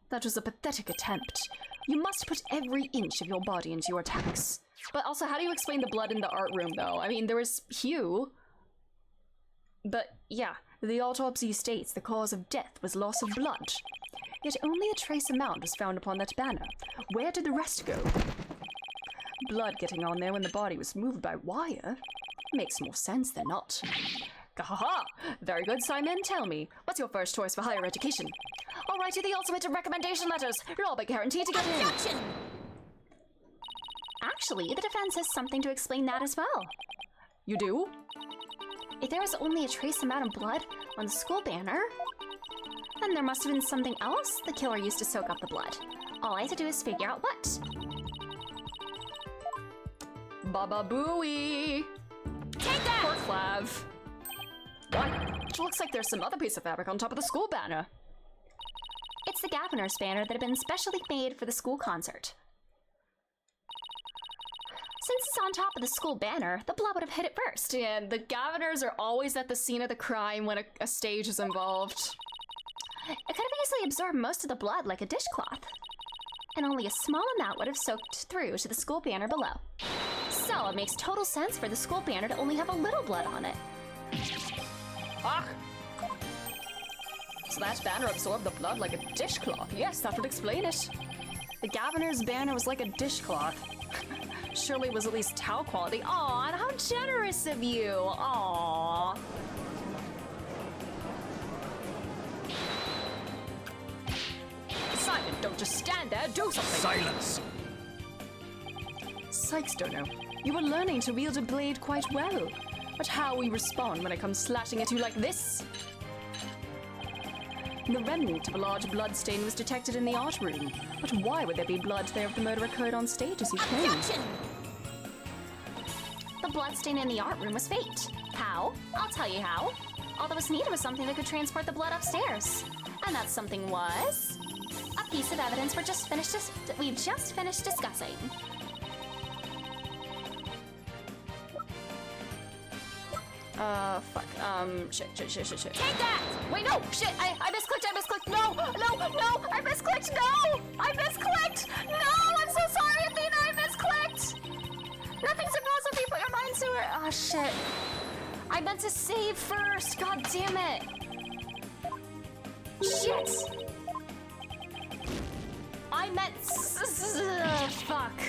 [SPEAKER 2] That was a pathetic attempt. You must put every inch of your body into your attacks. But also, how do you explain the blood in the art room, though? I mean, there was hue. But, yeah, the autopsy states the cause of death was loss of blood. Yet only a trace amount was found upon that banner. Where did the rest go? Blood getting on there when the body was moved by wire? Makes more sense than not. Gahaha! Very good, Simon. Tell me, what's your first choice for higher education? I'll write you the ultimate recommendation letters. You're all but guaranteed to get in.
[SPEAKER 4] Objection!
[SPEAKER 3] Actually, the defense has something to explain that as well.
[SPEAKER 2] You do?
[SPEAKER 3] If there was only a trace amount of blood on the school banner, then there must have been something else the killer used to soak up the blood. All I had to do is figure out what.
[SPEAKER 2] Baba Booey!
[SPEAKER 4] Take that!
[SPEAKER 2] Poor Flav. What? It looks like there's some other piece of fabric on top of the school banner.
[SPEAKER 3] It's the governor's banner that had been specially made for the school concert. Since it's on top of the school banner, the blood would have hit it first.
[SPEAKER 2] Yeah, the governors are always at the scene of the crime when a stage is involved.
[SPEAKER 3] It could have easily absorbed most of the blood like a dishcloth, and only a small amount would have soaked through to the school banner below. So it makes total sense for the school banner to only have a little blood on it.
[SPEAKER 2] Ah! So that banner absorbed the blood like a dishcloth. Yes, that would explain it. The governor's banner was like a dishcloth. Surely it was at least towel quality. Aw, and how generous of you! Aw. Simon, don't just stand there, do something!
[SPEAKER 1] Silence!
[SPEAKER 2] Sykes, Dono. You were learning to wield a blade quite well. But how we respond when it comes slashing at you like this? The remnant of a large blood stain was detected in the art room. But why would there be blood there if the murder occurred on stage as you claimed?
[SPEAKER 4] Objection!
[SPEAKER 3] The bloodstain in the art room was faked. How? I'll tell you how. All that was needed was something that could transport the blood upstairs. And that something was a piece of evidence we've just finished discussing.
[SPEAKER 2] Fuck. Shit.
[SPEAKER 4] Take that!
[SPEAKER 2] Wait, no! Shit! I misclicked! No! I misclicked! No! I misclicked! No! I'm so sorry, Athena! I misclicked! Nothing's impossible if you put your mind to it! Oh, shit. I meant to save first! God damn it! Shit! I meant... Fuck.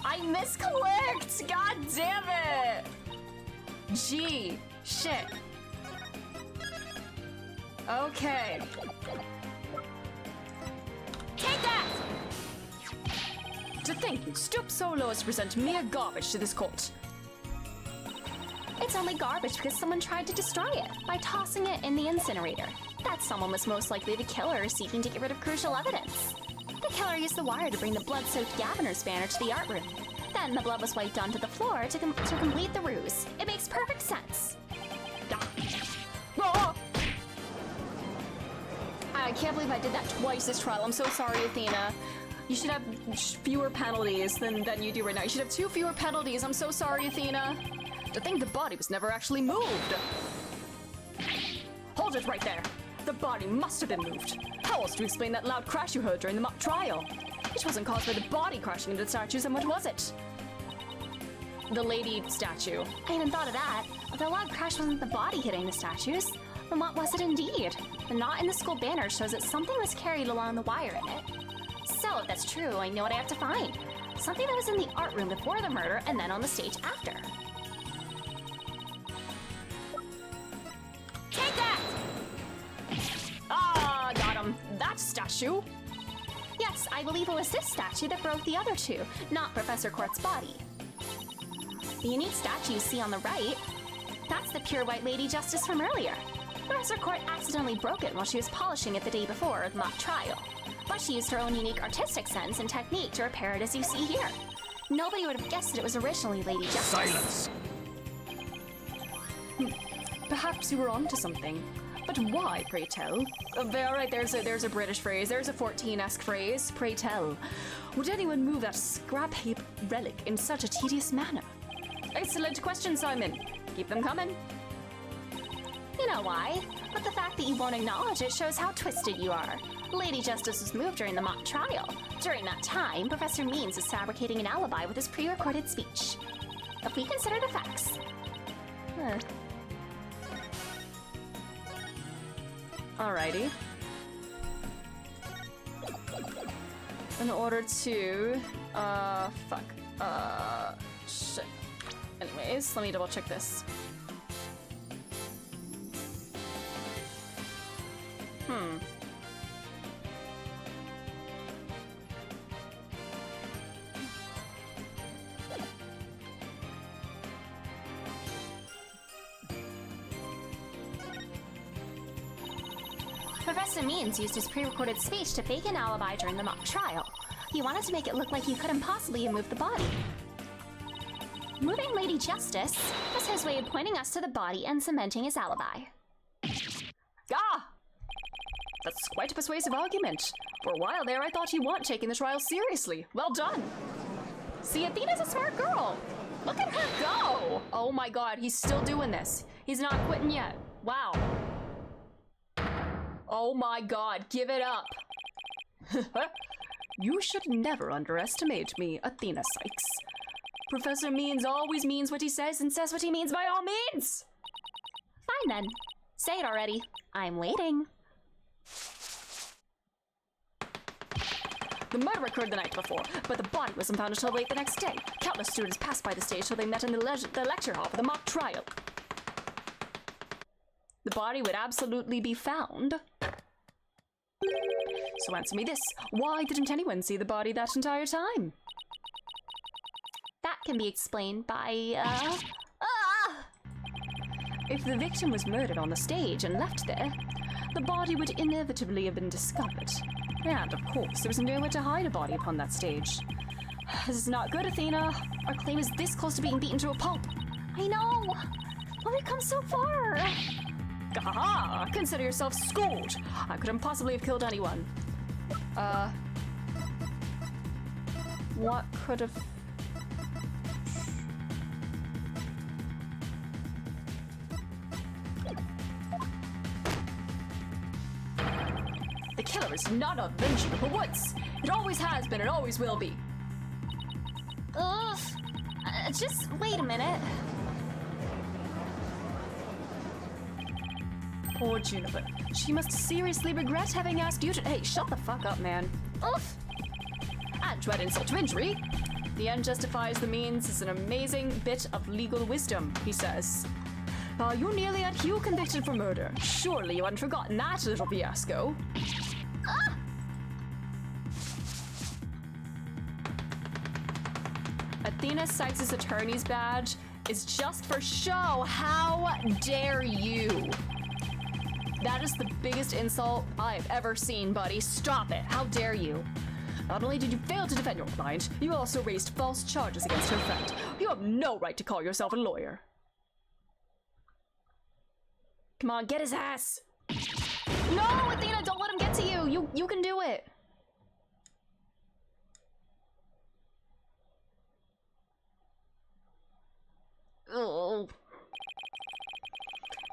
[SPEAKER 2] I misclicked! God damn it! Gee. Shit. Okay.
[SPEAKER 4] Take that!
[SPEAKER 2] To think you'd stoop so low as to present mere garbage to this court.
[SPEAKER 3] It's only garbage because someone tried to destroy it by tossing it in the incinerator. That someone was most likely the killer seeking to get rid of crucial evidence. The killer used the wire to bring the blood-soaked governor's banner to the art room. Then the blood was wiped onto the floor to complete the ruse. It makes perfect sense.
[SPEAKER 2] Ah! I can't believe I did that twice this trial. I'm so sorry, Athena. You should have fewer penalties than you do right now. You should have 2 fewer penalties. I'm so sorry, Athena. To think the body was never actually moved. Hold it right there. The body must have been moved. How else do you explain that loud crash you heard during the mock trial? It wasn't caused by the body crashing into the statues, and what was it? The lady statue.
[SPEAKER 3] I hadn't thought of that. If the loud crash wasn't the body hitting the statues, then what was it indeed? The knot in the school banner shows that something was carried along the wire in it. So, if that's true, I know what I have to find. Something that was in the art room before the murder and then on the stage after.
[SPEAKER 4] Take that!
[SPEAKER 2] Ah, got him. That statue.
[SPEAKER 3] Yes, I believe it was this statue that broke the other 2, not Professor Court's body. The unique statue you see on the right, that's the pure white lady justice from earlier. Professor Court accidentally broke it while she was polishing it the day before the mock trial. But she used her own unique artistic sense and technique to repair it as you see here. Nobody would have guessed that it was originally Lady Justice.
[SPEAKER 1] Silence!
[SPEAKER 2] Perhaps you were onto something. But why, pray tell? Alright, there's a British phrase. There's a 14-esque phrase. Pray tell. Would anyone move that scrap heap relic in such a tedious manner? Excellent question, Simon. Keep them coming.
[SPEAKER 3] You know why? But the fact that you won't acknowledge it shows how twisted you are. Lady Justice was moved during the mock trial. During that time, Professor Means is fabricating an alibi with his pre-recorded speech. If we consider the facts...
[SPEAKER 2] Alrighty. In order to... fuck. Shit. Anyways, let me double check this.
[SPEAKER 3] Professor Means used his pre-recorded speech to fake an alibi during the mock trial. He wanted to make it look like he couldn't possibly have moved the body. Moving Lady Justice was his way of pointing us to the body and cementing his alibi.
[SPEAKER 2] Ah! That's quite a persuasive argument. For a while there, I thought you weren't taking the trial seriously. Well done. See, Athena's a smart girl. Look at her go! Oh my god, he's still doing this. He's not quitting yet. Wow. Oh my god, give it up. You should never underestimate me, Athena Sykes. Professor Means always means what he says and says what he means by all means.
[SPEAKER 3] Fine then. Say it already. I'm waiting.
[SPEAKER 2] The murder occurred the night before, but the body wasn't found until late the next day. Countless students passed by the stage till they met in the lecture hall for the mock trial. The body would absolutely be found. So answer me this. Why didn't anyone see the body that entire time?
[SPEAKER 3] That can be explained by,
[SPEAKER 2] If the victim was murdered on the stage and left there, the body would inevitably have been discovered. And, of course, there was nowhere to hide a body upon that stage. This is not good, Athena. Our claim is this close to being beaten to a pulp.
[SPEAKER 3] I know! But we've come so far!
[SPEAKER 2] Gaha! Consider yourself schooled! I couldn't possibly have killed anyone. What could have... The killer is none other than Juniper Woods. It always has been and always will be.
[SPEAKER 3] Ugh! Just wait a minute.
[SPEAKER 2] Poor Juniper. She must seriously regret having asked you to— Hey, shut the fuck up, man.
[SPEAKER 3] Oof!
[SPEAKER 2] And to add insult to injury, the end justifies the means is an amazing bit of legal wisdom, he says. You nearly had Hugh convicted for murder. Surely you hadn't forgotten that little fiasco.
[SPEAKER 3] Ah!
[SPEAKER 2] Athena Sykes' attorney's badge is just for show. How dare you? That is the biggest insult I've ever seen, buddy. Stop it. How dare you? Not only did you fail to defend your client, you also raised false charges against her friend. You have no right to call yourself a lawyer. Come on, get his ass! No, Athena, don't let him get to you! You can do it! Oh.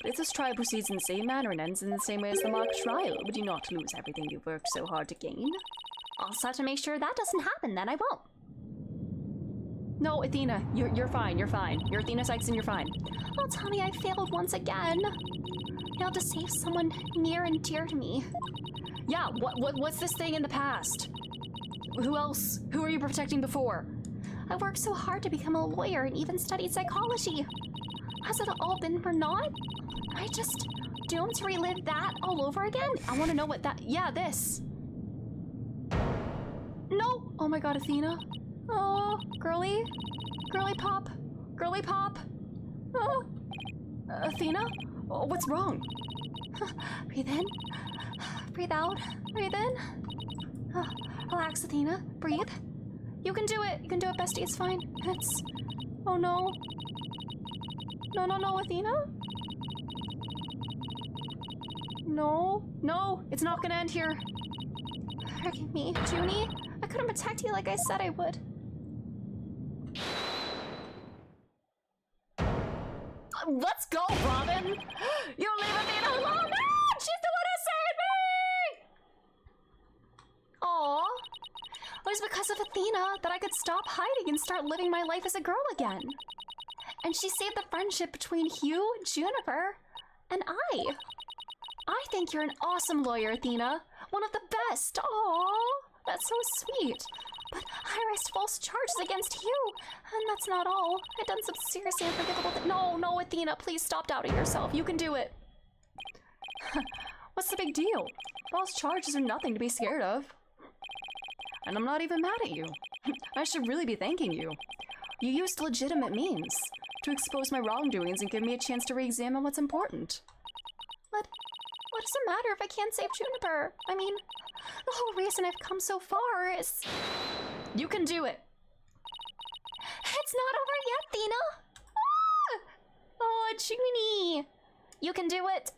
[SPEAKER 2] But if this trial proceeds in the same manner and ends in the same way as the mock trial, would you not lose everything you've worked so hard to gain?
[SPEAKER 3] I'll just have to make sure that doesn't happen, then I won't.
[SPEAKER 2] No, Athena, you're fine, you're fine. You're Athena Sykes and you're fine.
[SPEAKER 3] Oh, Tommy, I failed once again. Failed to save someone near and dear to me.
[SPEAKER 2] Yeah, what's this thing in the past? Who else? Who are you protecting before?
[SPEAKER 3] I worked so hard to become a lawyer and even studied psychology. Has it all been for naught? Am I just doomed to relive that all over again?
[SPEAKER 2] I want to know what that— Yeah, this. No! Oh my god, Athena. Oh, girly. Girly pop. Girly pop. Oh. Athena? Oh, what's wrong?
[SPEAKER 3] Breathe in. Breathe out. Breathe in. Relax, Athena. Breathe.
[SPEAKER 2] You can do it. You can do it, bestie. It's fine. It's... Oh no. No, Athena? No, it's not gonna end here.
[SPEAKER 3] Forgive me, Junie. I couldn't protect you like I said I would.
[SPEAKER 2] Let's go, Robin! You leave Athena alone! No! She's the one who saved me!
[SPEAKER 3] Aw. It was because of Athena that I could stop hiding and start living my life as a girl again. And she saved the friendship between Hugh, Juniper, and I. I think you're an awesome lawyer, Athena. One of the best. Aw, that's so sweet. But I raised false charges against Hugh, and that's not all. I've done some seriously unforgivable things.
[SPEAKER 2] No, Athena, please stop doubting yourself. You can do it. What's the big deal? False charges are nothing to be scared of. And I'm not even mad at you. I should really be thanking you. You used legitimate means to expose my wrongdoings and give me a chance to re-examine what's important.
[SPEAKER 3] What does it matter if I can't save Juniper? I mean, the whole reason I've come so far is...
[SPEAKER 2] You can do it.
[SPEAKER 3] It's not over yet, Thena! Ah! Oh, Junie! You can do it!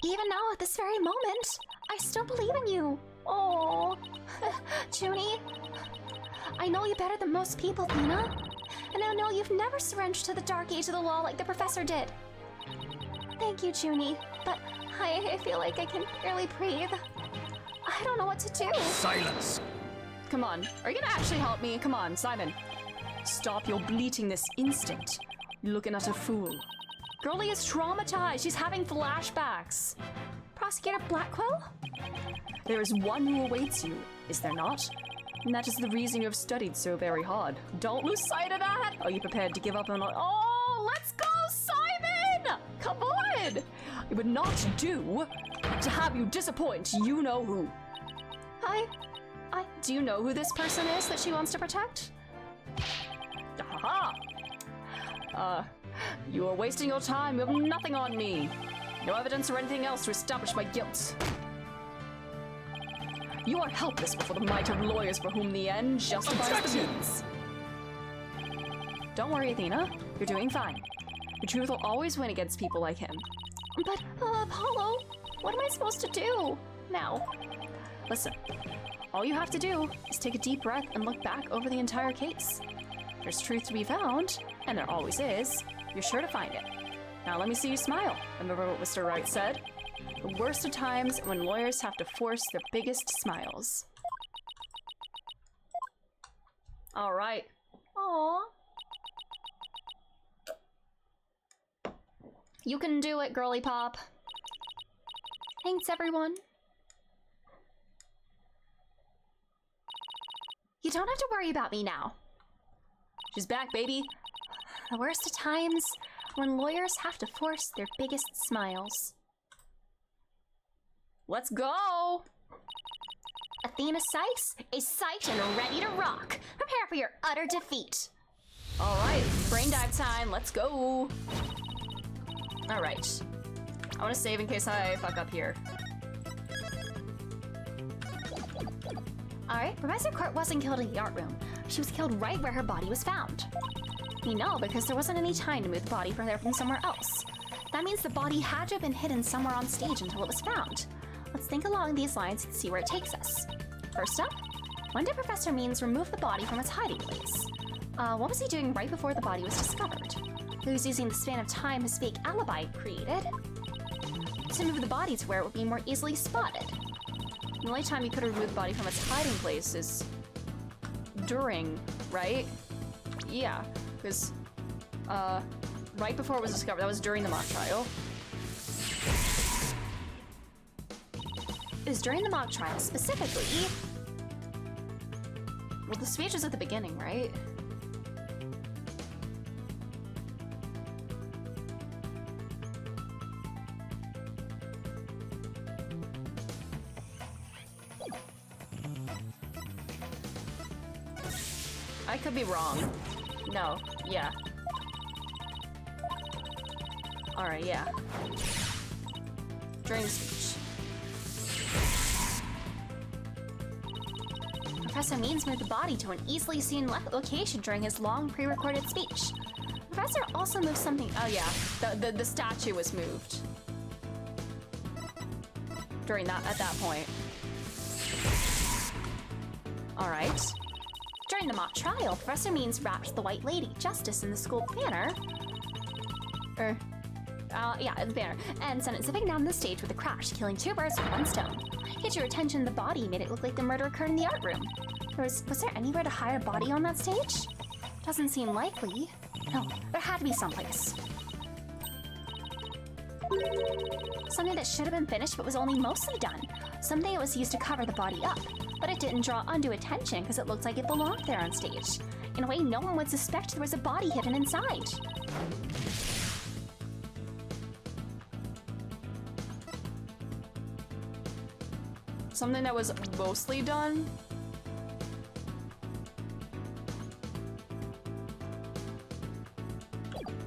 [SPEAKER 3] Even now, at this very moment, I still believe in you. Oh, Junie, I know you better than most people, Thena. And I know you've never surrendered to the dark age of the law like the professor did. Thank you, Junie, but I feel like I can barely breathe. I don't know what to do.
[SPEAKER 1] Silence!
[SPEAKER 2] Come on, are you gonna actually help me? Come on, Simon. Stop your bleating this instant. You're looking at a fool. Girlie is traumatized. She's having flashbacks.
[SPEAKER 3] Prosecutor Blackwell?
[SPEAKER 2] There is one who awaits you, is there not? And that is the reason you have studied so very hard. Don't lose sight of that! Are you prepared to give up on... Oh, let's go, Simon! Come on! It would not do to have you disappoint you-know-who.
[SPEAKER 3] Do you know who this person is that she wants to protect?
[SPEAKER 2] Aha! You are wasting your time. You have nothing on me. No evidence or anything else to establish my guilt. You are helpless before the might of lawyers for whom the end justifies the means. Don't worry, Athena. You're doing fine. The truth will always win against people like him.
[SPEAKER 3] But, Apollo, what am I supposed to do now?
[SPEAKER 2] Listen, all you have to do is take a deep breath and look back over the entire case. There's truth to be found, and there always is. You're sure to find it. Now let me see you smile. Remember what Mr. Wright said? The worst of times when lawyers have to force their biggest smiles. All right.
[SPEAKER 3] Aww. You can do it, girly pop. Thanks, everyone. You don't have to worry about me now.
[SPEAKER 2] She's back, baby.
[SPEAKER 3] The worst of times when lawyers have to force their biggest smiles.
[SPEAKER 2] Let's go!
[SPEAKER 3] Athena Sykes is psyched and ready to rock. Prepare for your utter defeat.
[SPEAKER 2] All right, brain dive time. Let's go. All right. I want to save in case I fuck up here.
[SPEAKER 3] All right, Professor Court wasn't killed in the art room. She was killed right where her body was found. We know because there wasn't any time to move the body from somewhere else. That means the body had to have been hidden somewhere on stage until it was found. Let's think along these lines and see where it takes us. First up, when did Professor Means remove the body from its hiding place? What was he doing right before the body was discovered? He was using the span of time his fake alibi created to move the body to where it would be more easily spotted.
[SPEAKER 2] The only time you could remove the body from its hiding place is during, right? Yeah, because right before it was discovered, that was during the mock trial.
[SPEAKER 3] It was during the mock trial, specifically.
[SPEAKER 2] Well, the speech was at the beginning, right? I could be wrong. No, yeah. Alright, yeah. During the speech.
[SPEAKER 3] Professor Means moved the body to an easily seen location during his long pre-recorded speech. Professor also moved something.
[SPEAKER 2] Oh yeah, the statue was moved during that at that point. All right.
[SPEAKER 3] During the mock trial, Professor Means wrapped the White Lady, Justice, in the school banner. The banner, and sent it zipping down the stage with a crash, killing 2 birds with 1 stone. Get your attention, the body made it look like the murder occurred in the art room. Was there anywhere to hide a body on that stage? Doesn't seem likely. No, there had to be someplace. Something that should have been finished but was only mostly done. Something that was used to cover the body up, but it didn't draw undue attention because it looked like it belonged there on stage. In a way, no one would suspect there was a body hidden inside.
[SPEAKER 2] Something that was mostly done?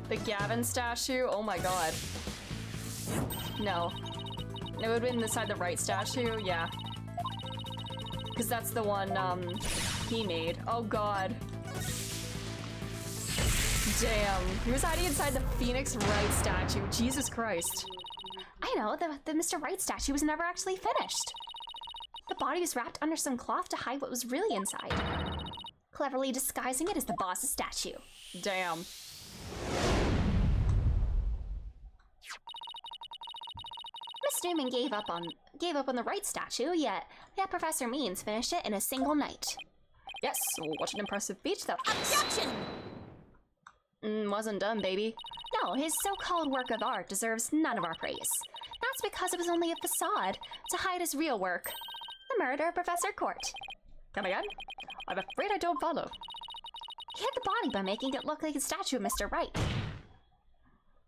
[SPEAKER 2] The Gavin statue? Oh my god. No. It would have been inside the right statue, yeah. Because that's the one, he made. Oh god. Damn. He was hiding inside the Phoenix Wright statue. Jesus Christ.
[SPEAKER 3] I know, the Mr. Wright statue was never actually finished. The body was wrapped under some cloth to hide what was really inside, cleverly disguising it as the boss's statue.
[SPEAKER 2] Damn.
[SPEAKER 3] Miss Newman gave up on the Wright statue, yet Professor Means finished it in a single night.
[SPEAKER 2] Yes, what an impressive feat that was.
[SPEAKER 4] Objection!
[SPEAKER 2] Wasn't done, baby.
[SPEAKER 3] No, his so-called work of art deserves none of our praise. That's because it was only a facade to hide his real work, the murder of Professor Court.
[SPEAKER 2] Come again? I'm afraid I don't follow.
[SPEAKER 3] He hid the body by making it look like a statue of Mr. Wright.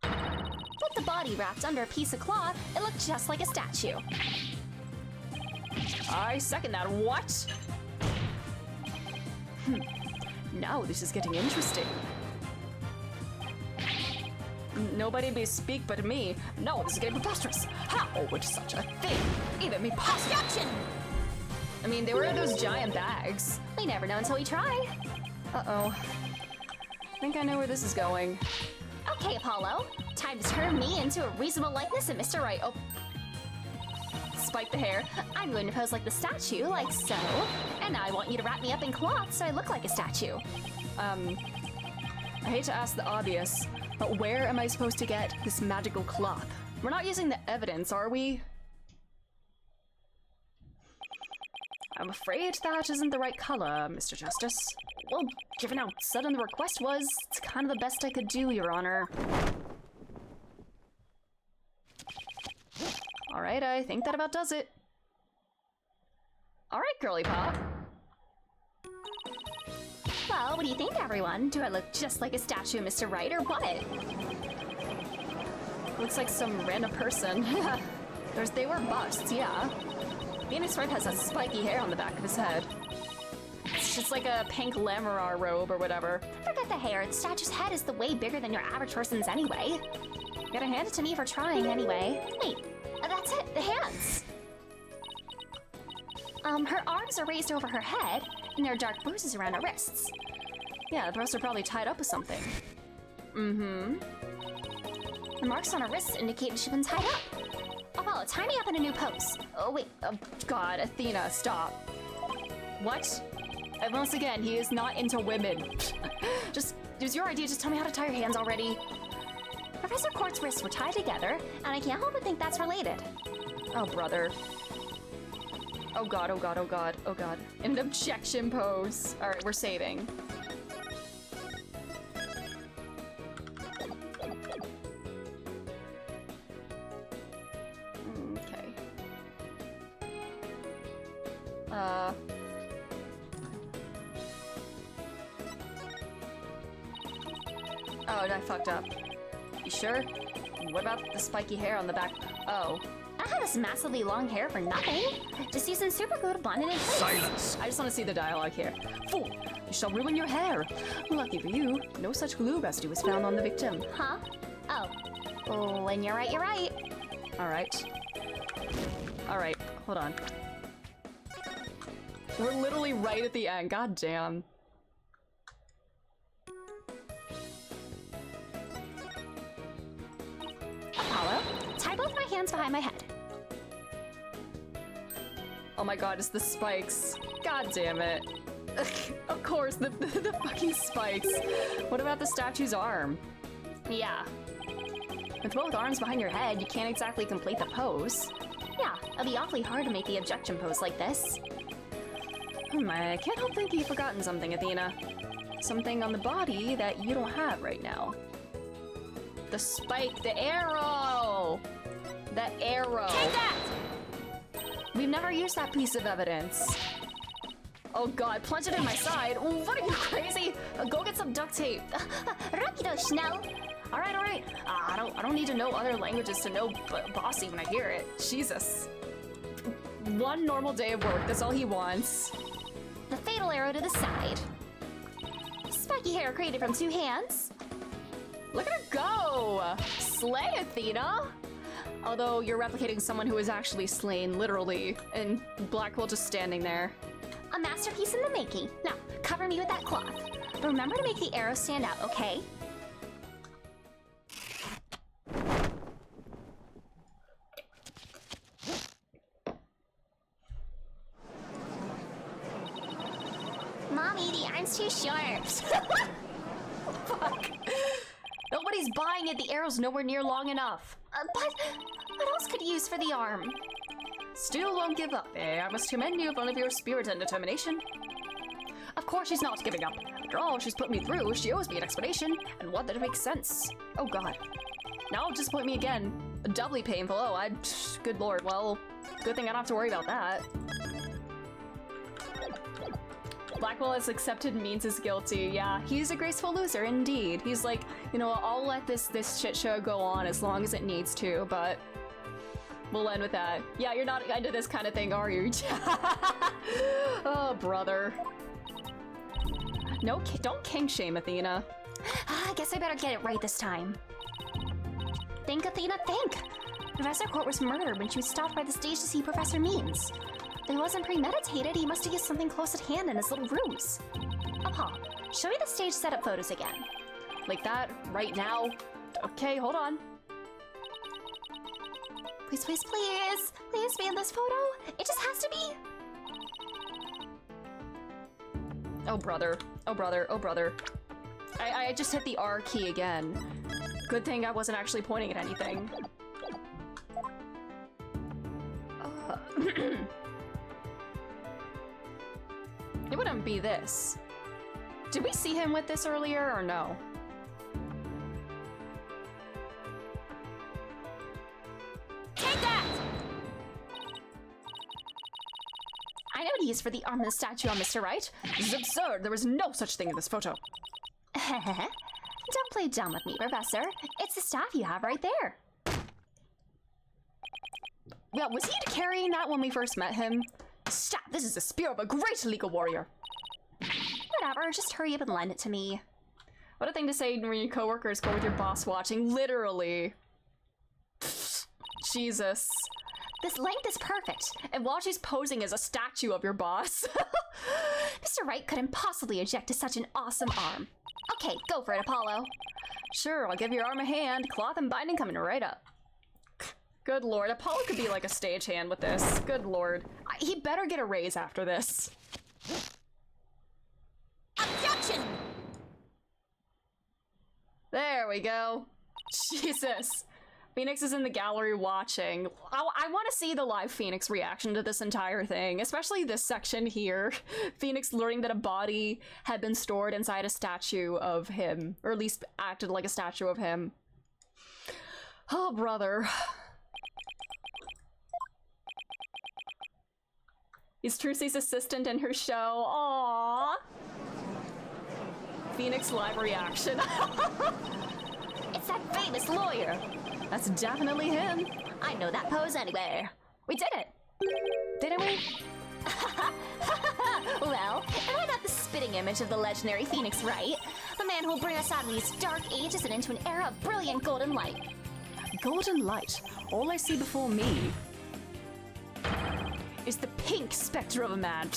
[SPEAKER 3] With the body wrapped under a piece of cloth, it looked just like a statue.
[SPEAKER 2] I second that. What? Now this is getting interesting. Nobody may speak but me. No, this is getting preposterous. How would such a thing even be possible?
[SPEAKER 4] Objection!
[SPEAKER 2] I mean, they were in those giant bags.
[SPEAKER 3] We never know until we try.
[SPEAKER 2] Uh-oh. I think I know where this is going.
[SPEAKER 3] Okay, Apollo. Time to turn me into a reasonable likeness of Mr. Wright. Oh,
[SPEAKER 2] Spike the hair.
[SPEAKER 3] I'm going to pose like the statue, like so. And now I want you to wrap me up in cloth so I look like a statue.
[SPEAKER 2] I hate to ask the obvious, but where am I supposed to get this magical cloth? We're not using the evidence, are we? I'm afraid that isn't the right color, Mr. Justice. Well, given how sudden the request was, it's kind of the best I could do, Your Honor. Alright, I think that about does it. Alright, girly pop.
[SPEAKER 3] Well, what do you think, everyone? Do I look just like a statue of Mr. Wright or what?
[SPEAKER 2] Looks like some random person. They were busts, yeah. Phoenix Wright has a spiky hair on the back of his head. It's just like a pink Lammerard robe or whatever.
[SPEAKER 3] Forget the hair. The statue's head is the way bigger than your average person's anyway. You gotta hand it to me for trying anyway. Wait, that's it, the hands. Her arms are raised over her head, and there are dark bruises around her wrists.
[SPEAKER 2] Yeah, the breasts are probably tied up with something. Mm-hmm.
[SPEAKER 3] The marks on her wrists indicate she's been tied up. Apollo, tie me up in a new pose.
[SPEAKER 2] Oh, wait. Oh, God, Athena, stop. What? And once again, he is not into women. It was your idea. Just tell me how to tie your hands already.
[SPEAKER 3] Professor Court's wrists were tied together, and I can't help but think that's related.
[SPEAKER 2] Oh, brother. Oh, God, oh, God, oh, God, oh, God. An objection pose. All right, we're saving. Okay. Oh, I fucked up. You sure? What about the spiky hair on the back? Oh.
[SPEAKER 3] I had this massively long hair for nothing. Just using super glue to blend it in place.
[SPEAKER 1] Silence!
[SPEAKER 2] I just want to see the dialogue here. Fool! You shall ruin your hair. Lucky for you, no such glue residue was found on the victim.
[SPEAKER 3] Huh? Oh. Oh, and you're right, you're right.
[SPEAKER 2] Alright. Alright, hold on. We're literally right at the end, god damn.
[SPEAKER 3] Apollo, tie both my hands behind my head.
[SPEAKER 2] Oh my god, it's the spikes. God damn it. Of course, the fucking spikes. What about the statue's arm?
[SPEAKER 3] Yeah.
[SPEAKER 2] With both arms behind your head, you can't exactly complete the pose.
[SPEAKER 3] Yeah, it'll be awfully hard to make the objection pose like this.
[SPEAKER 2] I can't help thinking you've forgotten something, Athena. Something on the body that you don't have right now. The spike, the arrow! The arrow!
[SPEAKER 4] Take that!
[SPEAKER 2] We've never used that piece of evidence. Oh god, plunge it in my side. What are you, crazy? Go get some duct tape.
[SPEAKER 3] Rapido, Schnell!
[SPEAKER 2] Alright. I don't need to know other languages to know bossy when I hear it. Jesus. One normal day of work, that's all he wants.
[SPEAKER 3] The fatal arrow to the side. Spiky hair created from 2 hands.
[SPEAKER 2] Look at her go! Slay, Athena! Although you're replicating someone who was actually slain, literally, and Blackwell just standing there.
[SPEAKER 3] A masterpiece in the making. Now, cover me with that cloth. Remember to make the arrow stand out, okay? Mommy, the iron's too sharp.
[SPEAKER 2] Fuck. Nobody's buying it. The arrow's nowhere near long enough.
[SPEAKER 3] But what else could you use for the arm?
[SPEAKER 2] Still won't give up, eh? I must commend you for your spirit and determination. Of course she's not giving up. After all she's put me through, she owes me an explanation, and one that makes sense. Oh god. Now disappoint me again. Doubly painful. Oh, good lord. Well, good thing I don't have to worry about that. Blackwell has accepted means is guilty. Yeah, he's a graceful loser indeed. He's like, you know, I'll let this shit show go on as long as it needs to, but we'll end with that. Yeah, you're not into this kind of thing, are you? Oh, brother. No, don't king shame Athena.
[SPEAKER 3] I guess I better get it right this time. Think, Athena, think! Professor Court was murdered when she was stopped by the stage to see Professor Means. If it wasn't premeditated, he must have used something close at hand in his little ruse. Apollo, show me the stage setup photos again.
[SPEAKER 2] Like that? Right now? Okay, hold on.
[SPEAKER 3] Please, please, please! Please be in this photo! It just has to be!
[SPEAKER 2] Oh brother, oh brother, oh brother. I just hit the R key again. Good thing I wasn't actually pointing at anything. It wouldn't be this. Did we see him with this earlier or no?
[SPEAKER 4] Take that!
[SPEAKER 3] I know what to use for the arm of the statue on Mr. Wright.
[SPEAKER 2] This is absurd. There was no such thing in this photo.
[SPEAKER 3] Don't play dumb with me, Professor. It's the staff you have right there.
[SPEAKER 2] Yeah, was he carrying that when we first met him? Stop! This is the spear of a great legal warrior.
[SPEAKER 3] Whatever, just hurry up and lend it to me.
[SPEAKER 2] What a thing to say when your coworkers go with your boss watching. Literally. Jesus.
[SPEAKER 3] This length is perfect.
[SPEAKER 2] And while she's posing as a statue of your boss.
[SPEAKER 3] Mr. Wright couldn't possibly object to such an awesome arm. Okay, go for it, Apollo.
[SPEAKER 2] Sure, I'll give your arm a hand. Cloth and binding coming right up. Good lord, Apollo could be like a stagehand with this. Good lord. He better get a raise after this.
[SPEAKER 4] Objection!
[SPEAKER 2] There we go. Jesus. Phoenix is in the gallery watching. I want to see the live Phoenix reaction to this entire thing, especially this section here. Phoenix learning that a body had been stored inside a statue of him, or at least acted like a statue of him. Oh, brother. He's Trucy's assistant in her show. Aww. Phoenix live reaction.
[SPEAKER 3] It's that famous lawyer.
[SPEAKER 2] That's definitely him.
[SPEAKER 3] I know that pose anywhere. We did it.
[SPEAKER 2] Didn't we?
[SPEAKER 3] Well, am I not the spitting image of the legendary Phoenix Wright? The man who'll bring us out of these dark ages and into an era of brilliant golden light.
[SPEAKER 2] Golden light. All I see before me is the pink specter of a man.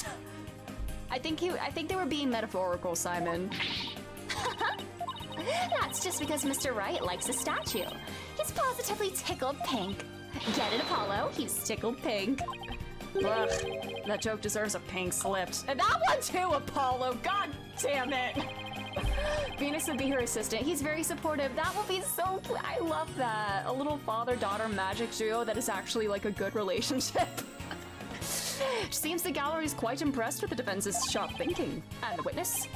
[SPEAKER 2] I think they were being metaphorical, Simon.
[SPEAKER 3] That's just because Mr. Wright likes a statue. He's positively tickled pink. Get it, Apollo? He's tickled pink.
[SPEAKER 2] Ugh, that joke deserves a pink slip. And that one too, Apollo! God damn it! Phoenix would be her assistant. He's very supportive. That will be so cute. I love that. A little father-daughter magic duo that is actually like a good relationship. Seems the gallery is quite impressed with the defense's sharp thinking. And the witness?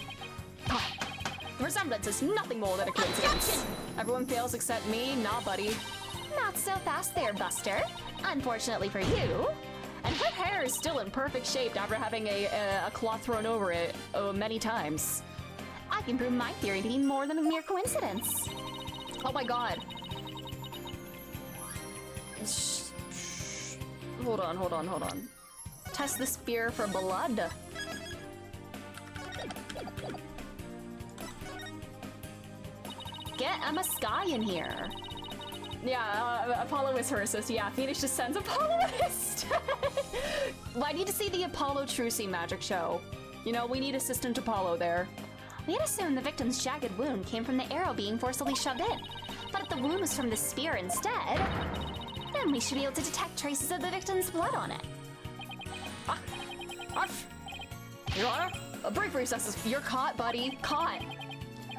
[SPEAKER 2] The resemblance is nothing more than a coincidence. Everyone fails except me. Nah, buddy.
[SPEAKER 3] Not so fast there, Buster. Unfortunately for you.
[SPEAKER 2] And her hair is still in perfect shape after having a cloth thrown over it many times.
[SPEAKER 3] I can prove my theory to be more than a mere coincidence.
[SPEAKER 2] Oh my god. Hold on. Test the spear for blood. Get Emma Sky in here. Yeah, Apollo is her assist. Yeah, Phoenix just sends Apollo instead. Well, I need to see the Apollo Trucy magic show. You know, we need assistant Apollo there.
[SPEAKER 3] We'd assume the victim's jagged wound came from the arrow being forcibly shoved in. But if the wound was from the spear instead, then we should be able to detect traces of the victim's blood on it.
[SPEAKER 2] Your Honor, a brief recess. You're caught, buddy. Caught.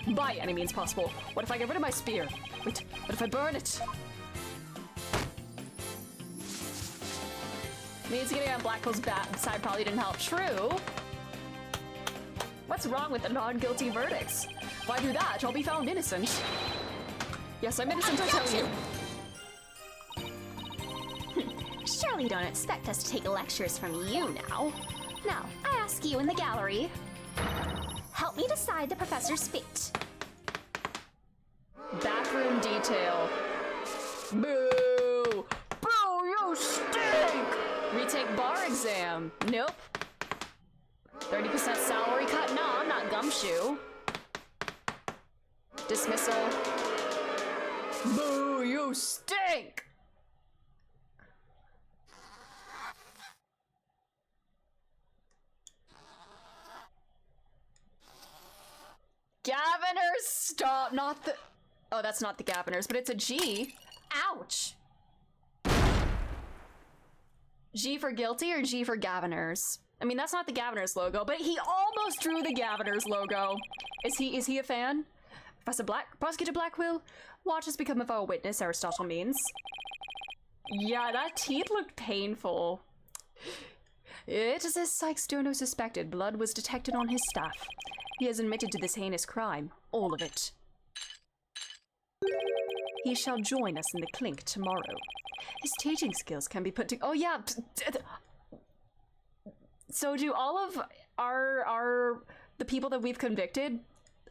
[SPEAKER 2] By any means possible. What if I get rid of my spear? Wait, what if I burn it? Means getting on Blackwell's side probably didn't help. True. What's wrong with the non-guilty verdicts? If I do that, I'll be found innocent. Yes, I'm innocent, I tell you.
[SPEAKER 3] Surely you don't expect us to take lectures from you now. Now, I ask you in the gallery. Help me decide the professor's fate.
[SPEAKER 2] Bathroom detail. Boo! Boo, you stink! Retake bar exam. Nope. 30% salary cut? No, I'm not Gumshoe. Dismissal. Boo, you stink! Governors, stop! Not the... Oh, that's not the Governors, but it's a G. Ouch! G for guilty or G for Governors? I mean, that's not the Governors logo, but he almost drew the Governors logo. Is he a fan? Prosecutor Blackwill, watch us become a foul witness, Aristotle means. Yeah, that teeth looked painful. It is as Sykes Stono suspected. Blood was detected on his staff. He has admitted to this heinous crime. All of it. He shall join us in the clink tomorrow. His teaching skills can be put to— Oh yeah! So do all of the people that we've convicted,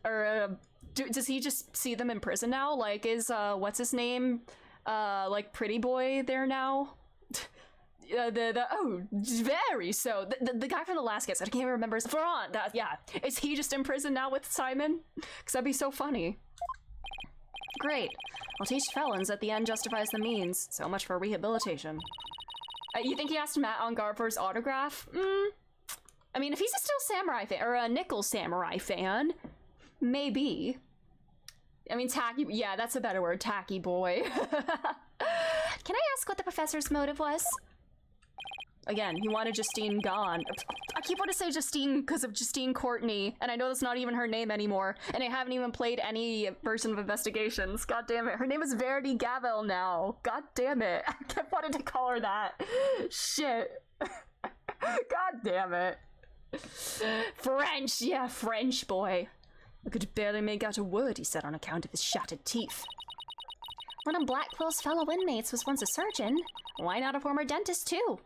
[SPEAKER 2] or does he just see them in prison now? Like, is what's his name, like Pretty Boy there now? Oh, very so. The guy from the last case, I can't even remember his— Ferrand, yeah. Is he just in prison now with Simon? Because that'd be so funny. Great. I'll teach felons that the end justifies the means. So much for rehabilitation. You think he asked Matt on guard for his autograph? I mean, if he's a Steel Samurai fan, or a Nickel Samurai fan, maybe. I mean, tacky— yeah, that's a better word. Tacky boy.
[SPEAKER 3] Can I ask what the professor's motive was?
[SPEAKER 2] Again, he wanted Justine gone. I keep wanting to say Justine because of Justine Courtney, and I know that's not even her name anymore, and I haven't even played any version of Investigations. God damn it. Her name is Verity Gavel now. God damn it. I kept wanting to call her that. Shit. God damn it. French. Yeah, French boy. I could barely make out a word he said on account of his shattered teeth.
[SPEAKER 3] One of Blackwell's fellow inmates was once a surgeon. Why not a former dentist, too?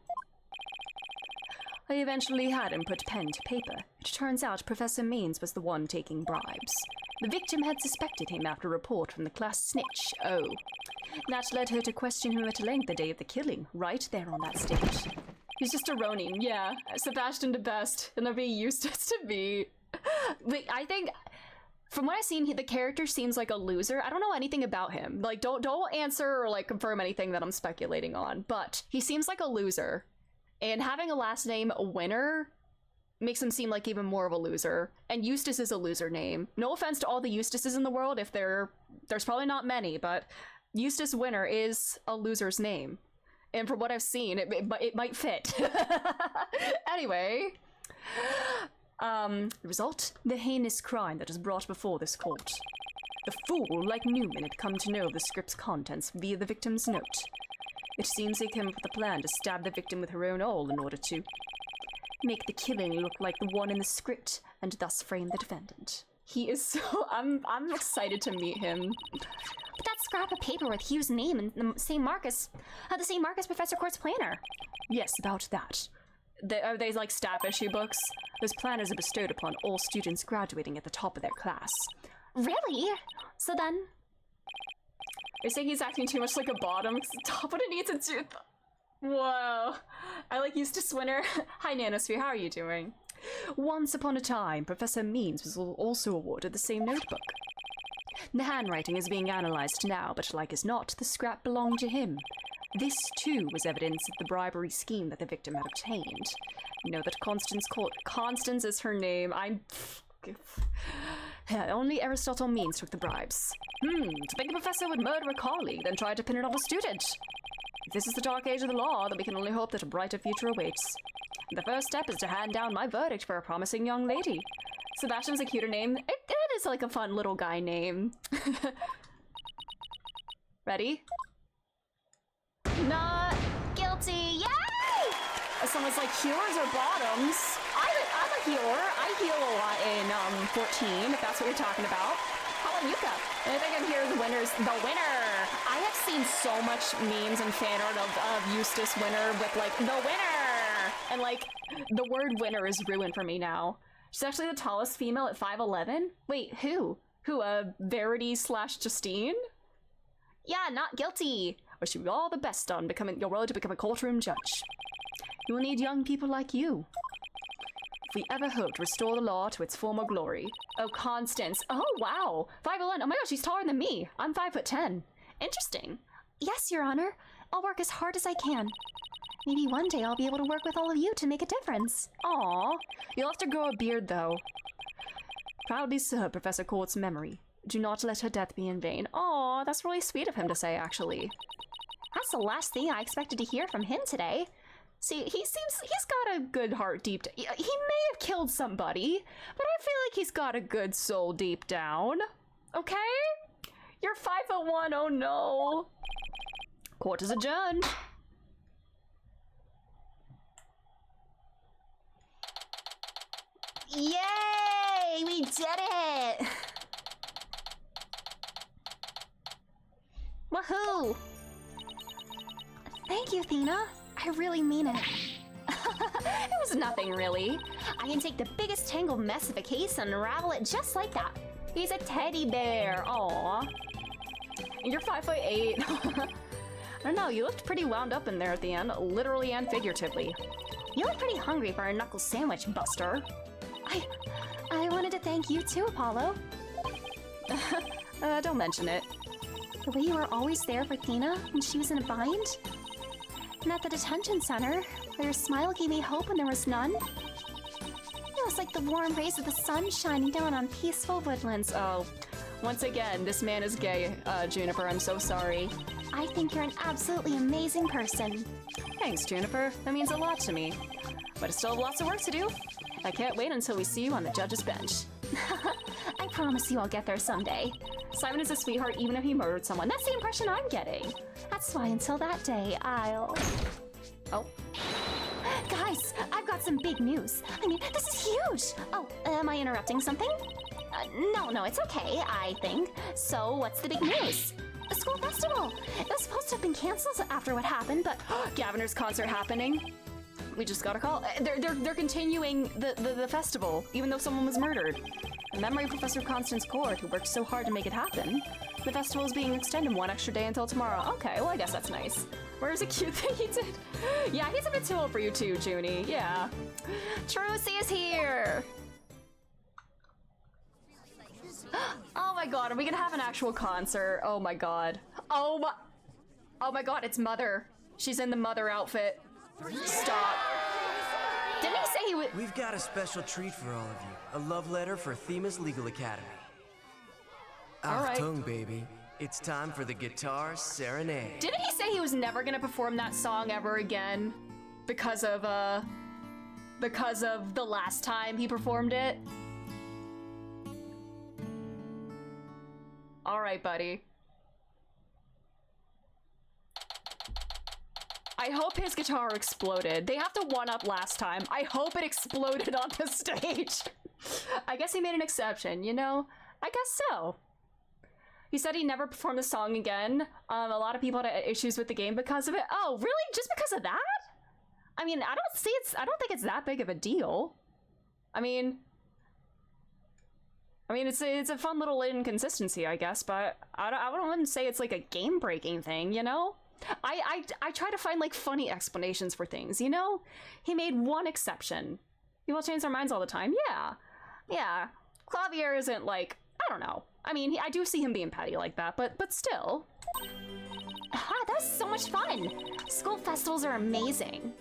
[SPEAKER 2] I eventually had him put pen to paper. It turns out Professor Means was the one taking bribes. The victim had suspected him after a report from the class snitch. Oh. That led her to question him at length the day of the killing, right there on that stage. He's just a Ronin, yeah. Sebastian the best, and I'll be Eustace to be. But I think, from what I've seen, the character seems like a loser. I don't know anything about him. Like, don't answer or like confirm anything that I'm speculating on, but he seems like a loser. And having a last name Winner makes him seem like even more of a loser. And Eustace is a loser name. No offense to all the Eustaces in the world, if there's probably not many, but Eustace Winner is a loser's name. And from what I've seen, it might fit. Anyway, the result? The heinous crime that is brought before this court. The fool, like Newman, had come to know the script's contents via the victim's note. It seems they came up with a plan to stab the victim with her own awl in order to make the killing look like the one in the script, and thus frame the defendant. He is so— I'm excited to meet him.
[SPEAKER 3] But that scrap of paper with Hugh's name and the same mark as Professor Court's planner.
[SPEAKER 2] Yes, about that. Are they like staff issue books? Those planners are bestowed upon all students graduating at the top of their class.
[SPEAKER 3] Really? So then?
[SPEAKER 2] You're saying he's acting too much like a bottom? Top what it needs a tooth. Whoa. I like Eustace Winner. Hi, Nanosphere, how are you doing? Once upon a time, Professor Means was also awarded the same notebook. The handwriting is being analyzed now, but like as not, the scrap belonged to him. This, too, was evidence of the bribery scheme that the victim had obtained. Know that Constance is her name. Only Aristotle Means took the bribes. To think a professor would murder a colleague, then try to pin it on a student. If this is the dark age of the law, then we can only hope that a brighter future awaits. The first step is to hand down my verdict for a promising young lady. Sebastian's a cuter name. It is like a fun little guy name. Ready?
[SPEAKER 3] Not guilty. Yay!
[SPEAKER 2] Someone's like, healers or bottoms? I'm a healer. I heal a lot in 14, if that's what you're talking about. How about Yuka? I think I'm here as winners. The winner! I have seen so much memes and fan art of Eustace Winner with like, the winner! And like, the word winner is ruined for me now. She's actually the tallest female at 5'11". Wait, who? Who, Verity / Justine?
[SPEAKER 3] Yeah, not guilty.
[SPEAKER 2] Wish you all the best on becoming your road to become a courtroom judge. You will need young people like you. If we ever hope to restore the law to its former glory. Oh, Constance. Oh, wow. 5'11". Oh my gosh, she's taller than me. I'm 5'10". Interesting.
[SPEAKER 3] Yes, Your Honor. I'll work as hard as I can. Maybe one day I'll be able to work with all of you to make a difference.
[SPEAKER 2] Aw. You'll have to grow a beard, though. Proudly serve Professor Court's memory. Do not let her death be in vain. Aw, that's really sweet of him to say, actually.
[SPEAKER 3] That's the last thing I expected to hear from him today.
[SPEAKER 2] See, he's got a good heart deep down. He may have killed somebody, but I feel like he's got a good soul deep down. Okay? You're 5'1", oh no. Court is adjourned.
[SPEAKER 3] Yay! We did it! Woohoo! Thank you, Thena. I really mean it.
[SPEAKER 2] It was nothing, really.
[SPEAKER 3] I can take the biggest tangled mess of a case and unravel it just like that.
[SPEAKER 2] He's a teddy bear. Aw. You're 5'8". I don't know, you looked pretty wound up in there at the end, literally and figuratively.
[SPEAKER 3] You look pretty hungry for a knuckle sandwich, Buster. I wanted to thank you too, Apollo.
[SPEAKER 2] Don't mention it.
[SPEAKER 3] The way you were always there for Thena when she was in a bind. And at the detention center, where your smile gave me hope when there was none. It was like the warm rays of the sun shining down on peaceful woodlands.
[SPEAKER 2] Oh, once again, this man is gay, Juniper. I'm so sorry.
[SPEAKER 3] I think you're an absolutely amazing person.
[SPEAKER 2] Thanks, Juniper. That means a lot to me. But I still have lots of work to do. I can't wait until we see you on the judge's bench.
[SPEAKER 3] I promise you I'll get there someday.
[SPEAKER 2] Simon is a sweetheart even if he murdered someone. That's the impression I'm getting.
[SPEAKER 3] That's why until that day, I'll...
[SPEAKER 2] Oh.
[SPEAKER 3] Guys, I've got some big news. I mean, this is huge. Oh, am I interrupting something? No, it's okay, I think. So, what's the big news? The school festival. It was supposed to have been canceled after what happened, but...
[SPEAKER 2] Gaviner's concert happening. We just got a call. They're continuing the festival, even though someone was murdered. In memory of Professor Constance Court, who worked so hard to make it happen. The festival is being extended one extra day until tomorrow. Okay, well I guess that's nice. Where's a cute thing he did? Yeah, he's a bit too old for you too, Junie. Yeah. Trucy is here! Oh my god, are we gonna have an actual concert? Oh my god. Oh my god, it's Mother. She's in the Mother outfit. Stop. Didn't he say he would—
[SPEAKER 7] We've got a special treat for all of you. A love letter for Themis Legal Academy.
[SPEAKER 2] All
[SPEAKER 7] Achtung, baby. It's time for the Guitar Serenade.
[SPEAKER 2] Didn't he say he was never gonna perform that song ever again? Because of the last time he performed it? Alright, buddy. I hope his guitar exploded. They have to one-up last time. I hope it exploded on the stage. I guess he made an exception, you know? I guess so. He said he never performed the song again. A lot of people had issues with the game because of it. Oh, really? Just because of that? I mean, I don't think it's that big of a deal. I mean, it's a fun little inconsistency, I guess, but I wouldn't say it's like a game-breaking thing, you know? I try to find like funny explanations for things, you know? He made one exception. People change their minds all the time. Yeah. Clavier isn't like, I don't know. I mean, I do see him being petty like that, but still.
[SPEAKER 3] Ah, that was so much fun! School festivals are amazing.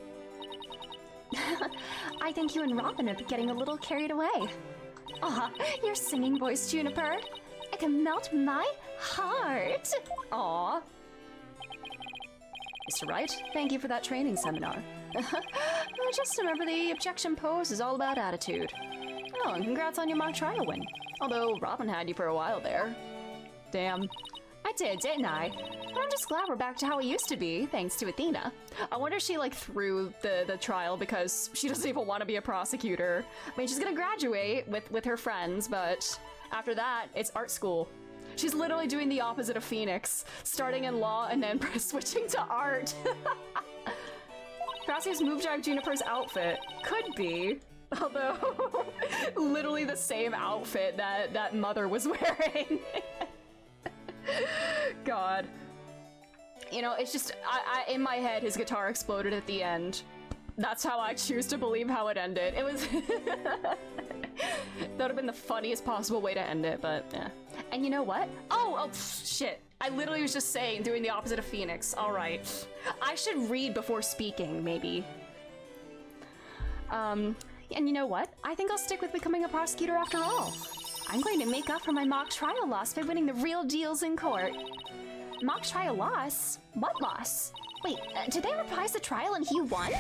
[SPEAKER 3] I think you and Robin are getting a little carried away. Aw, your singing voice, Juniper. It can melt my heart.
[SPEAKER 2] Aw. Mr. Wright, thank you for that training seminar. Just remember the objection posed is all about attitude. Oh, and congrats on your mock trial win. Although Robin had you for a while there. Damn. I did, didn't I? But I'm just glad we're back to how it used to be, thanks to Athena. I wonder if she, like, threw the trial because she doesn't even want to be a prosecutor. I mean, she's gonna graduate with her friends, but after that, it's art school. She's literally doing the opposite of Phoenix, starting in law and then switching to art. Perhaps he's moved out Juniper's outfit. Could be. Although, literally the same outfit that Mother was wearing. God. You know, it's just, in my head, his guitar exploded at the end. That's how I choose to believe how it ended. It was... That would have been the funniest possible way to end it, but yeah. And you know what? Oh, shit. I literally was just saying, doing the opposite of Phoenix. All right. I should read before speaking, maybe. And you know what? I think I'll stick with becoming a prosecutor after all. I'm going to make up for my mock trial loss by winning the real deals in court. Mock trial loss? What loss? Wait, did they reprise the trial and he won?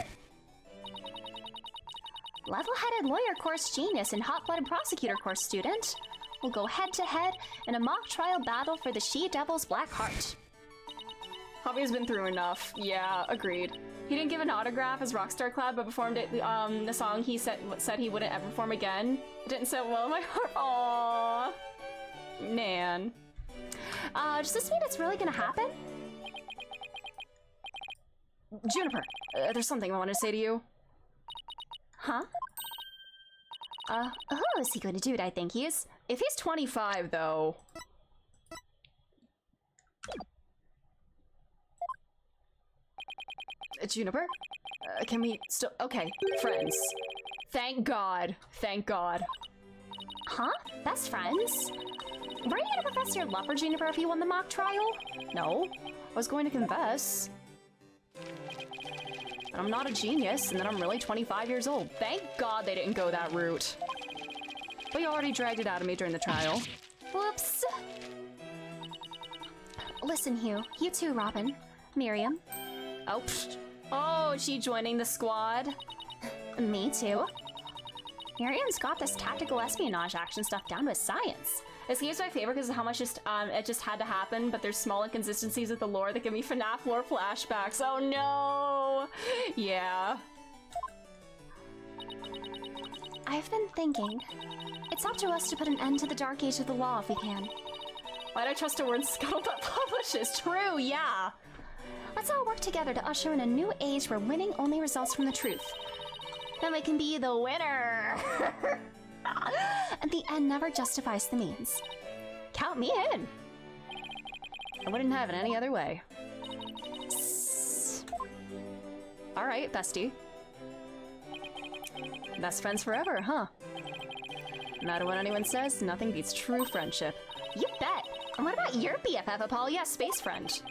[SPEAKER 2] Level-headed lawyer course genius and hot-blooded prosecutor course student will go head-to-head in a mock trial battle for the She-Devil's Black Heart. Hobby's been through enough. Yeah, agreed. He didn't give an autograph as Rockstar Cloud, but performed it, the song he said he wouldn't ever perform again. It didn't sit well in my heart. Aww. Man.
[SPEAKER 3] Does this mean it's really gonna happen?
[SPEAKER 2] Juniper, there's something I wanted to say to you.
[SPEAKER 3] Huh? Oh, is he going to do it? I think he is.
[SPEAKER 2] If he's 25, though... Juniper? Can we still... Okay, friends. Thank God. Thank God.
[SPEAKER 3] Huh? Best friends? Were you gonna profess your love for Juniper if you won the mock trial?
[SPEAKER 2] No. I was going to confess. And I'm not a genius, and then I'm really 25 years old. Thank God they didn't go that route. But you already dragged it out of me during the trial.
[SPEAKER 3] Whoops. Listen, Hugh. You too, Robin. Miriam.
[SPEAKER 2] Oh, pfft. Oh, is she joining the squad?
[SPEAKER 3] Me too. Miriam's got this tactical espionage action stuff down to a science.
[SPEAKER 2] This game's my favorite because of how much it just had to happen, but there's small inconsistencies with the lore that give me FNAF lore flashbacks. Oh no! Yeah.
[SPEAKER 3] I've been thinking. It's up to us to put an end to the dark age of the law if we can.
[SPEAKER 2] Why'd I trust a word Scuttlebutt publishes? True, yeah!
[SPEAKER 3] Let's all work together to usher in a new age where winning only results from the truth. Then we can be the winner! And the end never justifies the means.
[SPEAKER 2] Count me in! I wouldn't have it any other way. Alright, bestie. Best friends forever, huh? No matter what anyone says, nothing beats true friendship.
[SPEAKER 3] You bet! And what about your BFF, Apollo?
[SPEAKER 2] Space friend.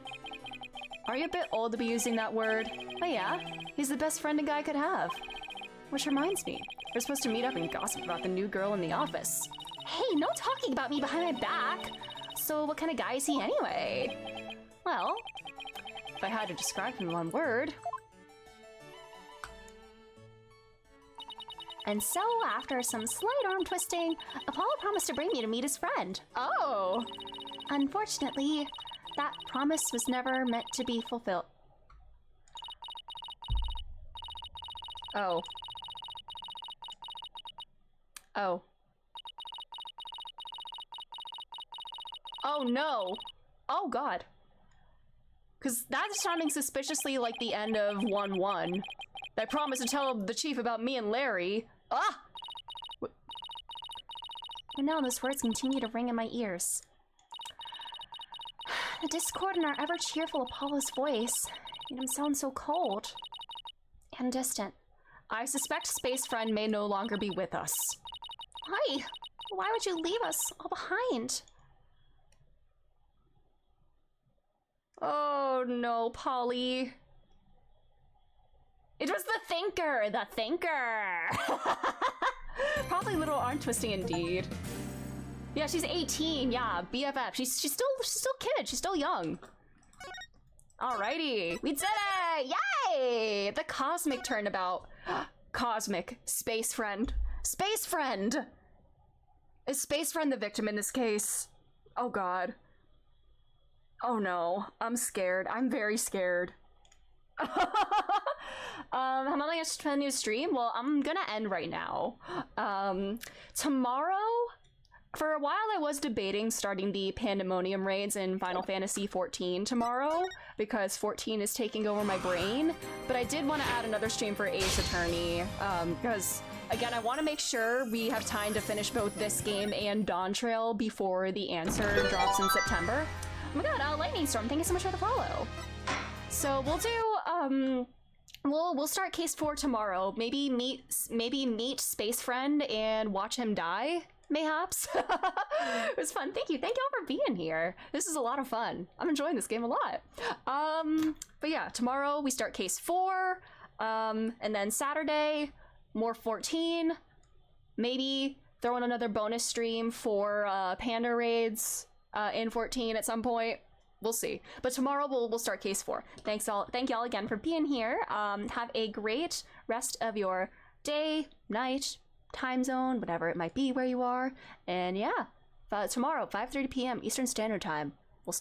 [SPEAKER 2] Are you a bit old to be using that word? Oh yeah, he's the best friend a guy could have. Which reminds me, we're supposed to meet up and gossip about the new girl in the office.
[SPEAKER 3] Hey, no talking about me behind my back!
[SPEAKER 2] So what kind of guy is he anyway? Well, if I had to describe him in one word...
[SPEAKER 3] And so, after some slight arm twisting, Apollo promised to bring me to meet his friend.
[SPEAKER 2] Oh!
[SPEAKER 3] Unfortunately, that promise was never meant to be fulfilled.
[SPEAKER 2] Oh. Oh. Oh no! Oh god. Cause that's sounding suspiciously like the end of 1-1. I promised to tell the chief about me and Larry. Ah!
[SPEAKER 3] And now those words continue to ring in my ears. The discord in our ever-cheerful Apollo's voice made him sound so cold and distant.
[SPEAKER 2] I suspect Space Friend may no longer be with us.
[SPEAKER 3] Why? Why would you leave us all behind?
[SPEAKER 2] Oh no, Polly. It was the thinker! The thinker! Probably a little arm twisting indeed. Yeah, she's 18, yeah, BFF. She's still kid, she's still young. Alrighty, we did it! Yay! The cosmic turnabout. Cosmic. Space friend. Space friend! Is Space friend the victim in this case? Oh god. Oh no, I'm scared. I'm very scared. How am I gonna spend new stream? Well, I'm gonna end right now. Tomorrow, for a while I was debating starting the Pandemonium raids in Final Fantasy XIV tomorrow, because 14 is taking over my brain, but I did want to add another stream for Ace Attorney, because, again, I want to make sure we have time to finish both this game and Dawn Trail before the answer drops in September. Oh my god, Lightning Storm, thank you so much for the follow. So we'll do, we'll start case 4 tomorrow. Maybe meet Space Friend and watch him die, mayhaps. It was fun. Thank you all for being here. This is a lot of fun. I'm enjoying this game a lot. But yeah, tomorrow we start case 4, and then Saturday, more 14. Maybe throw in another bonus stream for Panda raids in 14 at some point. We'll see. But tomorrow we'll start case 4. Thank y'all again for being here. Have a great rest of your day, night, time zone, whatever it might be where you are. And yeah, tomorrow, 5:30 p.m. Eastern Standard Time.